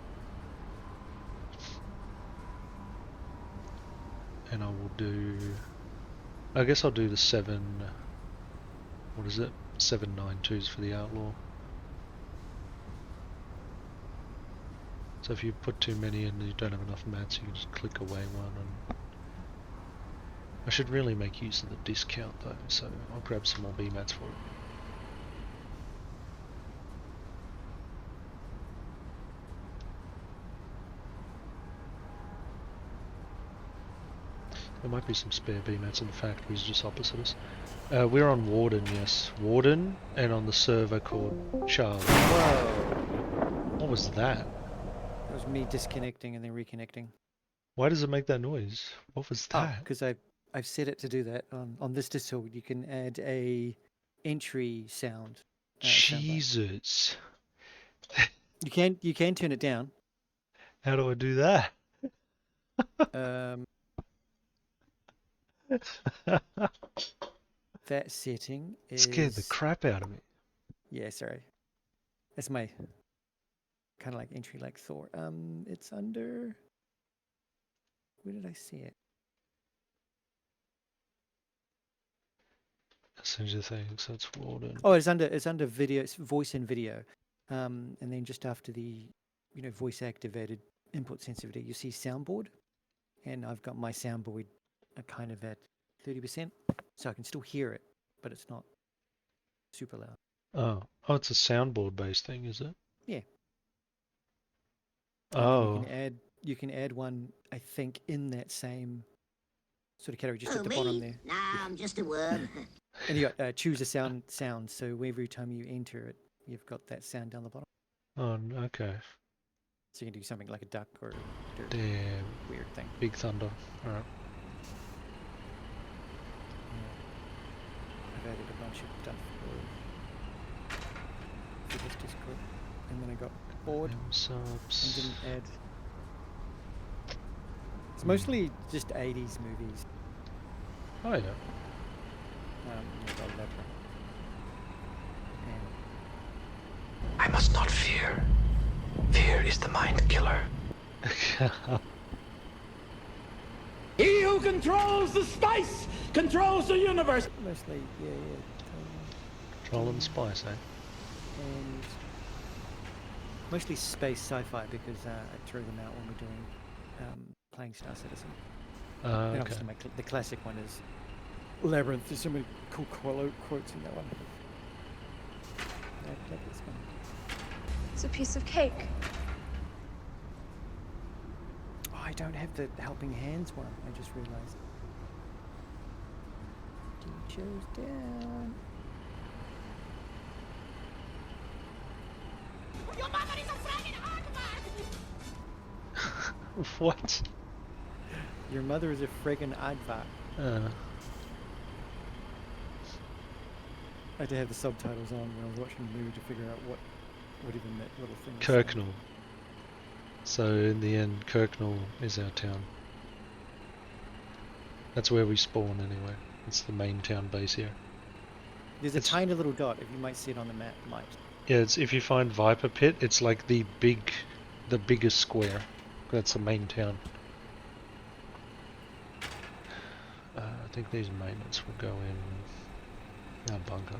And I will do... I guess I'll do the 7... What is it? 792s for the outlaw. So if you put too many and you don't have enough mats, you can just click away one. And I should really make use of the discount though, so I'll grab some more B mats for it. There might be some spare B mats in the factories just opposite us. We're on Warden, yes. Warden, and on the server called Charlie. Whoa. What was that? It was me disconnecting and then reconnecting. Why does it make that noise? What was that? Because I've set it to do that on this Discord. You can add a entry sound. Soundbar. Jesus. You can turn it down. How do I do that? That setting is... Scared the crap out of me. Yeah, sorry. That's my kind of like entry like Thor. It's under... Where did I see it? Messenger things, that's Warden. Oh, it's under video. It's voice and video. And then just after the, voice activated input sensitivity, you see soundboard. And I've got my soundboard kind of at 30%, so I can still hear it, but it's not super loud. Oh, it's a soundboard based thing, is it? Yeah. Oh. You can add one, I think, in that same sort of category, just at the bottom there. Nah, I'm just a worm. And you got choose a sound, so every time you enter it, you've got that sound down the bottom. Oh, okay. So you can do something like a duck or a Damn. weird thing. Big thunder. Alright. I've added a bunch of stuff for this Discord, and then I got bored and Subs. didn't add. It's mostly just 80s movies. Oh yeah. About Leper. And I must not fear. Fear is the mind killer. He who controls the spice controls the universe. mostly, yeah. Troll and Spice, eh? And mostly space sci-fi because I throw them out when we're doing playing Star Citizen. And Okay. obviously the classic one is Labyrinth. There's so many cool quotes in that one. I like this one. It's a piece of cake. Oh, I don't have the helping hands one. I just realized. Teachers down. Your mother is a friggin' What? Your mother is a friggin' aardvark. I had to have the subtitles on when I was watching the movie to figure out what even that little thing was saying. Kirknall. So in the end, Kirknall is our town. That's where we spawn anyway. It's the main town base here. There's a tiny little dot, if you might see it on the map, might. Yeah, it's if you find Viper Pit, it's like the biggest square. That's the main town. I think these maintenance will go in our bunker.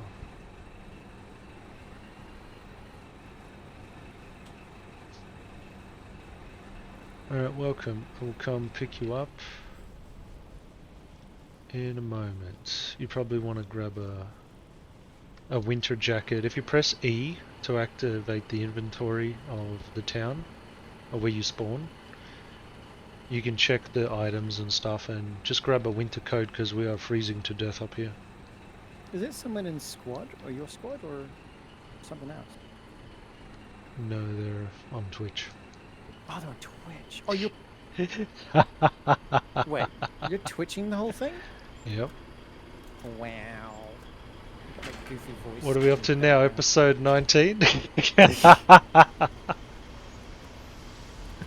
Alright, welcome. We'll come pick you up in a moment. You probably want to grab a winter jacket. If you press E to activate the inventory of the town, or where you spawn, you can check the items and stuff and just grab a winter coat because we are freezing to death up here. Is that someone in squad, or your squad, or something else? No, they're on Twitch. Oh, they're on Twitch. Oh, you're... Wait, you're twitching the whole thing? Yep. Wow. That goofy voice What are we up in to the now? background. Episode 19?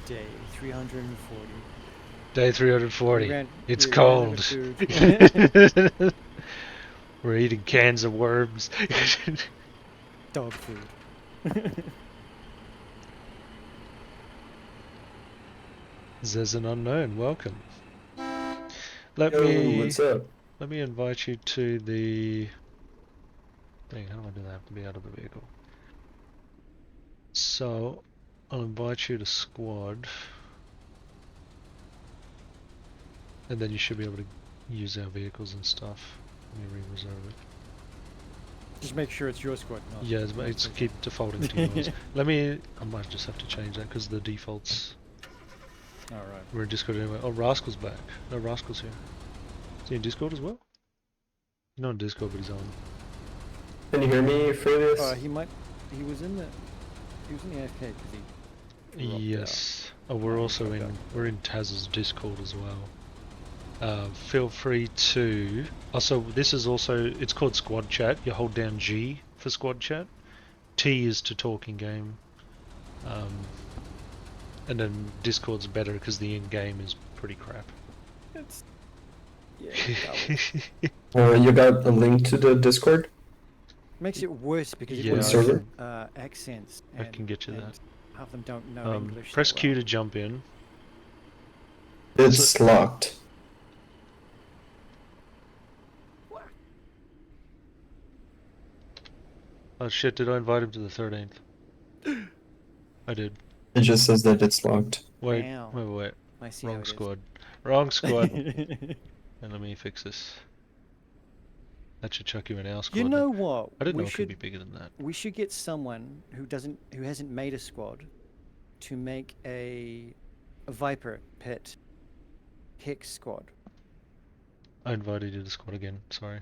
Day 340. Day 340. We ran It's out of cold. food. We're eating cans of worms. Dog food. There's an unknown. Welcome. Let Yo, me what's up? let me invite you to the thing. How do I do that? I have to be out of the vehicle. So I'll invite you to squad, and then you should be able to use our vehicles and stuff. Let me re-reserve it. Just make sure it's your squad. Not Yeah, it's keep defaulting to yours. Let me. I might just have to change that because the defaults. Alright. We're in Discord anyway. Oh, Rascal's back. No, Rascal's here. Is he in Discord as well? He's not in Discord, but he's on. Can you hear me, Furious? He might... He was in the AFK because he... Yes. Oh, we're also in. We're in Taz's Discord as well. Feel free to. Also, this is also. It's called Squad Chat. You hold down G for Squad Chat. T is to talk in game. And then Discord's better because the in-game is pretty crap. It's... Yeah, You got a link to the Discord? makes it worse because Yeah, everyone's server? using accents. I can get you that. Half of them don't know English. Press so Q well. to jump in. It's locked. Oh shit! Did I invite him to the 13th? I did. It just says that it's locked. Wait, Wow. wait. I see how Wrong it is. squad. Wrong squad. And let me fix this. That should chuck you in our squad. You know what? I didn't we know it should, could be bigger than that. We should get someone who hasn't made a squad to make a Viper Pit Hicks squad. I invited you to the squad again. Sorry.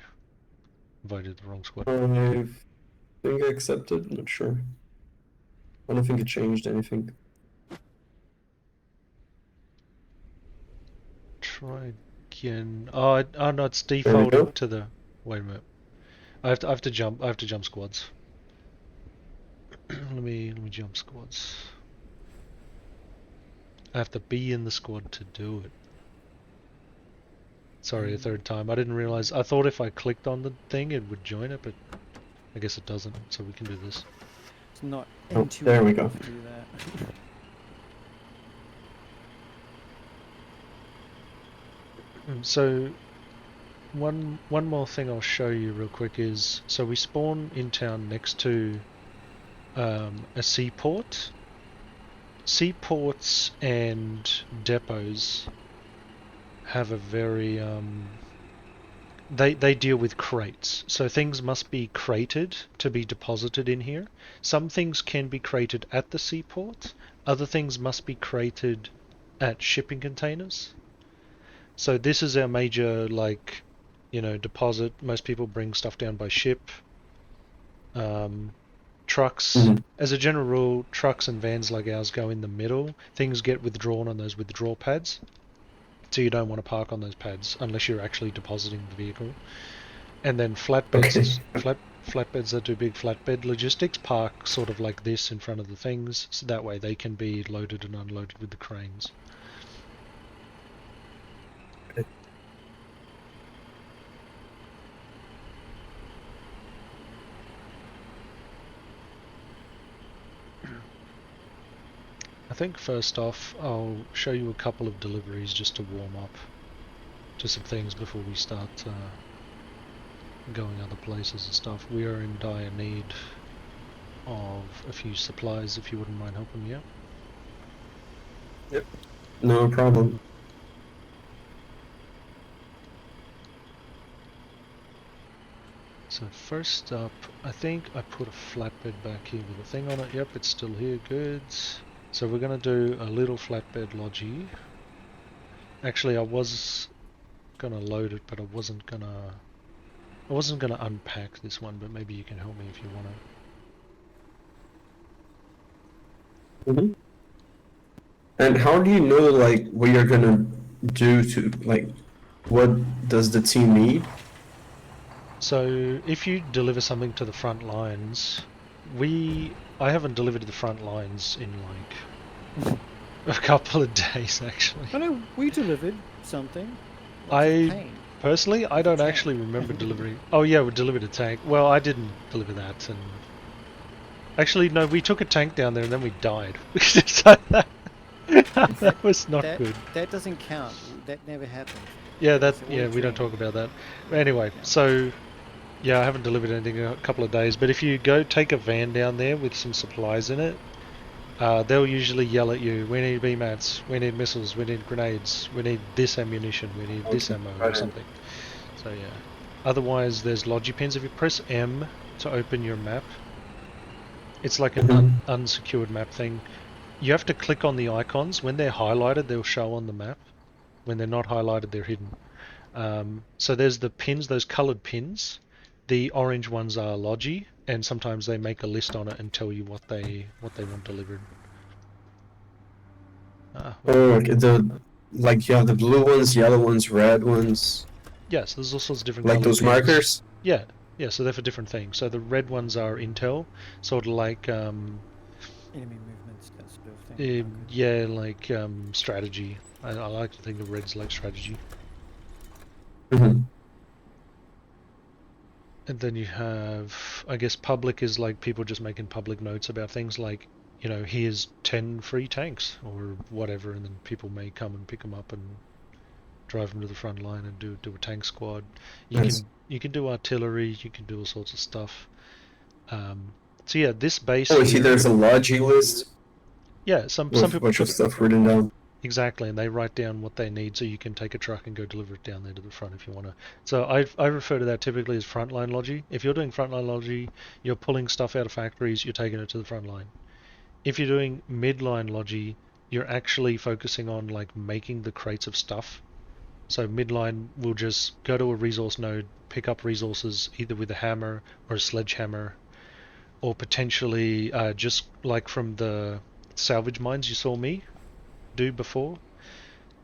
Invited the wrong squad. I think I accepted, not sure. I don't think it changed anything. Try again. Oh, no, it's There we defaulted go. to the. Wait a minute. I have to jump. I have to jump squads. let me jump squads. I have to be in the squad to do it. Sorry, a third time. I didn't realize. I thought if I clicked on the thing, it would join it, but I guess it doesn't. So we can do this. It's not Oh, there we go. intuitive to do that. So, one more thing I'll show you real quick is, so we spawn in town next to a seaport. Seaports and depots have a very they deal with crates, so things must be crated to be deposited in here. Some things can be crated at the seaport, other things must be crated at shipping containers. So this is our major, like, you know, deposit. Most people bring stuff down by ship. Trucks, as a general rule, trucks and vans like ours go in the middle. Things get withdrawn on those withdrawal pads. So you don't want to park on those pads unless you're actually depositing the vehicle. And then flatbeds, flatbeds that do big flatbed logistics park sort of like this in front of the things, so that way they can be loaded and unloaded with the cranes. I think first off, I'll show you a couple of deliveries just to warm up to some things before we start going other places and stuff. We are in dire need of a few supplies, if you wouldn't mind helping me out. Yep. No problem. So first up, I think I put a flatbed back here with a thing on it. Yep, it's still here. Good. So we're gonna do a little flatbed logi. Actually, I was gonna load it, but I wasn't gonna unpack this one. But maybe you can help me if you wanna. Mhm. And how do you know like what you're gonna do to like what does the team need? So if you deliver something to the front lines, I haven't delivered to the front lines in like a couple of days actually. I know we delivered something. Lots of I pain. personally, I With a don't tank. actually remember delivering. Oh yeah, we delivered a tank. Well, I didn't deliver that, and actually no, we took a tank down there and then we died. So that was not good. That doesn't count. That never happened. Yeah, That was all yeah, a we don't dream. talk about that. But anyway, Yeah. so yeah, I haven't delivered anything in a couple of days. But if you go take a van down there with some supplies in it, they'll usually yell at you, we need BMATs, we need missiles, we need grenades, we need this ammunition, we need this ammo or something. So yeah. Otherwise, there's logi pins. If you press M to open your map, it's like an unsecured map thing. You have to click on the icons. When they're highlighted, they'll show on the map. When they're not highlighted, they're hidden. So there's the pins, those coloured pins. The orange ones are logi, and sometimes they make a list on it and tell you what they want delivered. Oh, okay. Like you have the blue ones, yellow ones, red ones. Yes, there's all sorts of different Like coloured those pins. markers? Yeah, yeah. So they're for different things. So the red ones are intel, sort of like Enemy movements, that sort of thing. yeah, like strategy. I like to think of reds like strategy. Mm-hmm. And then you have, I guess, public is like people just making public notes about things like, you know, here's 10 free tanks or whatever, and then people may come and pick them up and drive them to the front line and do a tank squad. You can do artillery, you can do all sorts of stuff. So yeah, this base Oh, I see. here, There's a logi list. yeah, some With people a bunch of stuff written down. exactly, and they write down what they need, so you can take a truck and go deliver it down there to the front if you want to. So I refer to that typically as frontline logi. If you're doing frontline logi, you're pulling stuff out of factories, you're taking it to the front line. If you're doing midline logi, you're actually focusing on like making the crates of stuff. So midline will just go to a resource node, pick up resources either with a hammer or a sledgehammer, or potentially just like from the salvage mines you saw me do before.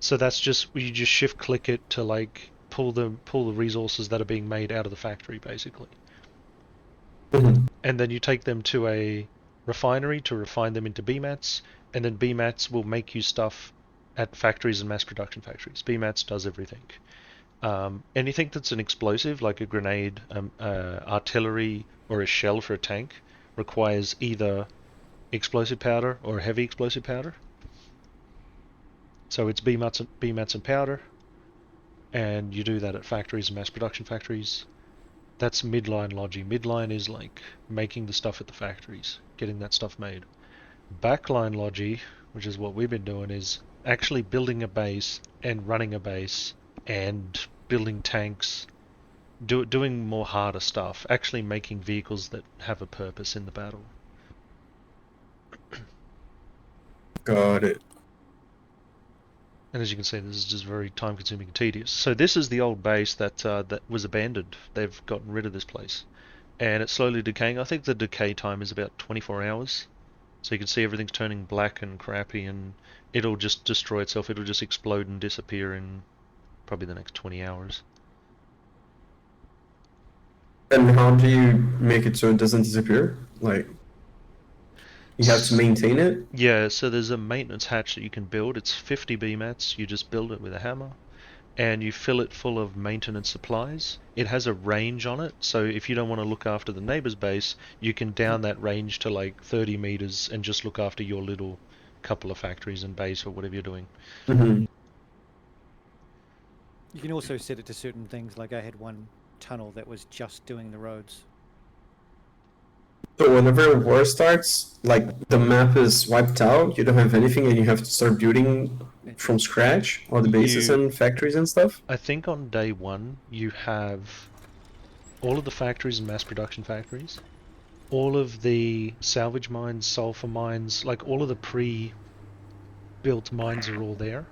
So that's just, you just shift click it to like pull the resources that are being made out of the factory basically. And then you take them to a refinery to refine them into BMATs, and then BMATs will make you stuff at factories and mass production factories. BMATs does everything. Anything that's an explosive, like a grenade, artillery, or a shell for a tank, requires either explosive powder or heavy explosive powder. So it's BMATs and powder, and you do that at factories and mass production factories. That's midline logi. Midline is like making the stuff at the factories, getting that stuff made. Backline logi, which is what we've been doing, is actually building a base and running a base and building tanks, doing more harder stuff, actually making vehicles that have a purpose in the battle. Got it. And as you can see, this is just very time-consuming and tedious. So this is the old base that that was abandoned. They've gotten rid of this place, and it's slowly decaying. I think the decay time is about 24 hours. So you can see everything's turning black and crappy, and it'll just destroy itself. It'll just explode and disappear in probably the next 20 hours. And how do you make it so it doesn't disappear? Like, you have to maintain it? Yeah, so there's a maintenance hatch that you can build. It's 50 BMATs. You just build it with a hammer, and you fill it full of maintenance supplies. It has a range on it, so if you don't want to look after the neighbor's base, you can down that range to like 30 meters and just look after your little couple of factories and base or whatever you're doing. Mm-hmm. You can also set it to certain things, like I had one tunnel that was just doing the roads. So whenever war starts, like the map is wiped out, you don't have anything, and you have to start building from scratch all the bases and factories and stuff? I think on day one you have all of the factories and mass production factories, all of the salvage mines, sulfur mines, like all of the pre-built mines are all there.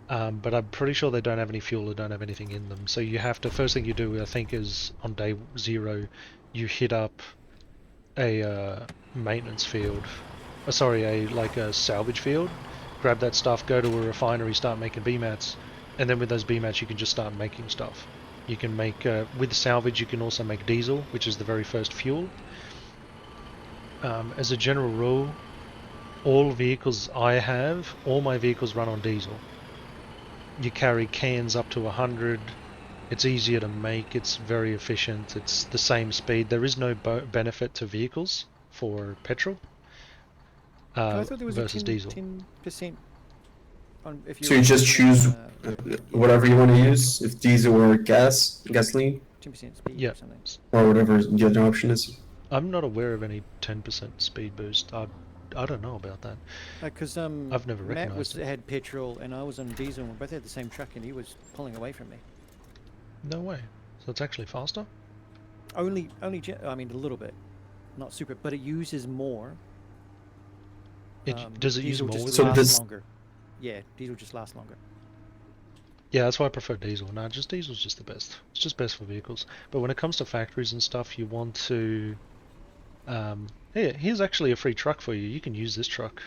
But I'm pretty sure they don't have any fuel or don't have anything in them. So you have to, first thing you do, I think, is on day 0, you hit up a maintenance field like a salvage field, grab that stuff, go to a refinery, start making BMATs, and then with those BMATs you can just start making stuff. You can make, with salvage you can also make diesel, which is the very first fuel. As a general rule, all vehicles I have, all my vehicles run on diesel. You carry cans up to 100, it's easier to make, it's very efficient, it's the same speed. There is no benefit to vehicles for petrol I thought there was versus a diesel. 10% on if So you just choose whatever you want to use, if diesel or gasoline, 10% speed Yeah. or something. or whatever the other option is. I'm not aware of any 10% speed boost. I don't know about that. Because I've never Matt recognised it. had petrol and I was on diesel and we both had the same truck and he was pulling away from me. No way. So it's actually faster? I mean a little bit, not super, but it uses more. Does it use diesel more just with So lasts this- longer. Yeah, diesel just lasts longer. Yeah, that's why I prefer diesel. No, just diesel's just the best. It's just best for vehicles. But when it comes to factories and stuff, you want to... here's actually a free truck for you. You can use this truck.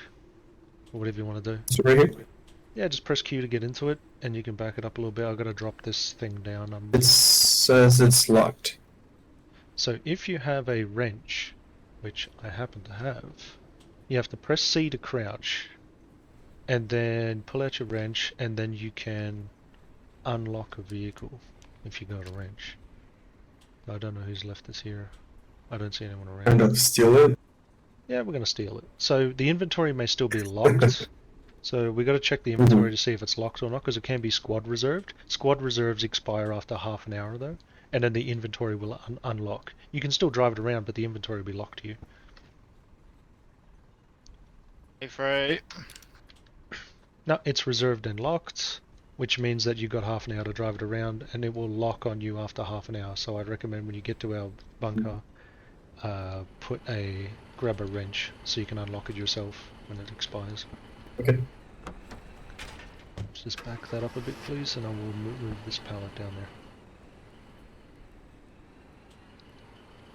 Or whatever you want to do. So right here, Yeah, just press Q to get into it, and you can back it up a little bit. I've got to drop this thing down. it says it's locked. So if you have a wrench, which I happen to have, you have to press C to crouch, and then pull out your wrench, and then you can unlock a vehicle if you got a wrench. I don't know who's left this here. I don't see anyone around. End up steal it. Yeah, we're going to steal it. So the inventory may still be locked. So we got to check the inventory to see if it's locked or not, because it can be squad reserved. Squad reserves expire after half an hour though, and then the inventory will unlock. You can still drive it around, but the inventory will be locked to you. Hey, Frey. No, it's reserved and locked, which means that you've got half an hour to drive it around, and it will lock on you after half an hour. So I'd recommend when you get to our bunker, grab a wrench so you can unlock it yourself when it expires. Okay. Let's just back that up a bit, please, and I will move this pallet down there.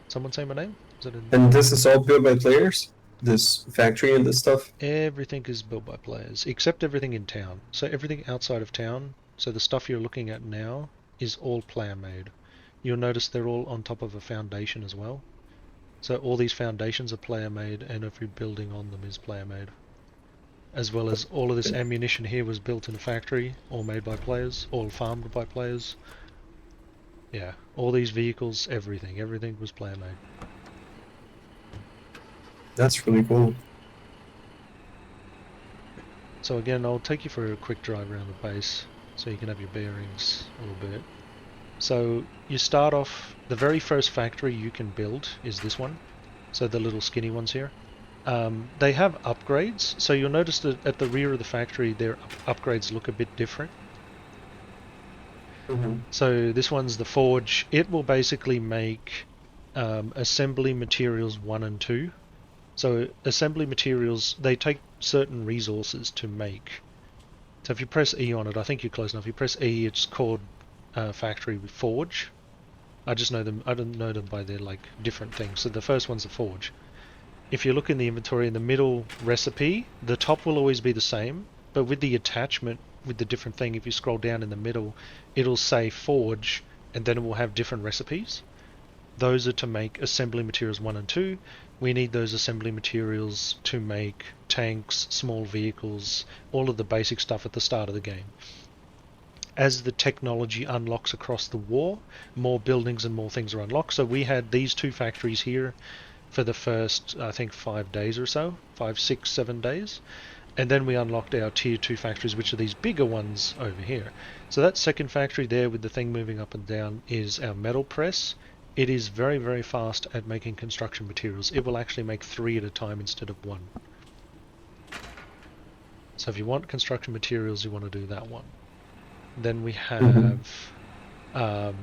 Someone say my name? Is it in... And this is all built by players? This factory and this stuff? Everything is built by players, except everything in town. So everything outside of town, so the stuff you're looking at now, is all player made. You'll notice they're all on top of a foundation as well. So all these foundations are player made, and every building on them is player made. As well as all of this ammunition here was built in a factory, all made by players, all farmed by players. Yeah, all these vehicles, everything was player made. That's really cool. So again, I'll take you for a quick drive around the base, so you can have your bearings a little bit. So you start off, the very first factory you can build is this one. So the little skinny ones here. They have upgrades, so you'll notice that at the rear of the factory their upgrades look a bit different. So this one's the forge. It will basically make assembly materials 1 and 2. So assembly materials, they take certain resources to make. So if you press E on it, I think you're close enough. If you press E, it's called factory forge. I don't know them by their like different things. So the first one's the forge. If you look in the inventory in the middle recipe, the top will always be the same, but with the attachment, with the different thing, if you scroll down in the middle, it'll say forge, and then it will have different recipes. Those are to make assembly materials 1 and 2. We need those assembly materials to make tanks, small vehicles, all of the basic stuff at the start of the game. As the technology unlocks across the war, more buildings and more things are unlocked. So we had these 2 factories here for the first, I think, 5 days or so, 5, 6, 7 days. And then we unlocked our tier 2 factories, which are these bigger ones over here. So that second factory there with the thing moving up and down is our metal press. It is very, very fast at making construction materials. It will actually make 3 at a time instead of 1. So if you want construction materials, you want to do that one. Then we have,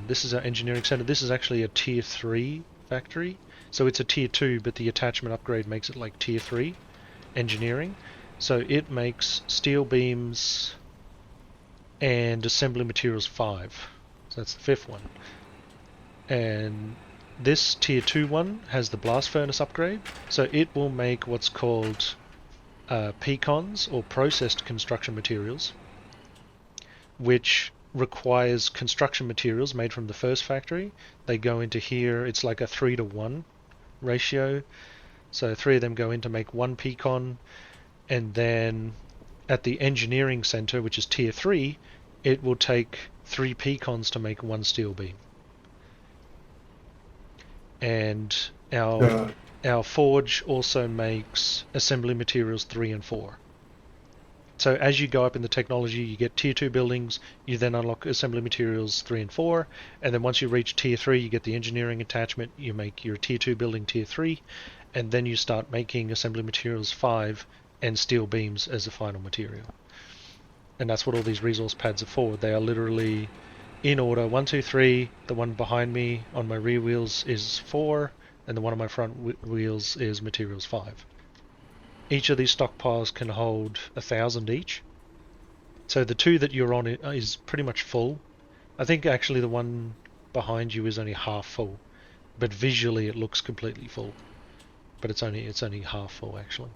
this is our engineering center. This is actually a tier 3 factory. So it's a tier 2, but the attachment upgrade makes it like tier 3 engineering. So it makes steel beams and assembly materials 5. So that's the 5th one. And this tier 2 one has the blast furnace upgrade. So it will make what's called pecons or processed construction materials, which requires construction materials made from the first factory. They go into here. It's like a 3-to-1 ratio. So 3 of them go in to make 1 pecon, and then at the engineering center, which is tier 3, it will take 3 pecons to make 1 steel beam. And our forge also makes assembly materials 3 and 4. So as you go up in the technology, you get tier 2 buildings, you then unlock assembly materials 3 and 4, and then once you reach tier 3, you get the engineering attachment, you make your tier 2 building tier 3, and then you start making assembly materials 5 and steel beams as the final material. And that's what all these resource pads are for. They are literally in order 1, 2, 3. The one behind me on my rear wheels is 4, and the one on my front wheels is materials 5. Each of these stockpiles can hold 1,000 each. So the 2 that you're on is pretty much full. I think actually the one behind you is only half full, but visually it looks completely full. But it's only half full actually.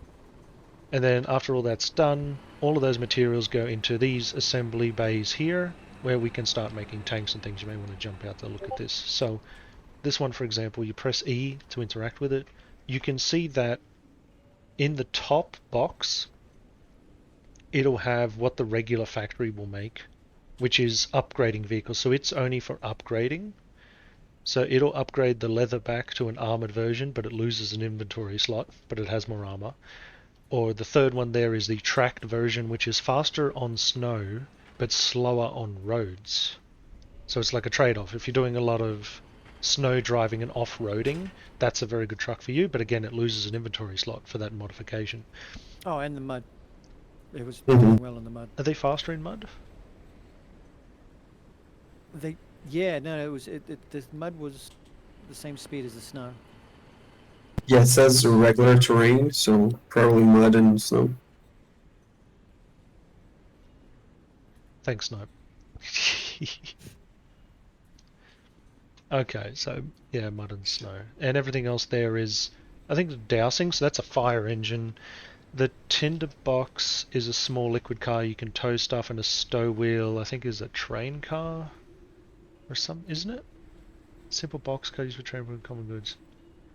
And then after all that's done, all of those materials go into these assembly bays here, where we can start making tanks and things. You may want to jump out to look at this. So this one, for example, you press E to interact with it. You can see that in the top box, it'll have what the regular factory will make, which is upgrading vehicles. So it's only for upgrading. So it'll upgrade the leatherback to an armored version, but it loses an inventory slot, but it has more armor. Or the third one there is the tracked version, which is faster on snow, but slower on roads. So it's like a trade-off. If you're doing a lot of snow driving and off-roading, that's a very good truck for you, but again, it loses an inventory slot for that modification. Oh, and the mud. It was doing well in the mud. Are they faster in mud? Yeah, no, the mud was the same speed as the snow. Yeah, it says regular terrain, so probably mud and snow. Thanks, Snipe. Okay, so yeah, mud and snow. And everything else there is, I think, the dowsing, so that's a fire engine. The tinderbox is a small liquid car you can tow stuff, and a stow wheel, I think, is a train car or something, isn't it? Simple box car used for transport common goods.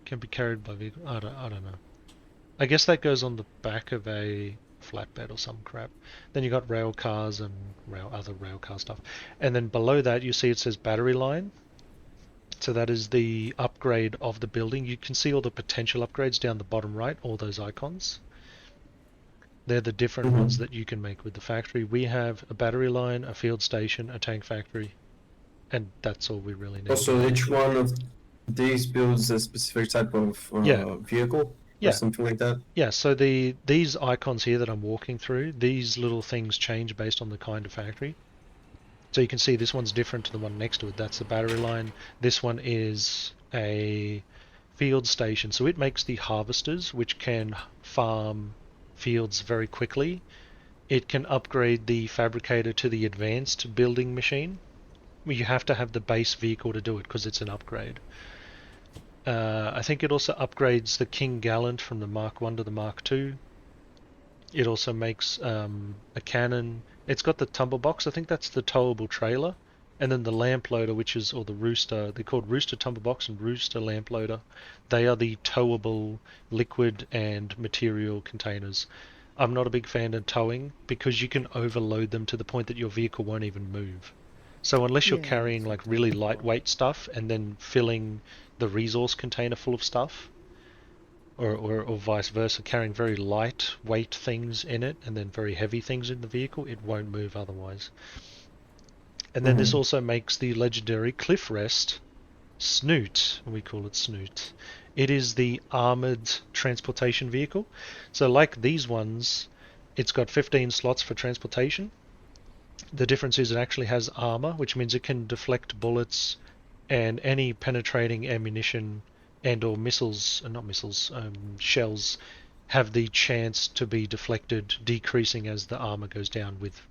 Can be carried by vehicle. I don't know. I guess that goes on the back of a flatbed or some crap. Then you got rail cars and other rail car stuff. And then below that you see it says battery line. So that is the upgrade of the building. You can see all the potential upgrades down the bottom right, all those icons. They're the different ones that you can make with the factory. We have a battery line, a field station, a tank factory, and that's all we really need. Also, each one of these builds a specific type of vehicle or something like that? Yeah, so these icons here that I'm walking through, these little things change based on the kind of factory. So you can see this one's different to the one next to it. That's the battery line. This one is a field station. So it makes the harvesters, which can farm fields very quickly. It can upgrade the fabricator to the advanced building machine. You have to have the base vehicle to do it because it's an upgrade. I think it also upgrades the King Gallant from the Mark 1 to the Mark 2. It also makes a cannon. It's got the tumble box. I think that's the towable trailer. And then the lamp loader, which is, or the rooster, they're called Rooster Tumble Box and Rooster Lamp Loader. They are the towable liquid and material containers. I'm not a big fan of towing because you can overload them to the point that your vehicle won't even move. So unless you're carrying like really lightweight stuff and then filling the resource container full of stuff, or vice versa, carrying very lightweight things in it and then very heavy things in the vehicle, it won't move otherwise. And then this also makes the legendary Cliff Rest Snoot, we call it Snoot. It is the armored transportation vehicle. So like these ones, it's got 15 slots for transportation. The difference is it actually has armor, which means it can deflect bullets and any penetrating ammunition and or missiles, not missiles, shells have the chance to be deflected, decreasing as the armor goes down with,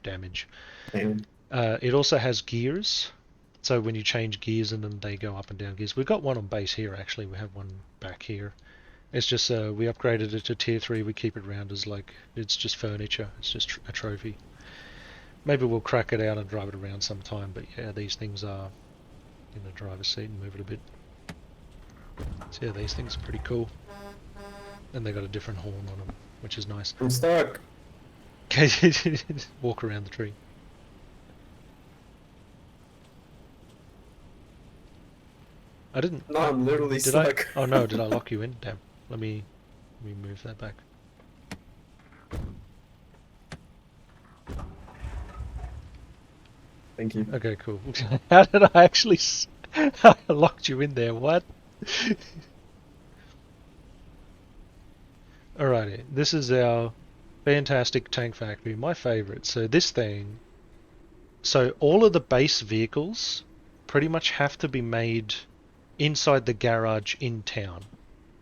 damage. It also has gears, so when you change gears in them, they go up and down gears. We've got one on base here, actually. We have one back here. It's just we upgraded it to tier 3. We keep it round as like it's just furniture. It's just a trophy. Maybe we'll crack it out and drive it around sometime. But yeah, these things are in the driver's seat and move it a bit. So yeah, these things are pretty cool. And they got a different horn on them, which is nice. I'm stuck. Walk around the tree. I didn't. No, I'm literally Did stuck. I? Oh no, did I lock you in? Damn. Let me move that back. Thank you. Okay, cool. How did I actually I locked you in there? What? Alrighty, this is our fantastic tank factory, my favorite. So this thing, so all of the base vehicles pretty much have to be made inside the garage in town.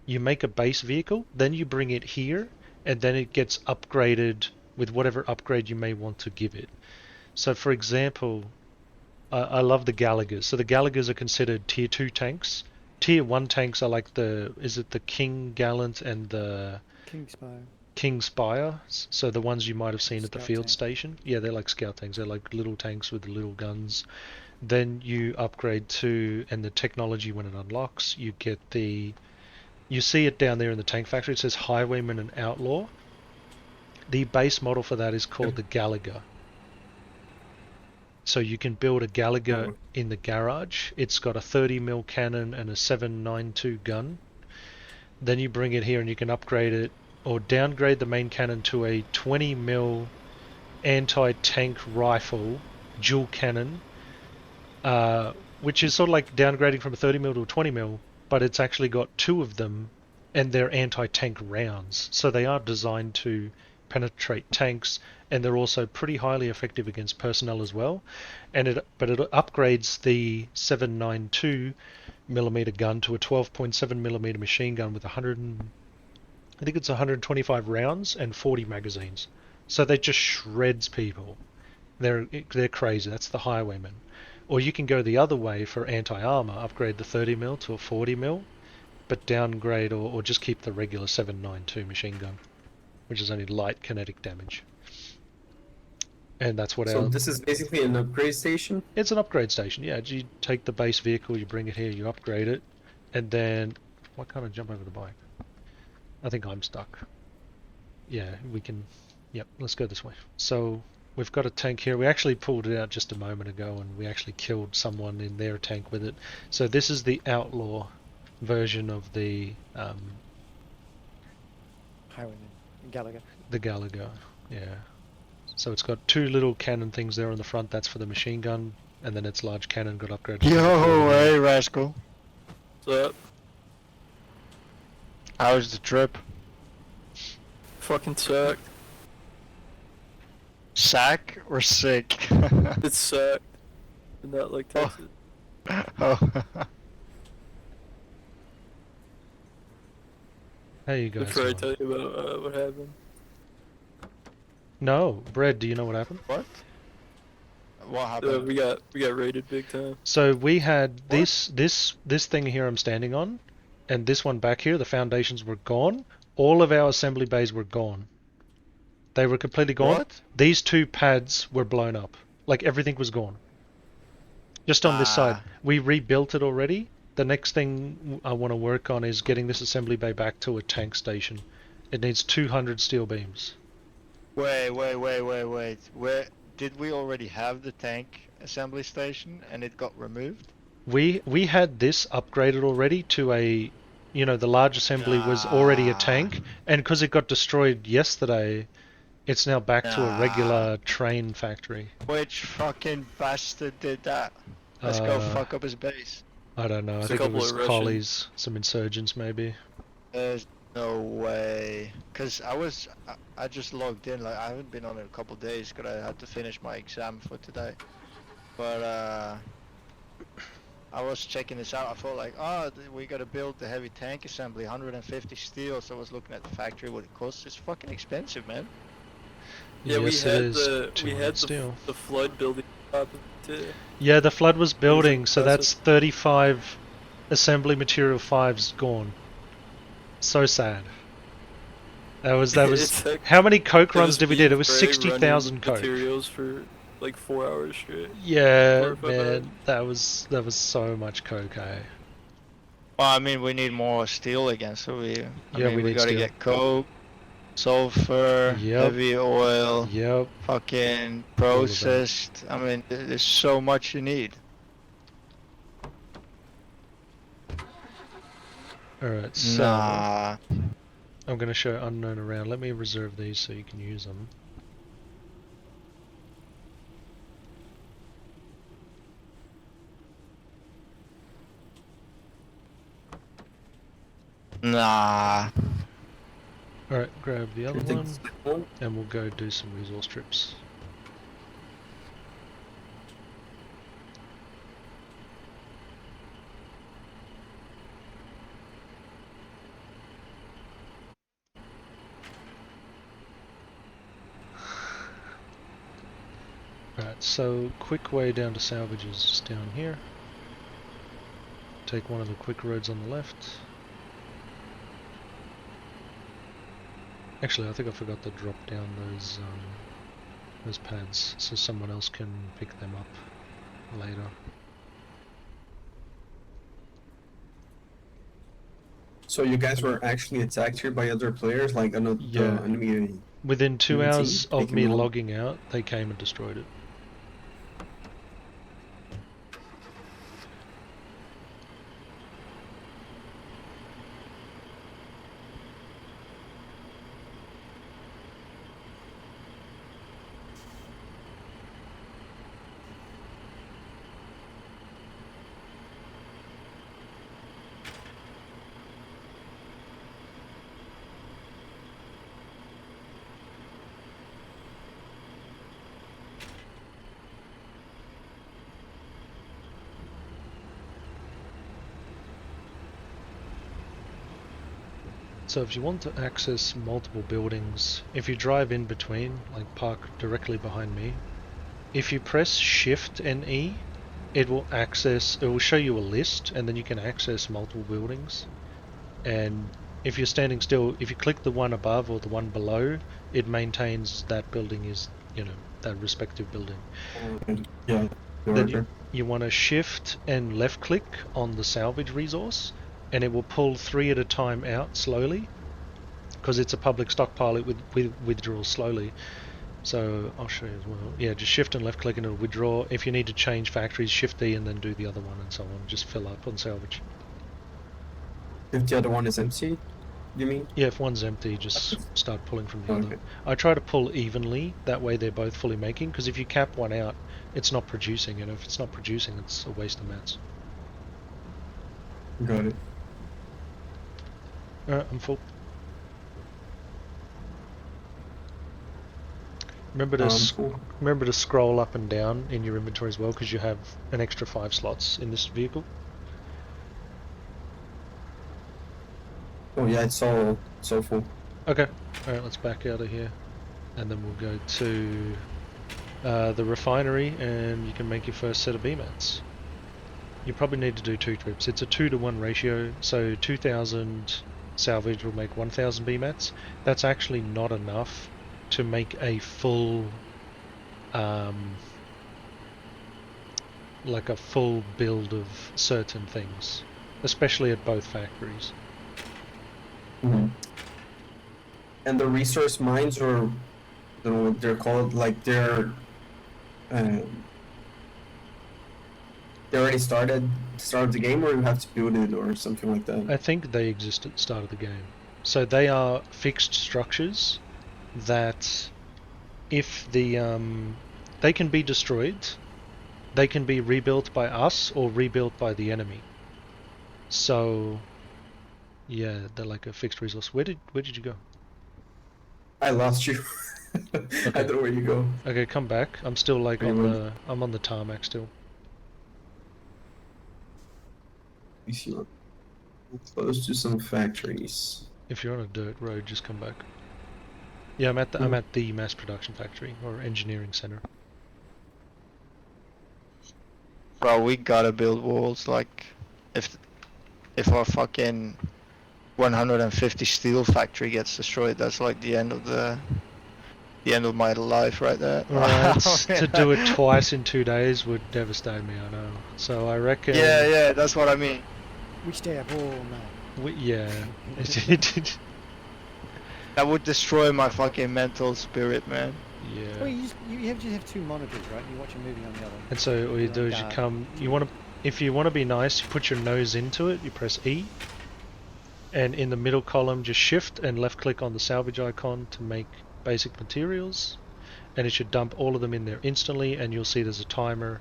You make a base vehicle, then you bring it here, and then it gets upgraded with whatever upgrade you may want to give it. So for example, I love the Gallaghers. So the Gallaghers are considered tier 2 tanks. Tier 1 tanks are like is it the King Gallant and the King Spire? So the ones you might have seen at the field station. Yeah, they're like scout tanks. They're like little tanks with little guns. Then you upgrade to, and the technology when it unlocks, you get you see it down there in the tank factory. It says Highwayman and Outlaw. The base model for that is called the Gallagher. So you can build a Gallagher in the garage. It's got a 30mm cannon and a 7.92 gun. Then you bring it here and you can upgrade it or downgrade the main cannon to a 20mm anti-tank rifle dual cannon, which is sort of like downgrading from a 30mm to a 20mm, but it's actually got two of them and they're anti-tank rounds. So they are designed to penetrate tanks, and they're also pretty highly effective against personnel as well. But it upgrades the 7.92mm gun to a 12.7mm machine gun with 125 rounds and 40 magazines. So they just shreds people. They're crazy. That's the Highwayman. Or you can go the other way for anti-armor, upgrade the 30mm to a 40mm, but downgrade or just keep the regular 7.92 machine gun, which is only light kinetic damage. And that's what So this is basically an upgrade station? It's an upgrade station, yeah. You take the base vehicle, you bring it here, you upgrade it, and then... Why can't I jump over the bike? I think I'm stuck. Yeah, we can... Yep, let's go this way. So, we've got a tank here. We actually pulled it out just a moment ago, and we actually killed someone in their tank with it. So this is the Outlaw version of the... Highwayman. Gallagher. The Gallagher, yeah. So it's got two little cannon things there on the front. That's for the machine gun, and then its large cannon got upgraded. Yo, hey, rascal. What's up? How was the trip? Fucking sucked. Sack or sick? It sucked. Not like Texas. Oh. Hey, you guys. Before I tell you about what happened. No, Brad, do you know what happened? What? What happened? We got raided big time. So we had this thing here I'm standing on, and this one back here, the foundations were gone. All of our assembly bays were gone. They were completely gone. What? These two pads were blown up. Like everything was gone. Just on this side. We rebuilt it already. The next thing I want to work on is getting this assembly bay back to a tank station. It needs 200 steel beams. Wait. Where did we already have the tank assembly station and it got removed? We had this upgraded already to a, you know, the large assembly was already a tank, and because it got destroyed yesterday, it's now back to a regular train factory. Which fucking bastard did that? Let's go fuck up his base. I don't know. I think it was collies, some insurgents maybe. There's no way. Cause I just logged in. Like I haven't been on it a couple of days because I had to finish my exam for today. But I was checking this out. I thought like, oh, we gotta build the heavy tank assembly, 150 steel. So I was looking at the factory, what it costs. It's fucking expensive, man. Yeah, yes, we had the flood building up too. Yeah, the flood was building, so that's 35 assembly material 5's gone. So sad. That was It's like- how many coke it runs was did we me did? It and was Frey 60,000 running coke. materials for like 4 hours straight. Yeah, 4 or 5 hours. man, that was so much coke, eh? Well, I mean, we need more steel again, so Yeah, we we need gotta steel. get coke, sulfur, Yep. heavy oil, Yep. fucking of that. processed. I mean, there's so much you need. Alright, so Nah. I'm gonna show unknown around. Let me reserve these so you can use them. Nah. Alright, grab the other Should we take one, the second one? and we'll go do some resource trips. Alright, so quick way down to salvage is down here. Take one of the quick roads on the left. Actually, I think I forgot to drop down those pads so someone else can pick them up later. So you guys were actually attacked here by other players, like another Yeah. enemy. Within 2 enemy hours team of taking me them out? logging out, they came and destroyed it. So if you want to access multiple buildings, if you drive in between, like park directly behind me, if you press Shift and E, it will show you a list, and then you can access multiple buildings. And if you're standing still, if you click the one above or the one below, it maintains that building is, that respective building. Yeah. Then you want to shift and left click on the salvage resource, and it will pull 3 at a time out slowly, because it's a public stockpile. It withdraws slowly. So I'll show you as well. Yeah, just shift and left click and it'll withdraw. If you need to change factories, shift D and then do the other one, and so on. Just fill up on salvage. If the other one is empty, you mean? Yeah, if one's empty, just start pulling from the Okay. other. I try to pull evenly, that way they're both fully making, because if you cap one out, it's not producing, and if it's not producing, it's a waste of mats. Got it. Alright, I'm full. Remember to Cool. remember to scroll up and down in your inventory as well, because you have an extra 5 slots in this vehicle. Oh yeah, it's all so full. Okay, alright, let's back out of here, and then we'll go to the refinery, and you can make your first set of B-mats. You probably need to do 2 trips. It's a 2-to-1 ratio, so 2,000 salvage will make 1,000 B-mats. That's actually not enough to make a full, like a full build of certain things, especially at both factories. Mm-hmm. And the resource mines, or I don't know what they're called, like they already started the game, or you have to build it or something like that. I think they exist at the start of the game. So they are fixed structures that if they can be destroyed, they can be rebuilt by us or rebuilt by the enemy. So yeah, they're like a fixed resource. Where did you go? I lost you. I don't know where you go. Okay, come back. I'm still like I'm on the tarmac still. You see, we're close to some factories. If you're on a dirt road, just come back. Yeah, I'm at the mass production factory or engineering center. Bro, we gotta build walls. Like, if our fucking 150 steel factory gets destroyed, that's like the end of my life right there. Right, to do it twice in 2 days would devastate me, I know. So I reckon... Yeah, that's what I mean. We stay up all night. Yeah. That would destroy my fucking mental spirit, man. Yeah. Well, you just have two monitors, right? You watch a movie on the other. And so all you do is you come... If you want to be nice, you put your nose into it, you press E. And in the middle column, just shift and left click on the salvage icon to make basic materials. And it should dump all of them in there instantly, and you'll see there's a timer,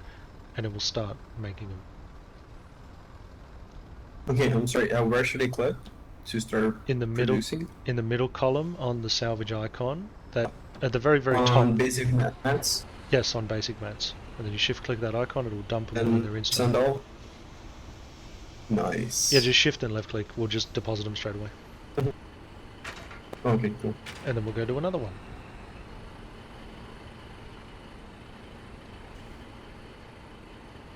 and it will start making them. Okay, I'm sorry. Where should I click to start in the producing? middle, in the middle column on the salvage icon, that at the very top. On basic mats. Yes, on basic mats, and then you shift click that icon, it will dump them in there instantly. Send all. Nice. Yeah, just shift and left click. We'll just deposit them straight away. Okay, cool. And then we'll go to another one.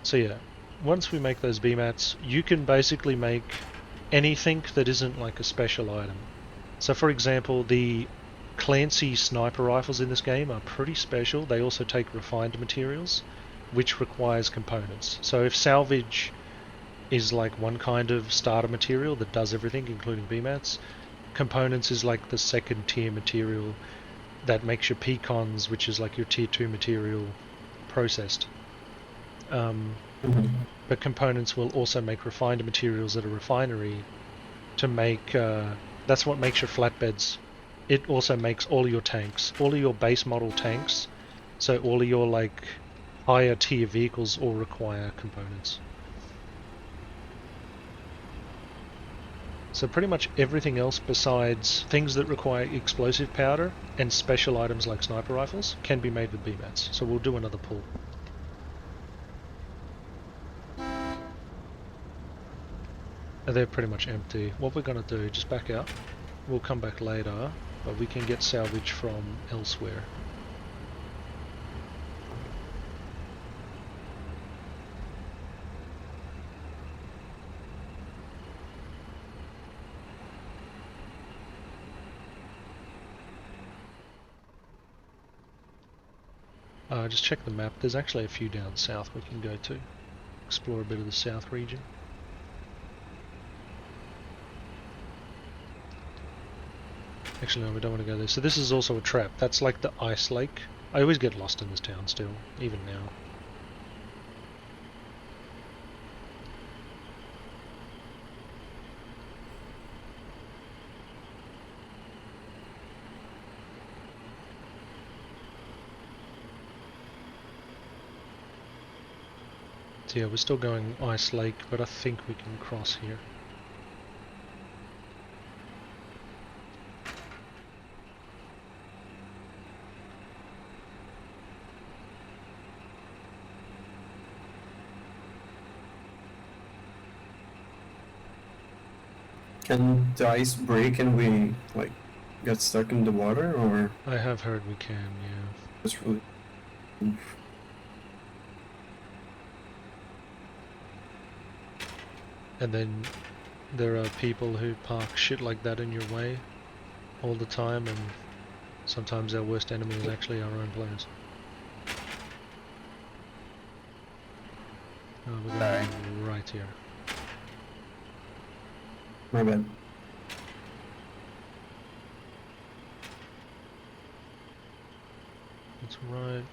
So yeah, once we make those B-mats, you can basically make anything that isn't like a special item. So for example, the Clancy sniper rifles in this game are pretty special. They also take refined materials, which requires components. So if salvage is like one kind of starter material that does everything, including B-mats, components is like the second tier material that makes your pecons, which is like your tier 2 material, processed. But components will also make refined materials at a refinery to make, that's what makes your flatbeds. It also makes all your tanks, all of your base model tanks, so all of your like higher tier vehicles all require components. So pretty much everything else besides things that require explosive powder and special items like sniper rifles can be made with B-mats. So we'll do another pull. And they're pretty much empty. What we're going to do, just back out. We'll come back later, but we can get salvage from elsewhere. Just check the map. There's actually a few down south we can go to. Explore a bit of the south region. Actually, no, we don't want to go there. So this is also a trap. That's like the ice lake. I always get lost in this town still, even now. So yeah, we're still going Ice Lake, but I think we can cross here. Can the ice break and we like get stuck in the water, or? I have heard we can, yeah. That's really. Oof. And then there are people who park shit like that in your way all the time, and sometimes our worst enemy is actually our own players. Oh, we're going right here. My bad. That's right.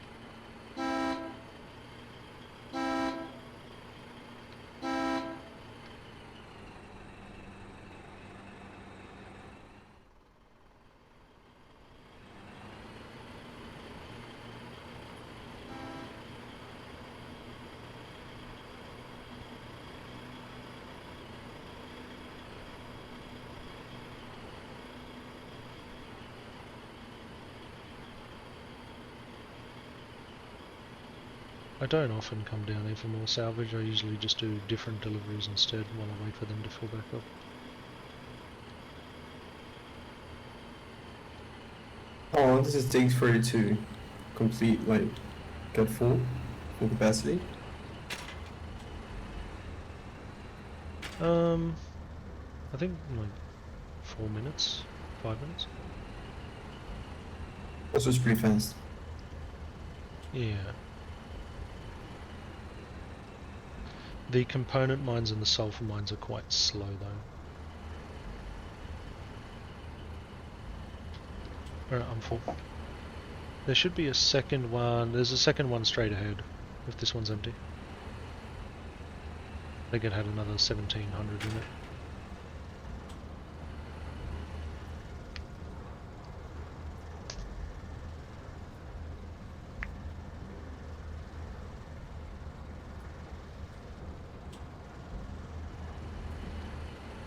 I don't often come down here for more salvage. I usually just do different deliveries instead while I wait for them to fill back up. How long does it take for you to complete, like, get full capacity? I think like 4 minutes, 5 minutes. Also, it's pretty fast. Yeah. The component mines and the sulfur mines are quite slow though. Alright, I'm full. There should be a second one. There's a second one straight ahead, if this one's empty. I think it had another 1700 in it.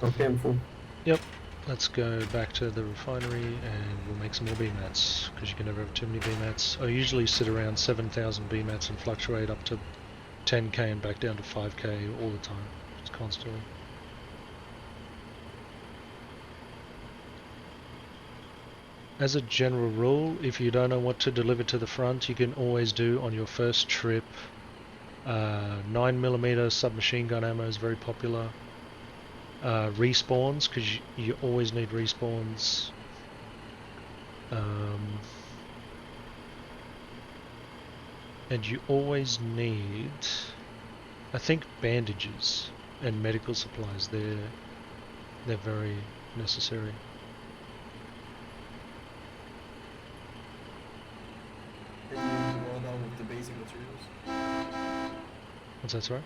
Okay, I'm full. Yep. Let's go back to the refinery and we'll make some more BMATs, because you can never have too many BMATs. I usually sit around 7,000 BMATs and fluctuate up to 10k and back down to 5k all the time, just constantly. As a general rule, if you don't know what to deliver to the front, you can always do on your first trip. 9mm submachine gun ammo is very popular. Respawns, because you always need respawns. And you always need, I think, bandages and medical supplies. They're very necessary. And you do all that with the basic materials? What's that, sorry?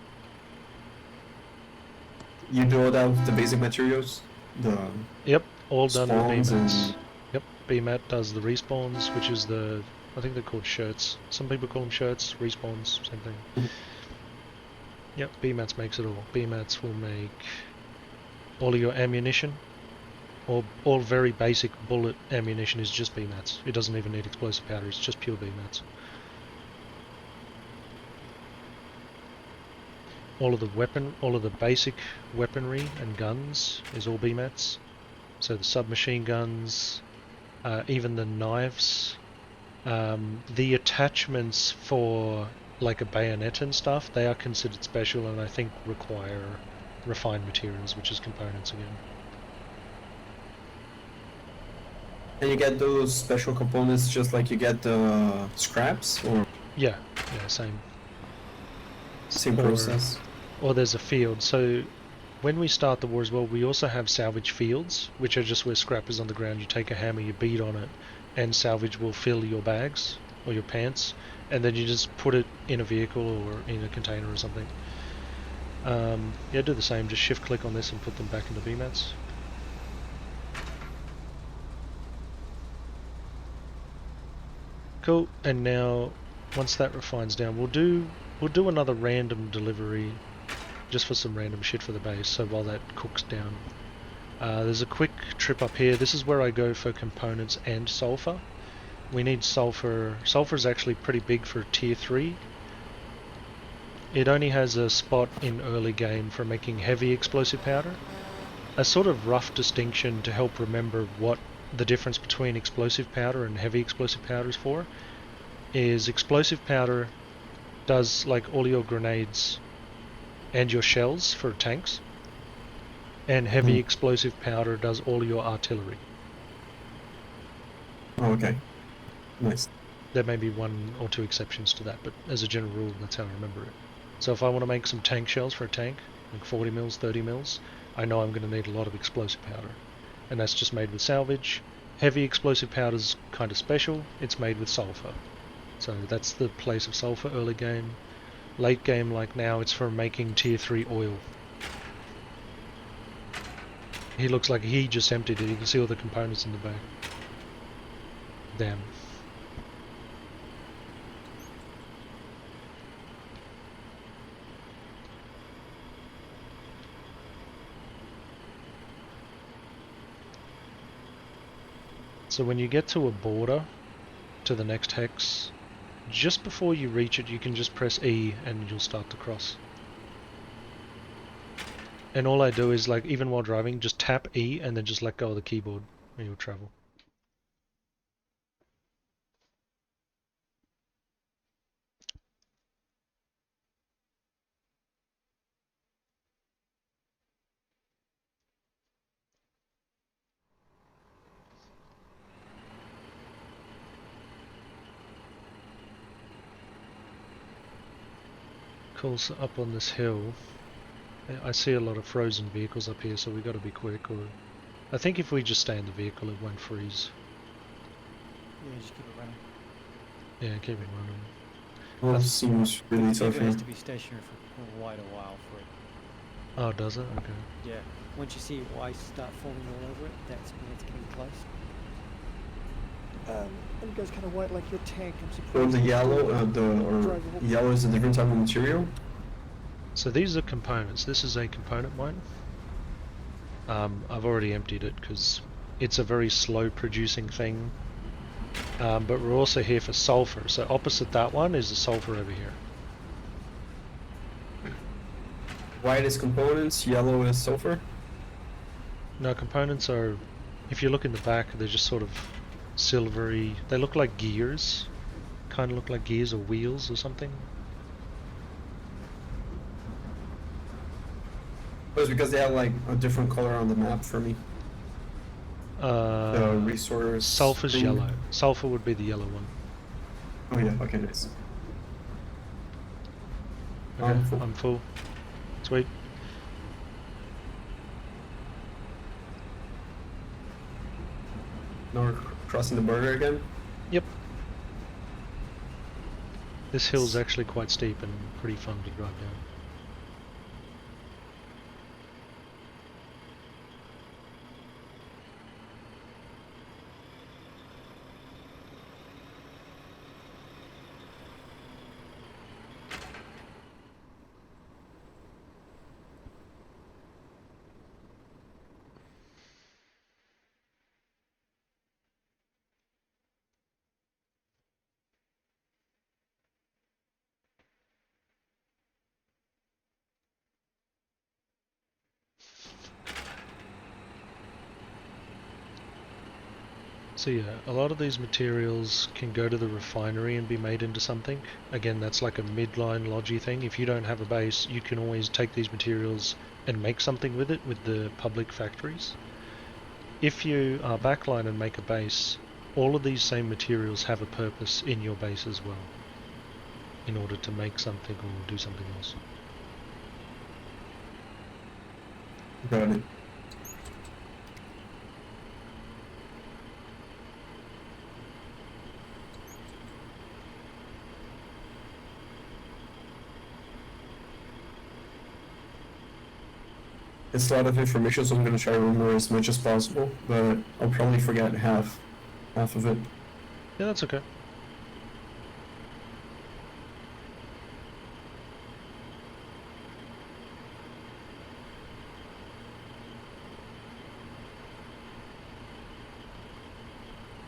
You do all that with the basic materials? Yep, all done with spawns BMATs. and... Yep, BMAT does the respawns, which is the, I think they're called shirts. Some people call them shirts, respawns, same thing. Yep, BMATs makes it all. BMATs will make all of your ammunition, or all very basic bullet ammunition is just BMATs. It doesn't even need explosive powder, it's just pure BMATs. All of the basic weaponry and guns is all BMATs. So the submachine guns, even the knives, the attachments for like a bayonet and stuff, they are considered special and I think require refined materials, which is components again. And you get those special components just like you get the scraps, or? Yeah, same. Same process. Or there's a field. So when we start the war as well, we also have salvage fields, which are just where scrap is on the ground. You take a hammer, you beat on it, and salvage will fill your bags or your pants, and then you just put it in a vehicle or in a container or something. Yeah, do the same. Just shift click on this and put them back into BMATs. Cool. And now, once that refines down, we'll do another random delivery, just for some random shit for the base. So while that cooks down, there's a quick trip up here. This is where I go for components and sulfur. We need sulfur. Sulfur is actually pretty big for tier 3. It only has a spot in early game for making heavy explosive powder. A sort of rough distinction to help remember what the difference between explosive powder and heavy explosive powder is for is explosive powder does like all your grenades and your shells for tanks, and heavy explosive powder does all your artillery. Oh, okay. Nice. There may be one or two exceptions to that, but as a general rule, that's how I remember it. So if I want to make some tank shells for a tank, like 40 mils, 30 mils, I know I'm going to need a lot of explosive powder. And that's just made with salvage. Heavy explosive powder is kind of special. It's made with sulfur. So that's the place of sulfur early game. Late game, like now, it's for making tier 3 oil. He looks like he just emptied it. You can see all the components in the bag. Damn. So when you get to a border, to the next hex, just before you reach it, you can just press E and you'll start to cross. And all I do is, like, even while driving, just tap E and then just let go of the keyboard and you'll travel. Cool, so up on this hill, I see a lot of frozen vehicles up here, so we got to be quick. Or I think if we just stay in the vehicle, it won't freeze. Yeah, just keep it running. Yeah, keep it running. Well, seems really The tough vehicle has here. to be stationary for quite a while for it. Oh, does it? Okay. Yeah. Once you see white start forming all over it, that's when it's getting close. And it goes kind of white like your tank. I'm So surprised. the yellow, Drivable. yellow is a different type of material. So these are components. This is a component mine. I've already emptied it because it's a very slow producing thing. But we're also here for sulfur. So opposite that one is the sulfur over here. White is components, yellow is sulfur. No, components are, if you look in the back, they're just sort of silvery. They look like gears. Kind of look like gears or wheels or something. But it's because they have like a different color on the map for me. The resource. Sulfur's thing. yellow. Sulfur would be the yellow one. Oh yeah, okay, nice. Okay, Full. I'm full. Sweet. Now we're crossing the border again. Yep. This hill's actually quite steep and pretty fun to drive down. So yeah, a lot of these materials can go to the refinery and be made into something. Again, that's like a midline logi thing. If you don't have a base, you can always take these materials and make something with it with the public factories. If you are backline and make a base, all of these same materials have a purpose in your base as well, in order to make something or do something else. Got it. It's a lot of information, so I'm gonna try to remember as much as possible, but I'll probably forget half of it. Yeah, that's okay.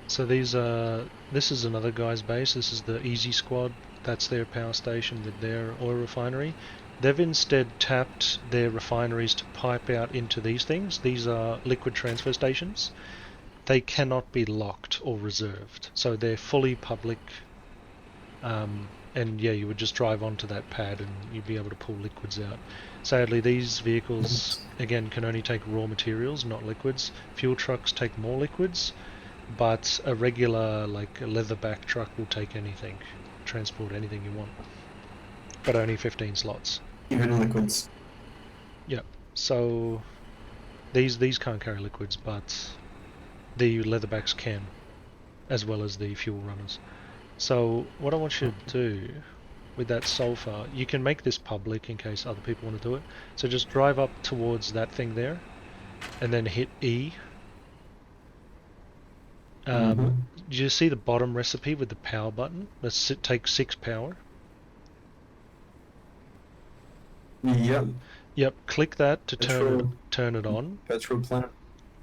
So these this is another guy's base. This is the Easy Squad. That's their power station with their oil refinery. They've instead tapped their refineries to pipe out into these things. These are liquid transfer stations. They cannot be locked or reserved, so they're fully public. And yeah, you would just drive onto that pad and you'd be able to pull liquids out. Sadly, these vehicles again can only take raw materials, not liquids. Fuel trucks take more liquids, but a regular like a leatherback truck will take anything, transport anything you want, but only 15 slots. Even liquids. Yep. So these can't carry liquids, but the leatherbacks can, as well as the fuel runners. So what I want you to do with that sulfur, you can make this public in case other people want to do it. So just drive up towards that thing there, and then hit E. Do you see the bottom recipe with the power button? Let's take 6 power. Yep. Yep, click that to Petrol. turn it on. Petrol plant.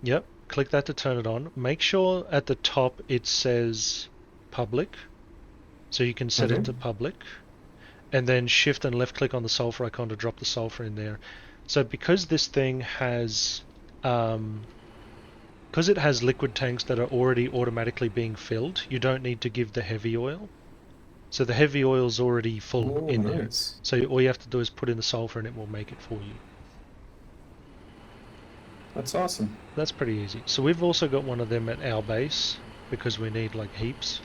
Yep, click that to turn it on. Make sure at the top it says public, so you can set it to public. And then shift and left click on the sulfur icon to drop the sulfur in there. So because this thing has because it has liquid tanks that are already automatically being filled, you don't need to give the heavy oil. So the heavy oil is already full in there. So all you have to do is put in the sulfur and it will make it for you. That's awesome. That's pretty easy. So we've also got one of them at our base because we need like heaps.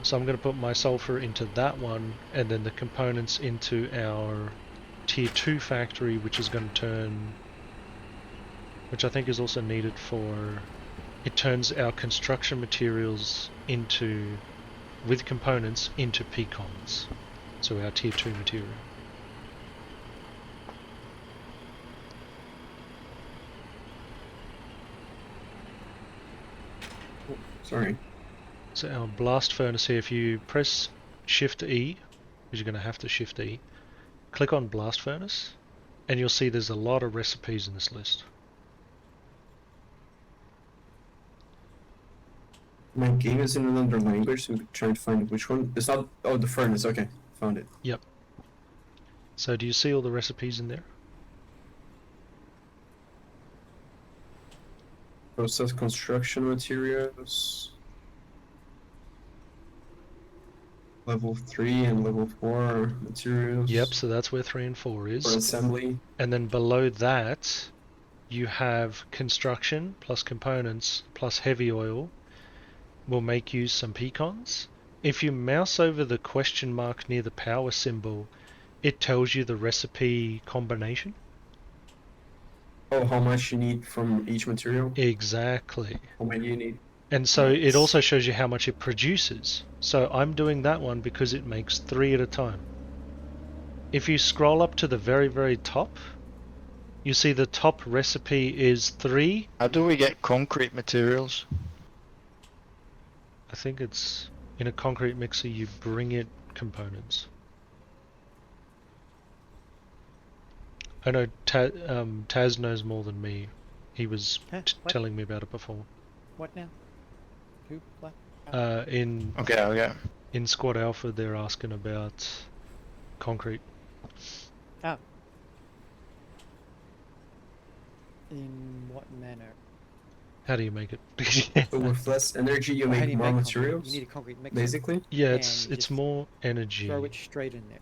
So I'm going to put my sulfur into that one, and then the components into our tier 2 factory, which is going to turn, which I think is also needed for, it turns our construction materials into, with components, into pecans. So our tier 2 material. Sorry. So our blast furnace here, if you press Shift E, because you're going to have to Shift E, click on blast furnace, and you'll see there's a lot of recipes in this list. My game is in another language, so I'm trying to find which one. It's not. Oh, the furnace. Okay, found it. Yep. So do you see all the recipes in there? Process construction materials. Level 3 and level 4 materials. Yep, so that's where 3 and 4 is. For assembly. And then below that, you have construction plus components plus heavy oil will make you some pecans. If you mouse over the question mark near the power symbol, it tells you the recipe combination. Oh, how much you need from each material? Exactly. How many you need? And so Nice. it also shows you how much it produces. So I'm doing that one because it makes 3 at a time. If you scroll up to the very, very top, you see the top recipe is 3. How do we get concrete materials? I think it's in a concrete mixer, you bring it components. I know Taz knows more than me. He was What? telling me about it before. What now? Who? What? In Squad Alpha, they're asking about concrete. Ah. In what manner? How do you make it? So with less energy, you Well, how do make you more make concrete? materials. You need a concrete mixer. Basically. Yeah, And it's just more energy. Throw it straight in there.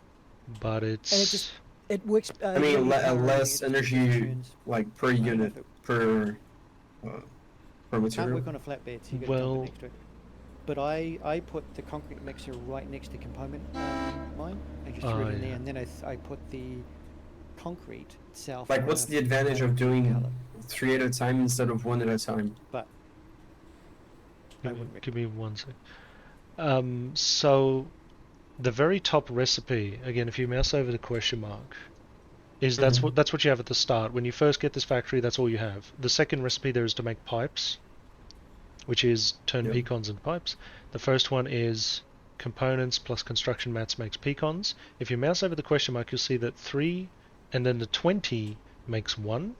But it's. And it works. I mean, less energy, like per unit, per Can't material. work on a flatbed, so you got to dump it next to it. But I put the concrete mixer right next to component mine. I just threw it in there, and then I put the concrete itself. Like, what's the advantage of doing 3 at a time instead of 1 at a time? But give me 1 sec. So the very top recipe, again, if you mouse over the question mark, is that's what you have at the start. When you first get this factory, that's all you have. The second recipe there is to make pipes, which is turn pecans into pipes. The first one is components plus construction mats makes pecans. If you mouse over the question mark, you'll see that 3 and then the 20 makes 1.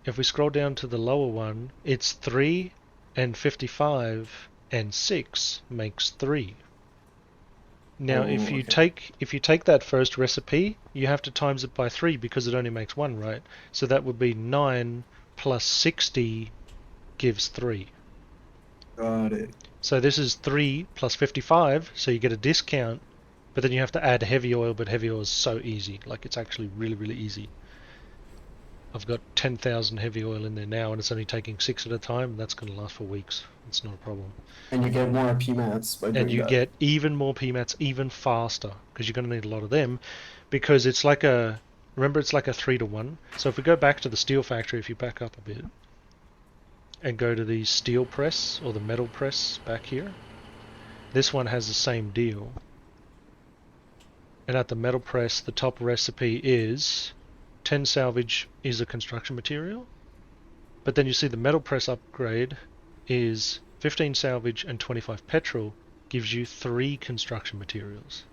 If we scroll down to the lower one, it's 3 and 55 and 6 makes 3. Now, if you take that first recipe, you have to times it by 3 because it only makes 1, right? So that would be 9 plus 60 gives 3. Got it. So this is 3 plus 55, so you get a discount, but then you have to add heavy oil, but heavy oil is so easy. Like, it's actually really, really easy. I've got 10,000 heavy oil in there now, and it's only taking 6 at a time, and that's going to last for weeks. It's not a problem. And you get more PMATs by doing And you that. get even more PMATs even faster, because you're going to need a lot of them, because it's like a... Remember, it's like a 3-to-1. So if we go back to the steel factory, if you back up a bit, and go to the steel press, or the metal press back here, this one has the same deal. And at the metal press, the top recipe is 10 salvage is a construction material, but then you see the metal press upgrade is 15 salvage and 25 petrol gives you 3 construction materials.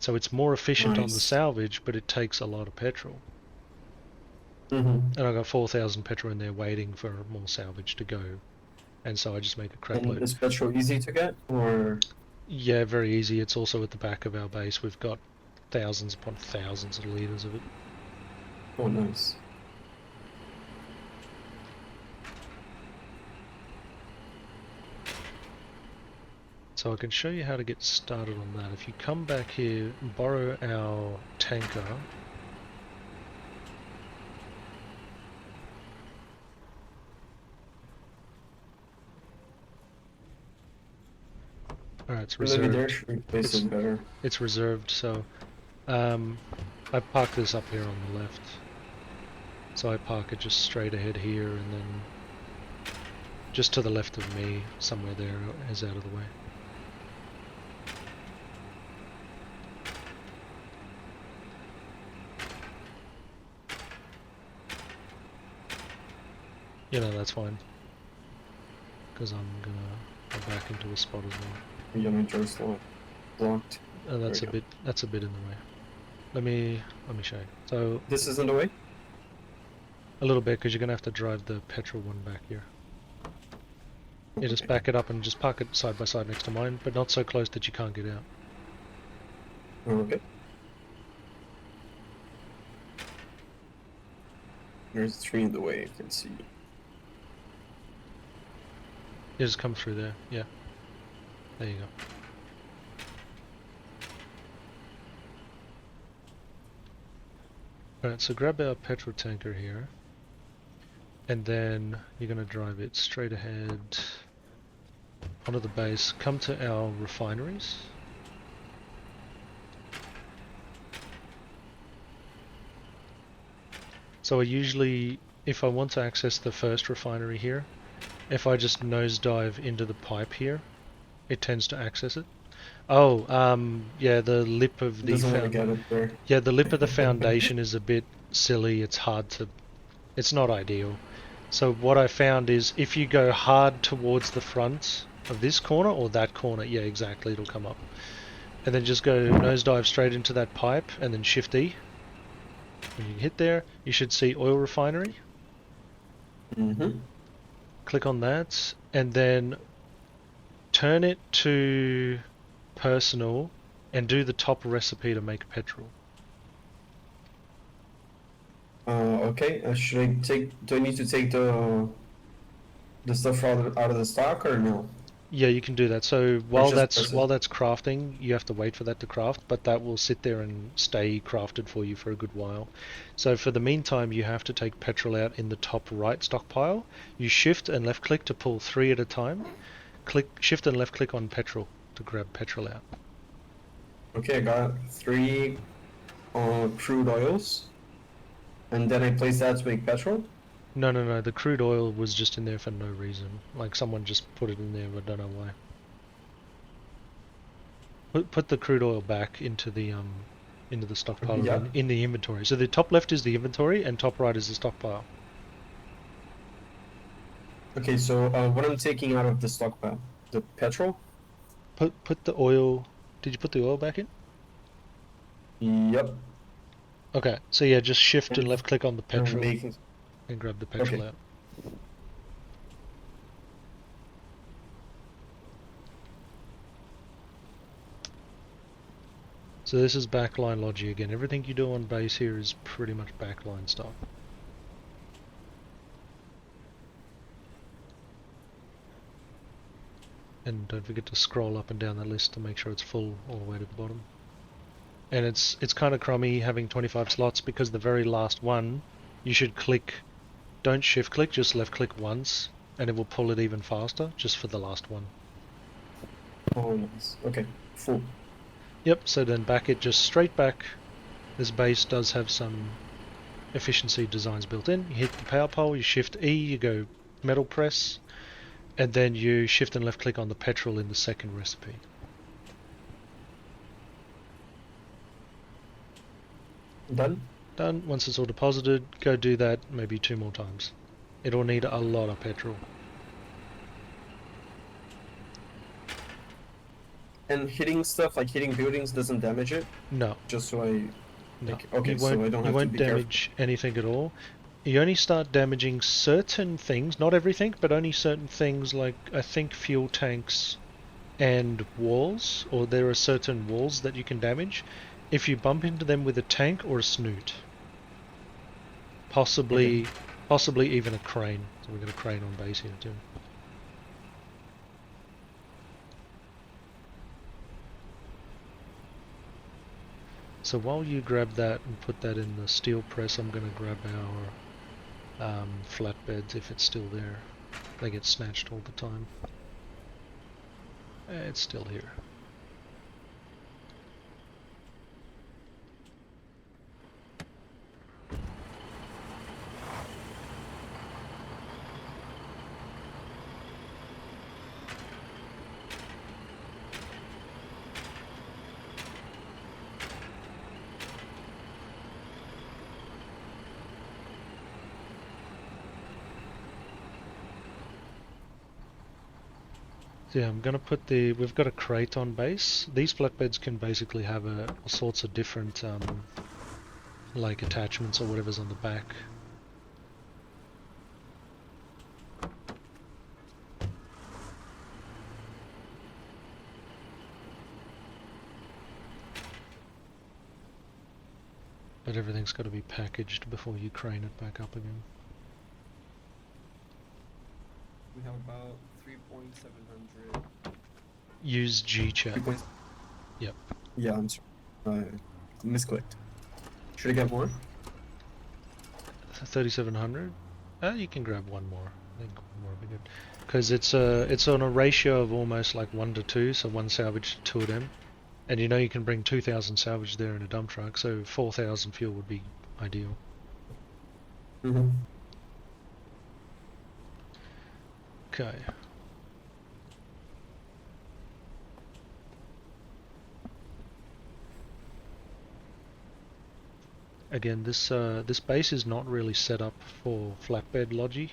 So it's more efficient on the salvage, but it takes a lot of petrol. And I've got 4,000 petrol in there waiting for more salvage to go, and so I just make a crap And load. is petrol easy to get, or? Yeah, very easy. It's also at the back of our base. We've got thousands upon thousands of litres of it. Oh, nice. So I can show you how to get started on that. If you come back here, borrow our tanker. Alright, it's Maybe there reserved. should be places It's, better. it's reserved, so I park this up here on the left. So I park it just straight ahead here, and then just to the left of me, somewhere there, is out of the way. You know, that's fine. Because I'm gonna go back into a spot as well. Yeah, my door's blocked. That's a bit in the way. Let me show you. So This is in the way? a little bit, because you're gonna have to drive the petrol one back here. You just back it up and just park it side by side next to mine, but not so close that you can't get out. Okay. There's 3 in the way, I can see. You just come through there, yeah. There you go. Alright, so grab our petrol tanker here. And then you're going to drive it straight ahead onto the base. Come to our refineries. So I usually, if I want to access the first refinery here, if I just nosedive into the pipe here, it tends to access it. Oh, yeah, the lip of the Doesn't want to get it there. yeah, the lip of the foundation is a bit silly. It's hard to, it's not ideal. So what I found is if you go hard towards the front of this corner or that corner, yeah, exactly, it'll come up. And then just go nosedive straight into that pipe and then Shift E. When you hit there, you should see oil refinery. Mm-hmm. Click on that and then turn it to personal and do the top recipe to make petrol. Okay. Should I take? Do I need to take the stuff out of the stock or no? Yeah, you can do that. So while just that's press it? while that's crafting, you have to wait for that to craft, but that will sit there and stay crafted for you for a good while. So for the meantime, you have to take petrol out in the top right stockpile. You shift and left click to pull 3 at a time. Click shift and left click on petrol to grab petrol out. Okay, I got 3 crude oils, and then I place that to make petrol. No, the crude oil was just in there for no reason. Like someone just put it in there, but I don't know why. Put the crude oil back into the stockpile Yeah. in the inventory. So the top left is the inventory and top right is the stockpile. Okay, so what I'm taking out of the stockpile, the petrol. Put the oil. Did you put the oil back in? Yep. Okay, so yeah, just shift and left click on the petrol Making. and grab the petrol Okay. out. So this is backline logic again. Everything you do on base here is pretty much backline stuff. And don't forget to scroll up and down the list to make sure it's full all the way to the bottom. And it's kind of crummy having 25 slots because the very last one, you should click, don't shift click, just left click once, and it will pull it even faster just for the last one. Oh, nice. Okay, full. Yep, so then back it just straight back. This base does have some efficiency designs built in. You hit the power pole, you shift E, you go metal press, and then you shift and left click on the petrol in the second recipe. Done? Done. Once it's all deposited, go do that maybe 2 more times. It'll need a lot of petrol. And hitting stuff, like hitting buildings, doesn't damage it? No. Just so I... No. Okay, you so I won't, don't you have to won't be damage anything at all. You only start damaging certain things, not everything, but only certain things like, I think, fuel tanks and walls, or there are certain walls that you can damage if you bump into them with a tank or a snoot. Possibly even a crane. So we've got a crane on base here too. So while you grab that and put that in the steel press, I'm going to grab our flatbeds if it's still there. They get snatched all the time. It's still here. Yeah, I'm gonna put we've got a crate on base. These flatbeds can basically have all sorts of different like attachments or whatever's on the back. But everything's got to be packaged before you crane it back up again. We have about 3,700. Use G-chat. Yep. Yeah, I'm sorry. Misclicked. Should I get more? 3,700. You can grab one more. I think one more would be good. Because it's on a ratio of almost like 1 to 2, so 1 salvage to 2 of them. And you know you can bring 2,000 salvage there in a dump truck, so 4,000 fuel would be ideal. Mm-hmm. Okay. Again, this base is not really set up for flatbed logi.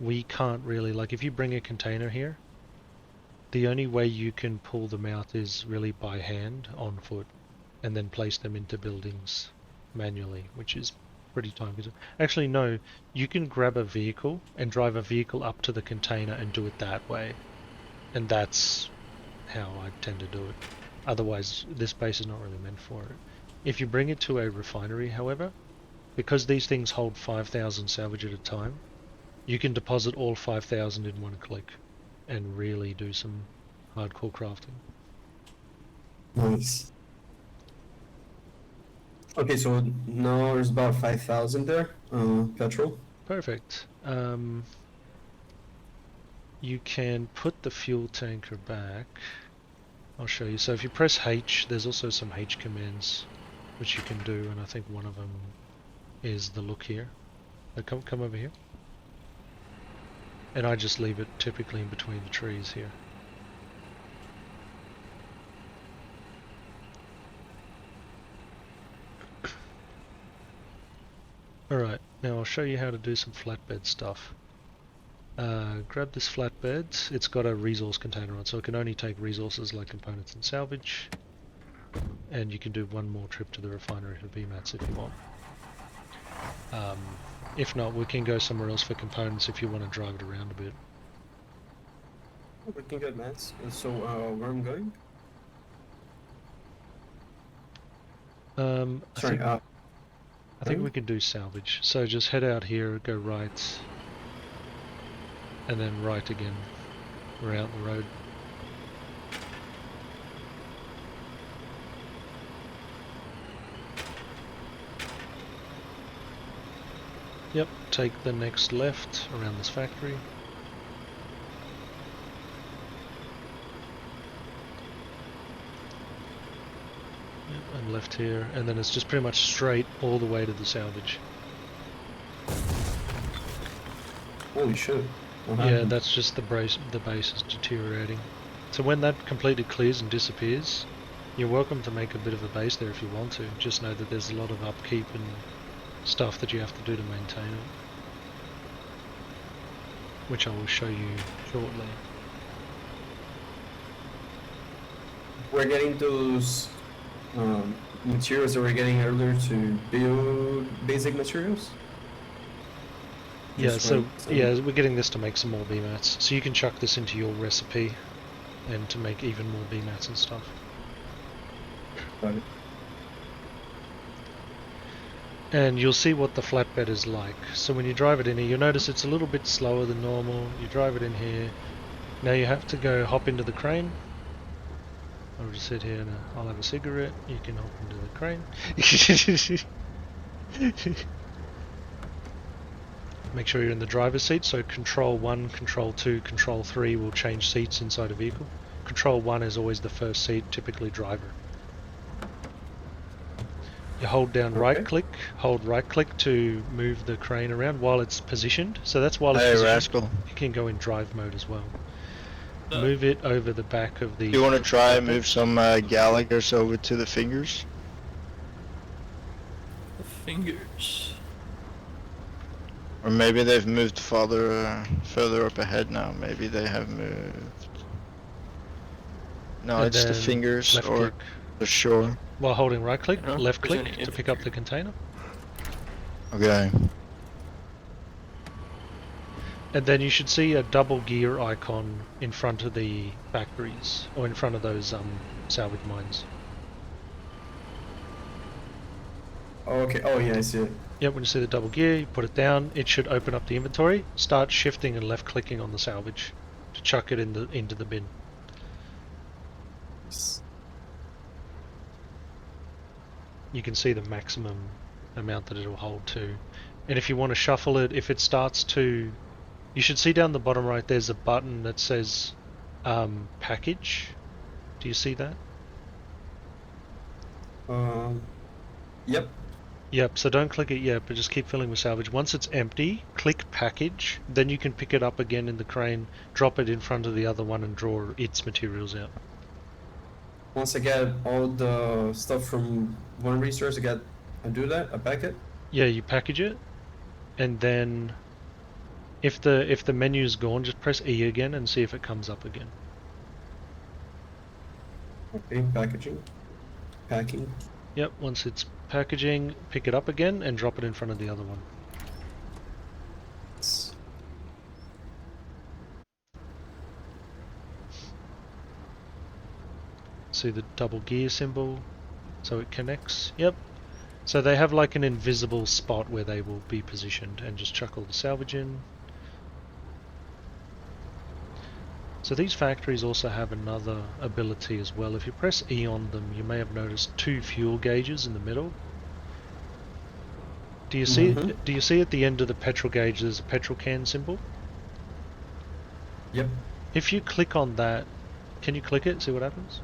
We can't really, like, if you bring a container here, the only way you can pull them out is really by hand, on foot, and then place them into buildings manually, which is pretty time consuming. Actually, no, you can grab a vehicle and drive a vehicle up to the container and do it that way. And that's how I tend to do it. Otherwise, this base is not really meant for it. If you bring it to a refinery, however, because these things hold 5,000 salvage at a time, you can deposit all 5,000 in one click and really do some hardcore crafting. Nice. Okay, so now there's about 5,000 there, petrol. Perfect. You can put the fuel tanker back. I'll show you. So if you press H, there's also some H commands which you can do, and I think one of them is the look here. So come over here. And I just leave it typically in between the trees here. Alright, now I'll show you how to do some flatbed stuff. Grab this flatbed. It's got a resource container on, so it can only take resources like components and salvage. And you can do one more trip to the refinery for BMATs if you want. If not, we can go somewhere else for components if you want to drive it around a bit. We can get mats. So, where I'm going? I think we can do salvage. So just head out here, go right, and then right again. We're out the road. Yep, take the next left around this factory. Yep, and left here, and then it's just pretty much straight all the way to the salvage. Holy shit. Yeah, that's just the base is deteriorating. So when that completely clears and disappears, you're welcome to make a bit of a base there if you want to. Just know that there's a lot of upkeep and stuff that you have to do to maintain it, which I will show you shortly. We're getting those materials that we're getting earlier to build basic materials? Yeah, so yeah, we're getting this to make some more BMATs. So you can chuck this into your recipe and to make even more BMATs and stuff. Got it. And you'll see what the flatbed is like. So when you drive it in here, you'll notice it's a little bit slower than normal. You drive it in here. Now you have to go hop into the crane. I'll just sit here and I'll have a cigarette. You can hop into the crane. Make sure you're in the driver's seat. So control 1, control 2, control 3 will change seats inside a vehicle. control 1 is always the first seat, typically driver. You hold down right click, hold right click to move the crane around while it's positioned. So that's while it's Hey, positioned. Rascal. You can go in drive mode as well. Move it over the back of the... You want to try and flatbed. move some Gallaghers over to the fingers? The fingers. Or maybe they've moved further up ahead now. Maybe they have moved. No, And it's the then fingers left or click. the shore. While holding right click, I don't know left if there's click any to pick up the container. Okay. And then you should see a double gear icon in front of the factories, or in front of those salvage mines. Oh, okay. Oh, yeah, I see it. Yep, when you see the double gear, you put it down, it should open up the inventory. Start shifting and left clicking on the salvage to chuck it into the bin. You can see the maximum amount that it'll hold too. And if you want to shuffle it, if it starts to... You should see down the bottom right there's a button that says package. Do you see that? Yep. Yep, so don't click it yet, but just keep filling with salvage. Once it's empty, click package, then you can pick it up again in the crane, drop it in front of the other one and draw its materials out. Once I get all the stuff from one resource, I do that, I pack it. Yeah, you package it, and then if the menu is gone, just press E again and see if it comes up again. Okay, packaging. Packing. Yep, once it's packaging, pick it up again and drop it in front of the other one. See the double gear symbol, so it connects. Yep. So they have like an invisible spot where they will be positioned, and just chuck all the salvage in. So these factories also have another ability as well. If you press E on them, you may have noticed 2 fuel gauges in the middle. Do you see? Do you see at the end of the petrol gauge there's a petrol can symbol? Yep. If you click on that, can you click it? See what happens?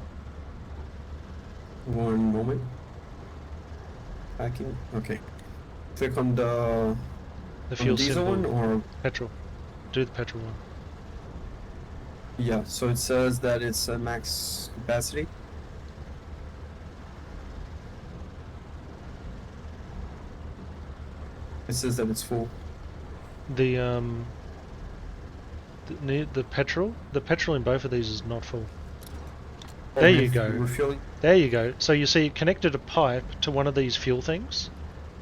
One moment. Packing. Okay. Click on the fuel diesel symbol. one or petrol. Do the petrol one. Yeah. So it says that it's a max capacity. It says that it's full. The petrol in both of these is not full. There you go. Refueling. There you go. So you see it connected a pipe to one of these fuel things,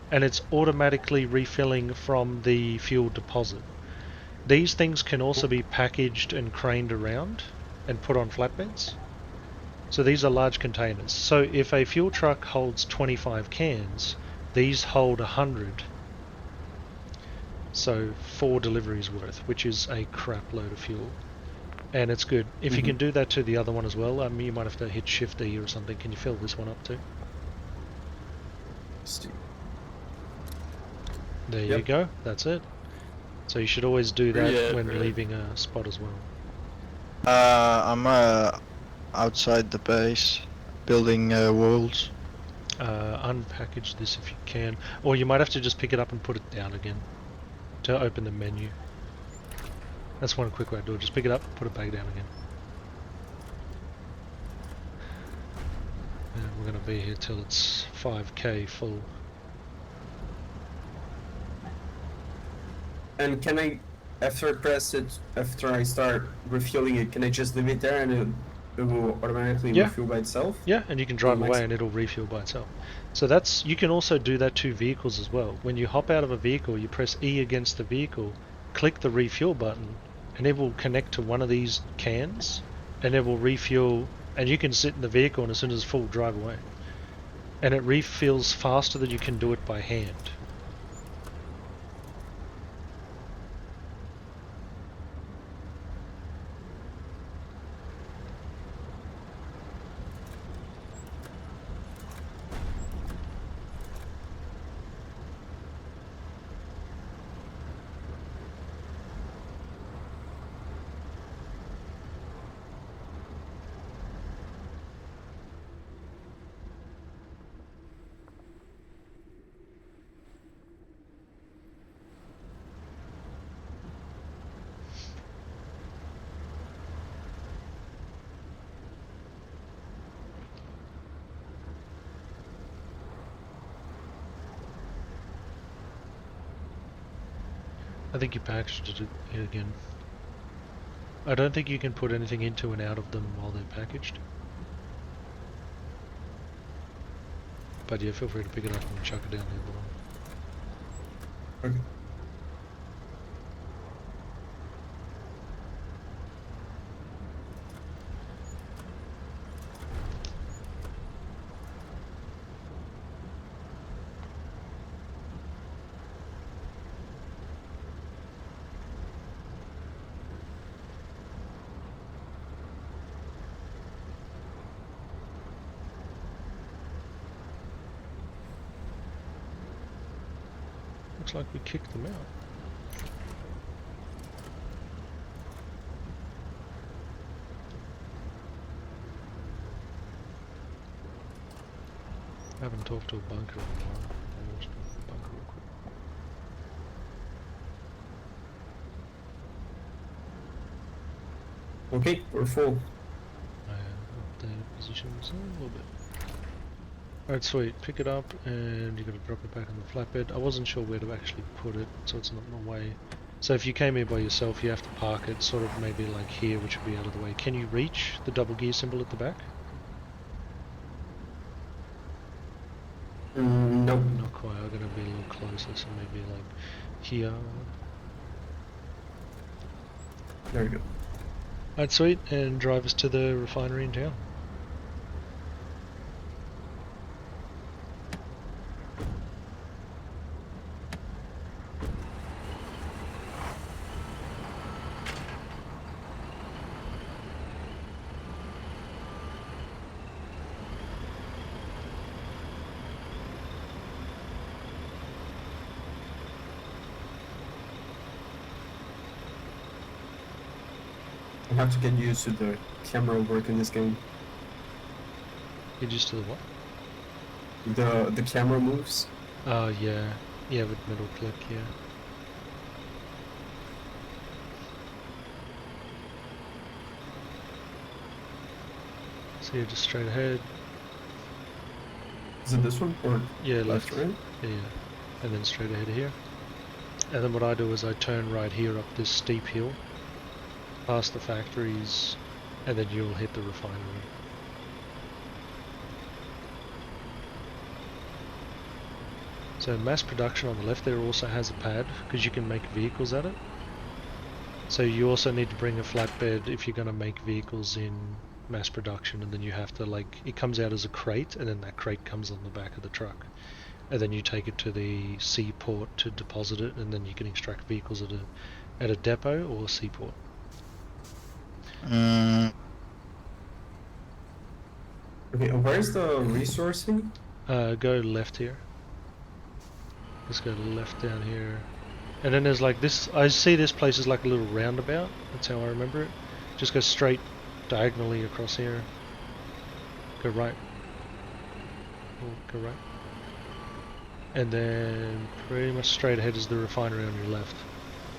and it's automatically refilling from the fuel deposit. These things can also be packaged and craned around and put on flatbeds. So these are large containers. So if a fuel truck holds 25 cans, these hold 100. So 4 deliveries worth, which is a crap load of fuel. And it's good. If you can do that to the other one as well, you might have to hit Shift E or something. Can you fill this one up too? There you go. That's it. So you should always do that when leaving a spot as well. I'm outside the base, building walls. Unpackage this if you can. Or you might have to just pick it up and put it down again to open the menu. That's one quick way to do it. Just pick it up, put it back down again. And we're going to be here till it's 5k full. And can I, after I press it, after I start refueling it, can I just leave it there and it will automatically refuel by itself? Yeah, and you can drive away and it'll refuel by itself. So that's, you can also do that to vehicles as well. When you hop out of a vehicle, you press E against the vehicle, click the refuel button, and it will connect to one of these cans, and it will refuel, and you can sit in the vehicle and as soon as it's full, drive away. And it refills faster than you can do it by hand. I think you packaged it again. I don't think you can put anything into and out of them while they're packaged. But yeah, feel free to pick it up and chuck it down the other one. Okay. Looks like we kicked them out. I haven't talked to a bunker in a while. Maybe let's talk to a bunker real quick. Okay, we're full. I updated positions a little bit. Alright, sweet. Pick it up and you're going to drop it back on the flatbed. I wasn't sure where to actually put it, so it's not in the way. So if you came here by yourself, you have to park it sort of maybe like here, which would be out of the way. Can you reach the double gear symbol at the back? Nope. Not quite. I'm going to be a little closer, so maybe like here. There we go. Alright, sweet. And drive us to the refinery in town. I have to get used to the camera work in this game. Get used to the what? The camera moves. Oh yeah. Yeah, with middle click, yeah. So you're just straight ahead. Is it this one or Yeah, left. right? Yeah, yeah. And then straight ahead here. And then what I do is I turn right here up this steep hill, past the factories, and then you'll hit the refinery. So mass production on the left there also has a pad, because you can make vehicles at it. So you also need to bring a flatbed if you're going to make vehicles in mass production, and then you have to like, it comes out as a crate, and then that crate comes on the back of the truck. And then you take it to the seaport to deposit it, and then you can extract vehicles at a depot or seaport. Okay, where's the resourcing? Go left here. Just go left down here. And then there's like this, I see this place is like a little roundabout. That's how I remember it. Just go straight diagonally across here. Go right. Go right. And then pretty much straight ahead is the refinery on your left.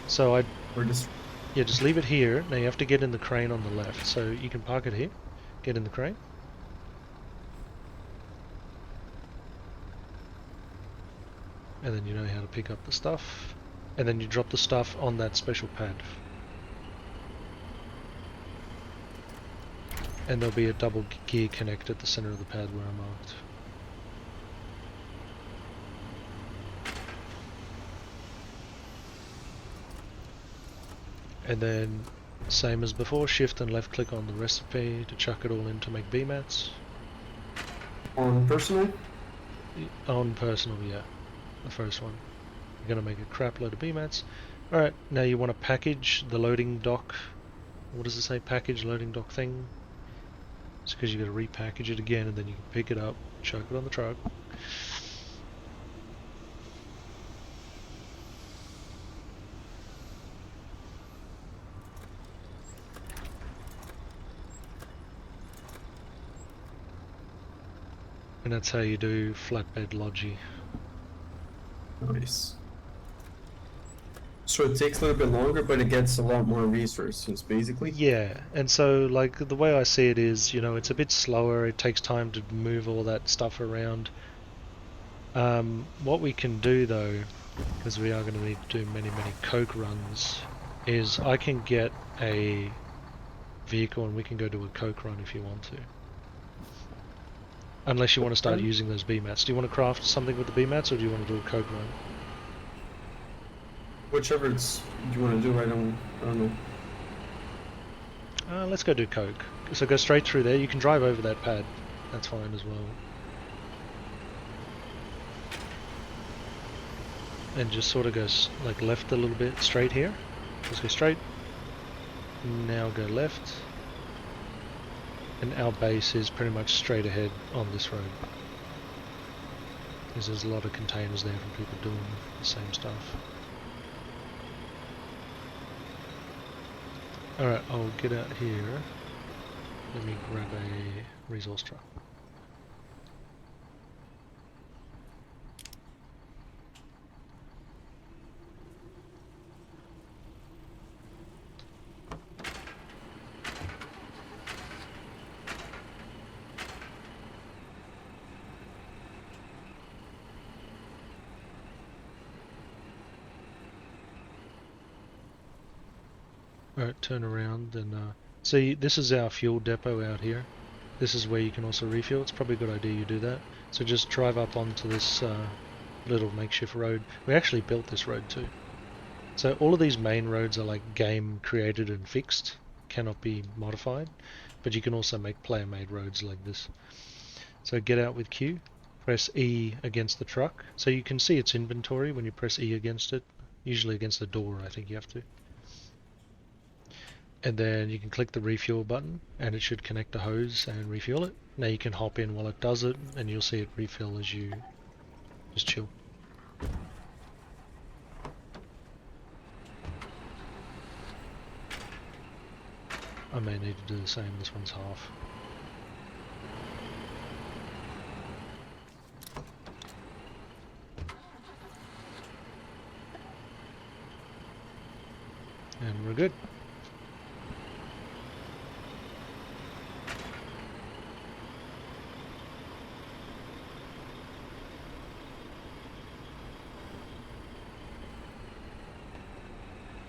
So We're just... yeah, just leave it here. Now you have to get in the crane on the left. So you can park it here. Get in the crane. And then you know how to pick up the stuff. And then you drop the stuff on that special pad. And there'll be a double gear connect at the center of the pad where I marked. And then, same as before, shift and left click on the recipe to chuck it all in to make B-mats. On personal? On personal, yeah. The first one. You're going to make a crap load of B-mats. Alright, now you want to package the loading dock. What does it say? Package loading dock thing? It's because you got to repackage it again, and then you can pick it up, chuck it on the truck. And that's how you do flatbed logi. Nice. So it takes a little bit longer, but it gets a lot more resources, basically? Yeah, and so like the way I see it is, you know, it's a bit slower, it takes time to move all that stuff around. What we can do though because we are going to need to do many coke runs, is I can get a vehicle and we can go do a coke run if you want to. Unless you want to start using those B-mats. Do you want to craft something with the B-mats, or do you want to do a coke run? Whichever you want to do, I don't know. Let's go do coke. So go straight through there. You can drive over that pad. That's fine as well. And just sort of go like left a little bit, straight here. Just go straight. Now go left. And our base is pretty much straight ahead on this road. Because there's a lot of containers there from people doing the same stuff. Alright, I'll get out here. Let me grab a resource truck. Alright, turn around and see, this is our fuel depot out here. This is where you can also refuel. It's probably a good idea you do that. So just drive up onto this little makeshift road. We actually built this road too. So all of these main roads are like game created and fixed, cannot be modified, but you can also make player made roads like this. So get out with Q, press E against the truck. So you can see its inventory when you press E against it, usually against the door I think you have to. And then you can click the refuel button and it should connect the hose and refuel it. Now you can hop in while it does it and you'll see it refill as you just chill. I may need to do the same, this one's half. And we're good.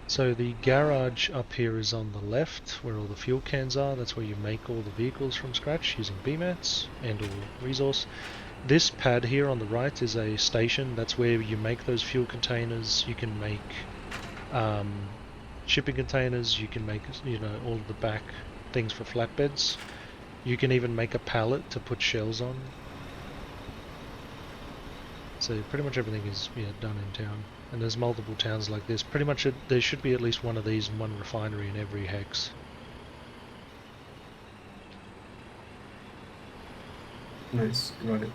So the garage up here is on the left, where all the fuel cans are. That's where you make all the vehicles from scratch using B-mats and all resource. This pad here on the right is a station. That's where you make those fuel containers. You can make shipping containers. You can make, you know, all of the back things for flatbeds. You can even make a pallet to put shells on. So pretty much everything is done in town. And there's multiple towns like this. Pretty much there should be at least one of these and one refinery in every hex. Nice, got it.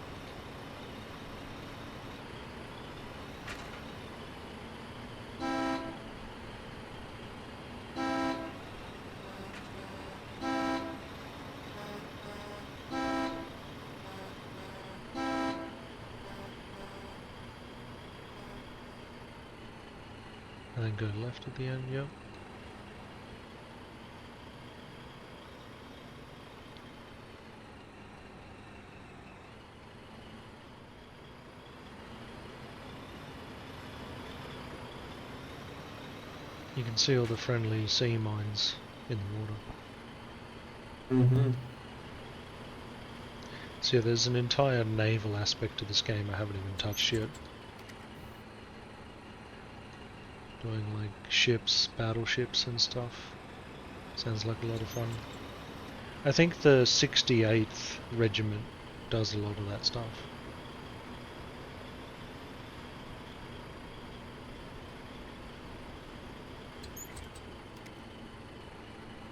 And then go left at the end, yep. You can see all the friendly sea mines in the water. Mm-hmm. So yeah, there's an entire naval aspect to this game I haven't even touched yet. Doing like ships, battleships and stuff. Sounds like a lot of fun. I think the 68th Regiment does a lot of that stuff.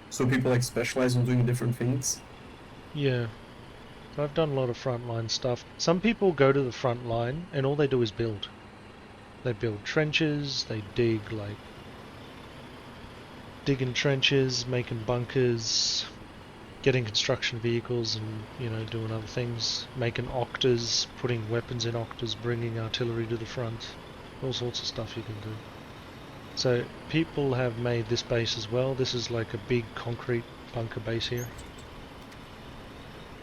So people like specialize in doing different things? Yeah. I've done a lot of frontline stuff. Some people go to the front line and all they do is build. They build trenches, they dig digging trenches, making bunkers, getting construction vehicles and, you know, doing other things, making octas, putting weapons in octas, bringing artillery to the front, all sorts of stuff you can do. So people have made this base as well. This is like a big concrete bunker base here.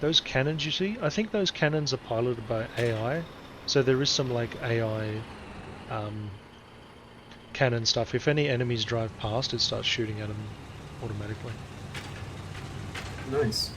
Those cannons you see, I think those cannons are piloted by AI, so there is some like AI cannon stuff. If any enemies drive past, it starts shooting at them automatically. Nice.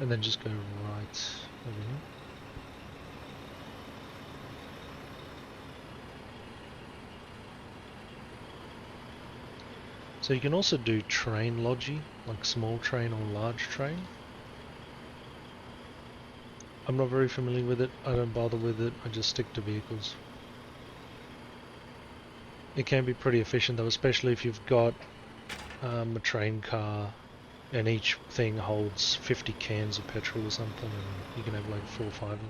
And then just go right over here. So you can also do train logi, like small train or large train. I'm not very familiar with it, I don't bother with it, I just stick to vehicles. It can be pretty efficient though, especially if you've got a train car and each thing holds 50 cans of petrol or something, and you can have like 4 or 5 of them.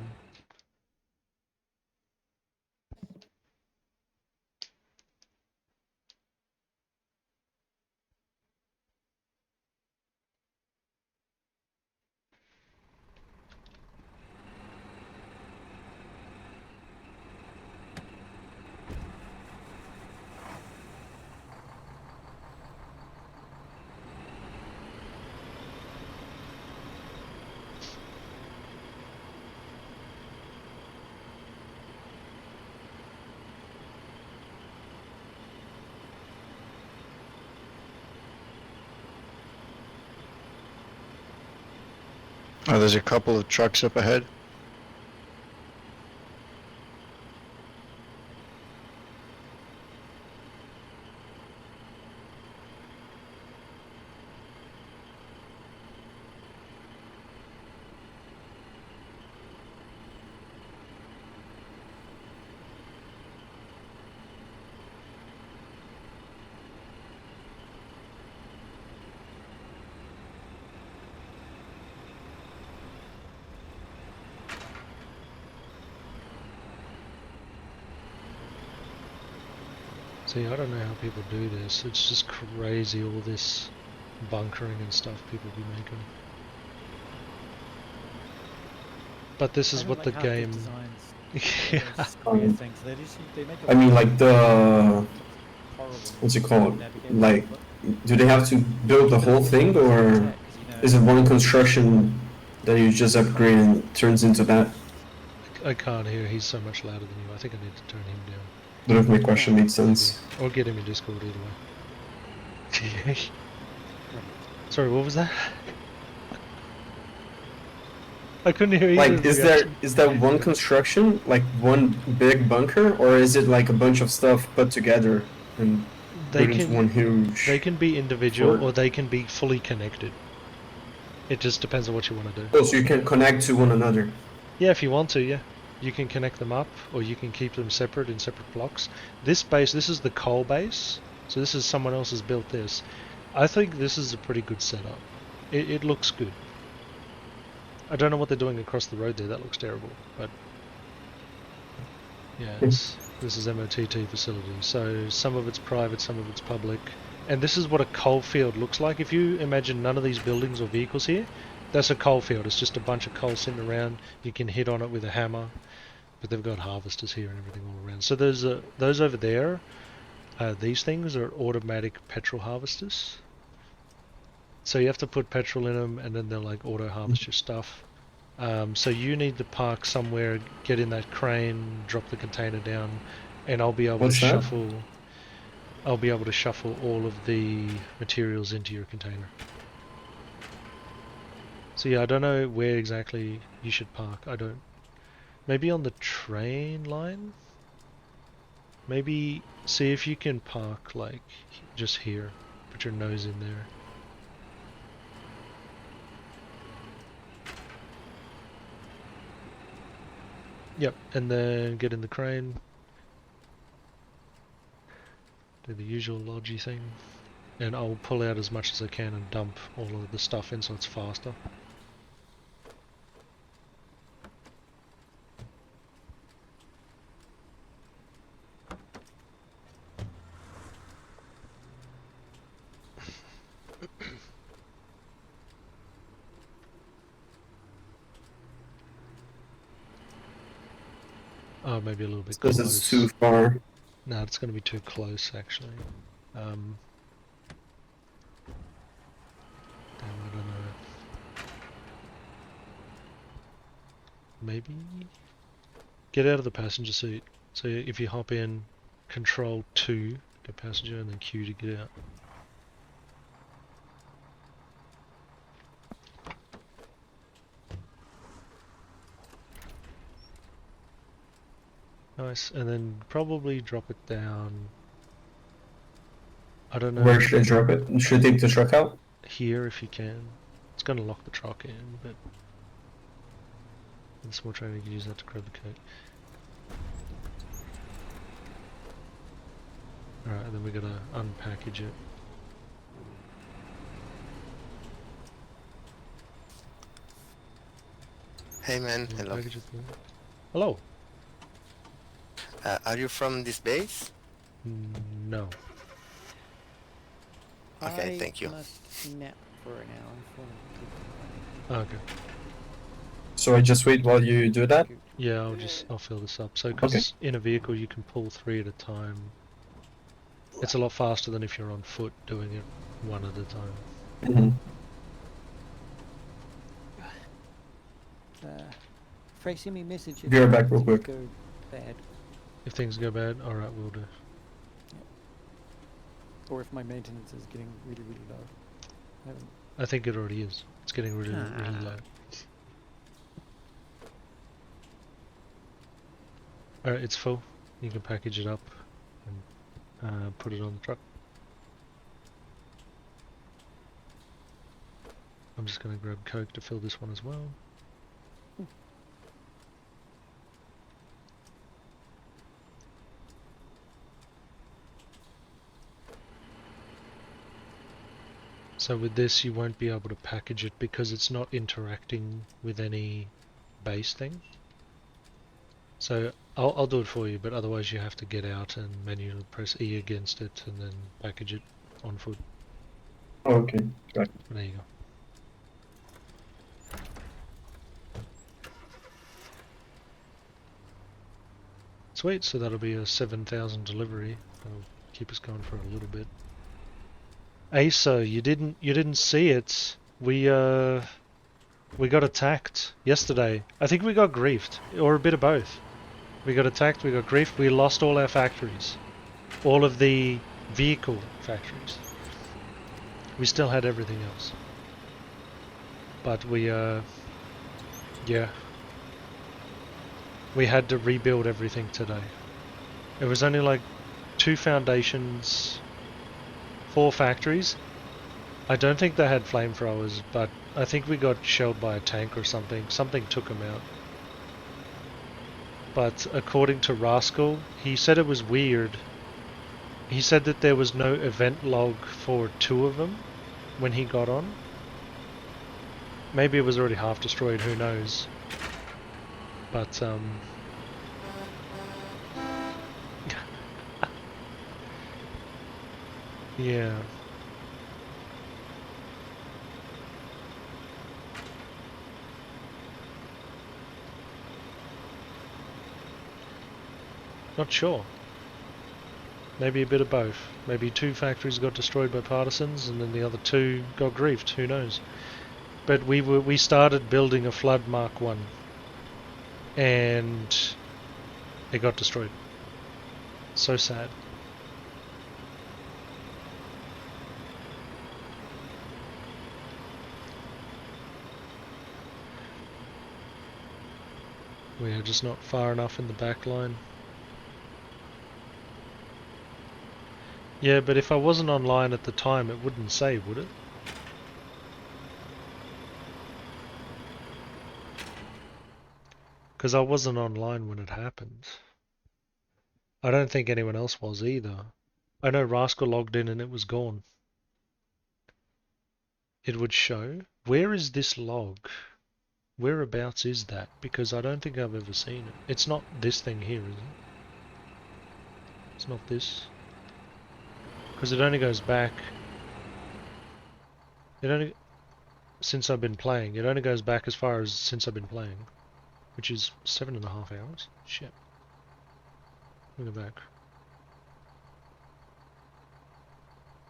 Oh, there's a couple of trucks up ahead. See, I don't know how people do this. It's just crazy, all this bunkering and stuff people be making. But this is what the game... Yeah. I mean, like the... What's it called? Like, do they have to build the whole thing, or is it one construction that you just upgrade and it turns into that? I can't hear, he's so much louder than you. I think I need to turn him down. I don't know if my question makes sense. Or get him in Discord either way. Sorry, what was that? I couldn't hear you. Like, is there one construction, like one big bunker, or is it like a bunch of stuff put together and put into one huge... They can be individual, fort? or they can be fully connected. It just depends on what you want to do. Oh, so you can connect to one another? Yeah, if you want to, yeah. You can connect them up, or you can keep them separate in separate blocks. This base, this is the coal base, so this is someone else has built this. I think this is a pretty good setup. It looks good. I don't know what they're doing across the road there, that looks terrible, but... Yeah, this is MOTT facility, so some of it's private, some of it's public. And this is what a coal field looks like. If you imagine none of these buildings or vehicles here, that's a coal field. It's just a bunch of coal sitting around. You can hit on it with a hammer, but they've got harvesters here and everything all around. So there's those over there. These things are automatic petrol harvesters. So you have to put petrol in them, and then they'll like auto harvest your stuff. So you need to park somewhere, get in that crane, drop the container down, and I'll be able to shuffle. I'll be able to shuffle all of the materials into your container. So yeah, I don't know where exactly you should park. I don't. Maybe on the train line? Maybe see if you can park like just here. Put your nose in there. Yep, and then get in the crane. Do the usual lodgy thing. And I'll pull out as much as I can and dump all of the stuff in so it's faster. Oh, maybe a little bit Because close. it's too far. No, it's going to be too close actually. Damn, I don't know. Maybe? Get out of the passenger seat. So if you hop in, Control 2, get passenger, and then Q to get out. Nice, and then probably drop it down. I don't know. Where should I drop it? Should I take the truck out? Here if you can. It's gonna lock the truck in, but in small training you can use that to grab the coat. Alright, and then we gotta unpackage it. Hey man, hello. Package it there. Hello. Are you from this base? No. Okay, thank you. I must nap for an hour. Okay. So I just wait while you do that? Yeah, I'll fill this up. So, because in a vehicle you can pull 3 at a time, it's a lot faster than if you're on foot doing it 1 at a time. Mm-hmm. Frey, send me a message if Be right back real things quick. go bad. If things go bad, alright, we'll do. Or if my maintenance is getting really, really low. I think it already is. It's getting really, really low. Alright, it's full. You can package it up and put it on the truck. I'm just going to grab Coke to fill this one as well. So with this you won't be able to package it because it's not interacting with any base thing. So I'll do it for you, but otherwise you have to get out and manually press E against it and then package it on foot. Okay, right. There you go. Sweet, so that'll be a 7,000 delivery. That'll keep us going for a little bit. Asa, you didn't see it. We got attacked yesterday. I think we got griefed, or a bit of both. We got attacked, we got griefed, we lost all our factories. All of the vehicle factories. We still had everything else. But we, yeah. We had to rebuild everything today. It was only like 2 foundations, 4 factories. I don't think they had flamethrowers, but I think we got shelled by a tank or something. Something took them out. But according to Rascal, he said it was weird. He said that there was no event log for 2 of them when he got on. Maybe it was already half destroyed, who knows. But, yeah. Not sure. Maybe a bit of both. Maybe 2 factories got destroyed by partisans and then the other 2 got griefed, who knows. But we started building a Flood Mark 1 and it got destroyed. So sad. We are just not far enough in the back line. Yeah, but if I wasn't online at the time, it wouldn't say, would it? Because I wasn't online when it happened. I don't think anyone else was either. I know Rascal logged in and it was gone. It would show. Where is this log? Whereabouts is that? Because I don't think I've ever seen it. It's not this thing here, is it? It's not this. Because it only goes back... It only... Since I've been playing. It only goes back as far as since I've been playing. Which is 7.5 hours. Shit. Let me go back.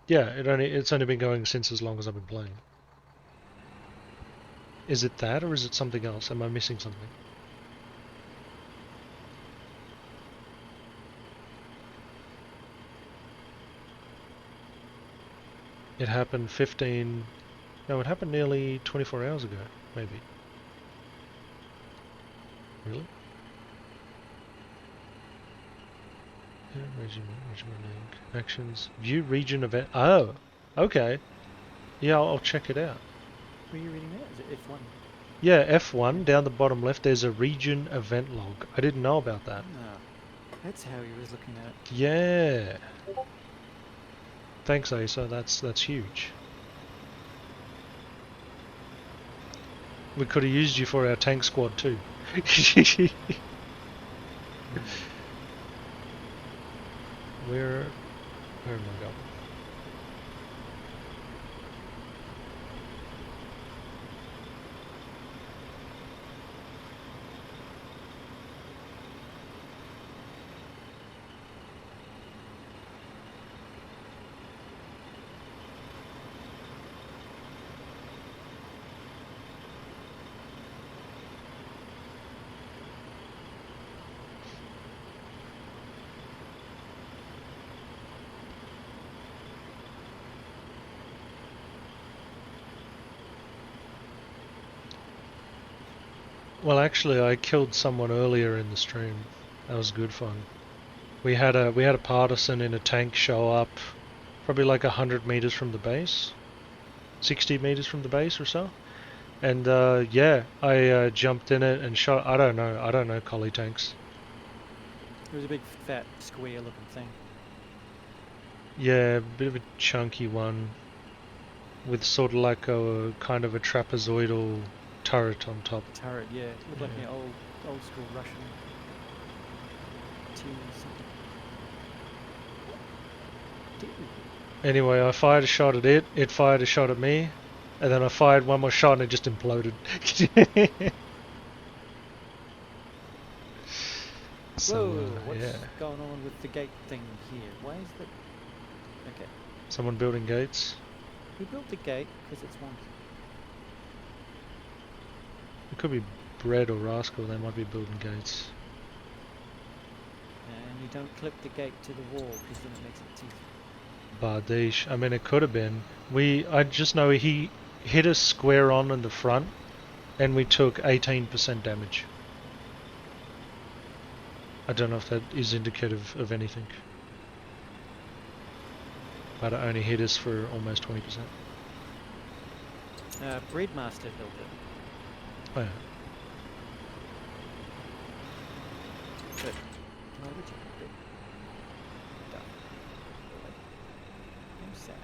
Yeah, it's only been going since as long as I've been playing. Is it that or is it something else? Am I missing something? It happened 15... No, it happened nearly 24 hours ago, maybe. Really? Yeah, region link. Actions. View region event. Oh! Okay. Yeah, I'll check it out. Were you reading that? Is it F1? Yeah, F1, down the bottom left, there's a region event log. I didn't know about that. Ah, that's how he was looking at it. Yeah. Thanks, Asa. That's huge. We could have used you for our tank squad too. Where am I going? Well, actually, I killed someone earlier in the stream. That was good fun. We had a partisan in a tank show up, probably like 100 meters from the base, 60 meters from the base or so. And yeah, I jumped in it and shot. I don't know collie tanks. It was a big, fat, square-looking thing. Yeah, a bit of a chunky one, with sort of like a kind of a trapezoidal turret on top. Turret, yeah. It looked like an old school Russian T something. Anyway, I fired a shot at it. It fired a shot at me, and then I fired one more shot and it just imploded. So, whoa, what's yeah. going on with the gate thing here? Why is that? Okay. Someone building gates. Who built the gate? Because it's wonky. It could be Bread or Rascal. They might be building gates. And you don't clip the gate to the wall because then it makes it teeth. Bardiche. I mean, it could have been. I just know he hit us square on in the front, and we took 18% damage. I don't know if that is indicative of anything. But it only hit us for almost 20%. Breedmaster built it. Oh yeah. But, why would you build it? Duh. I'm sad.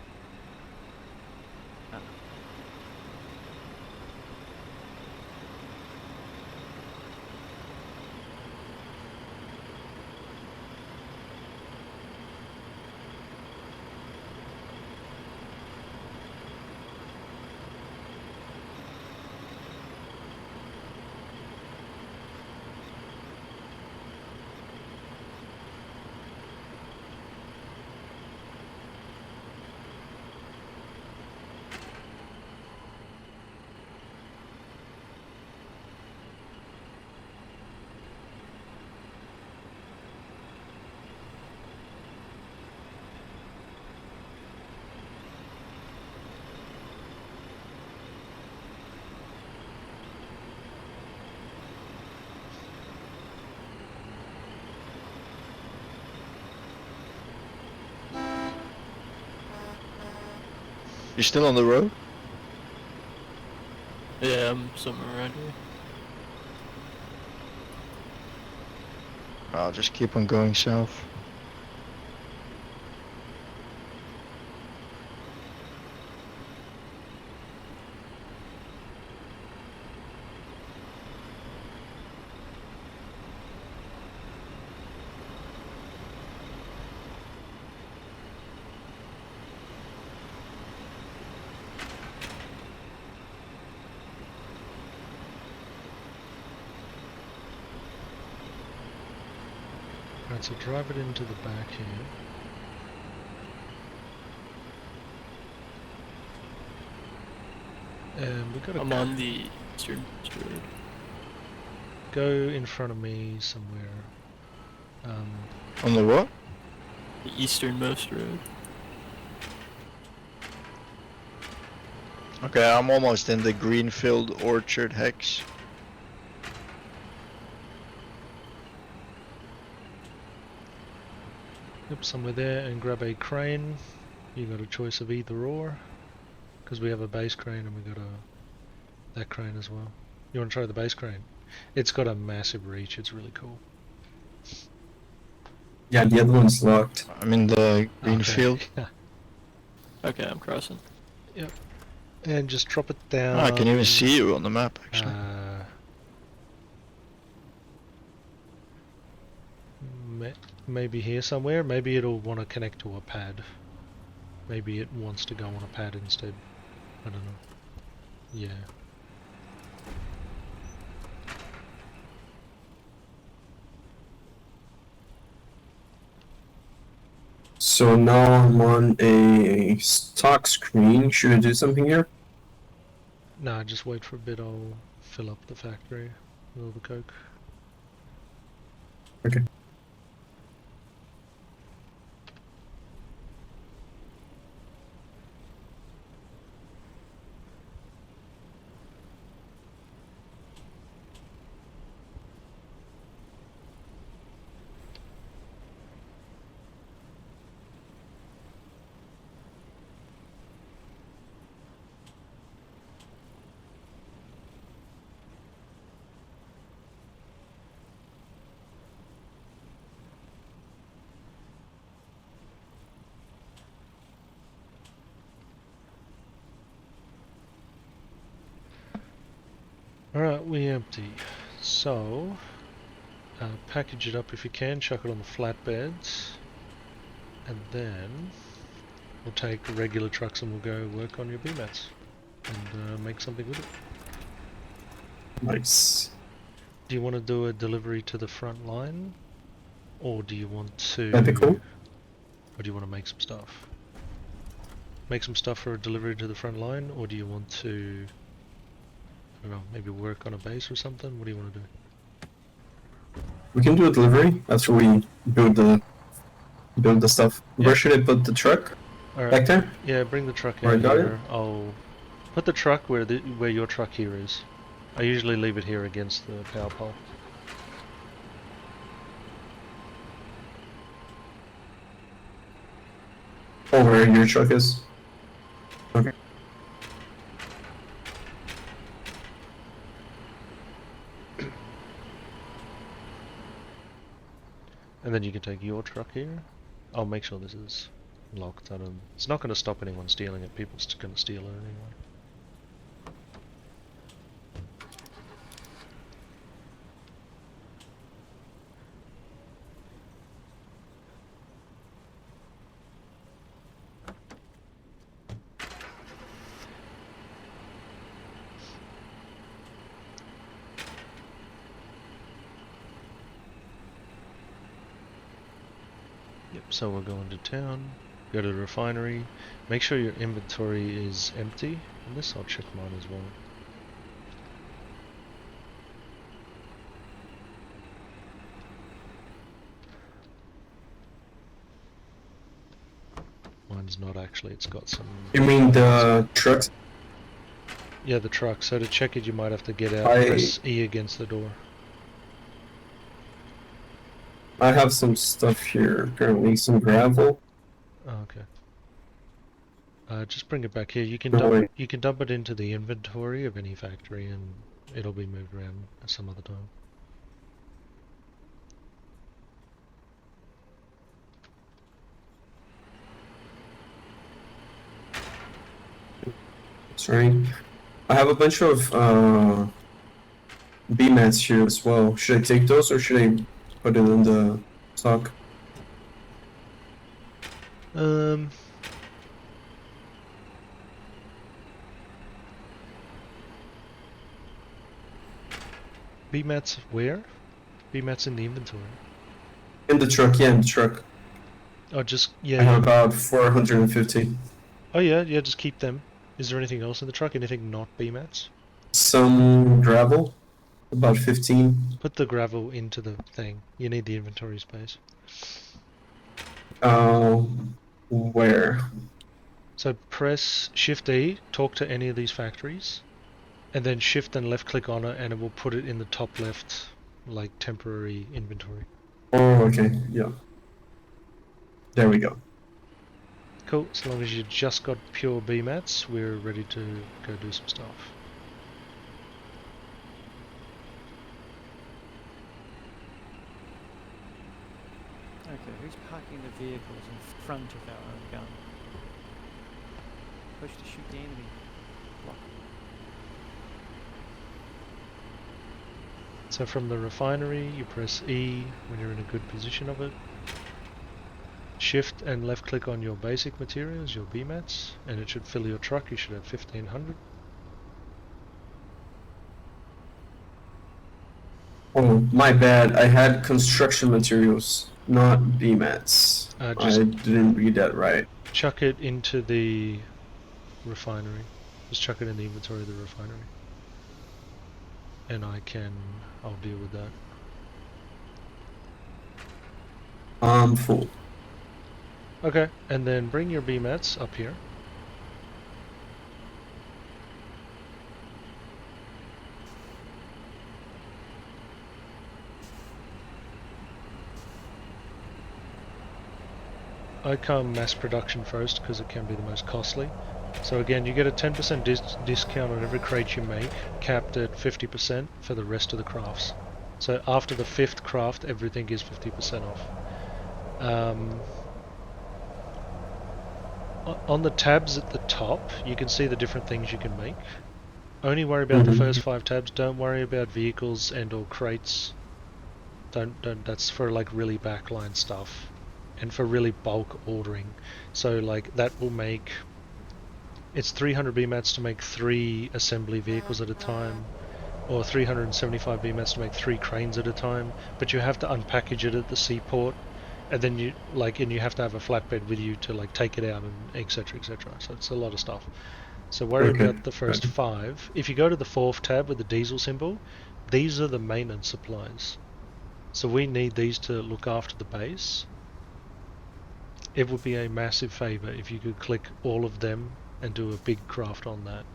You still on the road? Yeah, I'm somewhere around here. I'll just keep on going south. Right, so drive it into the back here. And we got I'm on the eastern road. Go in front of me somewhere. On the what? The easternmost road. Okay, I'm almost in the Greenfield Orchard Hex. Yep, somewhere there, and grab a crane. You got a choice of either or, because we have a base crane and we got that crane as well. You want to try the base crane? It's got a massive reach. It's really cool. Yeah, the other one's locked. I'm in the Greenfield. Okay. Okay, I'm crossing. Yep. And just drop it down. I can even see you on the map, actually. Maybe here somewhere. Maybe it'll want to connect to a pad. Maybe it wants to go on a pad instead. I don't know. Yeah. So now I'm on a stock screen. Should I do something here? Nah, just wait for a bit. I'll fill up the factory with all the coke. Okay. Alright, we empty. So, package it up if you can, chuck it on the flatbeds, and then we'll take regular trucks and we'll go work on your BMATs and make something with it. Nice. Do you want to do a delivery to the front line, or do you want to? That'd be cool. Or do you want to make some stuff? Make some stuff for a delivery to the front line, or do you want to? I don't know, maybe work on a base or something? What do you want to do? We can do a delivery after we build the stuff. Yeah. Where should I put the truck? All right. Back there? Yeah, bring the truck in Alright, got here. I'll put the truck where your truck here is. I usually leave it here against the power pole. Oh, where your truck is? Okay. And then you can take your truck here. I'll make sure this is locked. It's not going to stop anyone stealing it. People are going to steal it anyway. Yep, so we're going to town, go to the refinery, make sure your inventory is empty, and this I'll check mine as well. Mine's not actually, it's got some... You mean the trucks? Yeah, the truck, so to check it you might have to get out and press E against the door. I have some stuff here, currently some gravel. Oh, okay. Just bring it back here. You can No, dump wait. you can dump it into the inventory of any factory, and it'll be moved around at some other time. Sorry. I have a bunch of B-mats here as well. Should I take those or should I put it in the stock? B-mats where? B-mats in the inventory. In the truck, yeah, in the truck. Oh, just I yeah. have about 450. Oh yeah, just keep them. Is there anything else in the truck? Anything not B-mats? Some gravel, about 15. Put the gravel into the thing. You need the inventory space. Where? So press Shift E, talk to any of these factories, and then Shift and left click on it, and it will put it in the top left, like temporary inventory. Oh, okay, yeah. There we go. Cool. As long as you just got pure B-mats, we're ready to go do some stuff. Okay, who's parking the vehicles in front of our own gun? Push to shoot the enemy. Block. So from the refinery, you press E when you're in a good position of it. Shift and left click on your basic materials, your B-mats, and it should fill your truck. You should have 1500. Oh, my bad. I had construction materials, not B-mats. I didn't read that right. Chuck it into the refinery. Just chuck it in the inventory of the refinery. And I'll deal with that. I'm full. Okay, and then bring your B-mats up here. I come mass production first because it can be the most costly. So again, you get a 10% discount on every crate you make, capped at 50% for the rest of the crafts. So after the 5th craft, everything is 50% off. On the tabs at the top, you can see the different things you can make. Only worry about the first 5 tabs. Don't worry about vehicles and or crates. Don't. That's for like really backline stuff, and for really bulk ordering. So like that will make. It's 300 B-mats to make 3 assembly vehicles at a time, or 375 B-mats to make 3 cranes at a time. But you have to unpackage it at the seaport. And then you have to have a flatbed with you to like take it out and etc. etc. So it's a lot of stuff. So worry about the first 5. If you go to the 4th tab with the diesel symbol, these are the maintenance supplies. So we need these to look after the base. It would be a massive favor if you could click all of them and do a big craft on that.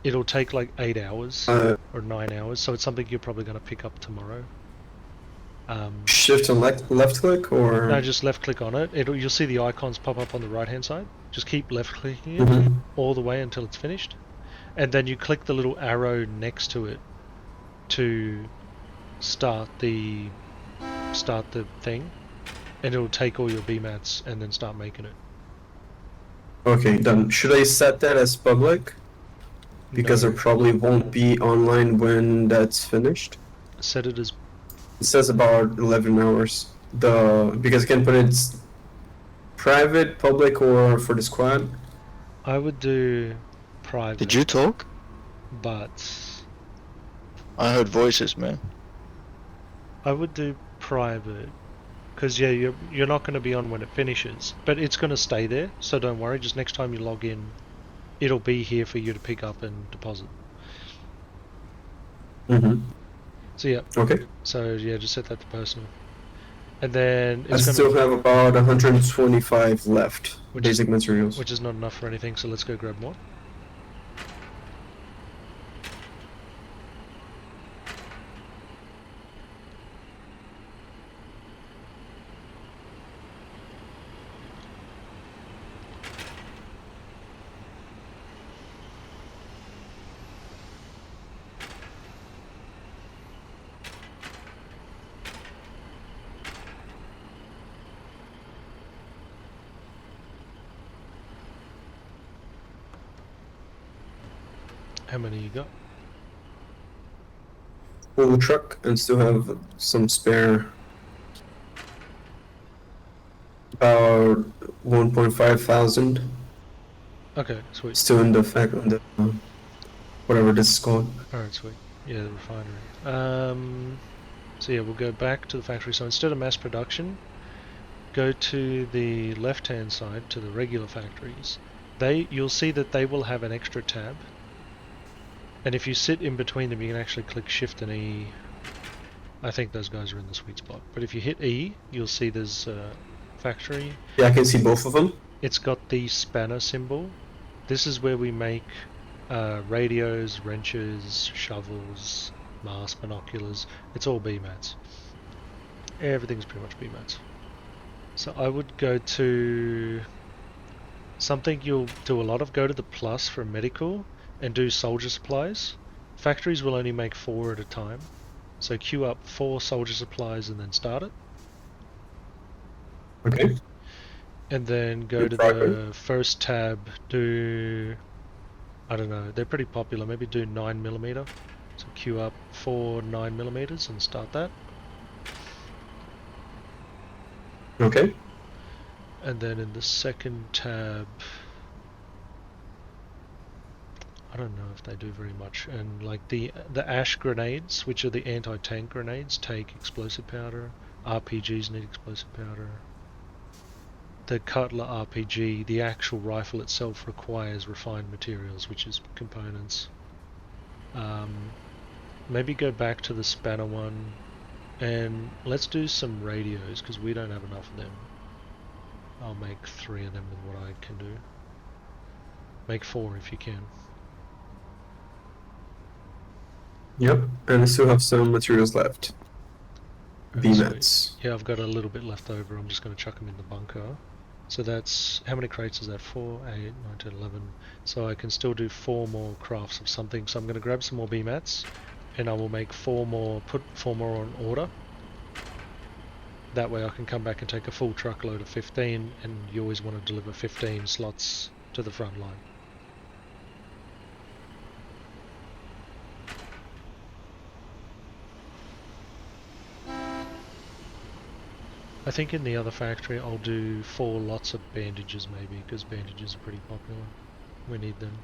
It'll take like 8 hours or 9 hours, so it's something you're probably going to pick up tomorrow. Shift and left click, or no, just left click on it. You'll see the icons pop up on the right hand side. Just keep left clicking it all the way until it's finished, and then you click the little arrow next to it to start the thing, and it'll take all your B-mats and then start making it. Okay, done. Should I set that as public? Because No. it probably won't be online when that's finished. Set it as. It says about 11 hours. Because I can put it private, public, or for the squad. I would do private. Did you talk? But I heard voices, man. I would do private, because yeah, you're not going to be on when it finishes, but it's going to stay there. So don't worry. Just next time you log in, it'll be here for you to pick up and deposit. So yeah. Okay. So yeah, just set that to personal, and then I it's still have about 125 left. Basic materials. which is not enough for anything. So let's go grab more. How many you got? Full truck and still have some spare. About 1.5 thousand. Okay, sweet. Still in the whatever this is called. Alright, sweet. Yeah, the refinery. So yeah, we'll go back to the factory. So instead of mass production, go to the left-hand side to the regular factories. You'll see that they will have an extra tab. And if you sit in between them, you can actually click Shift and E. I think those guys are in the sweet spot. But if you hit E, you'll see there's a factory. Yeah, I can see both of them. It's got the spanner symbol. This is where we make radios, wrenches, shovels, masks, binoculars. It's all BMATs. Everything's pretty much BMATs. So I would go to something you'll do a lot of. Go to the plus for medical and do soldier supplies. Factories will only make 4 at a time. So queue up 4 soldier supplies and then start it. Okay. And then go to the first tab, do, I don't know, they're pretty popular, maybe do 9mm. So queue up 4 9mm and start that. Okay. And then in the second tab, I don't know if they do very much. And like the ash grenades, which are the anti-tank grenades, take explosive powder. RPGs need explosive powder. The Cutler RPG, the actual rifle itself requires refined materials, which is components. Maybe go back to the spanner one, and let's do some radios, because we don't have enough of them. I'll make 3 of them with what I can do. Make 4 if you can. Yep, and I still have some materials left. BMATs. Yeah, I've got a little bit left over. I'm just going to chuck them in the bunker. So that's, how many crates is that? 4, 8, 9, 10, 11. So I can still do 4 more crafts of something. So I'm going to grab some more BMATs, and I will make 4 more, put 4 more on order. That way I can come back and take a full truckload of 15, and you always want to deliver 15 slots to the front line. I think in the other factory I'll do 4 lots of bandages maybe, because bandages are pretty popular. We need them.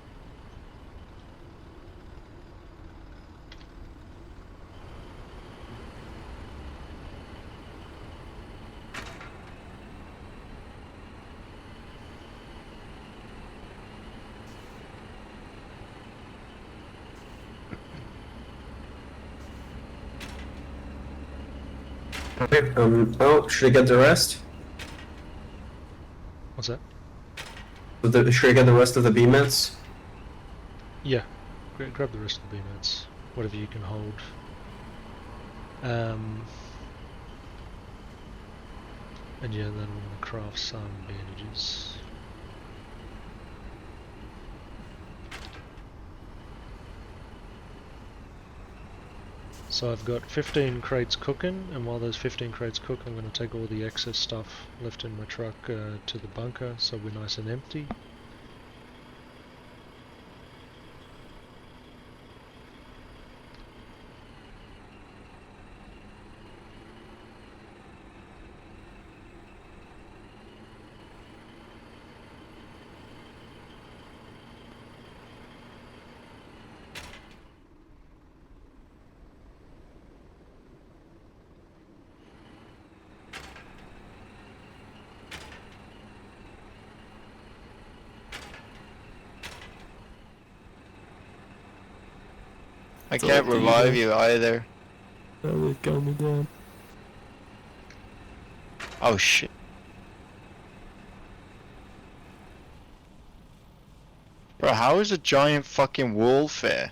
Okay, oh, should I get the rest? What's that? Should I get the rest of the BMATs? Yeah, grab the rest of the BMATs, whatever you can hold. And yeah, then I'm going to craft some bandages. So I've got 15 crates cooking, and while those 15 crates cook, I'm going to take all the excess stuff left in my truck to the bunker, so we're nice and empty. I can't revive you either. Oh, they got me down. Oh shit. Bro, how is a giant fucking wolf here?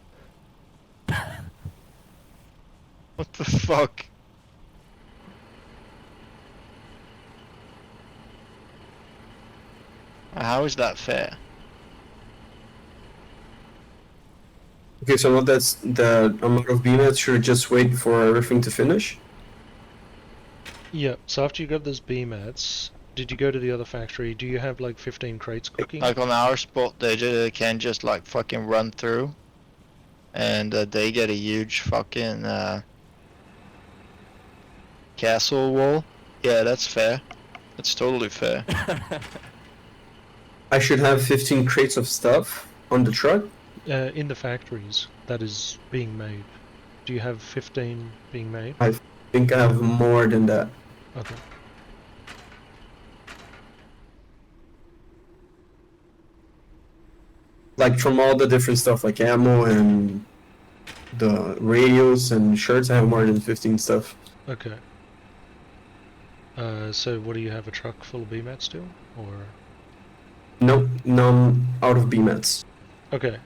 What the fuck? How is that fair? Okay, so now that's the amount of BMATs. Should I just wait for everything to finish? Yeah, so after you got those BMATs, did you go to the other factory? Do you have like 15 crates cooking? Like on our spot, they can just like fucking run through. and they get a huge fucking castle wall. Yeah, that's fair. That's totally fair. I should have 15 crates of stuff on the truck. In the factories that is being made. Do you have 15 being made? I think I have more than that. Okay. Like from all the different stuff, like ammo and the radios and shirts, I have more than 15 stuff. Okay. So what do you have, a truck full of BMAT still, or? Nope, none out of BMATs. Okay.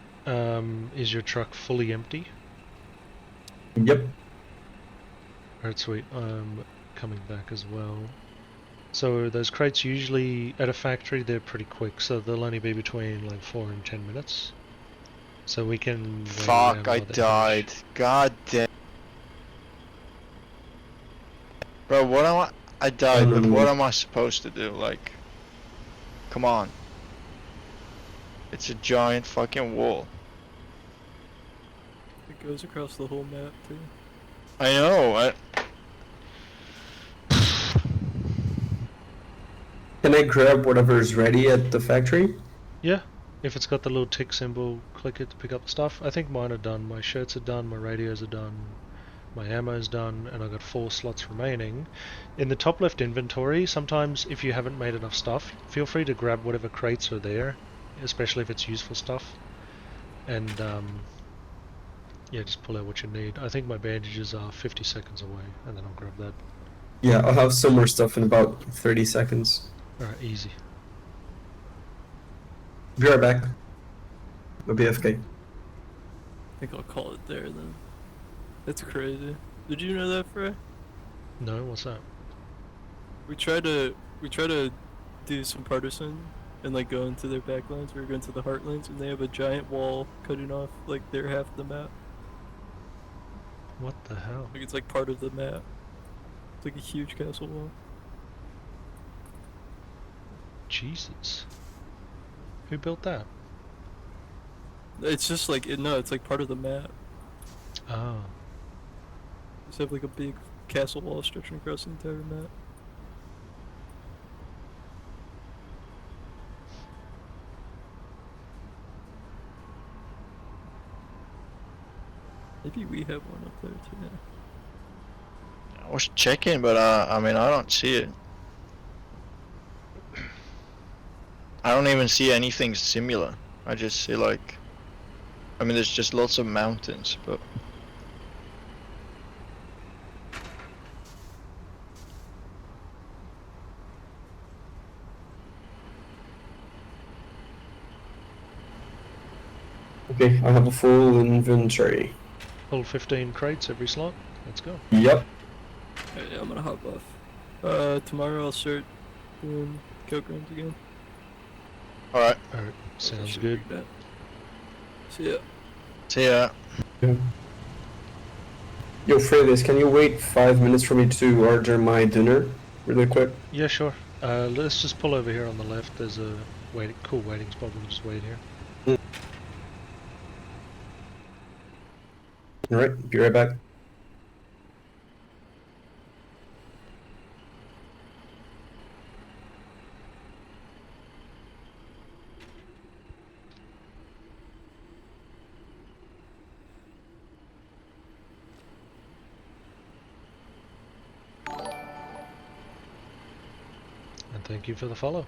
Is your truck fully empty? Yep. Alright, sweet. I'm coming back as well. So those crates usually at a factory they're pretty quick, so they'll only be between like 4 and 10 minutes. So we can. wait Fuck! around I while they died. finish. God damn. Bro, what am I died, but what am I supposed to do? Like, come on. It's a giant fucking wall. It goes across the whole map too. I know. Can I grab whatever is ready at the factory? Yeah, if it's got the little tick symbol, click it to pick up the stuff. I think mine are done. My shirts are done, my radios are done, my ammo's done, and I've got 4 slots remaining. In the top left inventory, sometimes if you haven't made enough stuff, feel free to grab whatever crates are there, especially if it's useful stuff. And yeah, just pull out what you need. I think my bandages are 50 seconds away, and then I'll grab that. Yeah, I'll have some more stuff in about 30 seconds. Alright, easy. Be right back. I'll be AFK. I think I'll call it there then. That's crazy. Did you know that, Frey? No, what's that? We try to do some partisan and like go into their backlines. We were going to the heartlands and they have a giant wall cutting off like their half of the map. What the hell? Like it's like part of the map. It's like a huge castle wall. Jesus. Who built that? It's just like no, it's like part of the map. Oh. Just have like a big castle wall stretching across the entire map. Maybe we have one up there too. I was checking, but I mean, I don't see it. I don't even see anything similar. I just see like, I mean, there's just lots of mountains, but. Okay, I have a full inventory. Full 15 crates every slot. Let's go. Yep. Alright, yeah, I'm gonna hop off. Tomorrow I'll start doing coke runs again. Alright. Alright, sounds good. See ya. See ya. Yo, Freydis, can you wait 5 minutes for me to order my dinner really quick? Yeah, sure. Let's just pull over here on the left. There's a cool waiting spot. We'll just wait here. Alright, be right back. And thank you for the follow.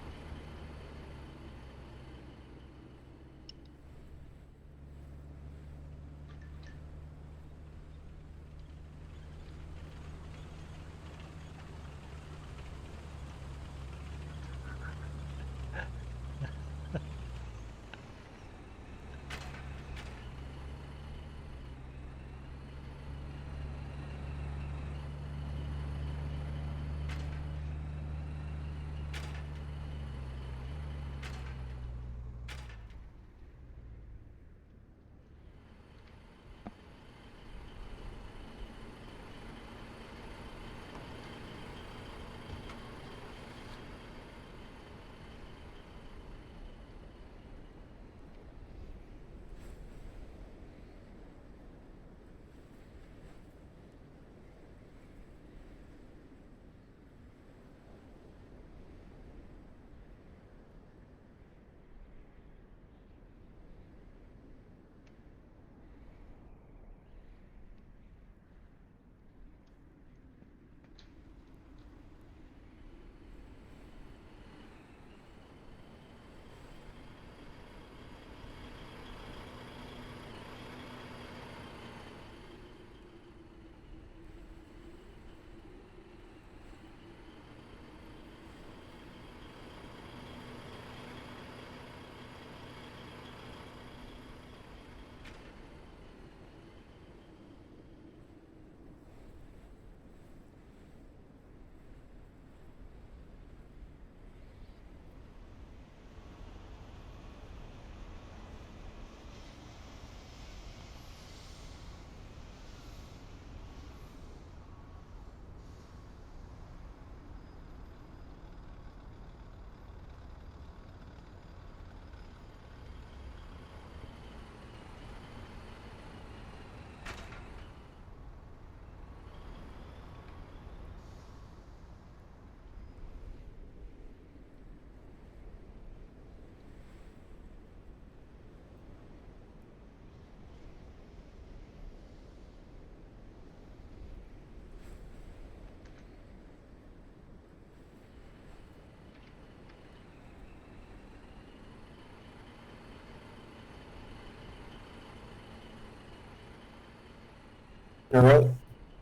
Alright,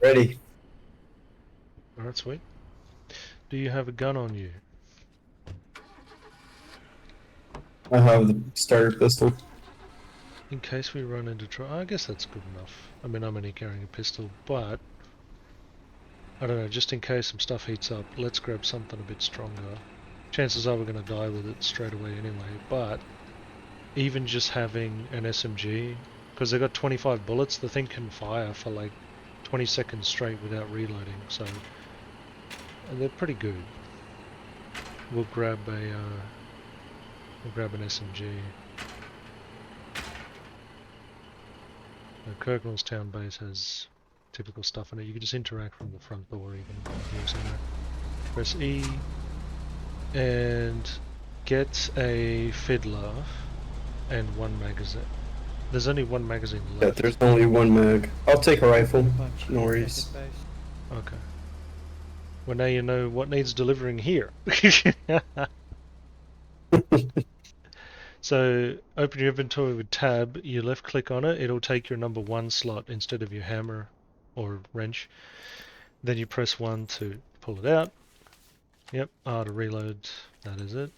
ready. Alright, sweet. Do you have a gun on you? I have the starter pistol. In case we run into trouble, I guess that's good enough. I mean, I'm only carrying a pistol, but I don't know, just in case some stuff heats up, let's grab something a bit stronger. Chances are we're going to die with it straight away anyway, but even just having an SMG, because they've got 25 bullets, the thing can fire for like 20 seconds straight without reloading, so they're pretty good. We'll grab an SMG. Kirknall's town base has typical stuff in it. You can just interact from the front door even using that. Press E and get a fiddler and one magazine. There's only one magazine Yeah, left. there's only one mag. I'll take a rifle. No worries. Okay. Well, now you know what needs delivering here. So, open your inventory with tab, you left click on it, it'll take your number 1 slot instead of your hammer or wrench. Then you press 1 to pull it out. Yep, R to reload, that is it.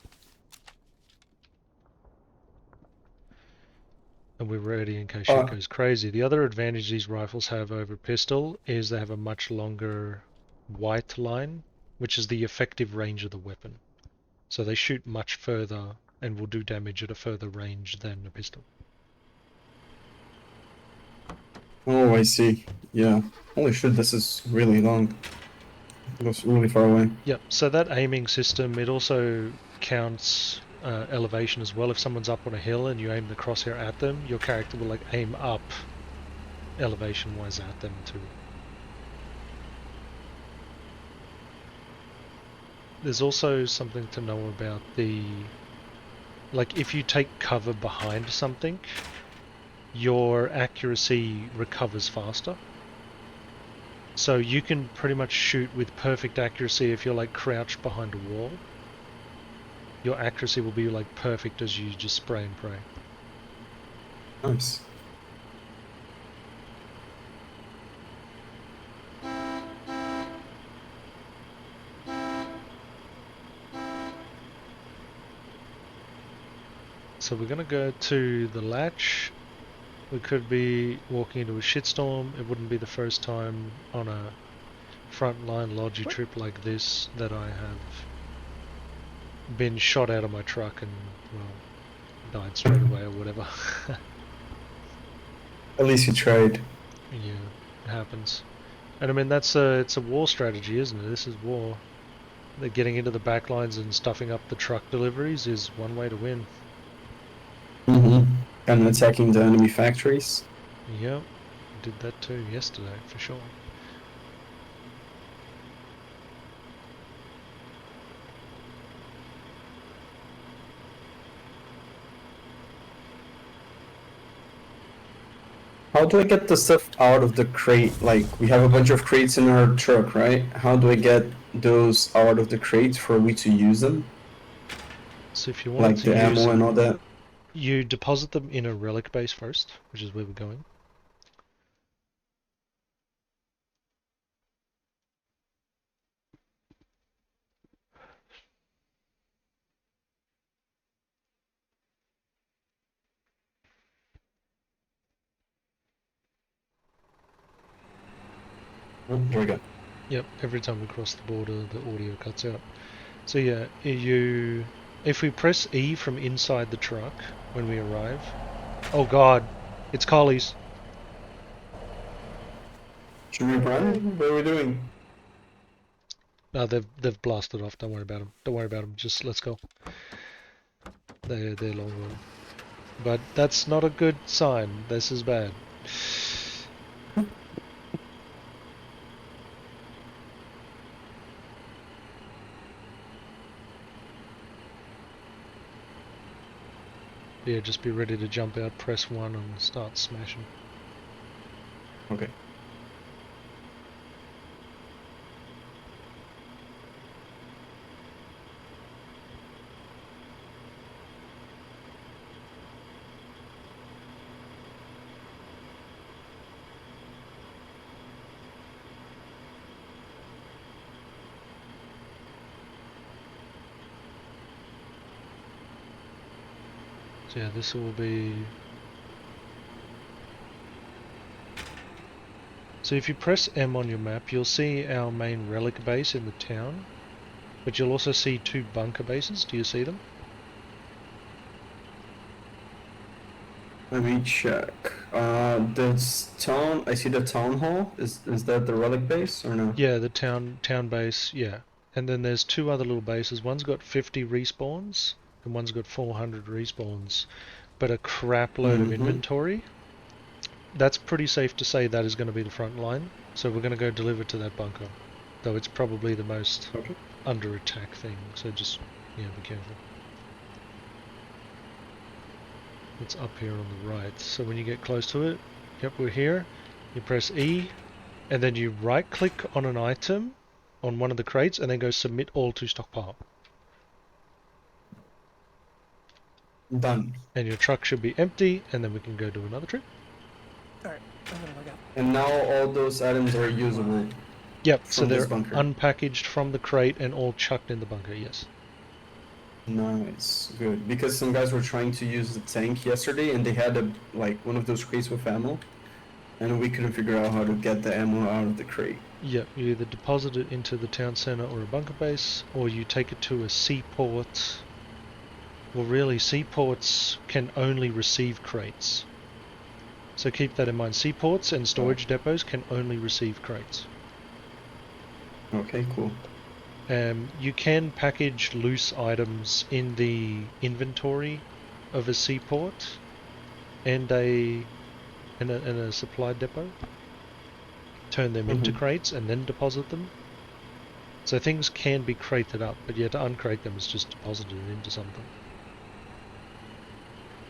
And we're ready in case shit goes crazy. The other advantage these rifles have over pistol is they have a much longer white line, which is the effective range of the weapon. So they shoot much further and will do damage at a further range than a pistol. Oh, I see. Yeah. Holy shit, this is really long. It goes really far away. Yep, so that aiming system, it also counts elevation as well. If someone's up on a hill and you aim the crosshair at them, your character will like aim up elevation-wise at them too. There's also something to know about the... Like, if you take cover behind something, your accuracy recovers faster. So you can pretty much shoot with perfect accuracy if you're like crouched behind a wall. Your accuracy will be like perfect as you just spray and pray. Nice. So we're gonna go to the latch. We could be walking into a shitstorm. It wouldn't be the first time on a frontline logi trip like this that I have been shot out of my truck and, well, died straight away or whatever. At least you tried. Yeah, it happens. And I mean, it's a war strategy, isn't it? This is war. They're getting into the back lines and stuffing up the truck deliveries is one way to win. Mm-hmm. And attacking the enemy factories. Yep, did that too yesterday, for sure. How do I get the stuff out of the crate? Like, we have a bunch of crates in our truck, right? How do I get those out of the crate for we to use them? So if you want like the ammo and all that? You deposit them in a relic base first, which is where we're going. Oh, here we go. Yep, every time we cross the border, the audio cuts out. So yeah, if we press E from inside the truck when we arrive... Oh god, it's collies. Should we run? What are we doing? No, they've blasted off. Don't worry about them. Don't worry about them. Just let's go. They're long gone. But that's not a good sign. This is bad. Yeah, just be ready to jump out, press 1 and start smashing. Okay. So yeah, this will be... So if you press M on your map, you'll see our main relic base in the town, but you'll also see 2 bunker bases. Do you see them? Let me check. This town, I see the town hall. Is that the relic base or no? Yeah, the town base, yeah. And then there's 2 other little bases. One's got 50 respawns, and one's got 400 respawns, but a crap load of inventory. That's pretty safe to say that is going to be the front line. So we're going to go deliver to that bunker, though it's probably the most under attack thing. So just, yeah, be careful. It's up here on the right. So when you get close to it, yep, we're here. You press E, and then you right click on an item on one of the crates, and then go submit all to stockpile. Done. And your truck should be empty, and then we can go do another trip. Alright, I'm gonna log out. And now all those items are usable. Yep, so from this they're bunker. unpackaged from the crate and all chucked in the bunker, yes. Nice, good. Because some guys were trying to use the tank yesterday, and they had one of those crates with ammo, and we couldn't figure out how to get the ammo out of the crate. Yep, you either deposit it into the town center or a bunker base, or you take it to a seaport. Well, really, seaports can only receive crates. So keep that in mind. Seaports and storage depots can only receive crates. Okay, cool. You can package loose items in the inventory of a seaport and in a supply depot. Turn them into crates and then deposit them. So things can be crated up, but yeah, to uncrate them is just deposited into something.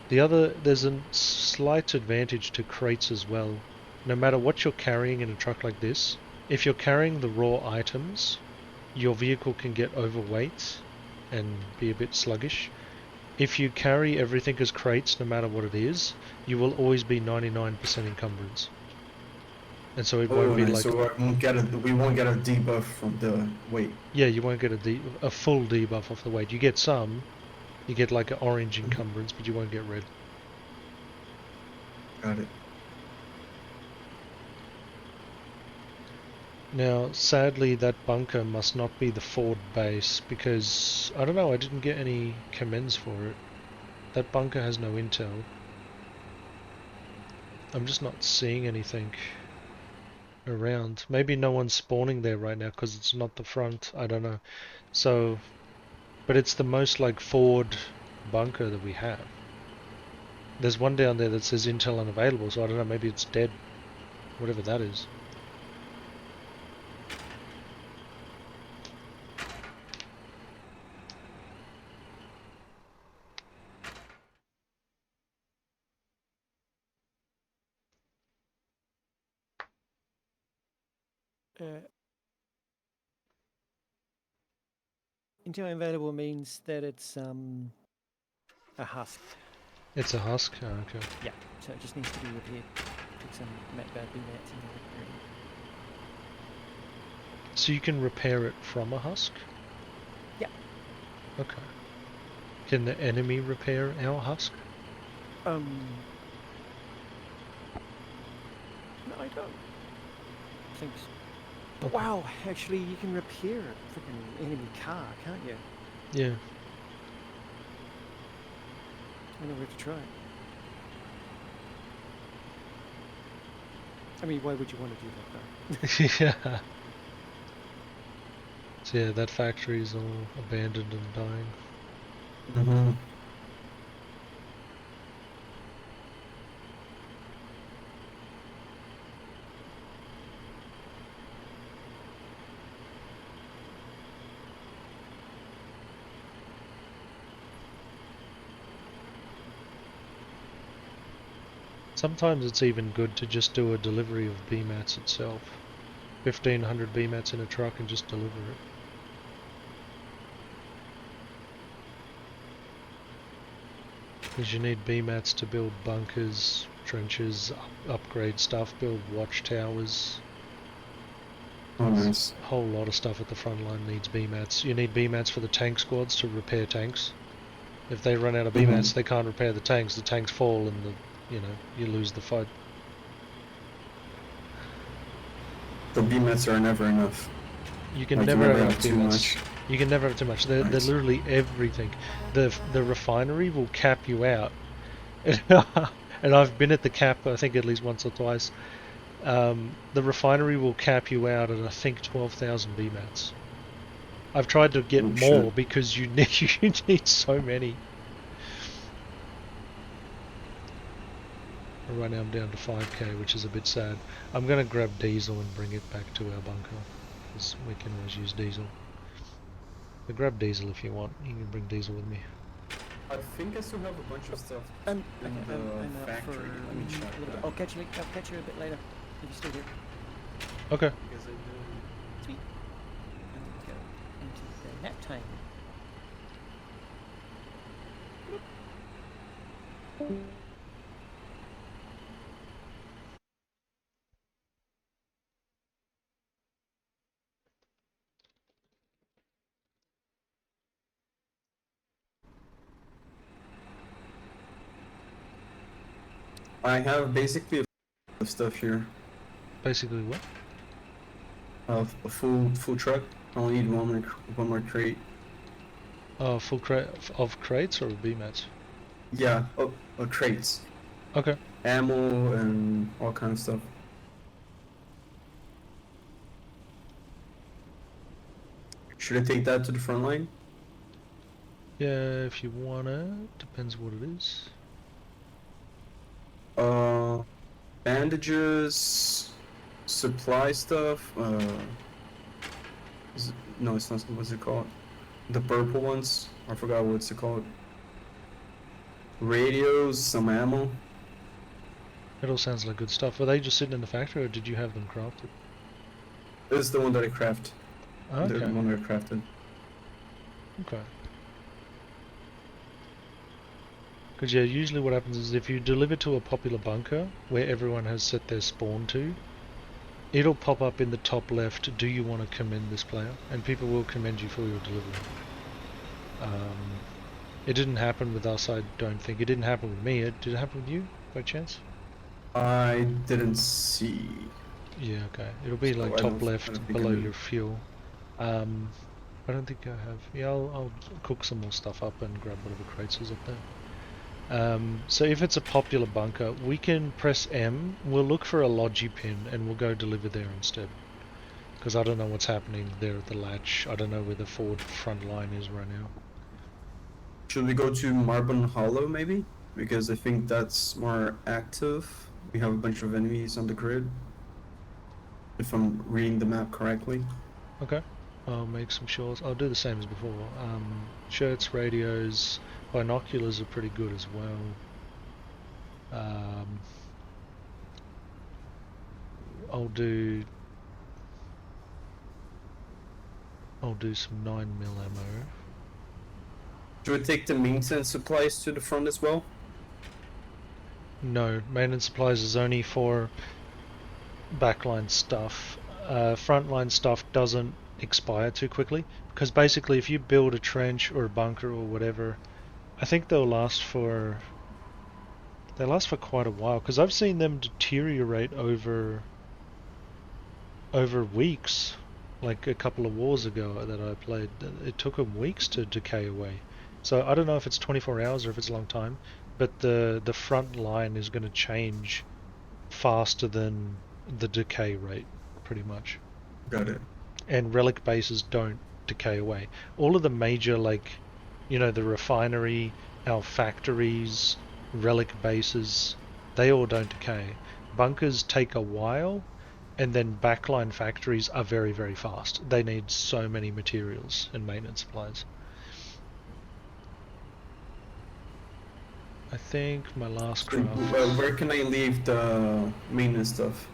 There's a slight advantage to crates as well. No matter what you're carrying in a truck like this, if you're carrying the raw items, your vehicle can get overweight and be a bit sluggish. If you carry everything as crates, no matter what it is, you will always be 99% encumbrance. And so it won't be nice. like... So we won't get a debuff from the weight. Yeah, you won't get a full debuff off the weight. You get some. You get like an orange encumbrance, but you won't get red. Got it. Now, sadly, that bunker must not be the Ford base, because, I don't know, I didn't get any commends for it. That bunker has no intel. I'm just not seeing anything around. Maybe no one's spawning there right now, because it's not the front, I don't know. So, but it's the most, like, Ford bunker that we have. There's one down there that says intel unavailable, so I don't know, maybe it's dead. Whatever that is. Intel available means that it's a husk. It's a husk? Oh, okay. Yeah, so it just needs to be repaired. Put some BMATs in there. So you can repair it from a husk? Yeah. Okay. Can the enemy repair our husk? No, I don't think so. Okay. Wow, actually you can repair a freaking enemy car, can't you? Yeah. I know where to try. I mean, why would you want to do that though? Yeah. So yeah, that factory is all abandoned and dying. Mm-hmm. Sometimes it's even good to just do a delivery of BMATs itself. 1500 BMATs in a truck and just deliver it. Because you need BMATs to build bunkers, trenches, upgrade stuff, build watchtowers. Oh, nice. A whole lot of stuff at the front line needs BMATs. You need BMATs for the tank squads to repair tanks. If they run out of BMATs, they can't repair the tanks fall and you lose the fight. So BMATs are never enough. You can Like, never you have too much. You can never have too much. They're literally everything. The refinery will cap you out. And I've been at the cap, I think, at least once or twice. The refinery will cap you out at, I think, 12,000 BMATs. I've tried to get more because you need so many. Right now I'm down to 5k, which is a bit sad. I'm going to grab diesel and bring it back to our bunker, because we can always use diesel. But grab diesel if you want. You can bring diesel with me. I think I still have a bunch of stuff I'm in the out for factory. Let me check a little bit. that. I'll catch you a bit later if you're still here. Okay. Sweet. And then go into the nap time. I have basically a stuff here. Basically what? A full truck. I only need one more crate. Full crate of crates or BMATs? Yeah, crates. Okay. Ammo and all kind of stuff. Should I take that to the front line? Yeah, if you wanna. Depends what it is. Bandages, supply stuff. No, it's not. What's it called? The purple ones. I forgot what's it called. Radios, some ammo. It all sounds like good stuff. Were they just sitting in the factory, or did you have them crafted? This is the one that I craft. Okay. The one that I crafted. Okay. Because yeah, usually what happens is if you deliver to a popular bunker where everyone has set their spawn to, it'll pop up in the top left, do you want to commend this player? And people will commend you for your delivery. It didn't happen with us, I don't think. It didn't happen with me. Did it happen with you, by chance? I didn't see. Yeah, okay. It'll be like top left below your fuel. I don't think I have. Yeah, I'll cook some more stuff up and grab whatever crates is up there. So if it's a popular bunker, we can press M, we'll look for a logi pin and we'll go deliver there instead. Because I don't know what's happening there at the latch. I don't know where the forward front line is right now. Should we go to Marbon Hollow maybe? Because I think that's more active. We have a bunch of enemies on the grid. If I'm reading the map correctly. Okay. I'll make some shorts. I'll do the same as before. Shirts, radios, binoculars are pretty good as well. I'll do some 9mm ammo. Should we take the maintenance supplies to the front as well? No, maintenance supplies is only for backline stuff. Frontline stuff doesn't expire too quickly, because basically if you build a trench or a bunker or whatever, I think they last for quite a while, because I've seen them deteriorate over weeks. Like a couple of wars ago that I played, it took them weeks to decay away. So I don't know if it's 24 hours or if it's a long time, but the front line is going to change faster than the decay rate, pretty much. Got it. And relic bases don't decay away. All of the major, like, the refinery, our factories, relic bases, they all don't decay. Bunkers take a while, and then backline factories are very, very fast. They need so many materials and maintenance supplies. I think my last craft... Where can I leave the maintenance stuff?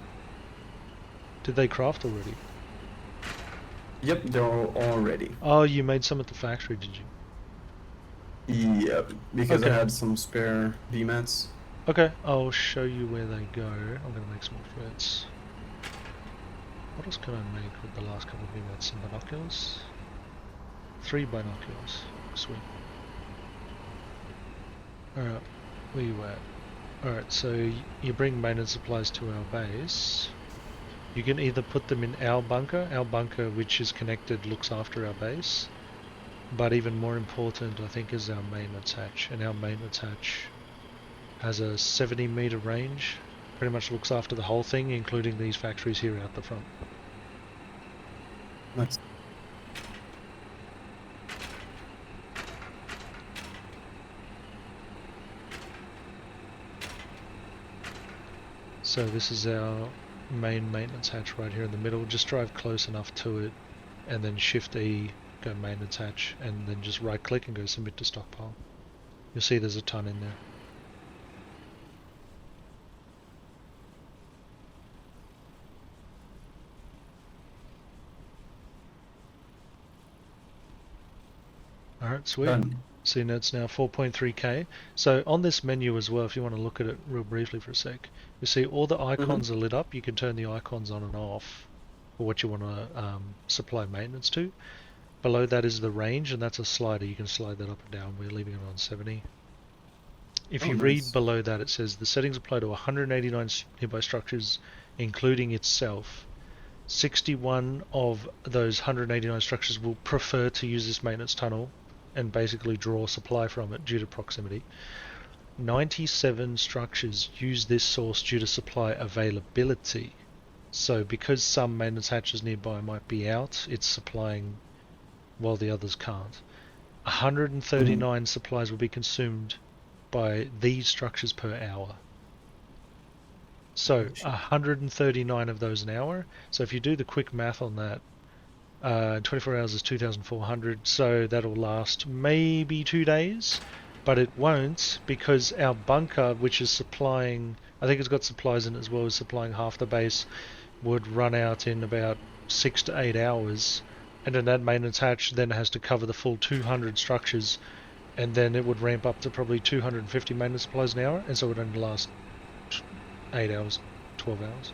Did they craft already? Yep, they're all ready. Oh, you made some at the factory, did you? Yep, because I had some spare VMATs. Okay, I'll show you where they go. I'm gonna make some more shirts. What else can I make with the last couple of VMATs? Some binoculars? 3 binoculars. Sweet. Alright, where you at? Alright, so you bring maintenance supplies to our base. You can either put them in our bunker which is connected looks after our base, but even more important I think is our maintenance hatch, and our maintenance hatch has a 70-meter range, pretty much looks after the whole thing including these factories here out the front. Nice. So this is our main maintenance hatch right here in the middle. Just drive close enough to it and then shift E, go maintenance hatch, and then just right click and go submit to stockpile. You'll see there's a ton in there. Alright, sweet. Done. See, now it's now 4.3k. So on this menu as well, if you want to look at it real briefly for a sec, you see all the icons are lit up. You can turn the icons on and off for what you want to supply maintenance to. Below that is the range, and that's a slider. You can slide that up and down. We're leaving it on 70. If you read below that, it says the settings apply to 189 nearby structures, including itself. 61 of those 189 structures will prefer to use this maintenance tunnel and basically draw supply from it due to proximity. 97 structures use this source due to supply availability. So because some maintenance hatches nearby might be out, it's supplying while the others can't. 139 supplies will be consumed by these structures per hour. So 139 of those an hour. So if you do the quick math on that, 24 hours is 2,400, so that'll last maybe 2 days, but it won't, because our bunker, which is supplying, I think it's got supplies in it as well as supplying half the base, would run out in about 6 to 8 hours, and then that maintenance hatch then has to cover the full 200 structures, and then it would ramp up to probably 250 maintenance supplies an hour, and so it would only last 8 hours, 12 hours.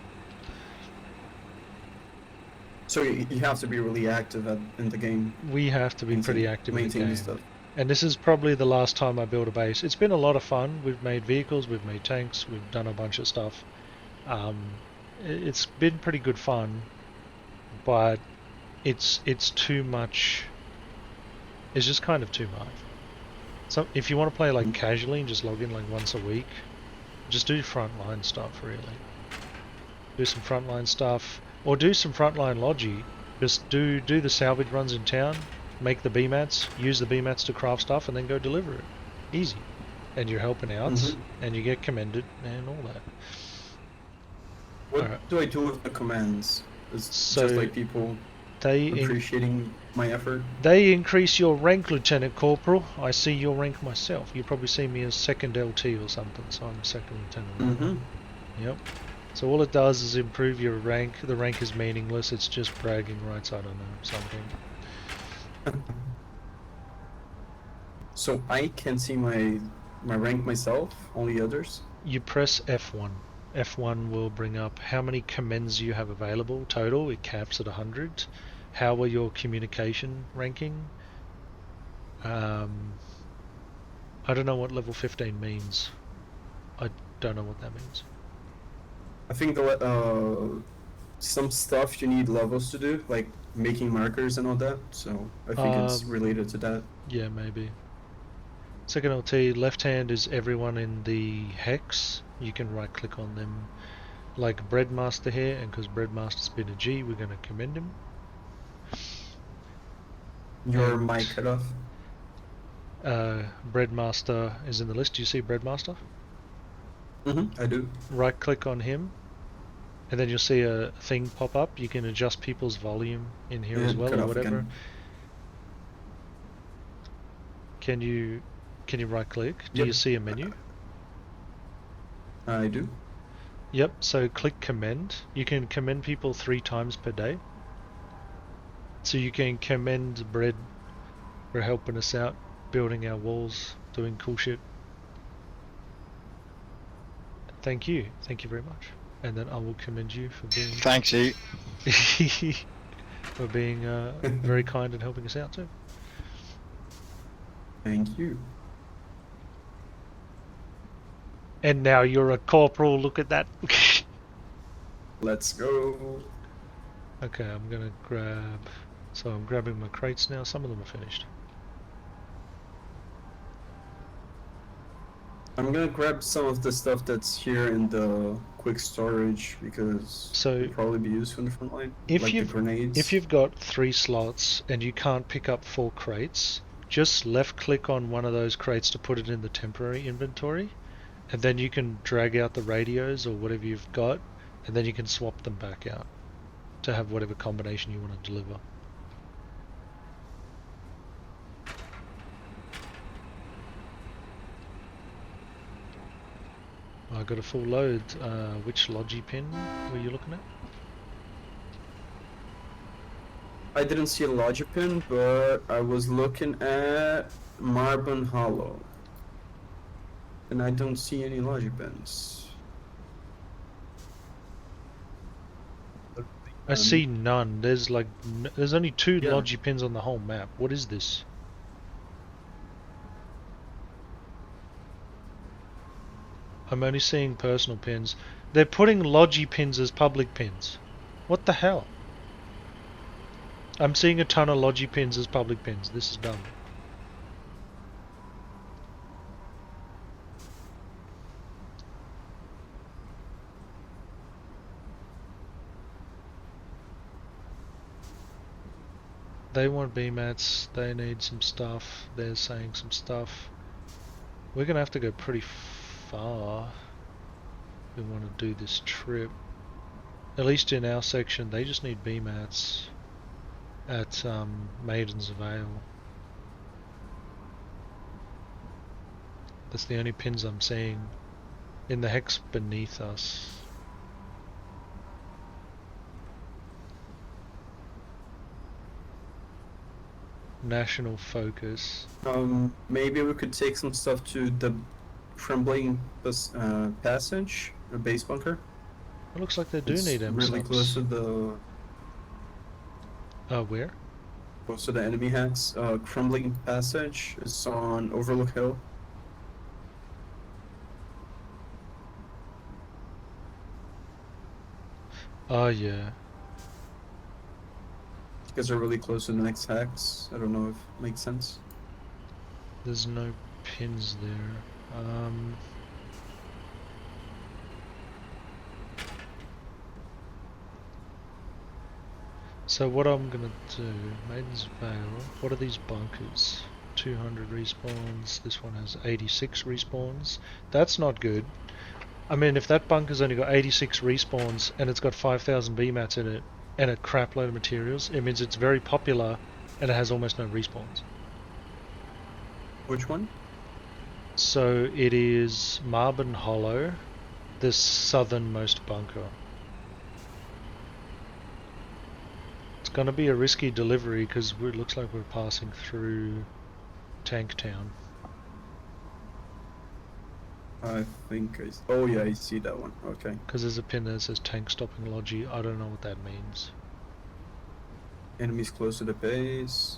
So you have to be really active in the game. We have to be pretty active in the game. Stuff. And this is probably the last time I build a base. It's been a lot of fun. We've made vehicles, we've made tanks, we've done a bunch of stuff. It's been pretty good fun, but it's too much. It's just kind of too much. So if you want to play like casually and just log in like once a week, just do frontline stuff really. Do some frontline stuff. Or do some frontline logi. Just do the salvage runs in town, make the B-mats, use the B-mats to craft stuff, and then go deliver it. Easy. And you're helping out, and you get commended, and all that. What do I do with the commands? It's just like people appreciating my effort? They increase your rank, Lieutenant Corporal. I see your rank myself. You probably see me as second LT or something, so I'm a second lieutenant. Yep. So all it does is improve your rank. The rank is meaningless, it's just bragging rights, I don't know, something. So I can see my rank myself, only others? You press F1. F1 will bring up how many commends you have available total, it caps at 100. How are your communication ranking? I don't know what level 15 means. I don't know what that means. I think some stuff you need levels to do, like making markers and all that, so I think it's related to that. Yeah, maybe. Second LT, left hand is everyone in the hex. You can right click on them like Breadmaster here, and because Breadmaster's been a G, we're going to commend him. Your mic cut off? Breadmaster is in the list. Do you see Breadmaster? I do. Right click on him, and then you'll see a thing pop up. You can adjust people's volume in here as well, or whatever. Again. Can you right click? Do you see a menu? I do. Yep, so click commend. You can commend people 3 times per day. So you can commend Bread for helping us out, building our walls, doing cool shit. Thank you very much. And then I will commend you for being... Thanks, E. for being very kind and helping us out too. Thank you. And now you're a corporal, look at that. Let's go. Okay, I'm gonna grab... So I'm grabbing my crates now, some of them are finished. I'm gonna grab some of the stuff that's here in the quick storage because So it'll probably be useful in the front line, if like the you've grenades. if you've got 3 slots and you can't pick up 4 crates, just left click on one of those crates to put it in the temporary inventory, and then you can drag out the radios or whatever you've got, and then you can swap them back out to have whatever combination you want to deliver. I got a full load. Which logi pin were you looking at? I didn't see a logic pin, but I was looking at Marble Hollow. And I don't see any logic pins. I see none. There's like there's only 2 Yeah. logi pins on the whole map. What is this? I'm only seeing personal pins. They're putting logi pins as public pins. What the hell? I'm seeing a ton of logi pins as public pins. This is dumb. They want BMATs, they need some stuff, they're saying some stuff. We're gonna have to go pretty far if we want to do this trip. At least in our section, they just need BMATs at Maiden's Vale. That's the only pins I'm seeing in the hex beneath us. National focus. Maybe we could take some stuff to the Trembling Passage, a base bunker. It looks like they do It's need M-subs. really close to the where? close to the enemy hex. Crumbling Passage is on Overlook Hill. Oh yeah. You guys are really close to the next hex. I don't know if it makes sense. There's no pins there. So what I'm gonna do, Maiden's Vale, what are these bunkers? 200 respawns, this one has 86 respawns. That's not good. I mean, if that bunker's only got 86 respawns and it's got 5,000 BMATs in it and a crap load of materials, it means it's very popular and it has almost no respawns. Which one? So it is Marble Hollow, the southernmost bunker. It's going to be a risky delivery because it looks like we're passing through Tank Town. I think oh yeah, I see that one. Okay. Because there's a pin that says tank stopping logi. I don't know what that means. Enemies close to the base.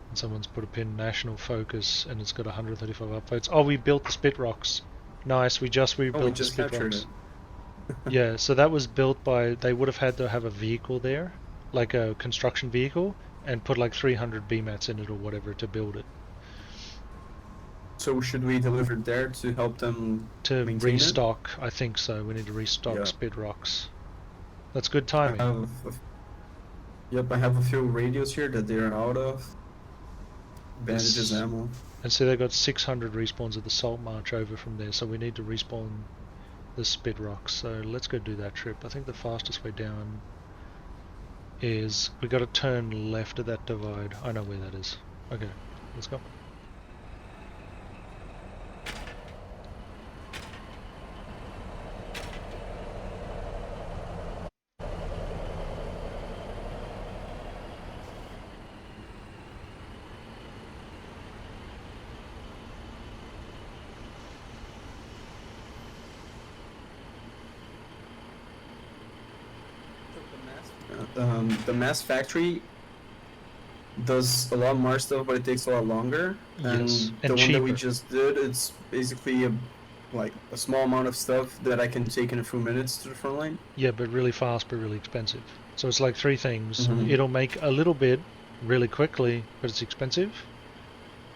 And someone's put a pin national focus and it's got 135 upvotes. Oh, we built the spit rocks. Nice, we just rebuilt we the just spit captured rocks. it. Yeah, so that was built by, they would have had to have a vehicle there, like a construction vehicle, and put like 300 BMATs in it or whatever to build it. So should we deliver there to help them to maintain restock? I think so. We need to restock spit rocks. That's good timing. Yep, I have a few radios here that they're out of. Bandages, ammo. And so they've got 600 respawns of the Salt March over from there, so we need to respawn the spit rocks. So let's go do that trip. I think the fastest way down is we got to turn left of that divide. I know where that is. Okay, let's go. The mass factory does a lot more stuff, but it takes a lot longer. Yes, And and the one that we cheaper. just did, it's basically like a small amount of stuff that I can take in a few minutes to the front line. Yeah, but really fast, but really expensive. So it's like three things. Mhm. It'll make a little bit really quickly, but it's expensive.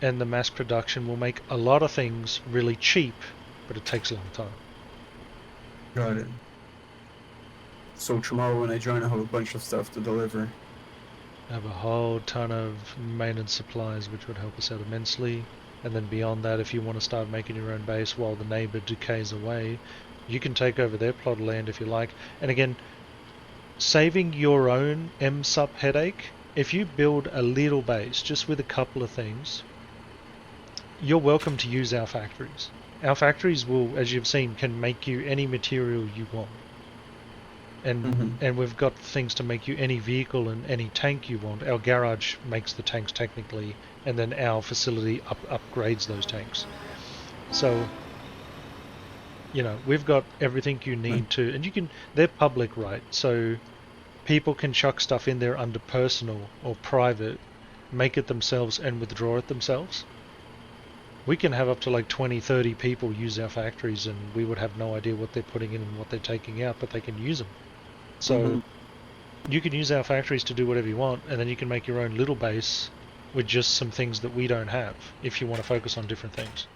And the mass production will make a lot of things really cheap, but it takes a long time. Got it. So tomorrow when I join, I have a bunch of stuff to deliver. I have a whole ton of maintenance supplies which would help us out immensely. And then beyond that, if you want to start making your own base while the neighbor decays away, you can take over their plot of land if you like. And again, saving your own MSUP headache, if you build a little base just with a couple of things, you're welcome to use our factories. Our factories will, as you've seen, can make you any material you want. And we've got things to make you any vehicle and any tank you want. Our garage makes the tanks technically, and then our facility upgrades those tanks. So, you know, we've got everything you need to, and you can, they're public, right? So people can chuck stuff in there under personal or private, make it themselves and withdraw it themselves. We can have up to like 20, 30 people use our factories and we would have no idea what they're putting in and what they're taking out, but they can use them. So you can use our factories to do whatever you want, and then you can make your own little base with just some things that we don't have if you want to focus on different things.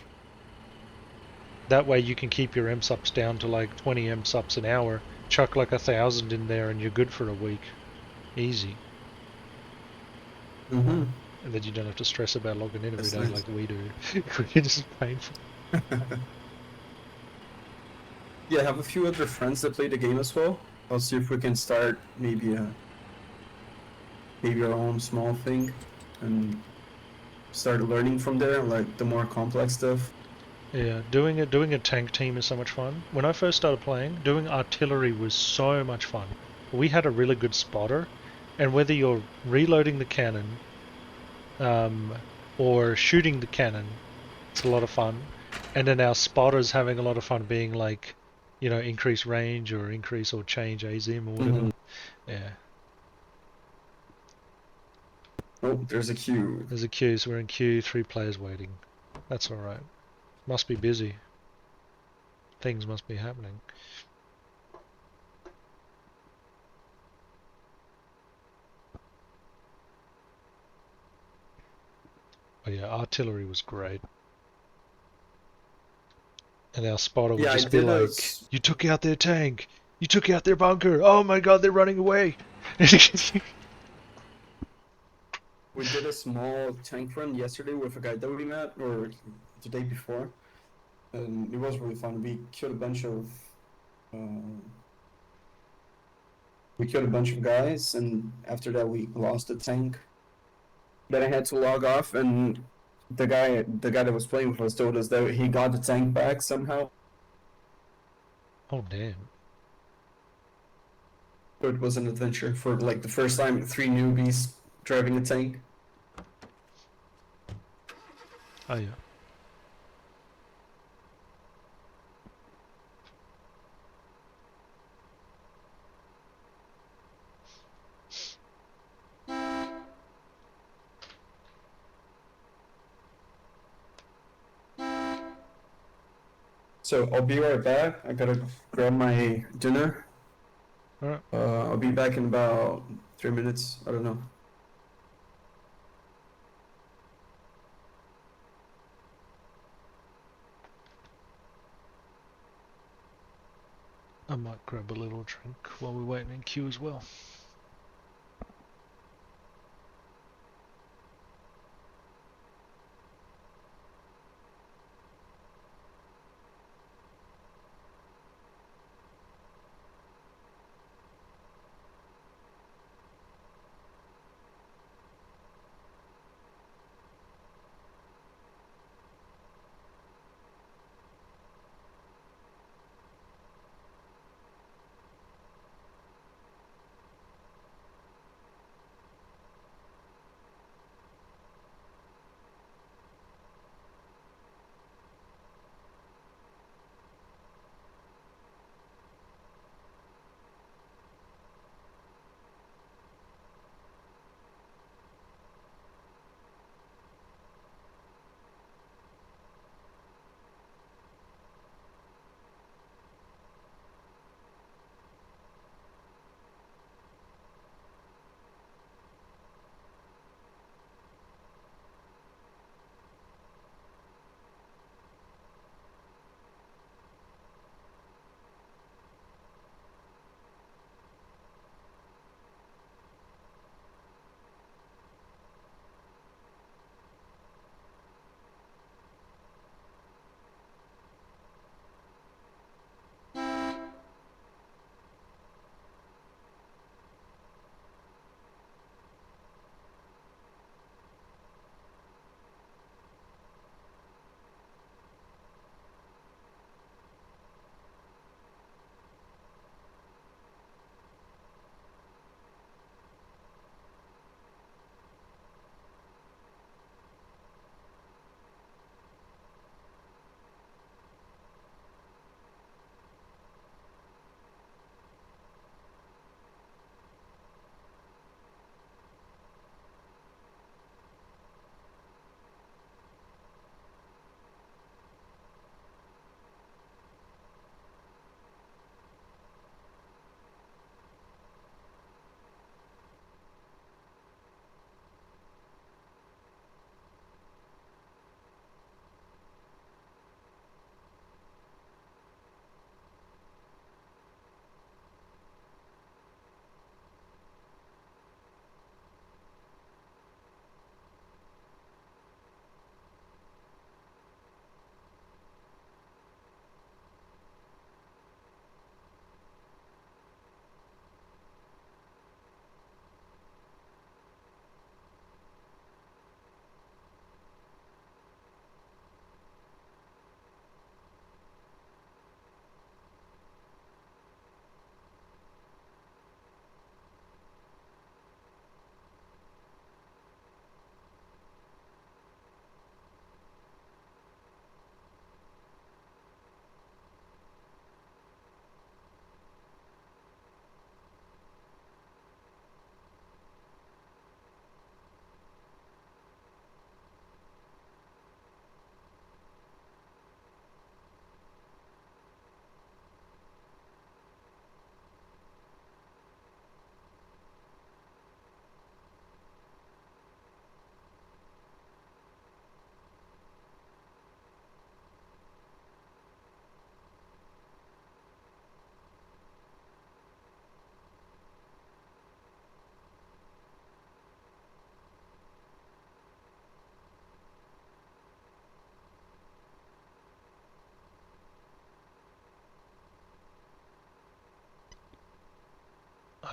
That way you can keep your MSUPs down to like 20 MSUPs an hour, chuck like 1,000 in there and you're good for a week. Easy. And then you don't have to stress about logging in every day like we do. It's painful. Yeah, I have a few other friends that play the game as well. I'll see if we can start maybe our own small thing and start learning from there, like the more complex stuff. Yeah, doing a tank team is so much fun. When I first started playing, doing artillery was so much fun. We had a really good spotter, and whether you're reloading the cannon or shooting the cannon, it's a lot of fun. And then our spotters having a lot of fun being like, you know, increase range or increase or change AZIM or whatever. Yeah. Oh, there's a queue. There's a queue, so we're in queue, 3 players waiting. That's alright. Must be busy. Things must be happening. But yeah, artillery was great. And our spotter would just be like, you took out their tank! You took out their bunker! Oh my god, they're running away! We did a small tank run yesterday with a guy that we met, or the day before, and it was really fun. We killed a bunch of guys, and after that we lost the tank. Then I had to log off, and the guy that was playing with us told us that he got the tank back somehow. Oh damn. So it was an adventure for like the first time, 3 newbies driving a tank. Oh yeah. So I'll be right back. I gotta grab my dinner. Alright. I'll be back in about 3 minutes. I don't know. I might grab a little drink while we're waiting in queue as well.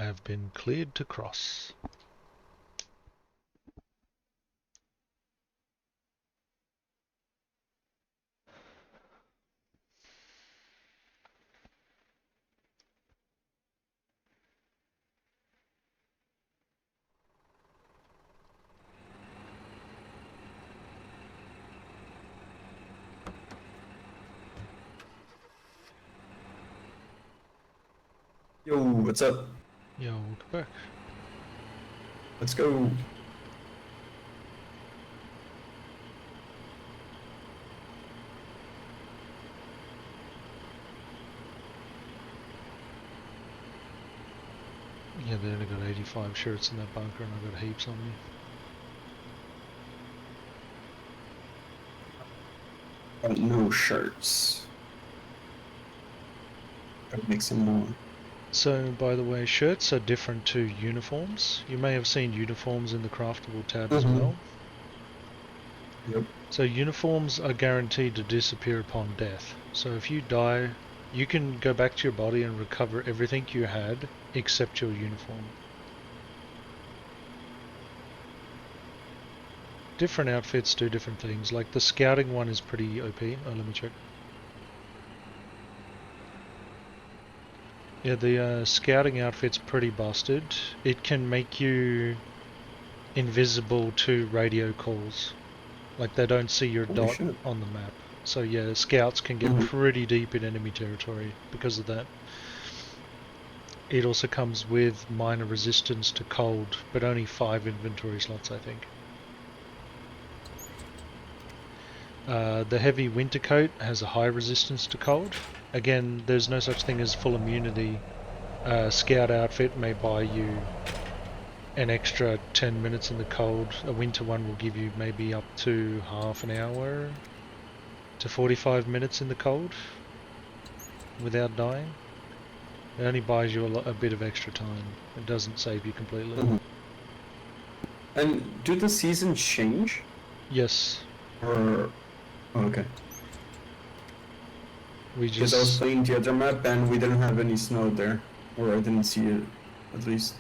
I have been cleared to cross. Yo, what's up? Yo, welcome back. Let's go. Yeah, they only got 85 shirts in that bunker and I got heaps on me. No shirts. Gotta make some more. So, by the way, shirts are different to uniforms. You may have seen uniforms in the craftable tab as well. Yep. So uniforms are guaranteed to disappear upon death. So if you die, you can go back to your body and recover everything you had except your uniform. Different outfits do different things. Like the scouting one is pretty OP. Oh, let me check. Yeah, the scouting outfit's pretty busted. It can make you invisible to radio calls. Like they don't see your dot on the map. So yeah, scouts can get pretty deep in enemy territory because of that. It also comes with minor resistance to cold, but only 5 inventory slots, I think. The heavy winter coat has a high resistance to cold. Again, there's no such thing as full immunity. Scout outfit may buy you an extra 10 minutes in the cold. A winter one will give you maybe up to half an hour to 45 minutes in the cold without dying. It only buys you a bit of extra time. It doesn't save you completely. And do the seasons change? Yes. Or... Oh, okay. We Because I was playing the other map and we didn't have any snow there. Or I didn't see it, at least.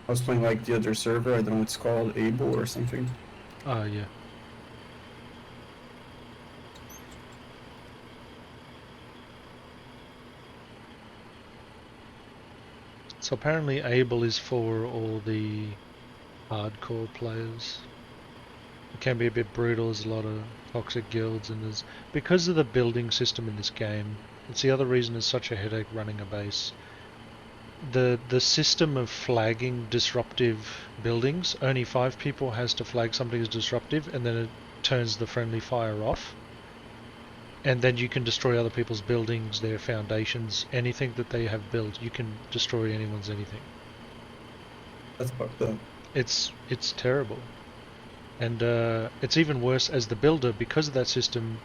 I was playing like the other server, I don't know what it's called, Able or something. Oh, yeah. So apparently Able is for all the hardcore players. It can be a bit brutal, there's a lot of toxic guilds and there's... Because of the building system in this game, it's the other reason it's such a headache running a base. The system of flagging disruptive buildings, only 5 people has to flag something as disruptive and then it turns the friendly fire off. And then you can destroy other people's buildings, their foundations, anything that they have built. You can destroy anyone's anything. That's fucked up. It's terrible. And it's even worse as the builder because of that system.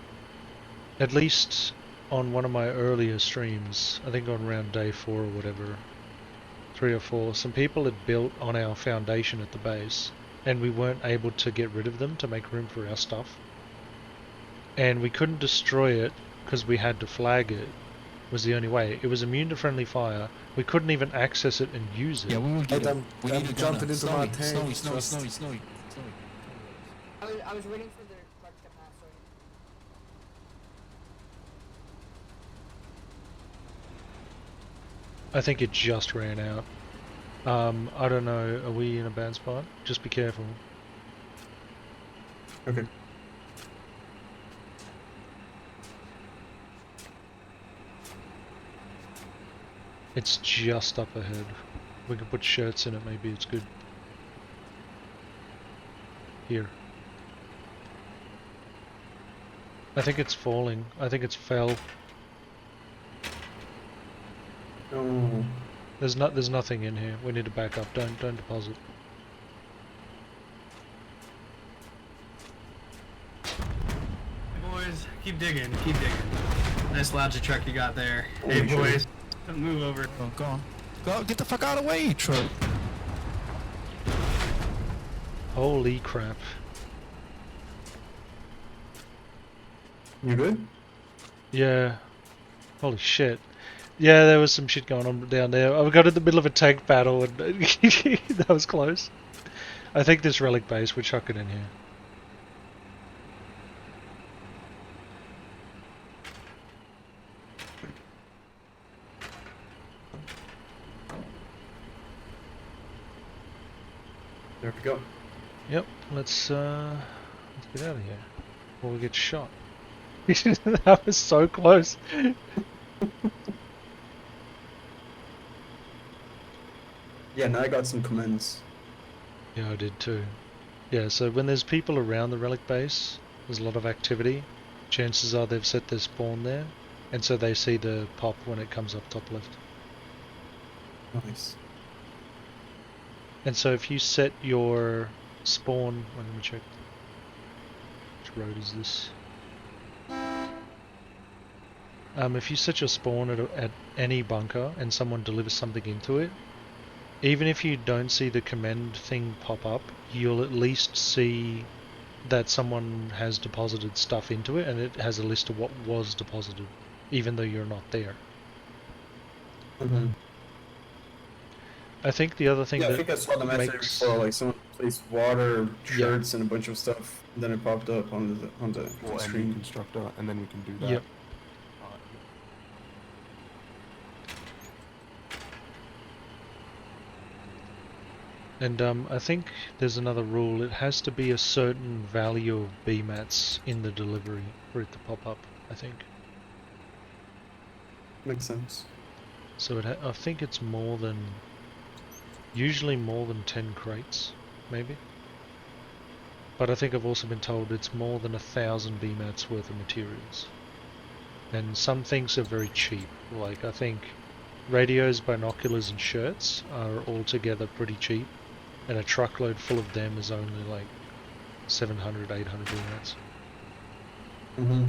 At least on one of my earlier streams, I think on around day 4 or whatever, 3 or 4, some people had built on our foundation at the base and we weren't able to get rid of them to make room for our stuff. And we couldn't destroy it because we had to flag it. Was the only way. It was immune to friendly fire. We couldn't even access it and use it. Yeah, we will get it. We need to jump into my tank. Snowy. I was waiting for the truck to pass. I think it just ran out. I don't know. Are we in a bad spot? Just be careful. Okay. It's just up ahead. We can put shirts in it, maybe it's good. Here. I think it's falling. I think it's fell. Oh. There's nothing in here. We need to back up. Don't deposit. Hey boys, keep digging. Nice lousy truck you got there. Hey Oh, boys, don't move over. Oh, go on. Go, get the fuck out of the way, truck. Holy crap. You good? Yeah. Holy shit. Yeah, there was some shit going on down there. I got in the middle of a tank battle and that was close. I think this relic base, we're chucking in here. There we go. Yep, let's get out of here. Before we get shot. That was so close. Yeah, now I got some comments. Yeah, I did too. Yeah, so when there's people around the relic base, there's a lot of activity. Chances are they've set their spawn there, and so they see the pop when it comes up top left. Nice. And so if you set your spawn, let me check. Which road is this? If you set your spawn at any bunker and someone delivers something into it, even if you don't see the commend thing pop up, you'll at least see that someone has deposited stuff into it, and it has a list of what was deposited, even though you're not there. Mm-hmm. I think the other thing I that think I saw the message makes... before, like someone placed water, shirts, and a bunch of stuff, and then it popped up on the screen. Constructor, and then we can do that. Yep. And I think there's another rule. It has to be a certain value of BMATs in the delivery for it to pop up, I think. Makes sense. So I think it's more than... usually more than 10 crates, maybe. But I think I've also been told it's more than 1,000 BMATs worth of materials. And some things are very cheap. Like, I think radios, binoculars and shirts are altogether pretty cheap. And a truckload full of them is only like 700, 800 BMATs. Mm-hmm.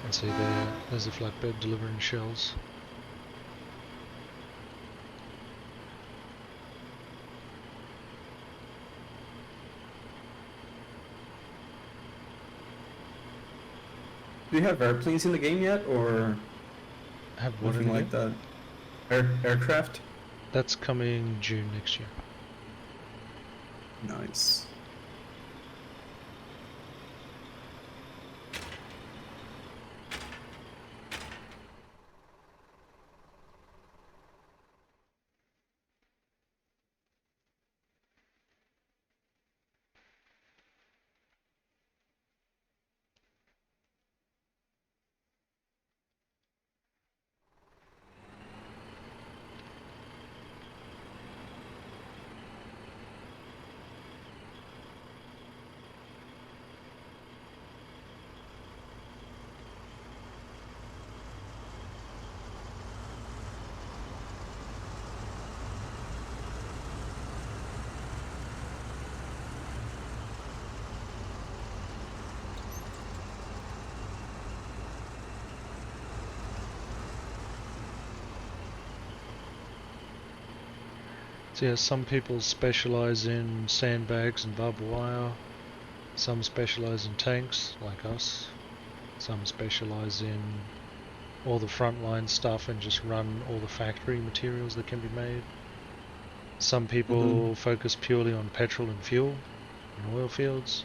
And see there's a flatbed delivering shells. Do you have airplanes in the game yet, or Have what nothing in like it? that? Aircraft? That's coming June next year. Nice. So yeah, some people specialize in sandbags and barbed wire. Some specialize in tanks, like us. Some specialize in all the frontline stuff and just run all the factory materials that can be made. Some people focus purely on petrol and fuel and oil fields.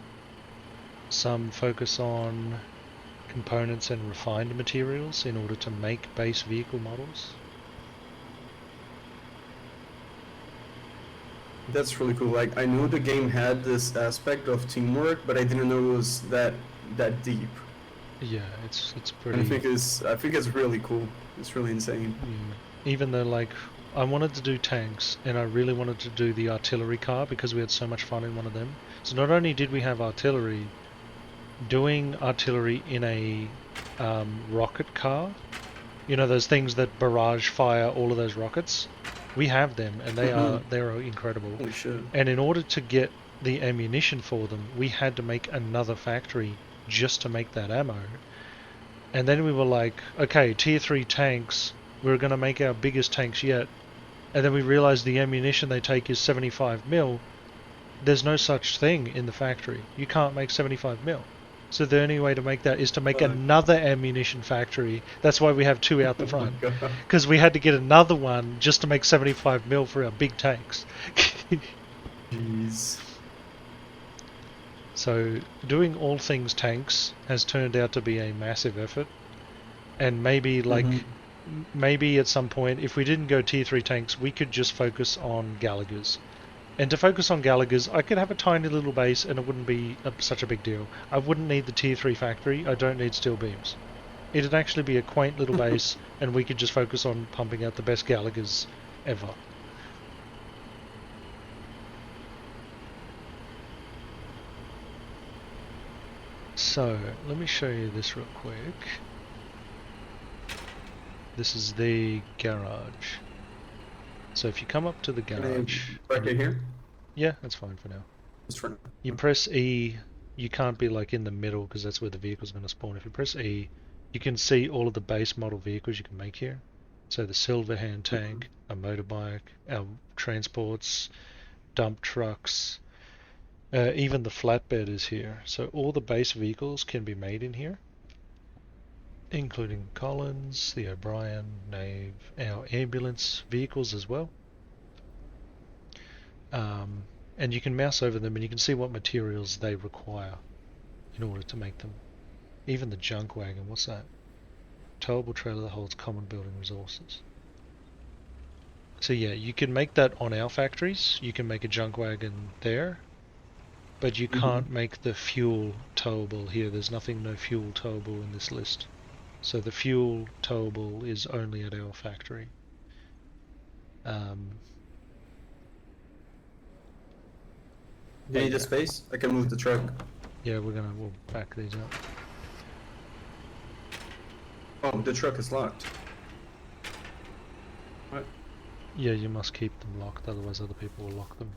Some focus on components and refined materials in order to make base vehicle models. That's really cool. Like, I knew the game had this aspect of teamwork, but I didn't know it was that deep. Yeah, it's And pretty... I think it's really cool. It's really insane. Even though, like, I wanted to do tanks, and I really wanted to do the artillery car because we had so much fun in one of them. So not only did we have artillery, doing artillery in a rocket car, you know, those things that barrage fire all of those rockets, we have them, and they are incredible. Holy shit. And in order to get the ammunition for them, we had to make another factory just to make that ammo. And then we were like, okay, tier 3 tanks, we're going to make our biggest tanks yet. And then we realized the ammunition they take is 75 mil. There's no such thing in the factory. You can't make 75 mil. So the only way to make that is to make another ammunition factory. That's why we have 2 out the front. Because we had to get another one just to make 75 mil for our big tanks. Jeez. So doing all things tanks has turned out to be a massive effort. And maybe maybe at some point, if we didn't go tier 3 tanks, we could just focus on Gallagher's. And to focus on Gallagher's, I could have a tiny little base and it wouldn't be such a big deal. I wouldn't need the tier 3 factory, I don't need steel beams. It'd actually be a quaint little base and we could just focus on pumping out the best Gallagher's ever. So, let me show you this real quick. This is the garage. So if you come up to the garage... Right here? Yeah, that's fine for now. You press E, you can't be like in the middle because that's where the vehicle's going to spawn. If you press E, you can see all of the base model vehicles you can make here. So the silver hand tank, a motorbike, our transports, dump trucks, even the flatbed is here. So all the base vehicles can be made in here, including Collins, the O'Brien, Nave, our ambulance vehicles as well. And you can mouse over them and you can see what materials they require in order to make them. Even the junk wagon, what's that? Towable trailer that holds common building resources. So yeah, you can make that on our factories. You can make a junk wagon there, but you can't make the fuel towable here. There's no fuel towable in this list. So the fuel towable is only at our factory. Do you need a space? I can move the truck. Yeah, we'll back these up. Oh, the truck is locked. What? Yeah, you must keep them locked, otherwise other people will lock them.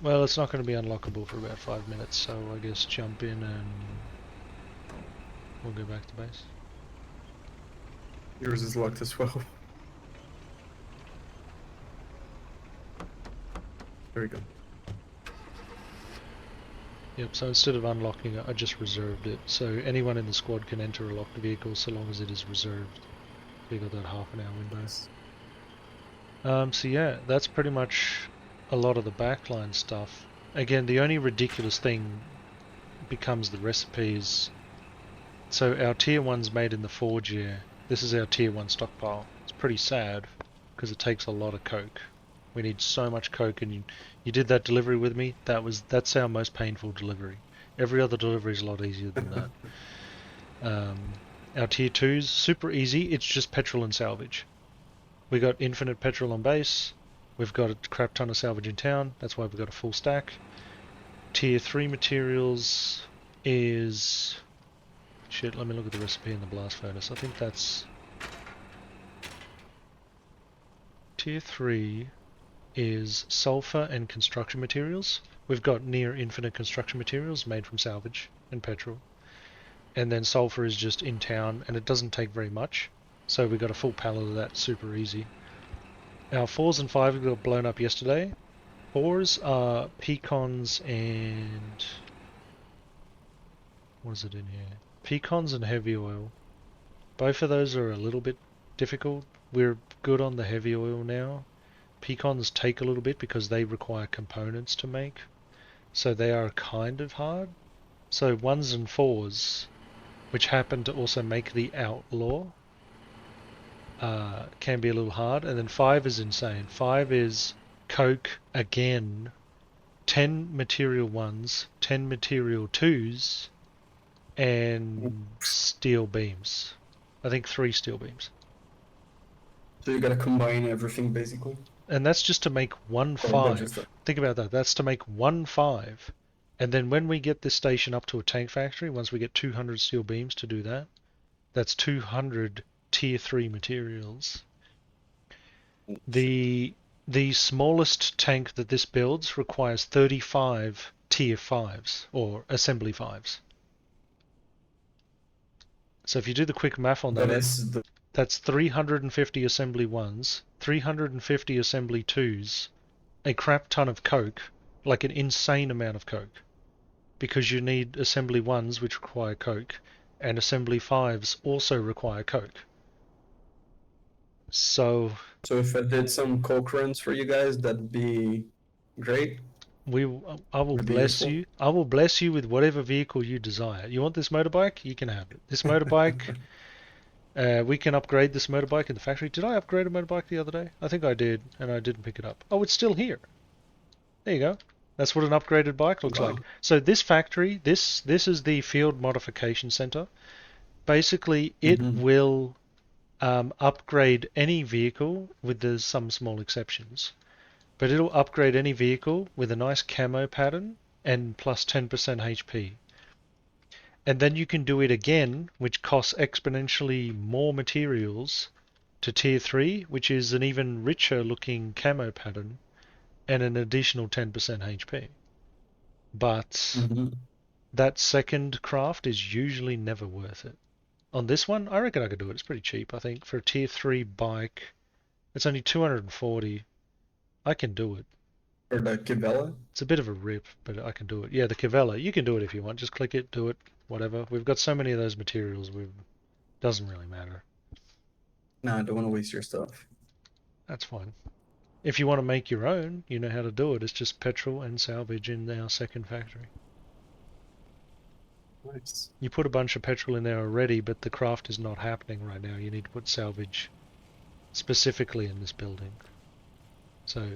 Well, it's not going to be unlockable for about 5 minutes, so I guess jump in and we'll go back to base. Yours is locked as well. There we go. Yep, so instead of unlocking it, I just reserved it. So anyone in the squad can enter a locked vehicle so long as it is reserved. We got that half an hour window. So yeah, that's pretty much a lot of the backline stuff. Again, the only ridiculous thing becomes the recipes. So our tier 1's made in the forge here. This is our tier 1 stockpile. It's pretty sad because it takes a lot of coke. We need so much coke, and you did that delivery with me. That's our most painful delivery. Every other delivery is a lot easier than that. Our tier 2's super easy. It's just petrol and salvage. We got infinite petrol on base. We've got a crap ton of salvage in town. That's why we've got a full stack. Tier 3 materials is... Shit, let me look at the recipe in the blast furnace. I think that's... Tier 3 is sulfur and construction materials. We've got near infinite construction materials made from salvage and petrol. And then sulfur is just in town and it doesn't take very much. So we got a full pallet of that super easy. Our 4s and 5s got blown up yesterday. 4s are pecans and... What is it in here? Pecans and heavy oil. Both of those are a little bit difficult. We're good on the heavy oil now. Pecans take a little bit because they require components to make. So they are kind of hard. So 1s and 4s, which happen to also make the outlaw, can be a little hard. And then 5 is insane. 5 is coke again 10 material 1s, 10 material 2s, and steel beams. I think 3 steel beams. So you gotta combine everything basically. And that's just to make one Or a bunch of 5. stuff. Think about that. That's to make one 5. And then when we get this station up to a tank factory, once we get 200 steel beams to do that, that's 200 tier 3 materials. The smallest tank that this builds requires 35 tier 5s, or assembly 5s. So if you do the quick math on that, that's 350 assembly 1s, 350 assembly 2s, a crap ton of coke, like an insane amount of coke, because you need assembly 1s which require coke, and assembly 5s also require coke. So if I did some coke runs for you guys, that'd be great. I will bless you. I will bless you with whatever vehicle you desire. You want this motorbike? You can have it. This motorbike, we can upgrade this motorbike in the factory. Did I upgrade a motorbike the other day? I think I did, and I didn't pick it up. Oh, it's still here. There you go. That's what an upgraded bike looks like. So this factory, this is the field modification center. Basically, it will upgrade any vehicle with some small exceptions. But it'll upgrade any vehicle with a nice camo pattern and plus 10% HP. And then you can do it again, which costs exponentially more materials, to tier 3, which is an even richer looking camo pattern and an additional 10% HP. But that second craft is usually never worth it. On this one, I reckon I could do it. It's pretty cheap, I think. For a tier 3 bike, it's only 240. I can do it. Or the Kivella? It's a bit of a rip, but I can do it. Yeah, the Kivella. You can do it if you want. Just click it, do it, whatever. We've got so many of those materials, doesn't really matter. Nah, I don't want to waste your stuff. That's fine. If you want to make your own, you know how to do it. It's just petrol and salvage in our second factory. Nice. You put a bunch of petrol in there already, but the craft is not happening right now. You need to put salvage specifically in this building. So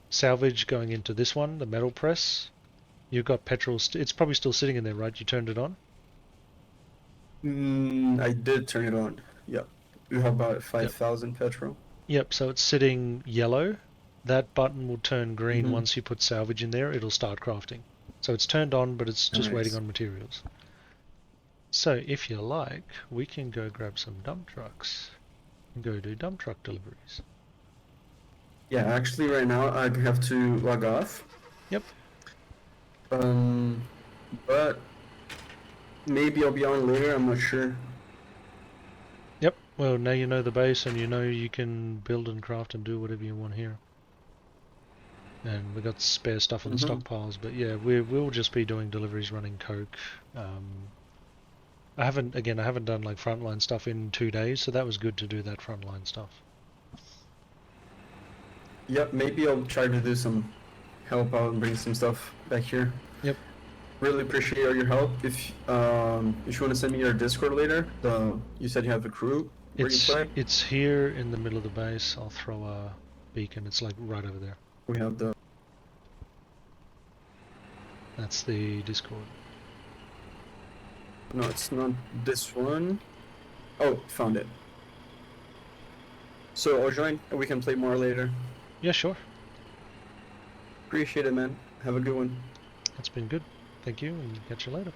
salvage going into this one, the metal press. You've got petrol. It's probably still sitting in there, right? You turned it on? I did turn it on. Yep. You have about 5,000 petrol. Yep, so it's sitting yellow. That button will turn green once you put salvage in there. It'll start crafting. So it's turned on, but it's just waiting on materials. So if you like, we can go grab some dump trucks and go do dump truck deliveries. Yeah, actually right now I have to log off. Yep. But maybe I'll be on later, I'm not sure. Yep, well now you know the base and you know you can build and craft and do whatever you want here. And we got spare stuff in the stockpiles, but yeah, we'll just be doing deliveries running coke. I haven't done like frontline stuff in 2 days, so that was good to do that frontline stuff. Yep, maybe I'll try to do some help out and bring some stuff back here. Yep. Really appreciate all your help. If you want to send me your Discord later, you said you have a crew. It's here in the middle of the base. I'll throw a beacon. It's like right over there. We have the. That's the Discord. No, it's not this one. Oh, found it. So I'll join and we can play more later. Yeah, sure. Appreciate it, man. Have a good one. That's been good. Thank you, and catch you later.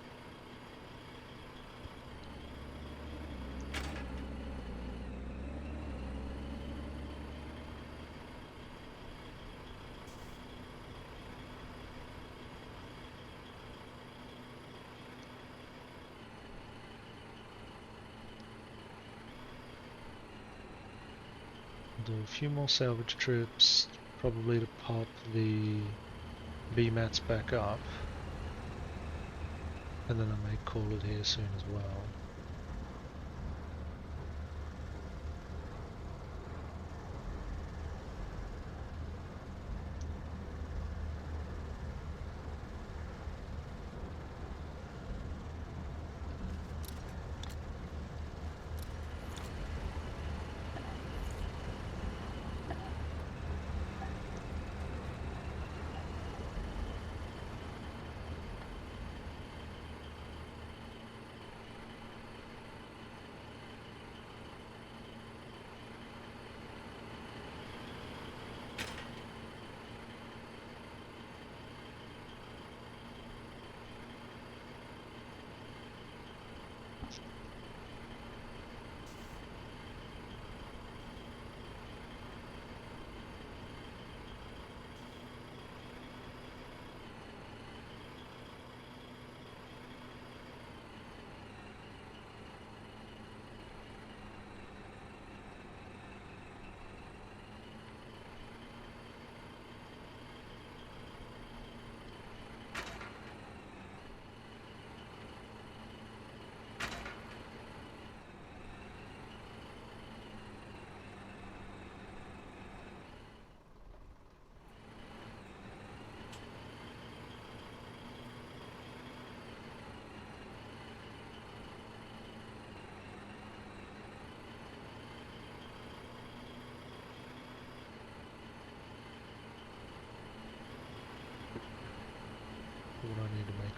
Do a few more salvage trips, probably to pop the B-mats back up, and then I may call it here soon as well.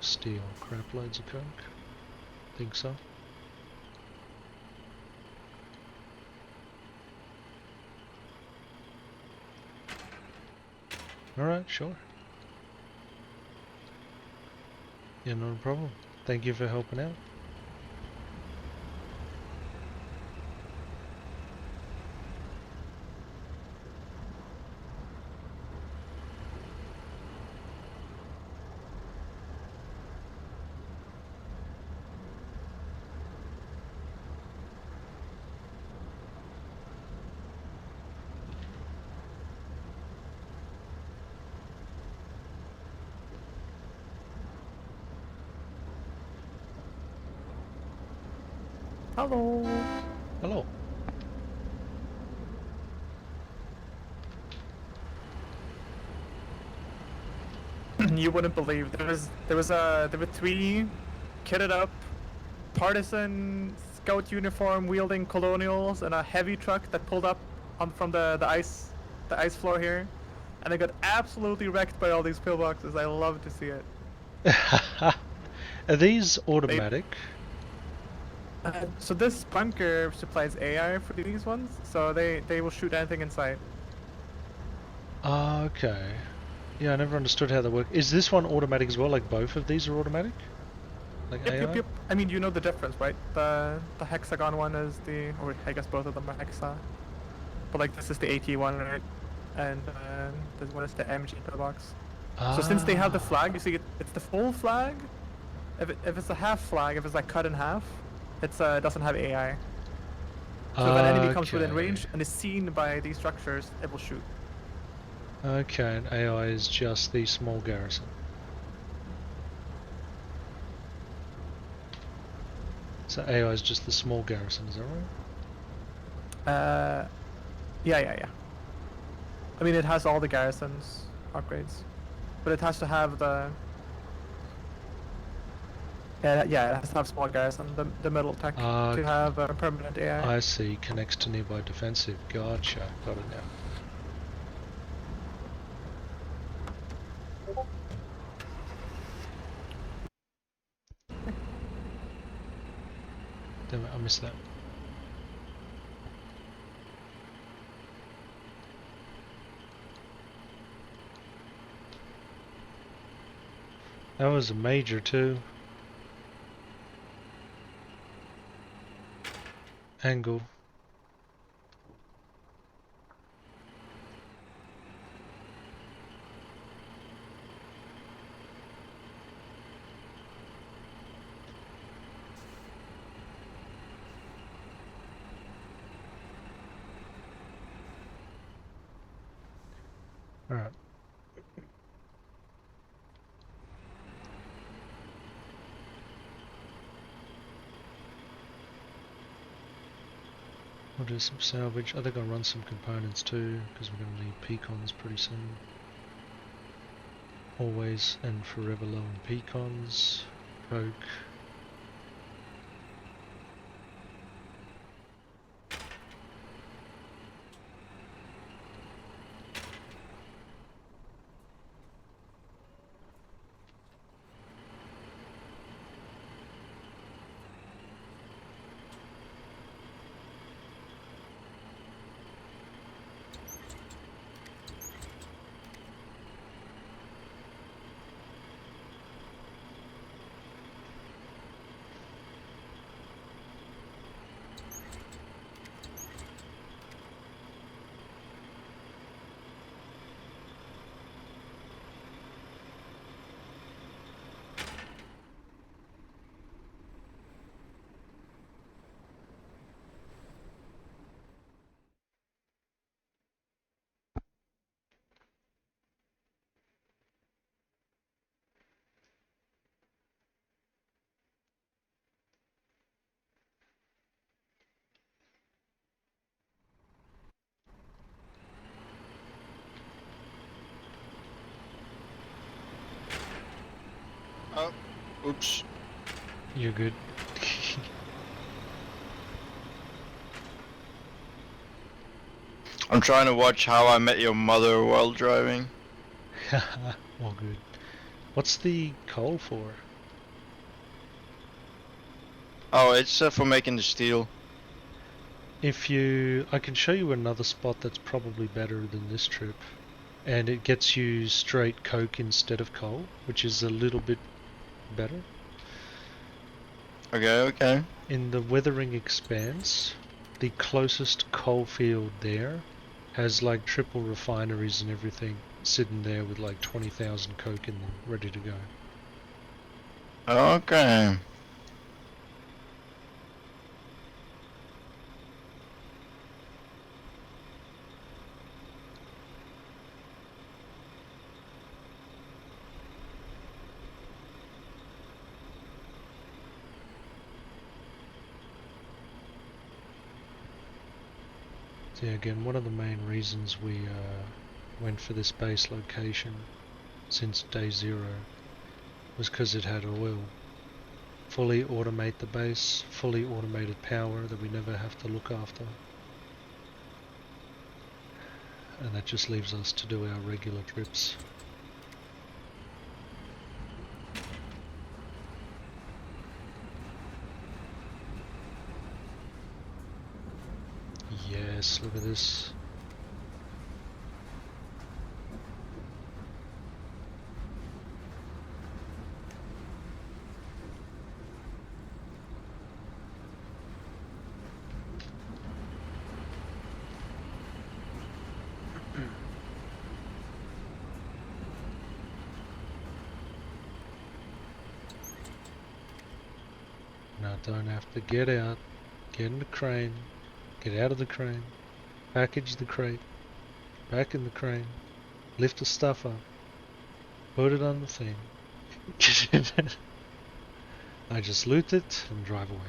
steal crap loads of coke. Think so. Alright, sure. Yeah, not a problem. Thank you for helping out. Hello. Hello. You wouldn't believe there were 3 kitted up partisan scout uniform wielding colonials and a heavy truck that pulled up from the ice floor here, and they got absolutely wrecked by all these pillboxes. I love to see it. Are these automatic? So this bunker supplies AI for these ones, so they will shoot anything in sight. Okay. Yeah, I never understood how they work. Is this one automatic as well? Like both of these are automatic? Like AI? Yep. I mean, you know the difference, right? The hexagon one is or I guess both of them are hexa. But like this is the AT one, right? And this one is the MG pillbox. So since they have the flag, you see it's the full flag. If it's a half flag, if it's like cut in half, it doesn't have AI. So if an enemy comes within range and is seen by these structures, it will shoot. Okay, and AI is just the small garrison. So AI is just the small garrison, is that right? Yeah. I mean, it has all the garrisons upgrades, but it has to have the. Yeah, it has to have small garrison, the middle tech, to have a permanent AI. I see, connects to nearby defensive. Gotcha, got it now. Damn it, I missed that. That was a major too. Angle. Alright. We'll do some salvage. I think I'll run some components too, because we're going to need pecans pretty soon. Always and forever low in pecans. Coke. Oh, oops. You're good. I'm trying to watch How I Met Your Mother while driving. All good. What's the call for? Oh, it's for making the steel. I can show you another spot that's probably better than this trip, and it gets you straight coke instead of coal, which is a little bit better. Okay, okay. In the Weathering Expanse, the closest coal field there has like triple refineries and everything sitting there with like 20,000 coke in them, ready to go. Okay. So yeah, again, one of the main reasons we went for this base location since day 0 was because it had oil. Fully automate the base, fully automated power that we never have to look after. And that just leaves us to do our regular trips. Yes, look at this. Now don't have to get out, get in the crane, get out of the crane, package the crate, back in the crane, lift the stuff up, put it on the thing. I just loot it and drive away.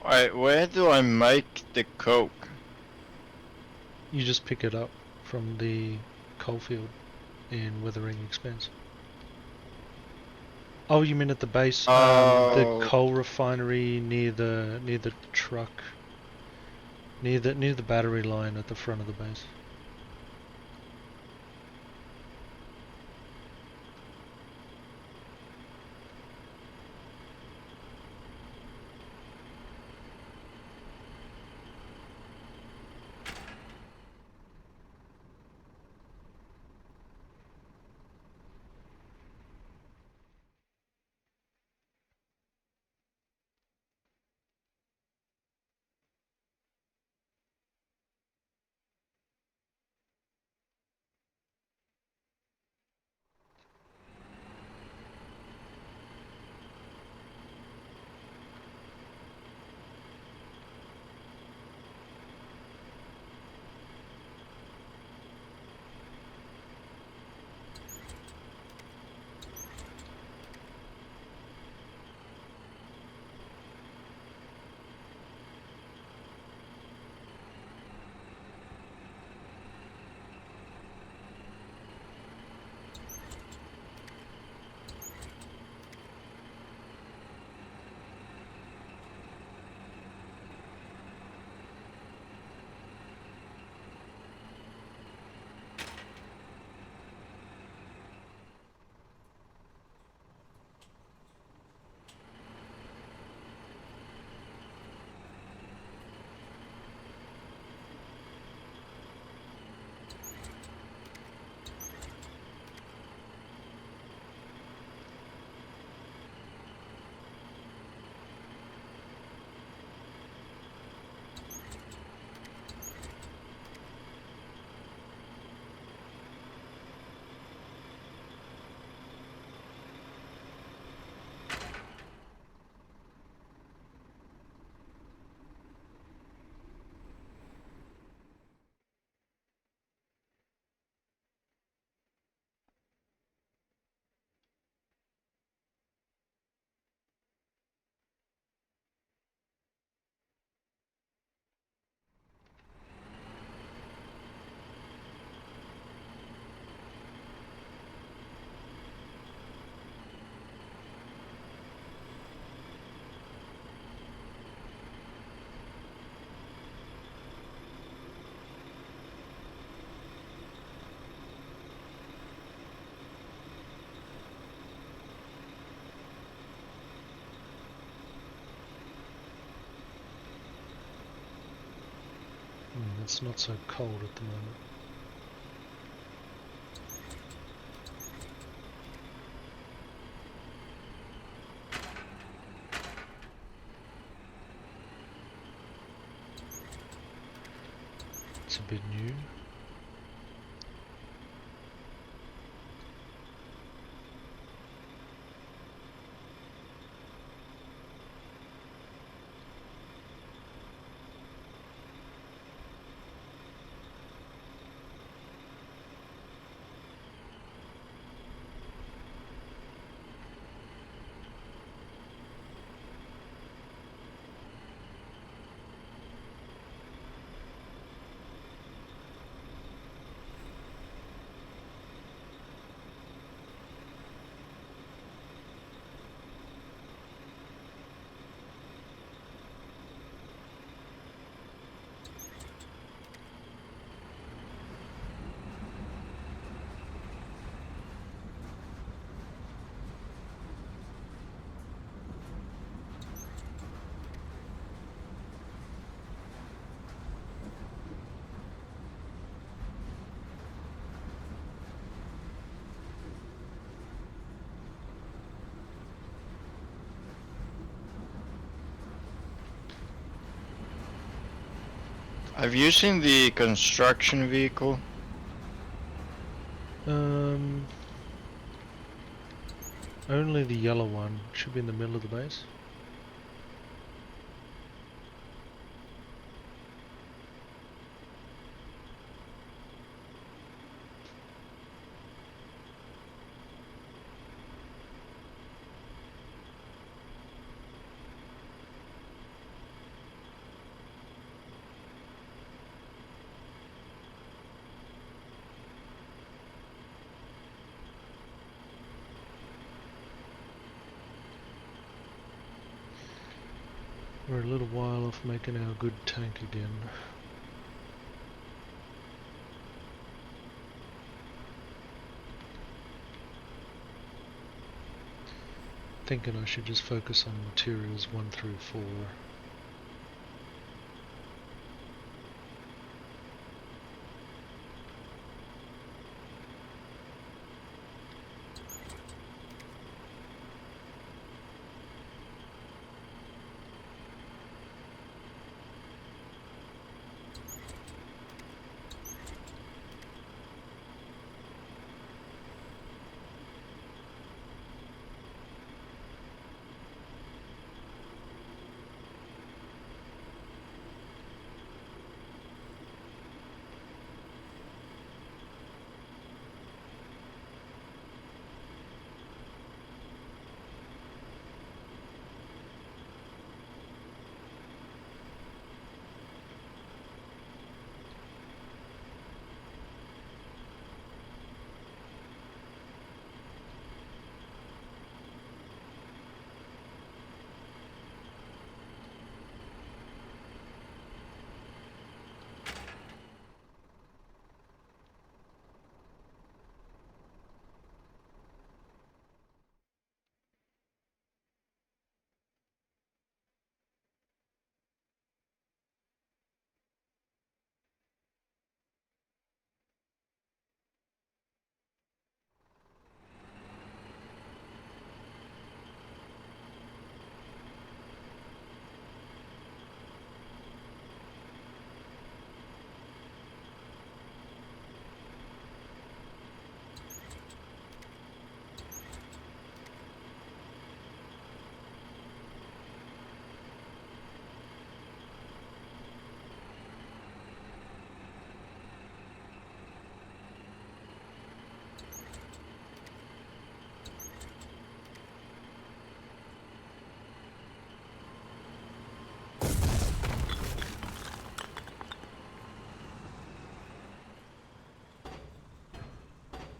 Alright, where do I make the coke? You just pick it up from the coal field in Weathering Expanse. Oh, you mean at the base? The coal refinery near the truck, near the battery line at the front of the base. It's not so cold at the moment. It's a bit new. Have you seen the construction vehicle? Only the yellow one. Should be in the middle of the base. We're a little while off making our good tank again. Thinking I should just focus on materials 1 through 4.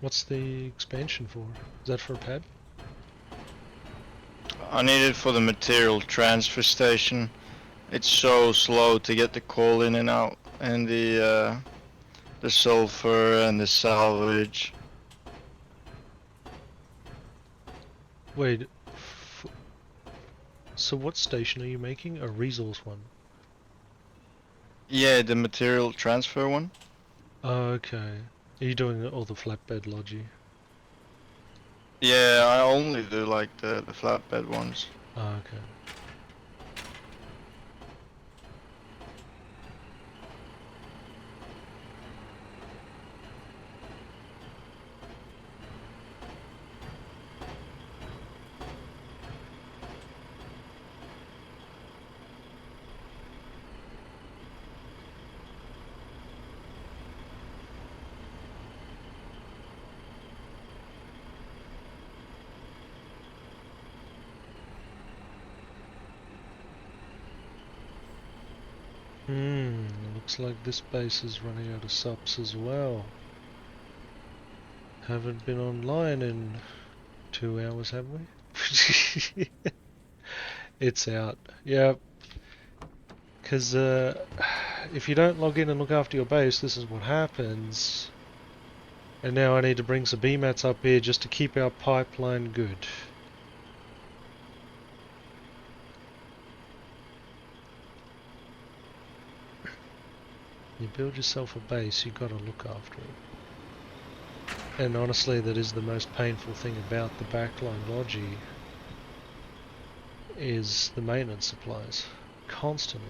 What's the expansion for? Is that for a pad? I need it for the material transfer station. It's so slow to get the coal in and out, and the sulfur and the salvage. Wait, so what station are you making? A resource one? Yeah, the material transfer one. Oh, okay. Are you doing all the flatbed logi? Yeah, I only do like the flatbed ones. Oh, okay. Looks like this base is running out of subs as well. Haven't been online in 2 hours, have we? It's out. Yep. Because if you don't log in and look after your base, this is what happens. And now I need to bring some BMATs up here just to keep our pipeline good. You build yourself a base, you gotta look after it. And honestly, that is the most painful thing about the backline logi, is the maintenance supplies. Constantly.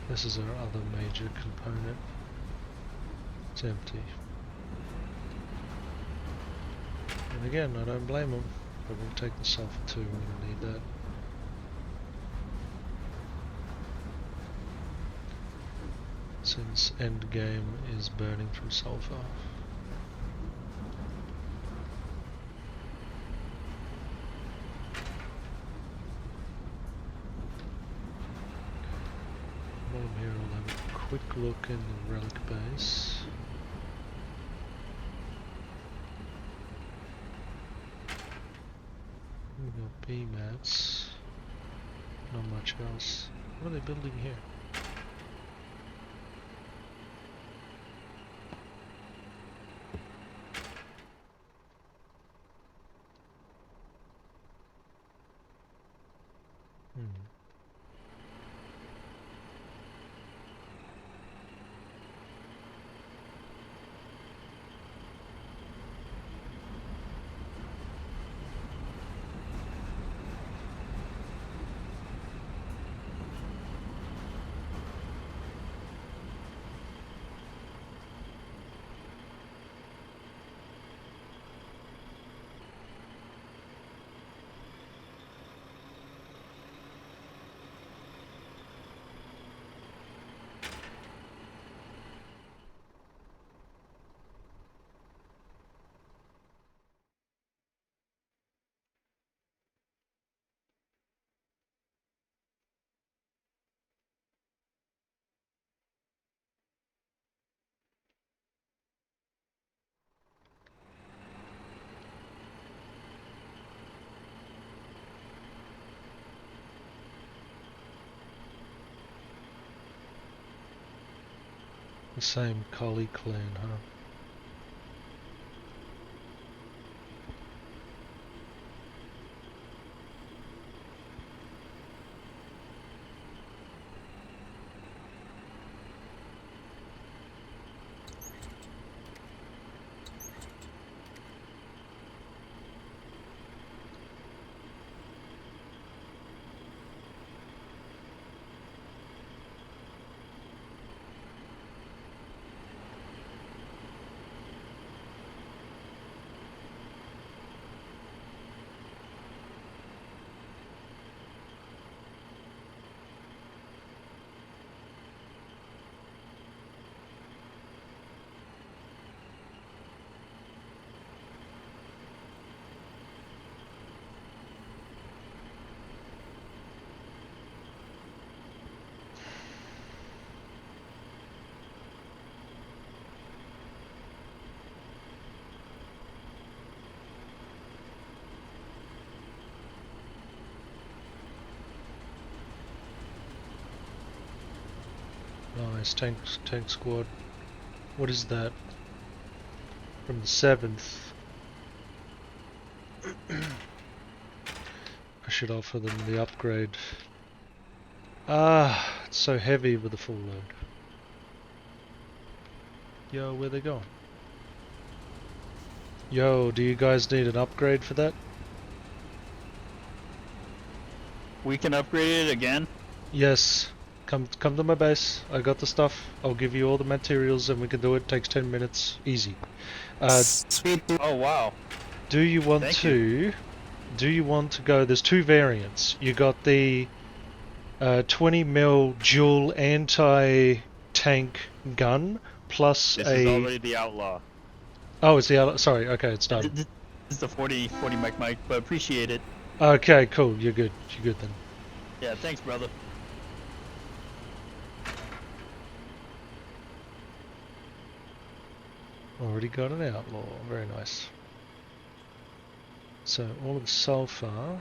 This is our other major component. It's empty. And again, I don't blame them, but we'll take the sulfur too, we're going to need that. Since endgame is burning through sulfur. Bottom here, I'll have a quick look in the relic base. We've got BMATs. Not much else. What are they building here? The same Collie clan, huh? Nice, tank squad. What is that? From the 7th. I should offer them the upgrade. Ah, it's so heavy with the full load. Yo, where they going? Yo, do you guys need an upgrade for that? We can upgrade it again? Yes. Come to my base. I got the stuff. I'll give you all the materials and we can do it. Takes 10 minutes. Easy. Sweet. Oh wow. Do you want Thank to... Do you want to go... There's two variants. You got the 20mm dual anti-tank gun plus This a... is already the outlaw. Oh, it's the other... Sorry, okay, it's done. This is the 40 mic, but appreciate it. Okay, cool. You're good. You're good then. Yeah, thanks, brother. Already got an outlaw. Very nice. So, all of the sulfur...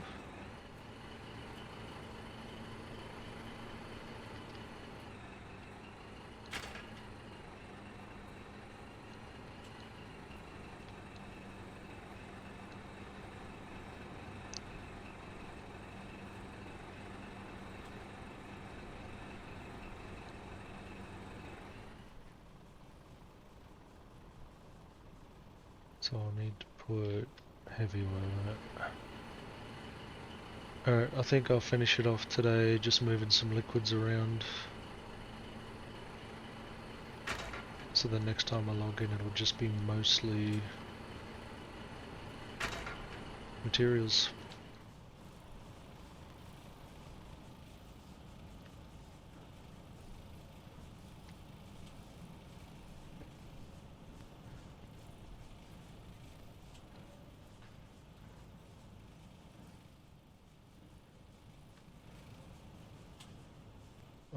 So I'll need to put heavy oil in it. Alright, I think I'll finish it off today, just moving some liquids around. So the next time I log in it'll just be mostly materials.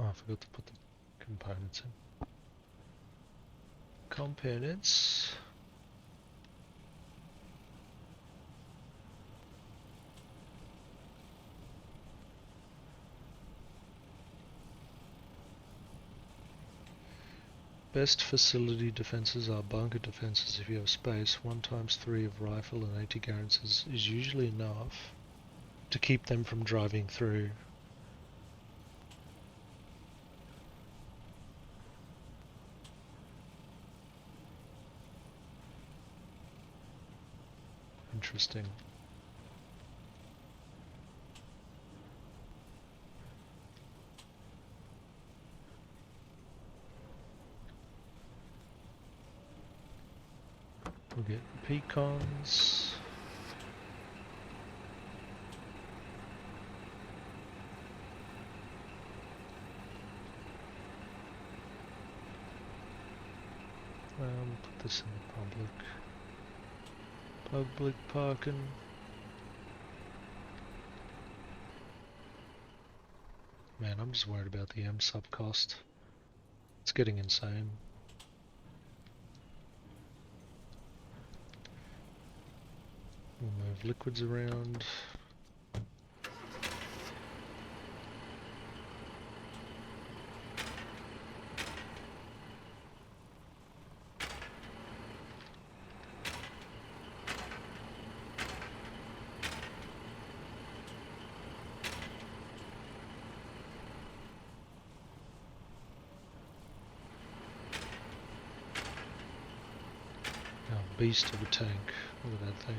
Oh, I forgot to put the components in. Components. Best facility defenses are bunker defenses if you have space. 1 times 3 of rifle and 80 garrisons is usually enough to keep them from driving through. Interesting. We'll get pecans. Put this in the public. Public parking. Man, I'm just worried about the M sub cost. It's getting insane. We'll move liquids around. Beast of a tank. Look at that thing.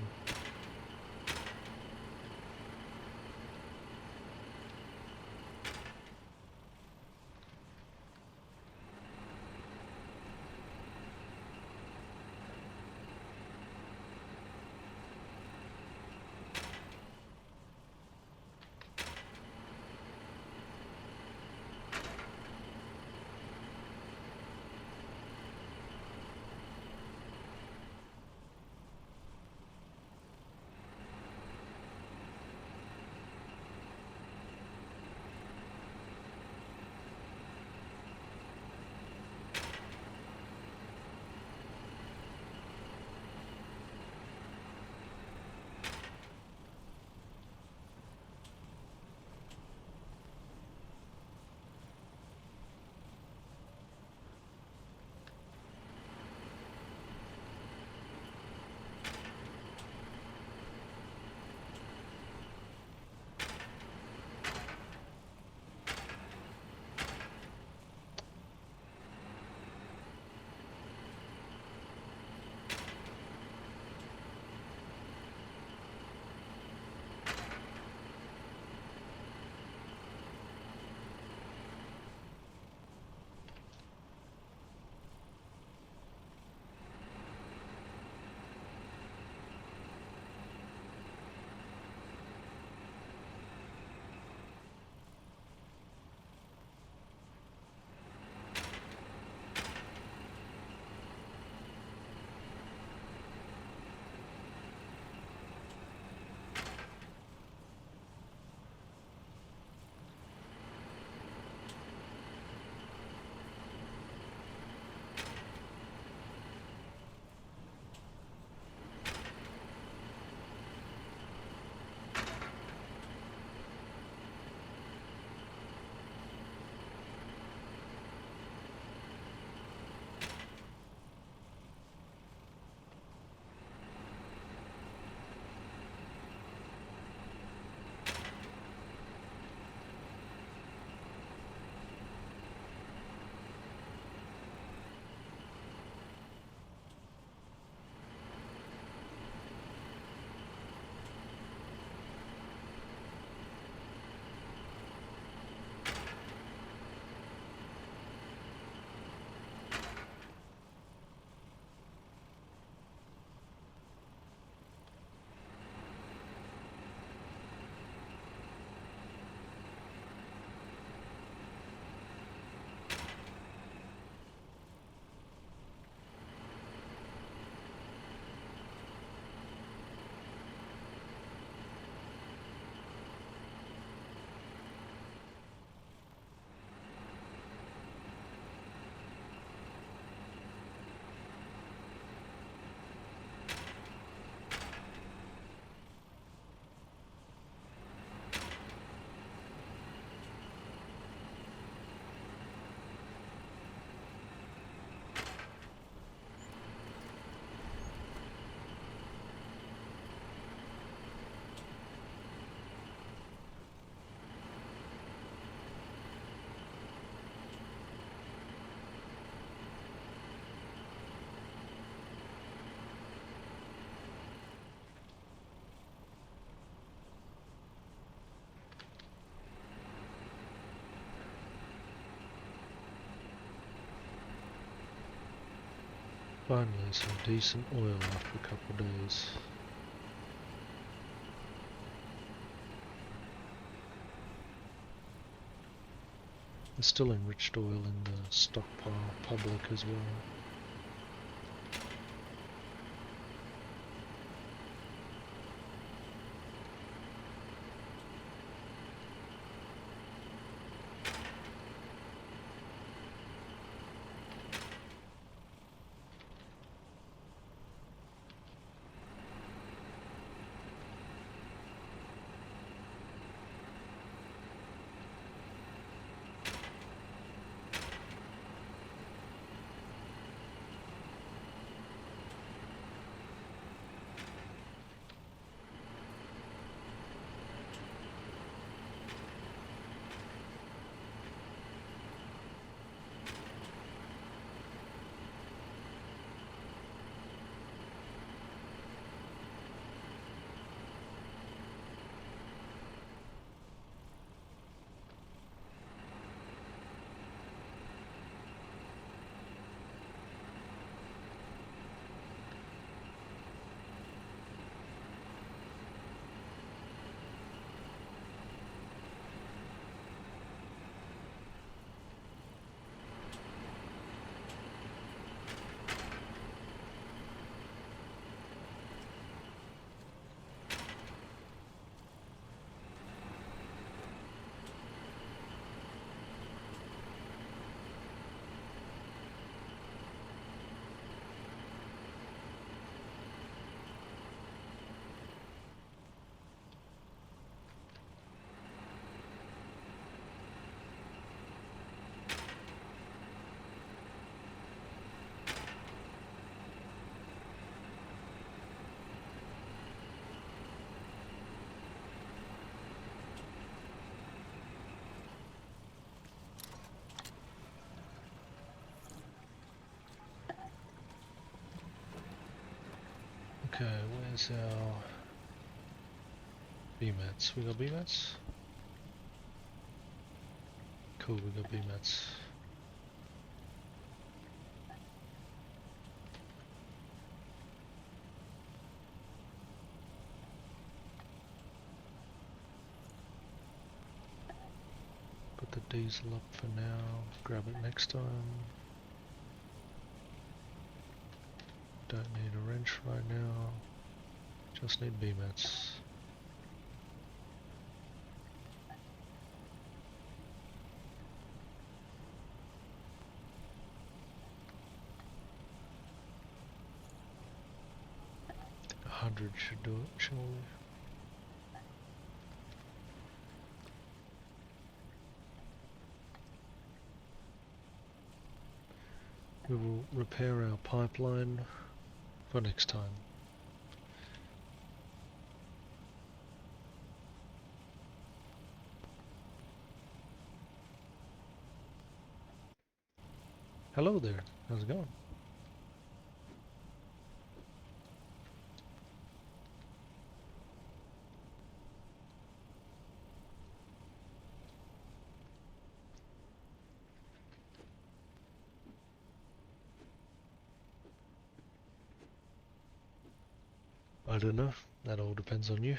Finally, some decent oil after a couple of days. There's still enriched oil in the stockpile public as well. Okay, where's our BMATs? We got BMATs? Cool, we got BMATs. Put the diesel up for now, grab it next time. Don't need a wrench right now, just need BMATs. A 100 should do it, surely. We will repair our pipeline for next time. Hello there, how's it going? I don't know, that all depends on you.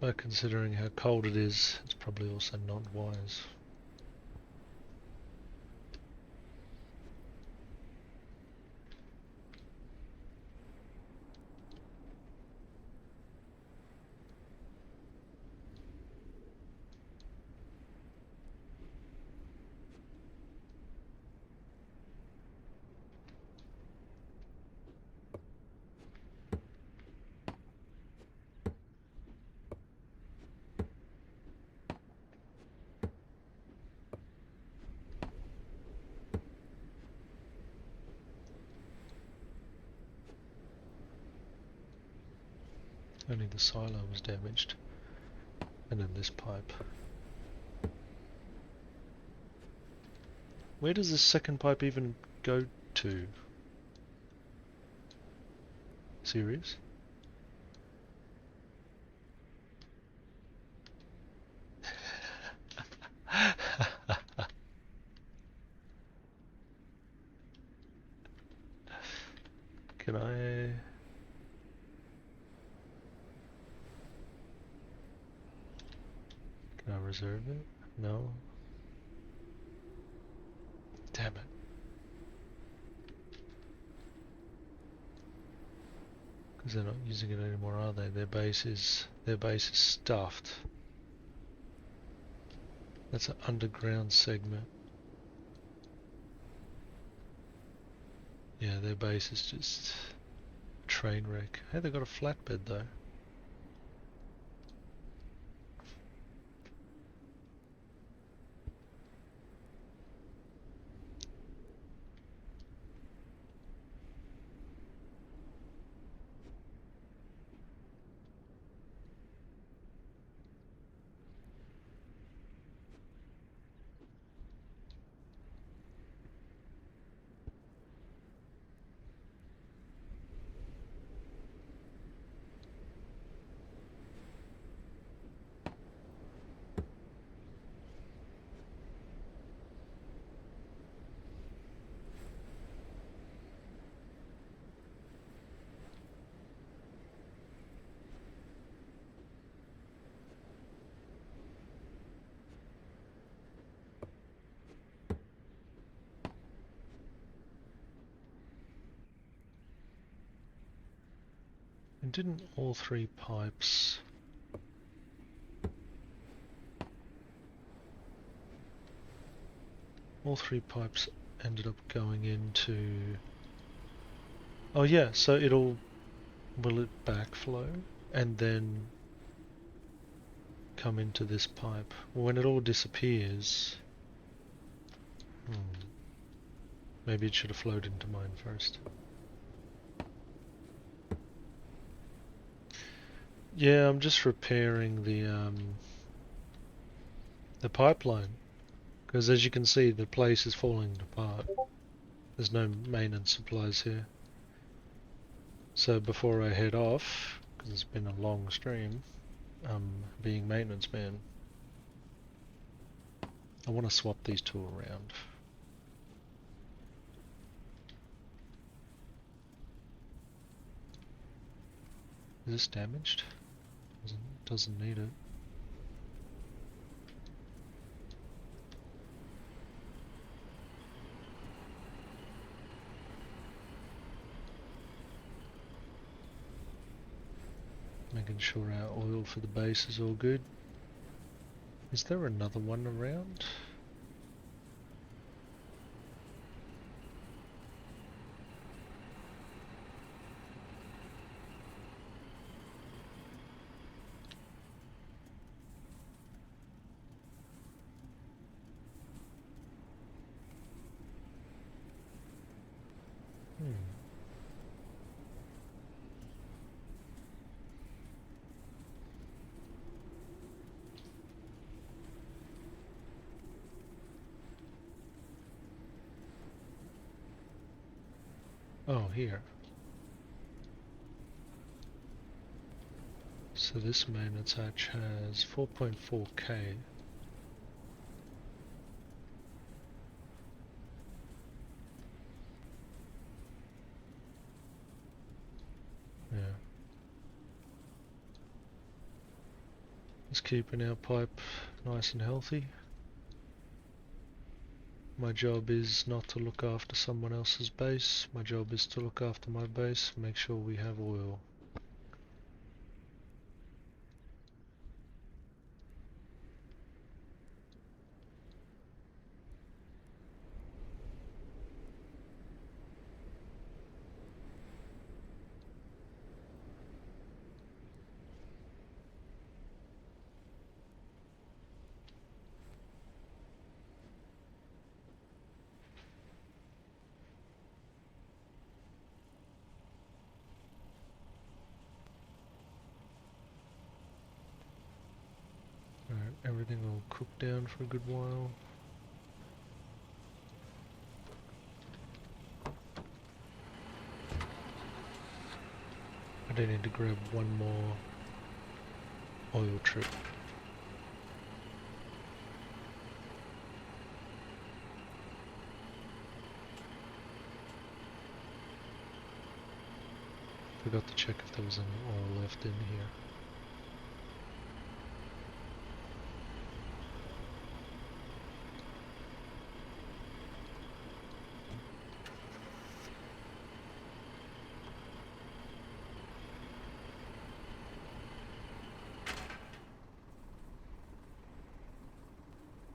But considering how cold it is, it's probably also not wise. Only the silo was damaged. And then this pipe. Where does this second pipe even go to? Serious? Can I... Can I reserve it? No. Damn it. Because they're not using it anymore, are they? Their base is stuffed. That's an underground segment. Yeah, their base is just a train wreck. Hey, they got a flatbed though. And didn't all three pipes... All three pipes ended up going into... Oh yeah, so will it backflow and then come into this pipe? When it all disappears... Maybe it should have flowed into mine first. Yeah, I'm just repairing the pipeline. Because as you can see, the place is falling apart. There's no maintenance supplies here. So before I head off, because it's been a long stream, being maintenance man, I want to swap these two around. Is this damaged? Doesn't need it. Making sure our oil for the base is all good. Is there another one around? Oh, here. So this maintenance hatch has 4.4k. Yeah. Just keeping our pipe nice and healthy. My job is not to look after someone else's base. My job is to look after my base, make sure we have oil. everything will cook down for a good while. I do need to grab one more oil trip. Forgot to check if there was any oil left in here.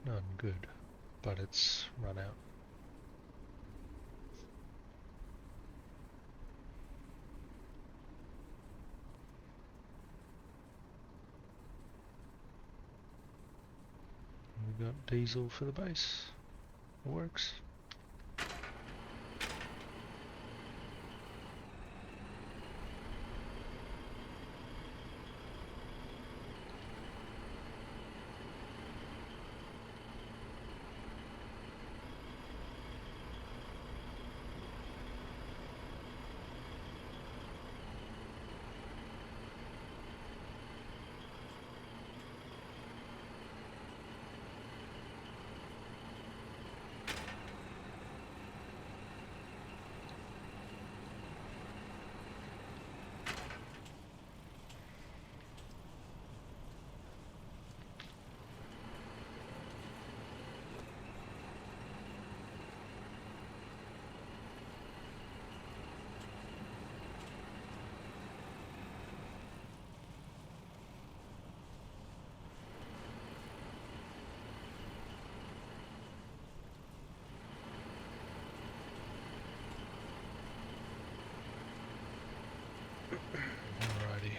None, good, but it's run out. We got diesel for the base. It works. Alrighty.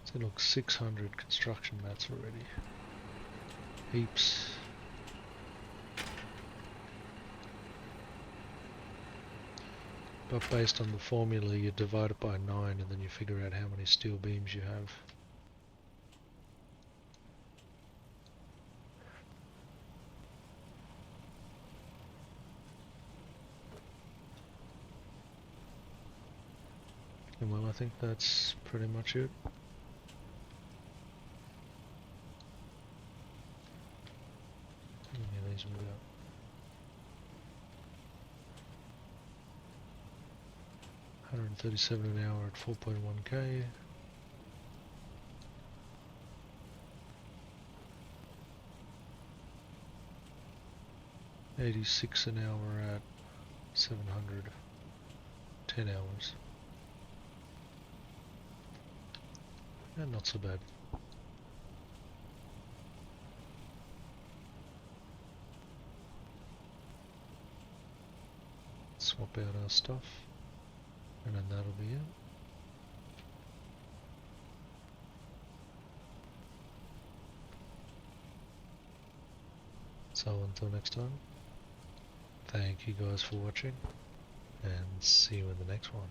So look, 600 construction mats already. Heaps. But based on the formula, you divide it by 9 and then you figure out how many steel beams you have. And well, I think that's pretty much it. How many of these we got? 137 an hour at 4.1k. $86 an hour at 700. 10 hours. And not so bad. Swap out our stuff, and then that'll be it. So until next time, thank you guys for watching, and see you in the next one.